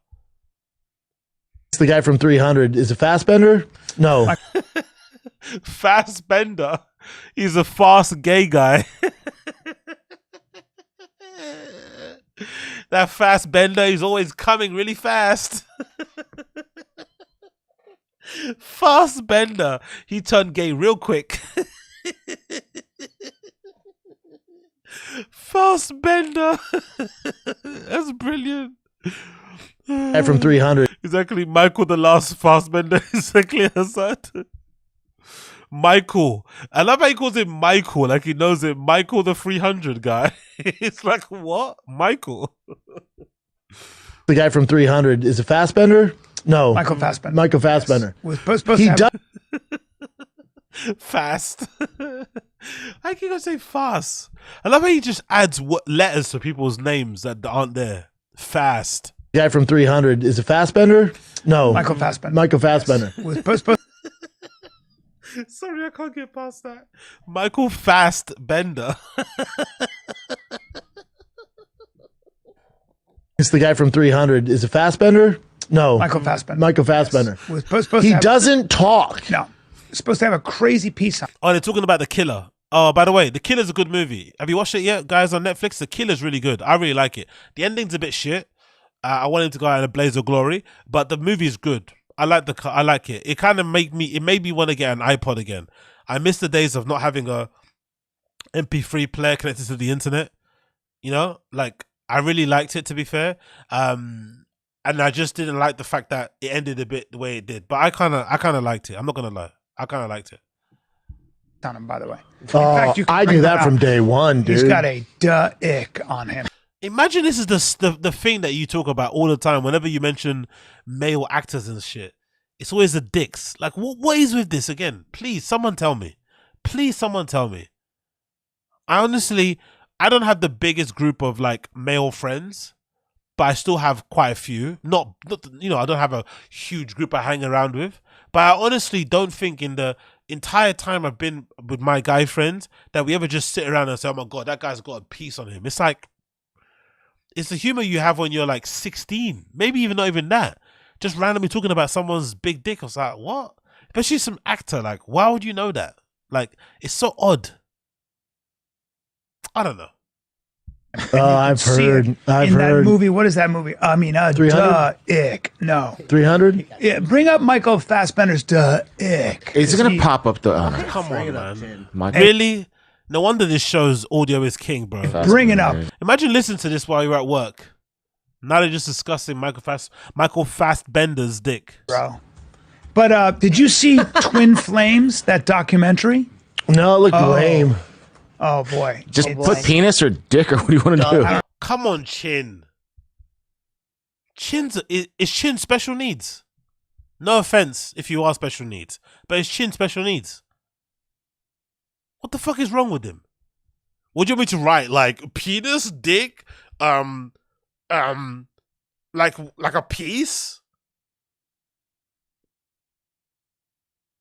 It's the guy from 300. Is a fast bender? No. Fassbender. He's a fast gay guy. That fast bender, he's always coming really fast. Fast bender. He turned gay real quick. Fast bender. That's brilliant. Guy from 300. Exactly. Michael the last fast bender. Exactly as that. Michael. I love how he calls him Michael, like he knows it. Michael the 300 guy. It's like, what? Michael. The guy from 300. Is a fast bender? No. Michael Fassbender. Michael Fassbender. Was supposed He to have- does. Fast. I can go say fast. I love how he just adds letters to people's names that aren't there. Fast. The guy from 300. Is a fast bender? No. Michael Fassbender. Michael Fassbender. Was supposed Sorry, I can't get past that. Michael Fast Bender. It's the guy from 300. Is a fast bender? No. Michael Fassbender. Michael Fassbender. Was supposed He to have- doesn't talk. No. Supposed to have a crazy piece on. Oh, they're talking about The Killer. Oh, by the way, The Killer's a good movie. Have you watched it yet, guys, on Netflix? The Killer's really good. I really like it. The ending's a bit shit. I want him to go out in a blaze of glory, but the movie's good. I like it. It kind of made me want to get an iPod again. I miss the days of not having a MP3 player connected to the internet. You know, like I really liked it, to be fair. And I just didn't like the fact that it ended a bit the way it did. But I kind of liked it. I'm not gonna lie. I kind of liked it. On him, by the way. Oh, I knew that from day one, dude. He's got a ick on him. Imagine this is the thing that you talk about all the time. Whenever you mention male actors and shit, it's always the dicks. Like, what is with this again? Please, someone tell me. Please, someone tell me. I don't have the biggest group of like male friends, but I still have quite a few. Not you know, I don't have a huge group I hang around with. But I honestly don't think in the entire time I've been with my guy friends that we ever just sit around and say, "Oh my god, that guy's got a piece on him." It's like, it's the humor you have when you're like 16, maybe even not even that. Just randomly talking about someone's big dick. I was like, what? Especially some actor. Like, why would you know that? Like, it's so odd. I don't know. I've heard. I've heard. That movie, what is that movie? I mean, 300? ick. No. 300? Yeah, bring up Michael Fassbender's ick. Is it going to pop up the... Come on, man. Michael. Really? No wonder this show's audio is king, bro. Bring it up. Imagine listening to this while you're at work. Now they're just discussing Michael Fassbender's dick. Bro. But did you see Twin Flames, that documentary? No, it looked lame. Oh, boy. Just put penis or dick, or what do you want to do? Come on, Chin. Is Chin special needs? No offense if you are special needs, but is Chin special needs? What the fuck is wrong with him? What do you want me to write? Like penis, dick, like a piece?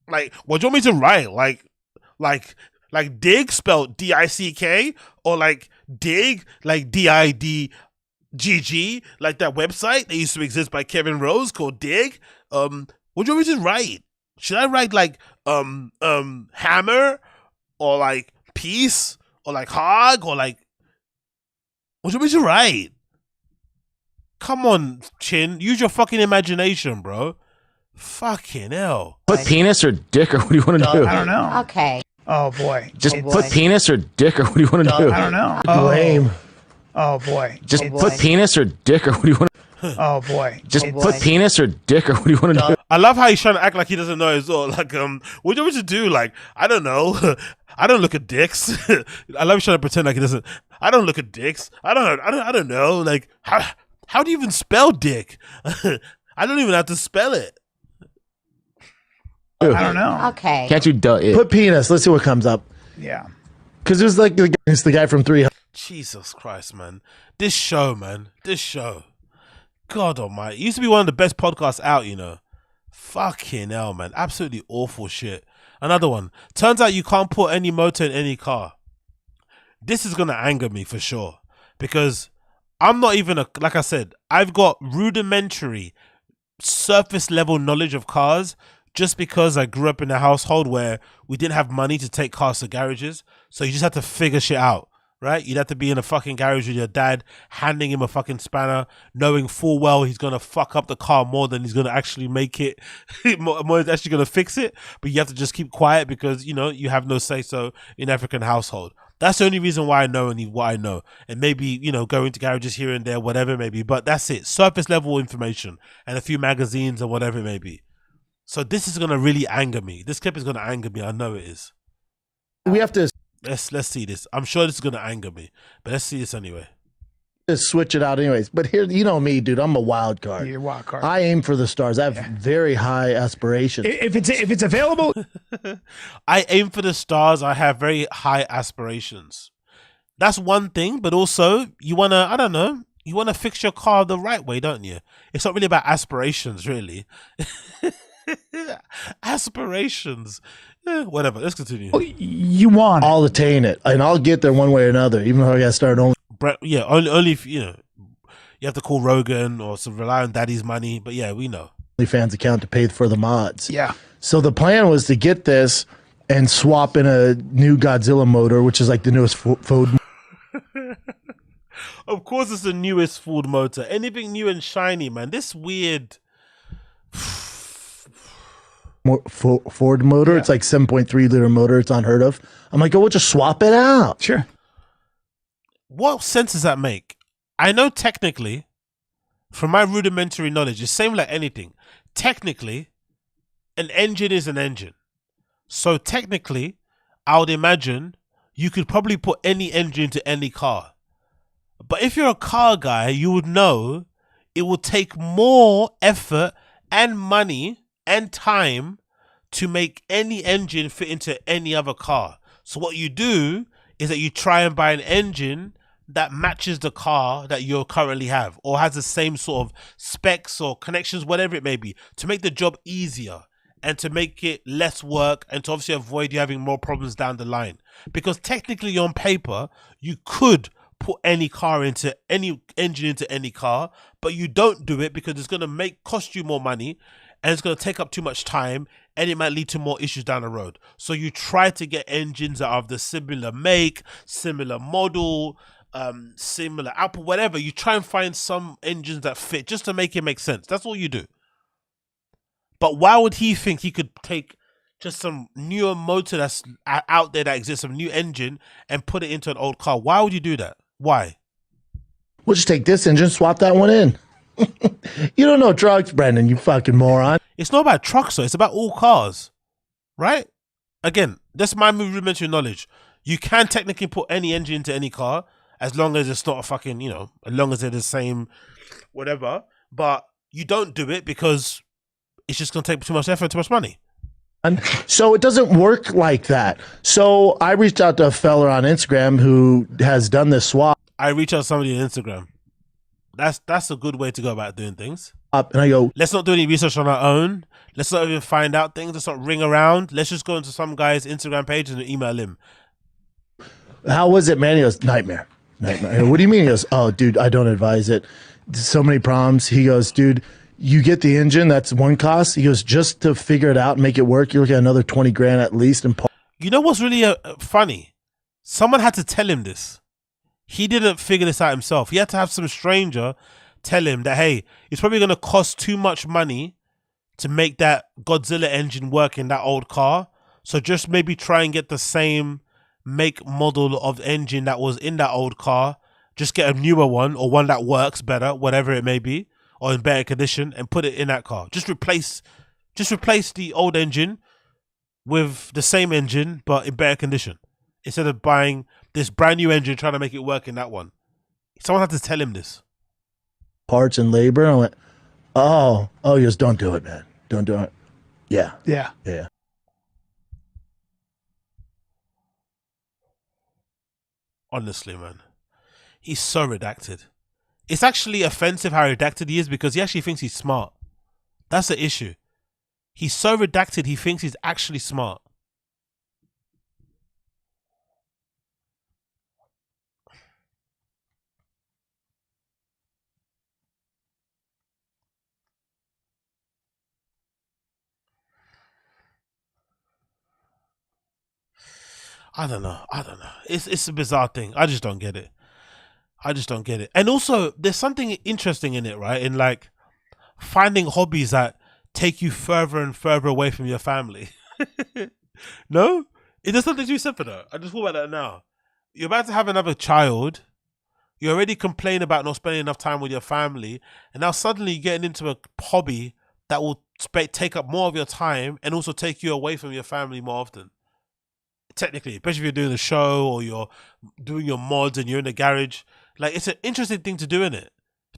Like, what do you want me to write? Like dig spelled DICK, or like dig like DIDGG, like that website that used to exist by Kevin Rose called Dig. What do you want me to write? Should I write like hammer, or like peace, or like hog, or like, what do you want me to write? Come on, Chin, use your fucking imagination, bro. Fucking hell. Put penis or dick, or what do you want to do? I don't know. Okay. Oh boy. Just put penis or dick, or what do you want to do? I don't know. Lame. Oh boy. Just put penis or dick, or what do you want to do? Oh boy. Just put penis or dick, or what do you want to do? I love how he's trying to act like he doesn't know as well. Like, what do you want me to do? Like, I don't know. I don't look at dicks. I love trying to pretend like he doesn't. I don't look at dicks. I don't know. Like, how do you even spell dick? I don't even have to spell it. I don't know. Okay. Can't you it? Put penis. Let's see what comes up. Yeah. Because there's like it's the guy from 300. Jesus Christ, man. This show, man. This show. God almighty. It used to be one of the best podcasts out, you know. Fucking hell, man. Absolutely awful shit. Another one. Turns out you can't put any motor in any car. This is going to anger me for sure. Because I'm not even like I said, I've got rudimentary surface level knowledge of cars, just because I grew up in a household where we didn't have money to take cars to garages. So you just had to figure shit out, right? You'd have to be in a fucking garage with your dad, handing him a fucking spanner, knowing full well he's going to fuck up the car more than he's going to actually make it, more than actually going to fix it. But you have to just keep quiet because, you know, you have no say-so in African household. That's the only reason why I know what I know. And maybe, you know, going to garages here and there, whatever it may be. But that's it. Surface level information and a few magazines or whatever it may be. So this is gonna really anger me. This clip is gonna anger me. I know it is. We have to let's see this. I'm sure this is gonna anger me, but let's see this anyway. Just switch it out anyways. But here, you know me, dude. I'm a wild card. You're a wild card. I aim for the stars. I have very high aspirations. If it's available, I aim for the stars. I have very high aspirations. That's one thing, but also you wanna, I don't know, you wanna fix your car the right way, don't you? It's not really about aspirations, really. Aspirations, whatever. Let's continue. You want? I'll attain it, and I'll get there one way or another. Even though I got to start only. Yeah, only if you know. You have to call Rogan or rely on Daddy's money. But yeah, we know. OnlyFans account to pay for the mods. Yeah. So the plan was to get this and swap in a new Godzilla motor, which is like the newest Ford. Of course, it's the newest Ford motor. Anything new and shiny, man. This weird. Ford motor. It's like 7.3 liter motor. It's unheard of. I'm like, oh, we'll just swap it out. Sure. What sense does that make? I know technically, from my rudimentary knowledge, it's same like anything. Technically, an engine is an engine. So technically, I would imagine you could probably put any engine into any car. But if you're a car guy, you would know it will take more effort and money and time to make any engine fit into any other car. So what you do is that you try and buy an engine that matches the car that you currently have, or has the same sort of specs or connections, whatever it may be, to make the job easier and to make it less work and to obviously avoid you having more problems down the line. Because technically on paper, you could put any car into any engine into any car, but you don't do it because it's going to cost you more money, and it's going to take up too much time, and it might lead to more issues down the road. So you try to get engines that are of the similar make, similar model, similar output, whatever. You try and find some engines that fit just to make it make sense. That's all you do. But why would he think he could take just some newer motor that's out there that exists, some new engine, and put it into an old car? Why would you do that? Why? We'll just take this engine, swap that one in. You don't know trucks, Brendan, you fucking moron. It's not about trucks, though. It's about all cars, right? Again, that's my rudimentary knowledge. You can technically put any engine into any car as long as it's not a fucking, you know, as long as they're the same, whatever. But you don't do it because it's just going to take too much effort, too much money. So it doesn't work like that. So I reached out to a fella on Instagram who has done this swap. I reached out to somebody on Instagram. That's a good way to go about doing things. Up and I go, let's not do any research on our own. Let's not even find out things. Let's not ring around. Let's just go into some guy's Instagram page and email him. how was it, man? He goes, nightmare. I go, what do you mean? He goes, oh, dude, I don't advise it. So many problems. He goes, dude, you get the engine. That's one cost. He goes, just to figure it out and make it work, you're looking at another 20 grand at least. And you know what's really funny? Someone had to tell him this. He didn't figure this out himself. He had to have some stranger tell him that, hey, it's probably going to cost too much money to make that Godzilla engine work in that old car. So just maybe try and get the same make model of engine that was in that old car. Just get a newer one or one that works better, whatever it may be, or in better condition, and put it in that car. Just replace the old engine with the same engine, but in better condition. Instead of buying this brand new engine, trying to make it work in that one. Someone had to tell him this. Parts and labor. And I went, oh, he goes, don't do it, man. Don't do it. Yeah. Honestly, man. He's so redacted. It's actually offensive how redacted he is because he actually thinks he's smart. That's the issue. He's so redacted, he thinks he's actually smart. I don't know. It's a bizarre thing. I just don't get it. And also, there's something interesting in it, right? In like finding hobbies that take you further and further away from your family. No? There's something to be said for that. I just thought about that now. You're about to have another child. You already complain about not spending enough time with your family. And now suddenly you're getting into a hobby that will take up more of your time and also take you away from your family more often. Technically, especially if you're doing a show or you're doing your mods and you're in the garage, like it's an interesting thing to do, in it.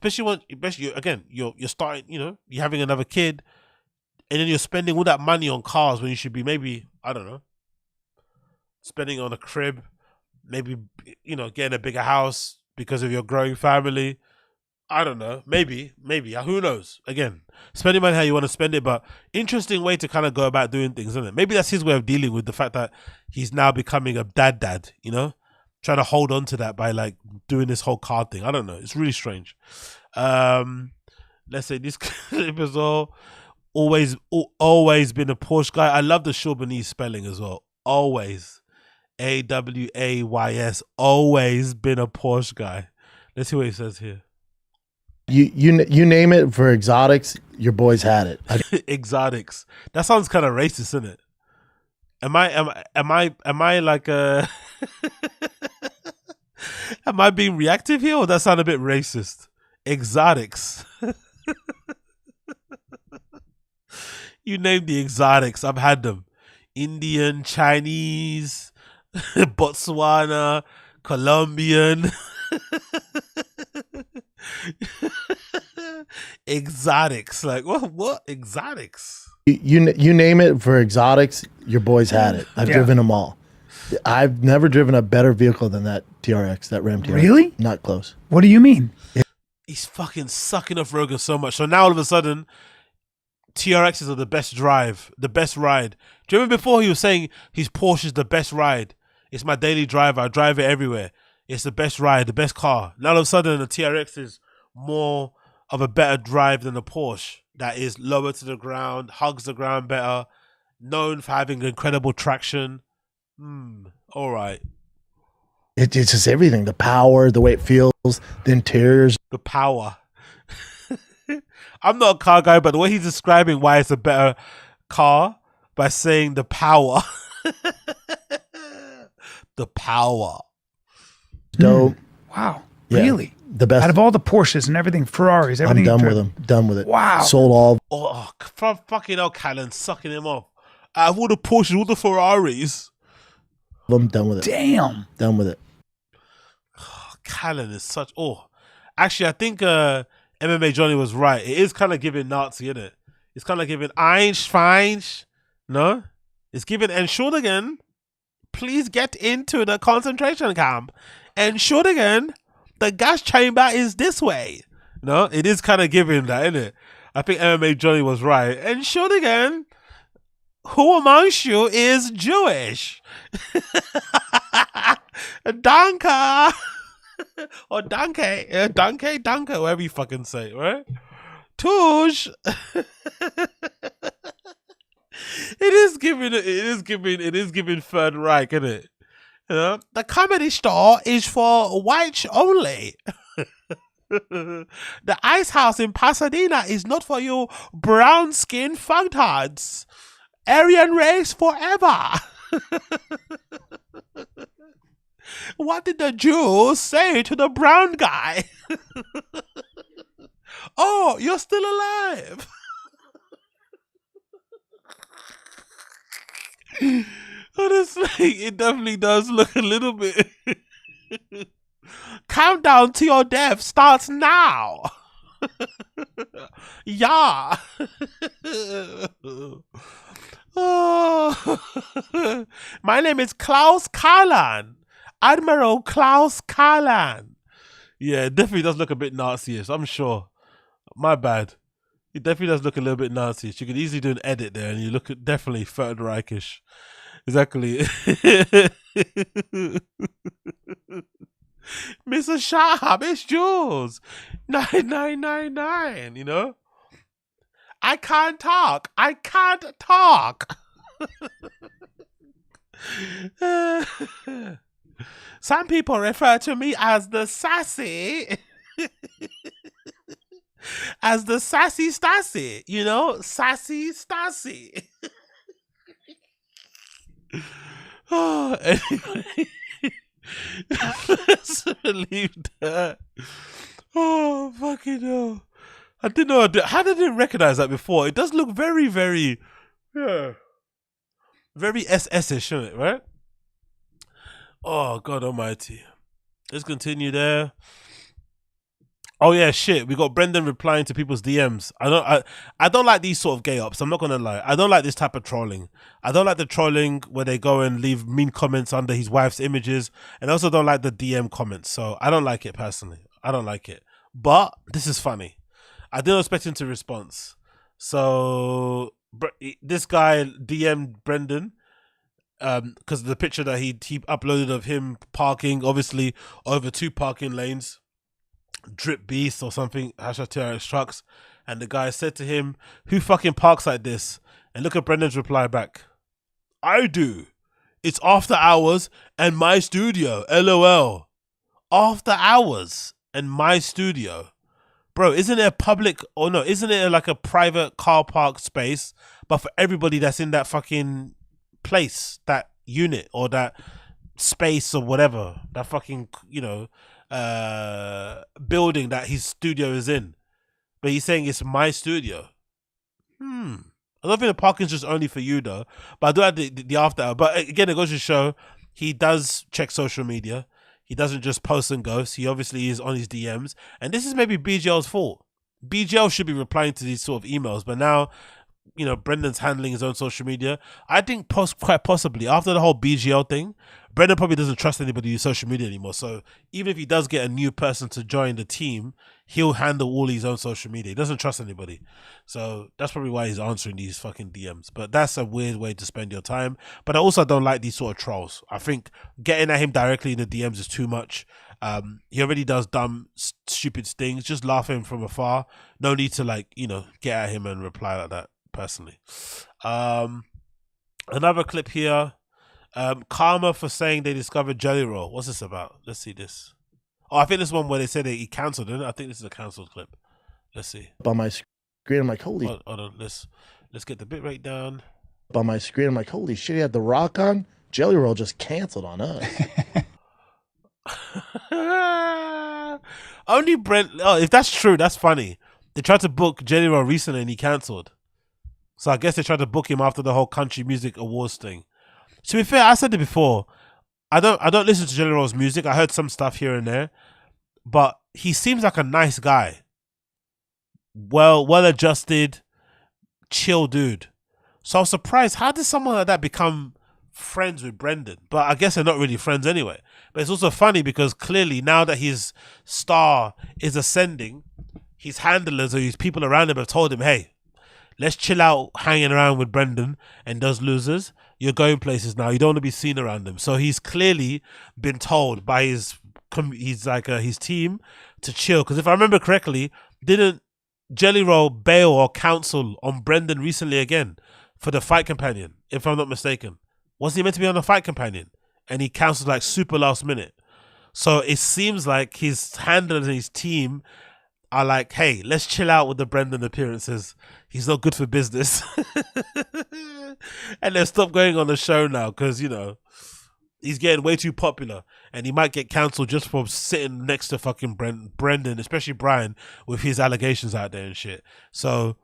Especially again, you're starting, you're having another kid, and then you're spending all that money on cars when you should be maybe, I don't know, spending on a crib, maybe getting a bigger house because of your growing family. I don't know, maybe, who knows? Again, spending money how you want to spend it, but interesting way to kind of go about doing things, isn't it? Maybe that's his way of dealing with the fact that he's now becoming a dad, trying to hold on to that by like doing this whole card thing. I don't know. It's really strange. Let's say this clip is always been a Porsche guy. I love the SCHAUB'S spelling as well. Always. AWAYS. Always been a Porsche guy. Let's see what he says here. You name it for exotics, your boys had it. Exotics. That sounds kind of racist, isn't it? Am I like am I being reactive here, or that sound a bit racist? Exotics. You name the exotics. I've had them. Indian, Chinese, Botswana, Colombian. Exotics. Like what exotics? You name it for exotics, your boys had it. I've driven them all. I've never driven a better vehicle than that TRX, that Ram TRX. Really? Not close. What do you mean? He's fucking sucking off Rogan so much. So now all of a sudden, TRXs are the best drive, the best ride. Do you remember before he was saying his Porsche is the best ride? It's my daily driver. I drive it everywhere. It's the best ride, the best car. Now all of a sudden, the TRX is more of a better drive than the Porsche. That is lower to the ground, hugs the ground better, known for having incredible traction. All right. It's just everything. The power, the way it feels, the interiors. The power. I'm not a car guy, but the way he's describing why it's a better car by saying the power. The power. Dope. Wow. Yeah, really? The best. Out of all the Porsches and everything, Ferraris, everything. I'm done with them. Done with it. Wow. Sold all. Oh, from fucking hell, Callan, sucking him off. Out of all the Porsches, all the Ferraris. I'm done with it. Damn. Done with it. Oh, Callan is such. Oh, actually, I think MMA Johnny was right. It is kind of giving Nazi, isn't it? It's kind of giving Einstein. No? It's giving Entschuldigen. Please get into the concentration camp. Entschuldigen. The gas chamber is this way. No, it is kind of giving that, isn't it? I think MMA Johnny was right. And shoot again, who amongst you is Jewish? Danka. Or Danke. Danke, whatever you fucking say, right? Touche. It is giving Third Reich, isn't it? You know, the comedy store is for whites only. The ice house in Pasadena is not for you brown skin fucktards. Aryan race forever. What did the Jews say to the brown guy? Oh, you're still alive. Honestly, it definitely does look a little bit. Countdown to your death starts now. Yeah. Oh. My name is Klaus Karlan. Admiral Klaus Karlan. Yeah, it definitely does look a bit Nazi-ish, I'm sure. My bad. It definitely does look a little bit Nazi-ish. You could easily do an edit there and you look at definitely Third Reichish. Exactly. Mr. Sharp, it's Jules. 9999, you know? I can't talk. I can't talk. Some people refer to me as the sassy. As the sassy Stasi, you know? Sassy Stasi. Oh, anyway. Let's leave that. Oh, fucking hell. I didn't know. How did I didn't recognize that before? It does look very, very, yeah, very SS-ish, shouldn't it, right? Oh, God almighty. Let's continue there. Oh yeah, shit. We got Brendan replying to people's DMs. I don't like these sort of gay ups. I'm not gonna lie. I don't like this type of trolling. I don't like the trolling where they go and leave mean comments under his wife's images, and I also don't like the DM comments. So I don't like it personally. I don't like it. But this is funny. I didn't expect him to respond. So this guy DM'd Brendan because the picture that he uploaded of him parking, obviously over 2 parking lanes. Drip beast or something, #TRX trucks, and the guy said to him, "Who fucking parks like this?" And look at Brendan's reply back. "I do. It's after hours and my studio. LOL. After hours and my studio, bro. Isn't it a public or no? Isn't it like a private car park space, but for everybody that's in that fucking place, that unit or that space or whatever, that fucking building that his studio is in, but he's saying it's my studio. I don't think the parking's just only for you though, but I do have the after hour. But again, it goes to show he does check social media. He doesn't just post and ghost. He obviously is on his DMs, and this is maybe BGL's fault. BGL should be replying to these sort of emails, but now, you know, Brendan's handling his own social media. I think quite possibly after the whole BGL thing, Brendan probably doesn't trust anybody with social media anymore. So even if he does get a new person to join the team, he'll handle all his own social media. He doesn't trust anybody. So that's probably why he's answering these fucking DMs. But that's a weird way to spend your time. But I also don't like these sort of trolls. I think getting at him directly in the DMs is too much. He already does dumb, stupid things. Just laugh at him from afar. No need to get at him and reply like that. Personally, another clip here. Karma for saying they discovered Jelly Roll. What's this about? Let's see this. Oh, I think this one where they said he cancelled it. I think this is a cancelled clip. Let's see. On my screen, I'm like, holy. Hold on. Let's get the bit rate down. On my screen, I'm like, holy shit. He had the Rock on. Jelly Roll just canceled on us. Only Brent. Oh, if that's true, that's funny. They tried to book Jelly Roll recently and he cancelled. So I guess they tried to book him after the whole country music awards thing. To be fair, I said it before. I don't listen to Jelly Roll's music. I heard some stuff here and there, but he seems like a nice guy. Well adjusted, chill dude. So I was surprised. How did someone like that become friends with Brendan? But I guess they're not really friends anyway. But it's also funny because clearly now that his star is ascending, his handlers or his people around him have told him, hey, let's chill out hanging around with Brendan and those losers. You're going places now. You don't want to be seen around them. So he's clearly been told by his team to chill. Because if I remember correctly, didn't Jelly Roll bail or counsel on Brendan recently again for the Fight Companion, if I'm not mistaken? Wasn't he meant to be on the Fight Companion? And he counseled like super last minute. So it seems like his handlers and his team are like, hey, let's chill out with the Brendan appearances. He's not good for business. And they'll stop going on the show now because, you know, he's getting way too popular. And he might get cancelled just for sitting next to fucking Brendan, especially Brian, with his allegations out there and shit. So,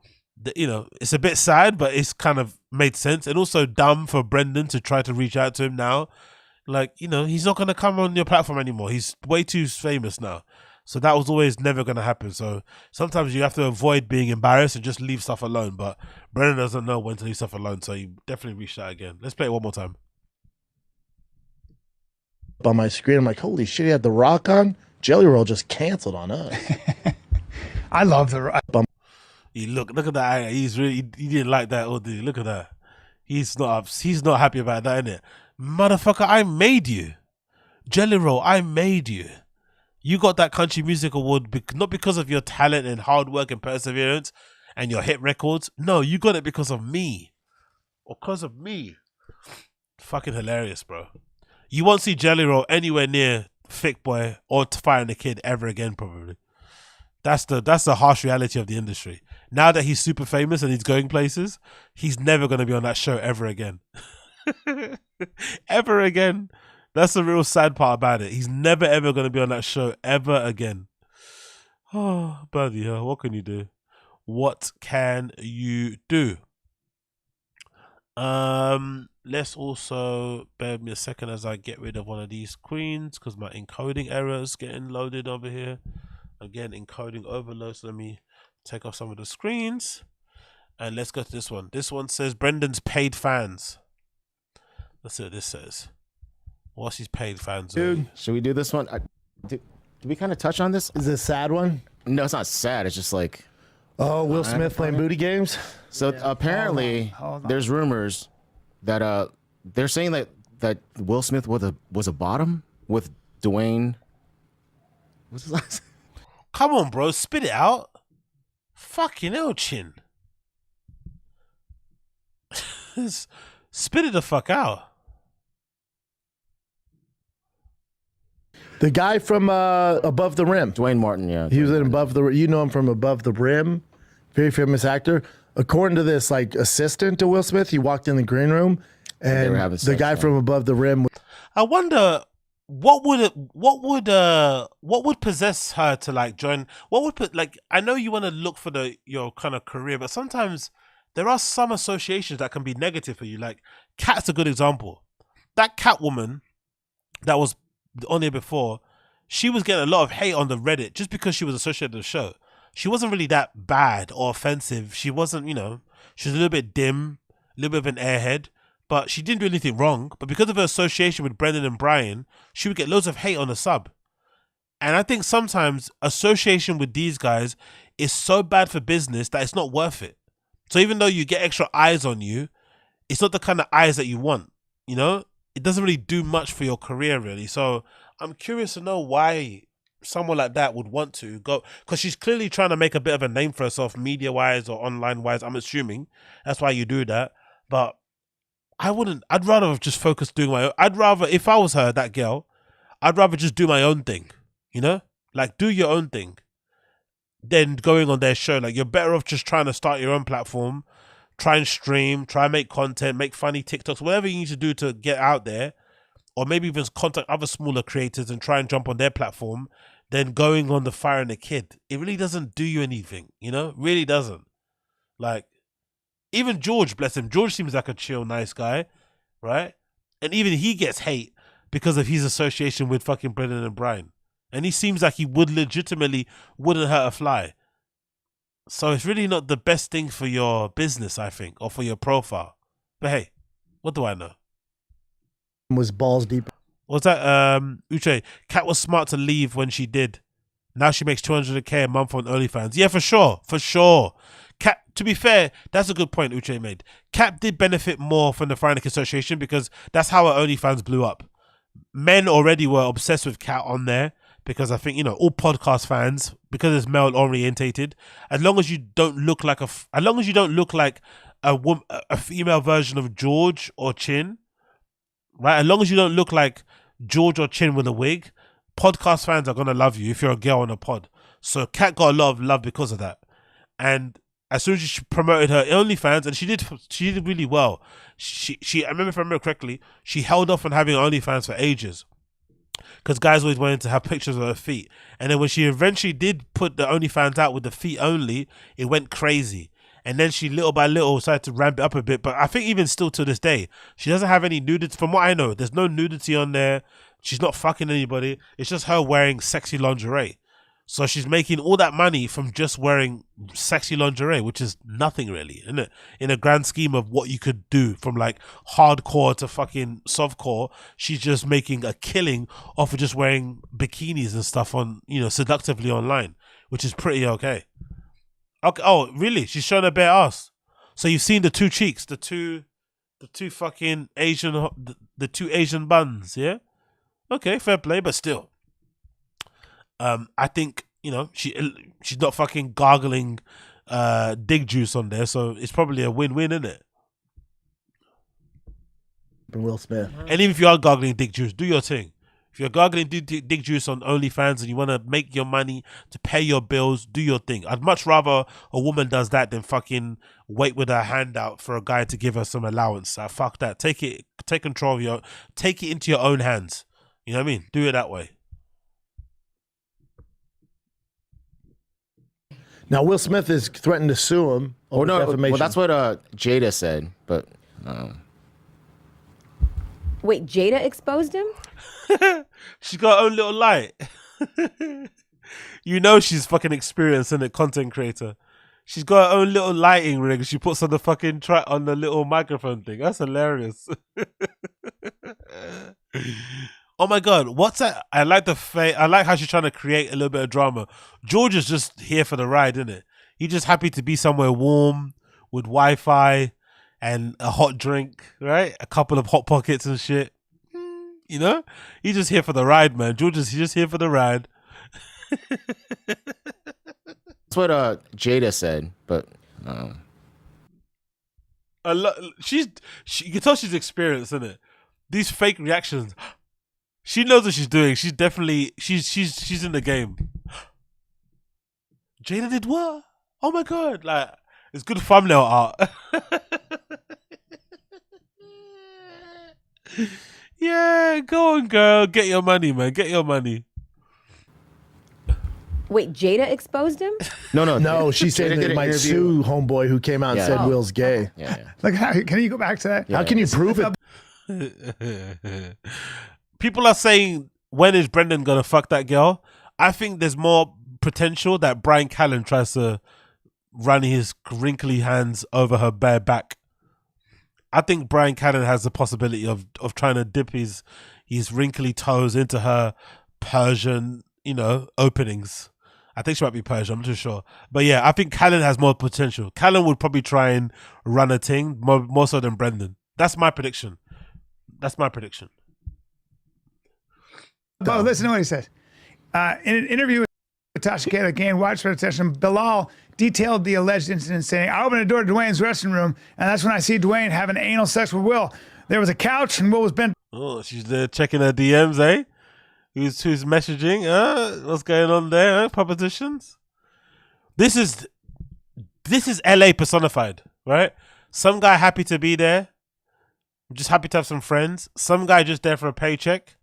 you know, it's a bit sad, but it's kind of made sense. And also dumb for Brendan to try to reach out to him now. Like, you know, he's not going to come on your platform anymore. He's way too famous now. So that was always never going to happen. So sometimes you have to avoid being embarrassed and just leave stuff alone. But Brendan doesn't know when to leave stuff alone. So he definitely reached out again. Let's play it one more time. On my screen, I'm like, holy shit, he had The Rock on? Jelly Roll just canceled on us. I love The Rock. Look at that. He didn't like that, or did he? Look at that. He's not happy about that, innit? Motherfucker, I made you. Jelly Roll, I made you. You got that country music award not because of your talent and hard work and perseverance and your hit records. No, you got it because of me. Or because of me. Fucking hilarious, bro. You won't see Jelly Roll anywhere near Thick Boy or Fire and the Kid ever again, probably. That's the harsh reality of the industry. Now that he's super famous and he's going places, he's never going to be on that show ever again. Ever again. That's the real sad part about it. He's never ever going to be on that show ever again. Oh, bloody hell. What can you do? What can you do? Let's also bear with me a second as I get rid of one of these screens because my encoding error is getting loaded over here. Again, encoding overload. So let me take off some of the screens and let's go to this one. This one says Brendan's paid fans. Let's see what this says. What's his paid fans? Dude, should we do this one? Did we kind of touch on this? Is it a sad one? No, it's not sad. It's just like... Oh, Will Smith playing booty games? So apparently, there's rumors that they're saying that Will Smith was a bottom with Dwayne. What's his last name? Come on, bro. Spit it out. Fucking hell, Chin. Spit it the fuck out. The guy from Above the Rim. Dwayne Martin, yeah. He was in Above the Rim. You know him from Above the Rim. Very famous actor. According to this, like, assistant to Will Smith, he walked in the green room, and the guy from Above the Rim. I wonder what would possess her to like join. What would put like? I know you want to look for your kind of career, but sometimes there are some associations that can be negative for you. Like Cat's a good example. That Catwoman that was on here before, she was getting a lot of hate on the Reddit just because she was associated with the show. She wasn't really that bad or offensive. She wasn't, you know, she was a little bit dim, a little bit of an airhead, but she didn't do anything wrong. But because of her association with Brendan and Brian, she would get loads of hate on the sub. And I think sometimes association with these guys is so bad for business that it's not worth it. So even though you get extra eyes on you, it's not the kind of eyes that you want, you know? It doesn't really do much for your career, really. So I'm curious to know why someone like that would want to go, because she's clearly trying to make a bit of a name for herself media-wise or online-wise. I'm assuming that's why you do that. But I wouldn't. I'd rather have just focused doing my own. I'd rather, if I was her, that girl, I'd rather just do my own thing, you know? Like, do your own thing than going on their show. Like, you're better off just trying to start your own platform, try and stream, try and make content, make funny TikToks, whatever you need to do to get out there, or maybe even contact other smaller creators and try and jump on their platform, than going on the Fire and the Kid. It really doesn't do you anything, you know? Really doesn't. Like, even George, bless him, George seems like a chill, nice guy, right? And even he gets hate because of his association with fucking Brendan and Brian. And he seems like he would legitimately wouldn't hurt a fly. So it's really not the best thing for your business, I think, or for your profile. But hey, what do I know? Was balls deep. What's that? Uche, Kat was smart to leave when she did. Now she makes 200K a month on OnlyFans. Yeah, for sure. For sure. Cap, to be fair, that's a good point Uche made. Cap did benefit more from the Foreign Association because that's how her OnlyFans blew up. Men already were obsessed with Cat on there because I think, you know, all podcast fans, because it's male orientated, as long as you don't look like a female version of George or Chin, right? As long as you don't look like George or Chin with a wig, podcast fans are gonna love you if you're a girl on a pod. So Cat got a lot of love because of that. And as soon as she promoted her OnlyFans, and she did really well. She I remember, if I remember correctly, she held off on having OnlyFans for ages because guys always wanted to have pictures of her feet. And then when she eventually did put the OnlyFans out with the feet only, it went crazy. And then she little by little started to ramp it up a bit. But I think even still to this day, she doesn't have any nudity. From what I know, there's no nudity on there. She's not fucking anybody. It's just her wearing sexy lingerie. So she's making all that money from just wearing sexy lingerie, which is nothing really, isn't it? In a grand scheme of what you could do from like hardcore to fucking softcore, she's just making a killing off of just wearing bikinis and stuff on, you know, seductively online, which is pretty okay. Okay. Oh, really? She's showing her bare ass. So you've seen the two cheeks, the two fucking Asian, the two Asian buns, yeah? Okay, fair play, but still. I think, you know, she's not fucking gargling dig juice on there, so it's probably a win-win, isn't it? Will Smith. And even if you are gargling dig juice, do your thing. If you're gargling dig juice on OnlyFans and you want to make your money to pay your bills, do your thing. I'd much rather a woman does that than fucking wait with her hand out for a guy to give her some allowance. Fuck that. Take control of take it into your own hands. You know what I mean? Do it that way. Now, Will Smith is threatened to sue him over defamation. Well, that's what Jada said, but... Wait, Jada exposed him? She's got her own little light. You know she's fucking experienced, in it, content creator. She's got her own little lighting rig. She puts on the fucking track on the little microphone thing. That's hilarious. Oh my god, what's that? I like how she's trying to create a little bit of drama. George is just here for the ride, isn't it? He's just happy to be somewhere warm with Wi-Fi and a hot drink, right? A couple of hot pockets and shit. You know? He's just here for the ride, man. George is just here for the ride. That's what Jada said, but you can tell she's experienced, isn't it? These fake reactions. She knows what she's doing. She's definitely she's in the game. Jada did what? Oh my god! Like, it's good thumbnail art. Yeah, go on, girl. Get your money, man. Get your money. Wait, Jada exposed him? No, she said that might sue homeboy who came out and said Will's gay. Yeah. Like, can you go back to that? How can you prove it? People are saying, when is Brendan gonna fuck that girl? I think there's more potential that Brian Callen tries to run his wrinkly hands over her bare back. I think Brian Callen has the possibility of trying to dip his wrinkly toes into her Persian, you know, openings. I think she might be Persian, I'm not too sure. But yeah, I think Callen has more potential. Callen would probably try and run a thing more so than Brendan. That's my prediction. Well, listen to what he said. In an interview with Tasha K that gained widespread attention, Bilal detailed the alleged incident, saying, I opened the door to Dwayne's dressing room, and that's when I see Dwayne having anal sex with Will. There was a couch, and Will was bent. Oh, she's there checking her DMs, eh? Who's messaging? What's going on there? Propositions? This is LA personified, right? Some guy happy to be there, just happy to have some friends. Some guy just there for a paycheck,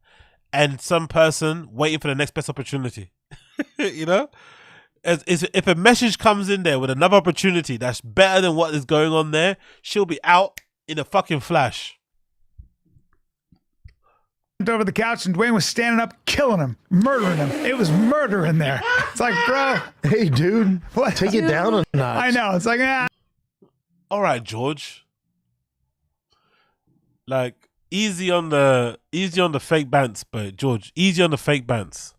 and some person waiting for the next best opportunity. You know? If a message comes in there with another opportunity that's better than what is going on there, she'll be out in a fucking flash. Over the couch, and Dwayne was standing up, killing him, murdering him. It was murder in there. It's like, bro, hey, dude, what? Take it down a notch. I know. It's like, all right, George. Like, easy on the fake bants, but George, easy on the fake bants.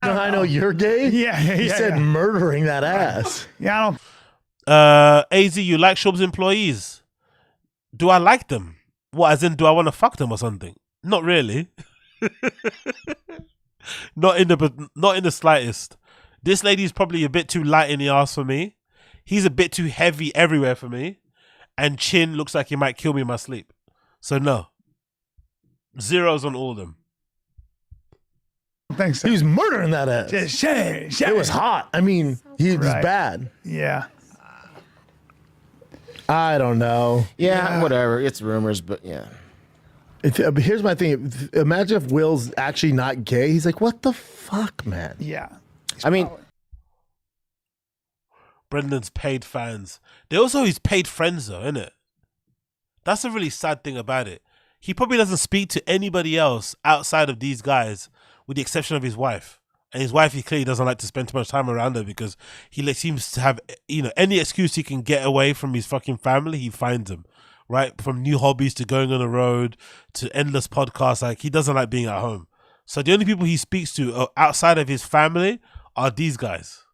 You know how I know you're gay? You said murdering that ass. Yeah, I don't. AZ, you like SCHAUB'S employees? Do I like them? What, as in, do I want to fuck them or something? Not really. not in the slightest. This lady's probably a bit too light in the ass for me. He's a bit too heavy everywhere for me. And Chin looks like he might kill me in my sleep. So no. Zeros on all of them. Thanks. He was murdering that ass. It was hot. I mean, he was bad. Yeah. I don't know. Yeah, whatever. It's rumors, but yeah. Here's my thing. Imagine if Will's actually not gay. He's like, what the fuck, man? Yeah. I mean, Brendan's paid fans. They also his paid friends though, isn't it? That's a really sad thing about it. He probably doesn't speak to anybody else outside of these guys, with the exception of his wife. And his wife, he clearly doesn't like to spend too much time around her because he seems to have, any excuse he can get away from his fucking family, he finds them, right? From new hobbies to going on the road to endless podcasts. Like, he doesn't like being at home. So the only people he speaks to outside of his family are these guys.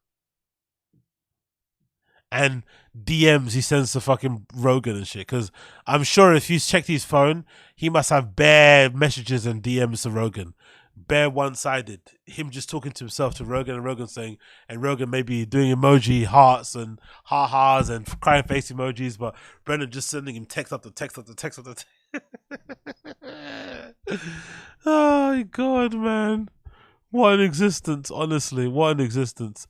And DMs he sends to fucking Rogan and shit. Because I'm sure if he's checked his phone, he must have bare messages and DMs to Rogan. Bare one-sided. Him just talking to himself to Rogan and Rogan saying, and Rogan maybe doing emoji hearts and ha-has and crying face emojis, but Brendan just sending him text after text after text after text. Oh my God, man. What an existence, honestly. What an existence.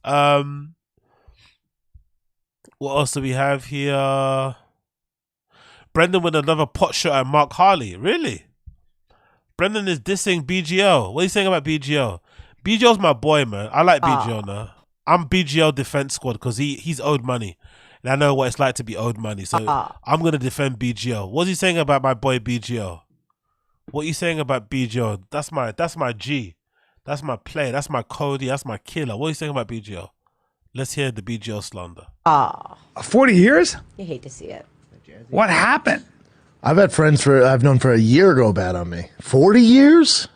What else do we have here? Brendan with another pot shot at Mark Harley. Really? Brendan is dissing BGL. What are you saying about BGL? BGL's my boy, man. I like BGL now. I'm BGL defense squad because he's owed money. And I know what it's like to be owed money. So I'm going to defend BGL. What's he saying about my boy BGL? What are you saying about BGL? That's my G. That's my player. That's my Cody. That's my killer. What are you saying about BGL? Let's hear the BGL slander. 40 years? You hate to see it. What happened? I've had friends I've known for a year go bad on me. 40 years?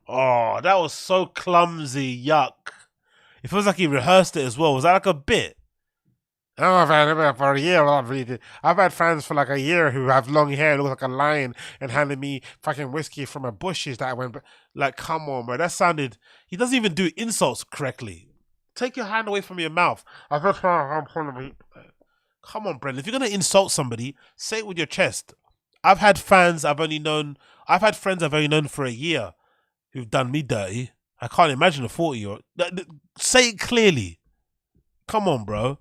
Oh, that was so clumsy. Yuck. It feels like he rehearsed it as well. Was that like a bit? Oh, I've had it for a year. I've had friends for like a year who have long hair, look like a lion, and handed me fucking whiskey from a bushes that I went. Like, come on, bro. That sounded. He doesn't even do insults correctly. Take your hand away from your mouth. Come on, Brendan. If you're gonna insult somebody, say it with your chest. I've had friends I've only known for a year who've done me dirty. I can't imagine a 40-year-old. Say it clearly. Come on, bro.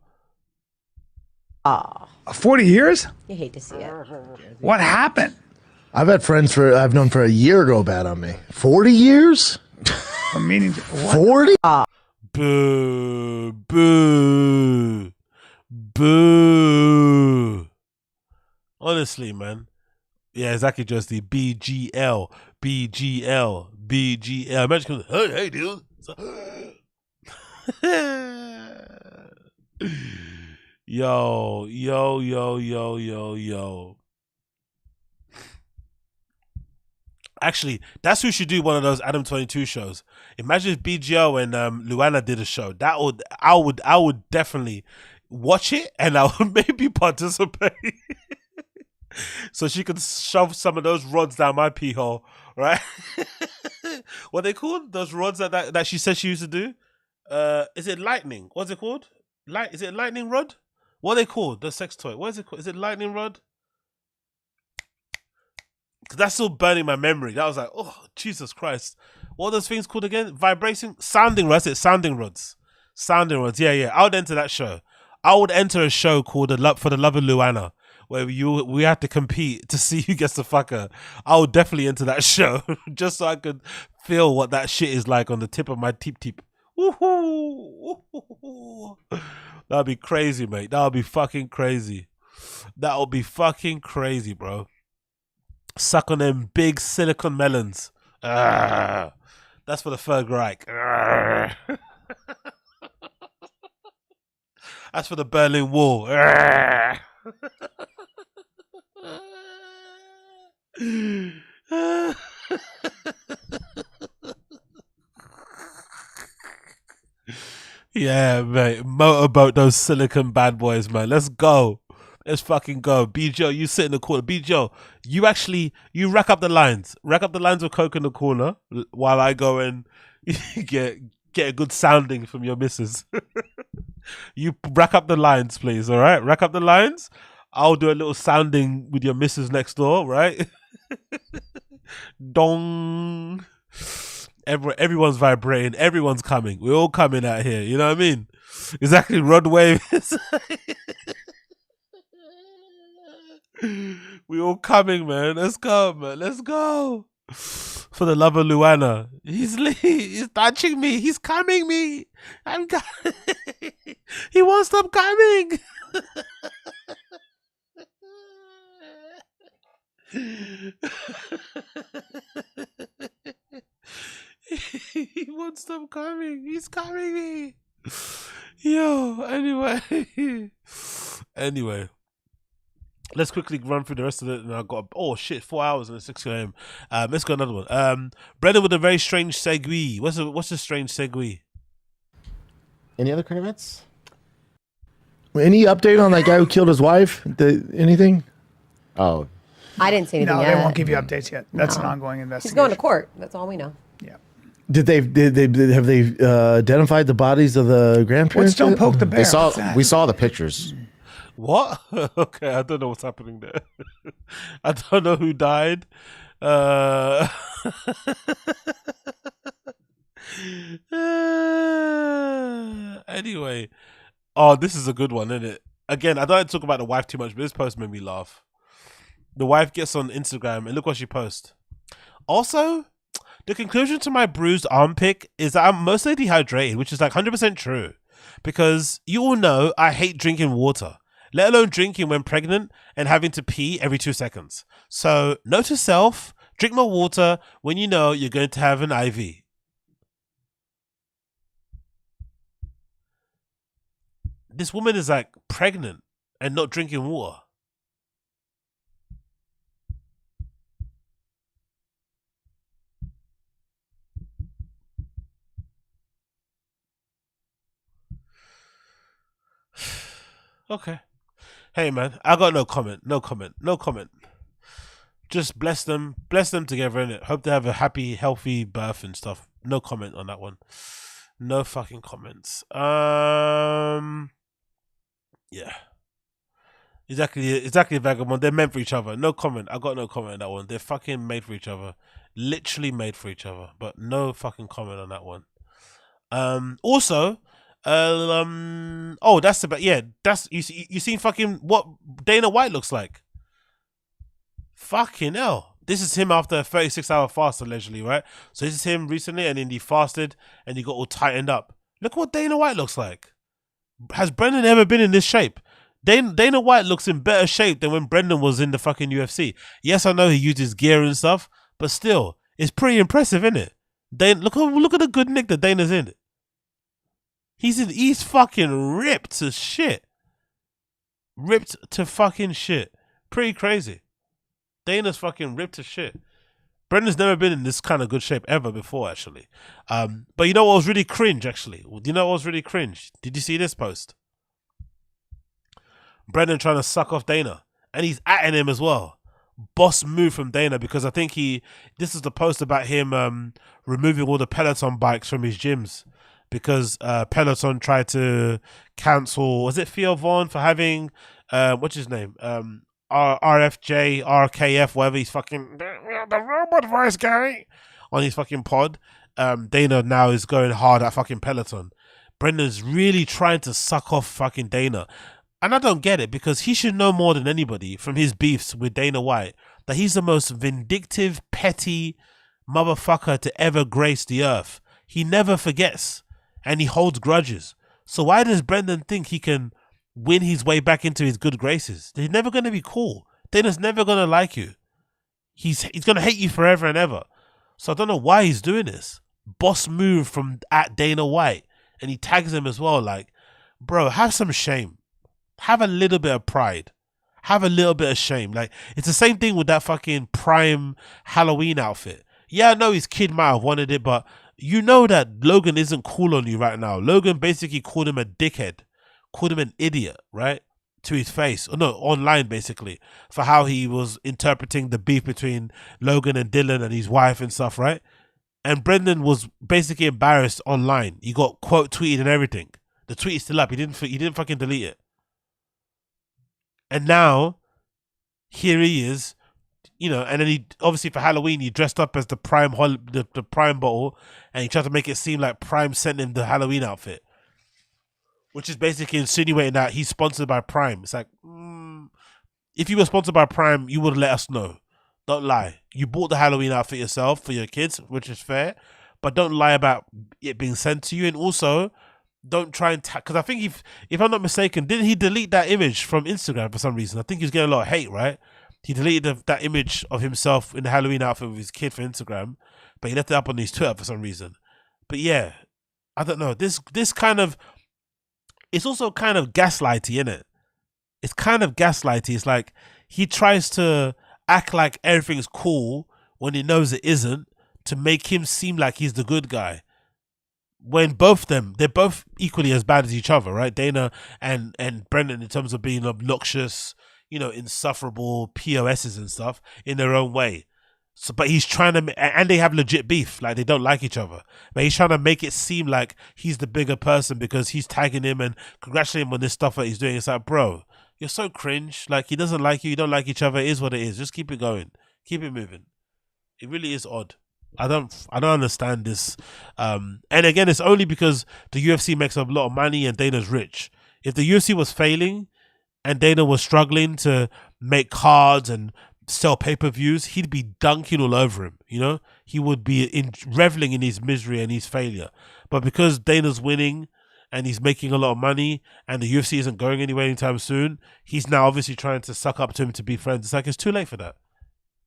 40 years? You hate to see it. What happened? I've had friends I've known for a year go bad on me. 40 years? Meaning 40? Boo. Boo. Boo. Honestly, man. Yeah, exactly, just the BGL. BGL. BGL. Imagine, hey, dude. Yo. Actually, that's who should do one of those Adam 22 shows. Imagine if BGO and Luana did a show. I would definitely watch it and I would maybe participate. So she could shove some of those rods down my pee hole, right? What are they called? Those rods that she said she used to do? Is it lightning? What's it called? Is it lightning rod? What are they called? The sex toy. What is it called? Is it lightning rod? Cause that's still burning my memory. That was like, oh, Jesus Christ. What are those things called again? Vibrating? Sounding rods. It's sounding rods. Sounding rods. Yeah. I would enter that show. I would enter a show called For the Love of Luana, where we have to compete to see who gets to fuck her. I would definitely enter that show just so I could feel what that shit is like on the tip of my teep. Woohoo! That'd be crazy, mate. That would be fucking crazy. That would be fucking crazy, bro. Suck on them big silicon melons. That's for the Third Reich. That's for the Berlin Wall. Yeah, mate. Motorboat those silicon bad boys, man. Let's go. Let's fucking go. B Joe, you sit in the corner. B Joe, you rack up the lines. Rack up the lines of coke in the corner while I go and get a good sounding from your missus. You rack up the lines, please, all right? Rack up the lines. I'll do a little sounding with your missus next door, right? Dong. Everyone's vibrating. Everyone's coming. We're all coming out here. You know what I mean? Exactly. Rod Wave. We all coming, man. Let's go, man. Let's go. For the love of Luana. He's touching me. He's coming me. I'm coming. He won't stop coming. He won't stop coming. He's coming me. Yo, anyway. Let's quickly run through the rest of it. And I've got 4 hours and it's 6 a.m. Let's go another one. Brendan with a very strange segue. What's a strange segue? Any other current events? Any update on that guy who killed his wife? Anything? Oh, I didn't say anything No, yet. they won't give you updates yet. That's an ongoing investigation. He's going to court. That's all we know. Yeah. Have they identified the bodies of the grandparents? What's don't poke the bear? we saw the pictures. What? Okay, I don't know what's happening there. I don't know who died. Anyway. Oh, this is a good one, isn't it? Again, I don't like to talk about the wife too much, but this post made me laugh. The wife gets on Instagram and look what she posts. Also, the conclusion to my bruised arm pic is that I'm mostly dehydrated, which is like 100% true. Because you all know I hate drinking water, let alone drinking when pregnant and having to pee every 2 seconds. So, note to self, drink more water when you know you're going to have an IV. This woman is like pregnant and not drinking water. Okay. Hey man, I got no comment. Just bless them together, innit? Hope they have a happy, healthy birth and stuff. No comment on that one. No fucking comments. Yeah. Exactly, Vagabond. They're meant for each other. No comment. I got no comment on that one. They're fucking made for each other. Literally made for each other. But no fucking comment on that one. Also, that's about, yeah, that's, you seen fucking what Dana White looks like? Fucking hell. This is him after a 36-hour fast, allegedly, right? So this is him recently, and then he fasted, and he got all tightened up. Look what Dana White looks like. Has Brendan ever been in this shape? Dana White looks in better shape than when Brendan was in the fucking UFC. Yes, I know he uses gear and stuff, but still, it's pretty impressive, isn't it? Look at the good nick that Dana's in. He's fucking ripped to shit. Ripped to fucking shit. Pretty crazy. Dana's fucking ripped to shit. Brendan's never been in this kind of good shape ever before, actually. But you know what was really cringe, actually? Do you know what was really cringe? Did you see this post? Brendan trying to suck off Dana. And he's atting him as well. Boss move from Dana, because I think this is the post about him removing all the Peloton bikes from his gyms. Because Peloton tried to cancel, was it Theo Vaughn for having, what's his name? RFJ, RKF, whatever he's fucking, the robot voice guy on his fucking pod. Dana now is going hard at fucking Peloton. Brendan's really trying to suck off fucking Dana. And I don't get it, because he should know more than anybody from his beefs with Dana White that he's the most vindictive, petty motherfucker to ever grace the earth. He never forgets. And he holds grudges. So why does Brendan think he can win his way back into his good graces? He's never going to be cool. Dana's never going to like you. He's going to hate you forever and ever. So I don't know why he's doing this. Boss move from at Dana White. And he tags him as well. Like, bro, have some shame. Have a little bit of pride. Have a little bit of shame. Like, it's the same thing with that fucking Prime Halloween outfit. Yeah, I know his kid might have wanted it, but you know that Logan isn't cool on you right now. Logan basically called him a dickhead, called him an idiot, right? To his face. Or no, online basically, for how he was interpreting the beef between Logan and Dylan and his wife and stuff, right? And Brendan was basically embarrassed online. He got quote tweeted and everything. The tweet is still up. He didn't fucking delete it. And now, here he is, you know. And then he obviously for Halloween he dressed up as the Prime the Prime bottle, and he tried to make it seem like Prime sent him the Halloween outfit, which is basically insinuating that he's sponsored by Prime. It's like, if you were sponsored by Prime, you would let us know. Don't lie. You bought the Halloween outfit yourself for your kids, which is fair, but don't lie about it being sent to you. And also, don't try and because I think if I'm not mistaken, didn't he delete that image from Instagram for some reason? I think he was getting a lot of hate, right? He deleted that image of himself in the Halloween outfit with his kid for Instagram, but he left it up on his Twitter for some reason. But yeah, I don't know. This kind of, it's also kind of gaslighty, isn't it? It's kind of gaslighty. It's like he tries to act like everything's cool when he knows it isn't, to make him seem like he's the good guy. When both of them, they're both equally as bad as each other, right? Dana and Brendan, in terms of being obnoxious, you know, insufferable POSs and stuff in their own way. So, but he's trying to, and they have legit beef, like they don't like each other. But he's trying to make it seem like he's the bigger person because he's tagging him and congratulating him on this stuff that he's doing. It's like, bro, you're so cringe. Like, he doesn't like you, you don't like each other. It is what it is. Just keep it going, keep it moving. It really is odd. I don't understand this. And again, it's only because the UFC makes a lot of money and Dana's rich. If the UFC was failing and Dana was struggling to make cards and sell pay-per-views, he'd be dunking all over him, you know? He would be reveling in his misery and his failure. But because Dana's winning and he's making a lot of money and the UFC isn't going anywhere anytime soon, he's now obviously trying to suck up to him to be friends. It's like, it's too late for that.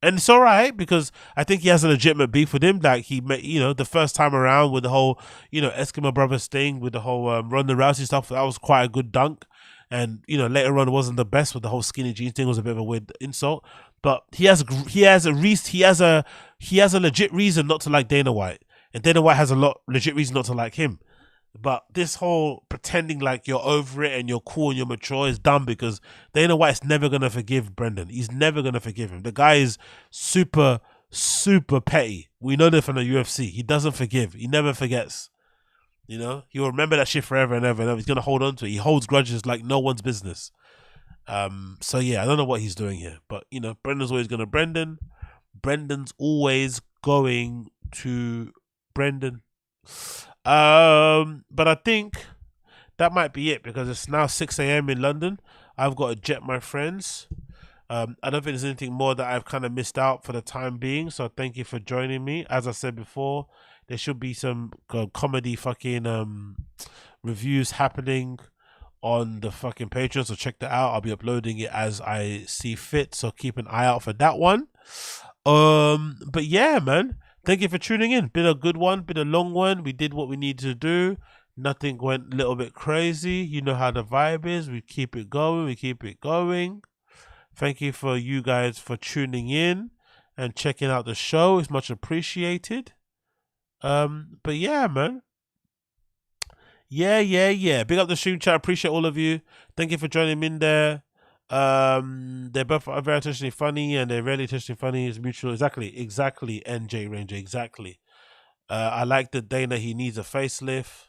And it's all right because I think he has a legitimate beef with him. Like he made, you know, the first time around with the whole, you know, Eskimo Brothers thing with the whole Ronda Rousey stuff, that was quite a good dunk. And, you know, later on it wasn't the best with the whole skinny jeans thing. It was a bit of a weird insult. But he has a legit reason not to like Dana White. And Dana White has a legit reason not to like him. But this whole pretending like you're over it and you're cool and you're mature is dumb because Dana White's never going to forgive Brendan. He's never going to forgive him. The guy is super, super petty. We know that from the UFC. He doesn't forgive. He never forgets. You know, he'll remember that shit forever and ever and ever. He's going to hold on to it. He holds grudges like no one's business. So yeah, I don't know what he's doing here. But, you know, Brendan's always going to Brendan. Brendan's always going to Brendan. But I think that might be it because it's now 6 a.m. in London. I've got a jet, my friends. I don't think there's anything more that I've kind of missed out for the time being. So thank you for joining me. As I said before, there should be some comedy fucking reviews happening on the fucking Patreon. So check that out. I'll be uploading it as I see fit. So keep an eye out for that one. But yeah, man. Thank you for tuning in. Been a good one, been a long one. We did what we needed to do. Nothing went a little bit crazy. You know how the vibe is. We keep it going. We keep it going. Thank you for you guys for tuning in and checking out the show. It's much appreciated. But yeah, man. Yeah. Big up the stream chat. Appreciate all of you. Thank you for joining me in there. They're both very intentionally funny and they're rarely intentionally funny. It's mutual. Exactly, NJ Ranger, exactly. I like that Dana, he needs a facelift.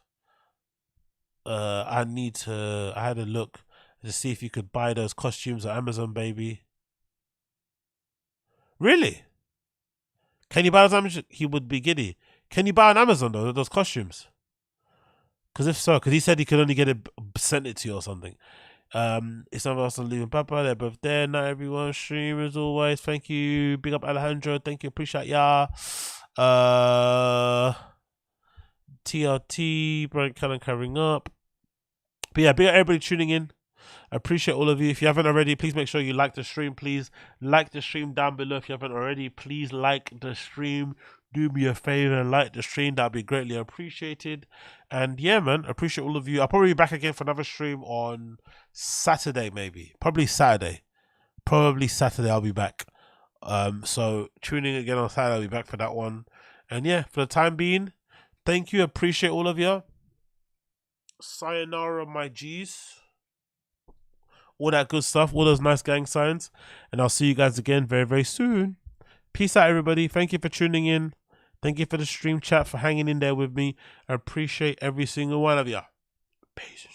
I had a look to see if you could buy those costumes on Amazon, baby. Really? Can you buy those on Amazon? He would be giddy. Can you buy on Amazon though, those costumes? Because if so, because he said he could only get it sent it to you or something. It's not us leaving Papa. They're both there. Not everyone. Stream as always. Thank you. Big up Alejandro. Thank you. Appreciate ya. TRT. Brian Cannon covering up. But yeah, big up everybody tuning in. I appreciate all of you. If you haven't already, please make sure you like the stream. Please like the stream down below. If you haven't already, please like the stream. Do me a favor and like the stream. That'd be greatly appreciated. And yeah, man, appreciate all of you. I'll probably be back again for another stream on Saturday, maybe. Probably Saturday I'll be back. So tuning in again on Saturday, I'll be back for that one. And yeah, for the time being, Thank you. Appreciate all of you. Sayonara, my G's. All that good stuff. All those nice gang signs. And I'll see you guys again very, very soon. Peace out, everybody. Thank you for tuning in. Thank you for the stream chat, for hanging in there with me. I appreciate every single one of you. Peace.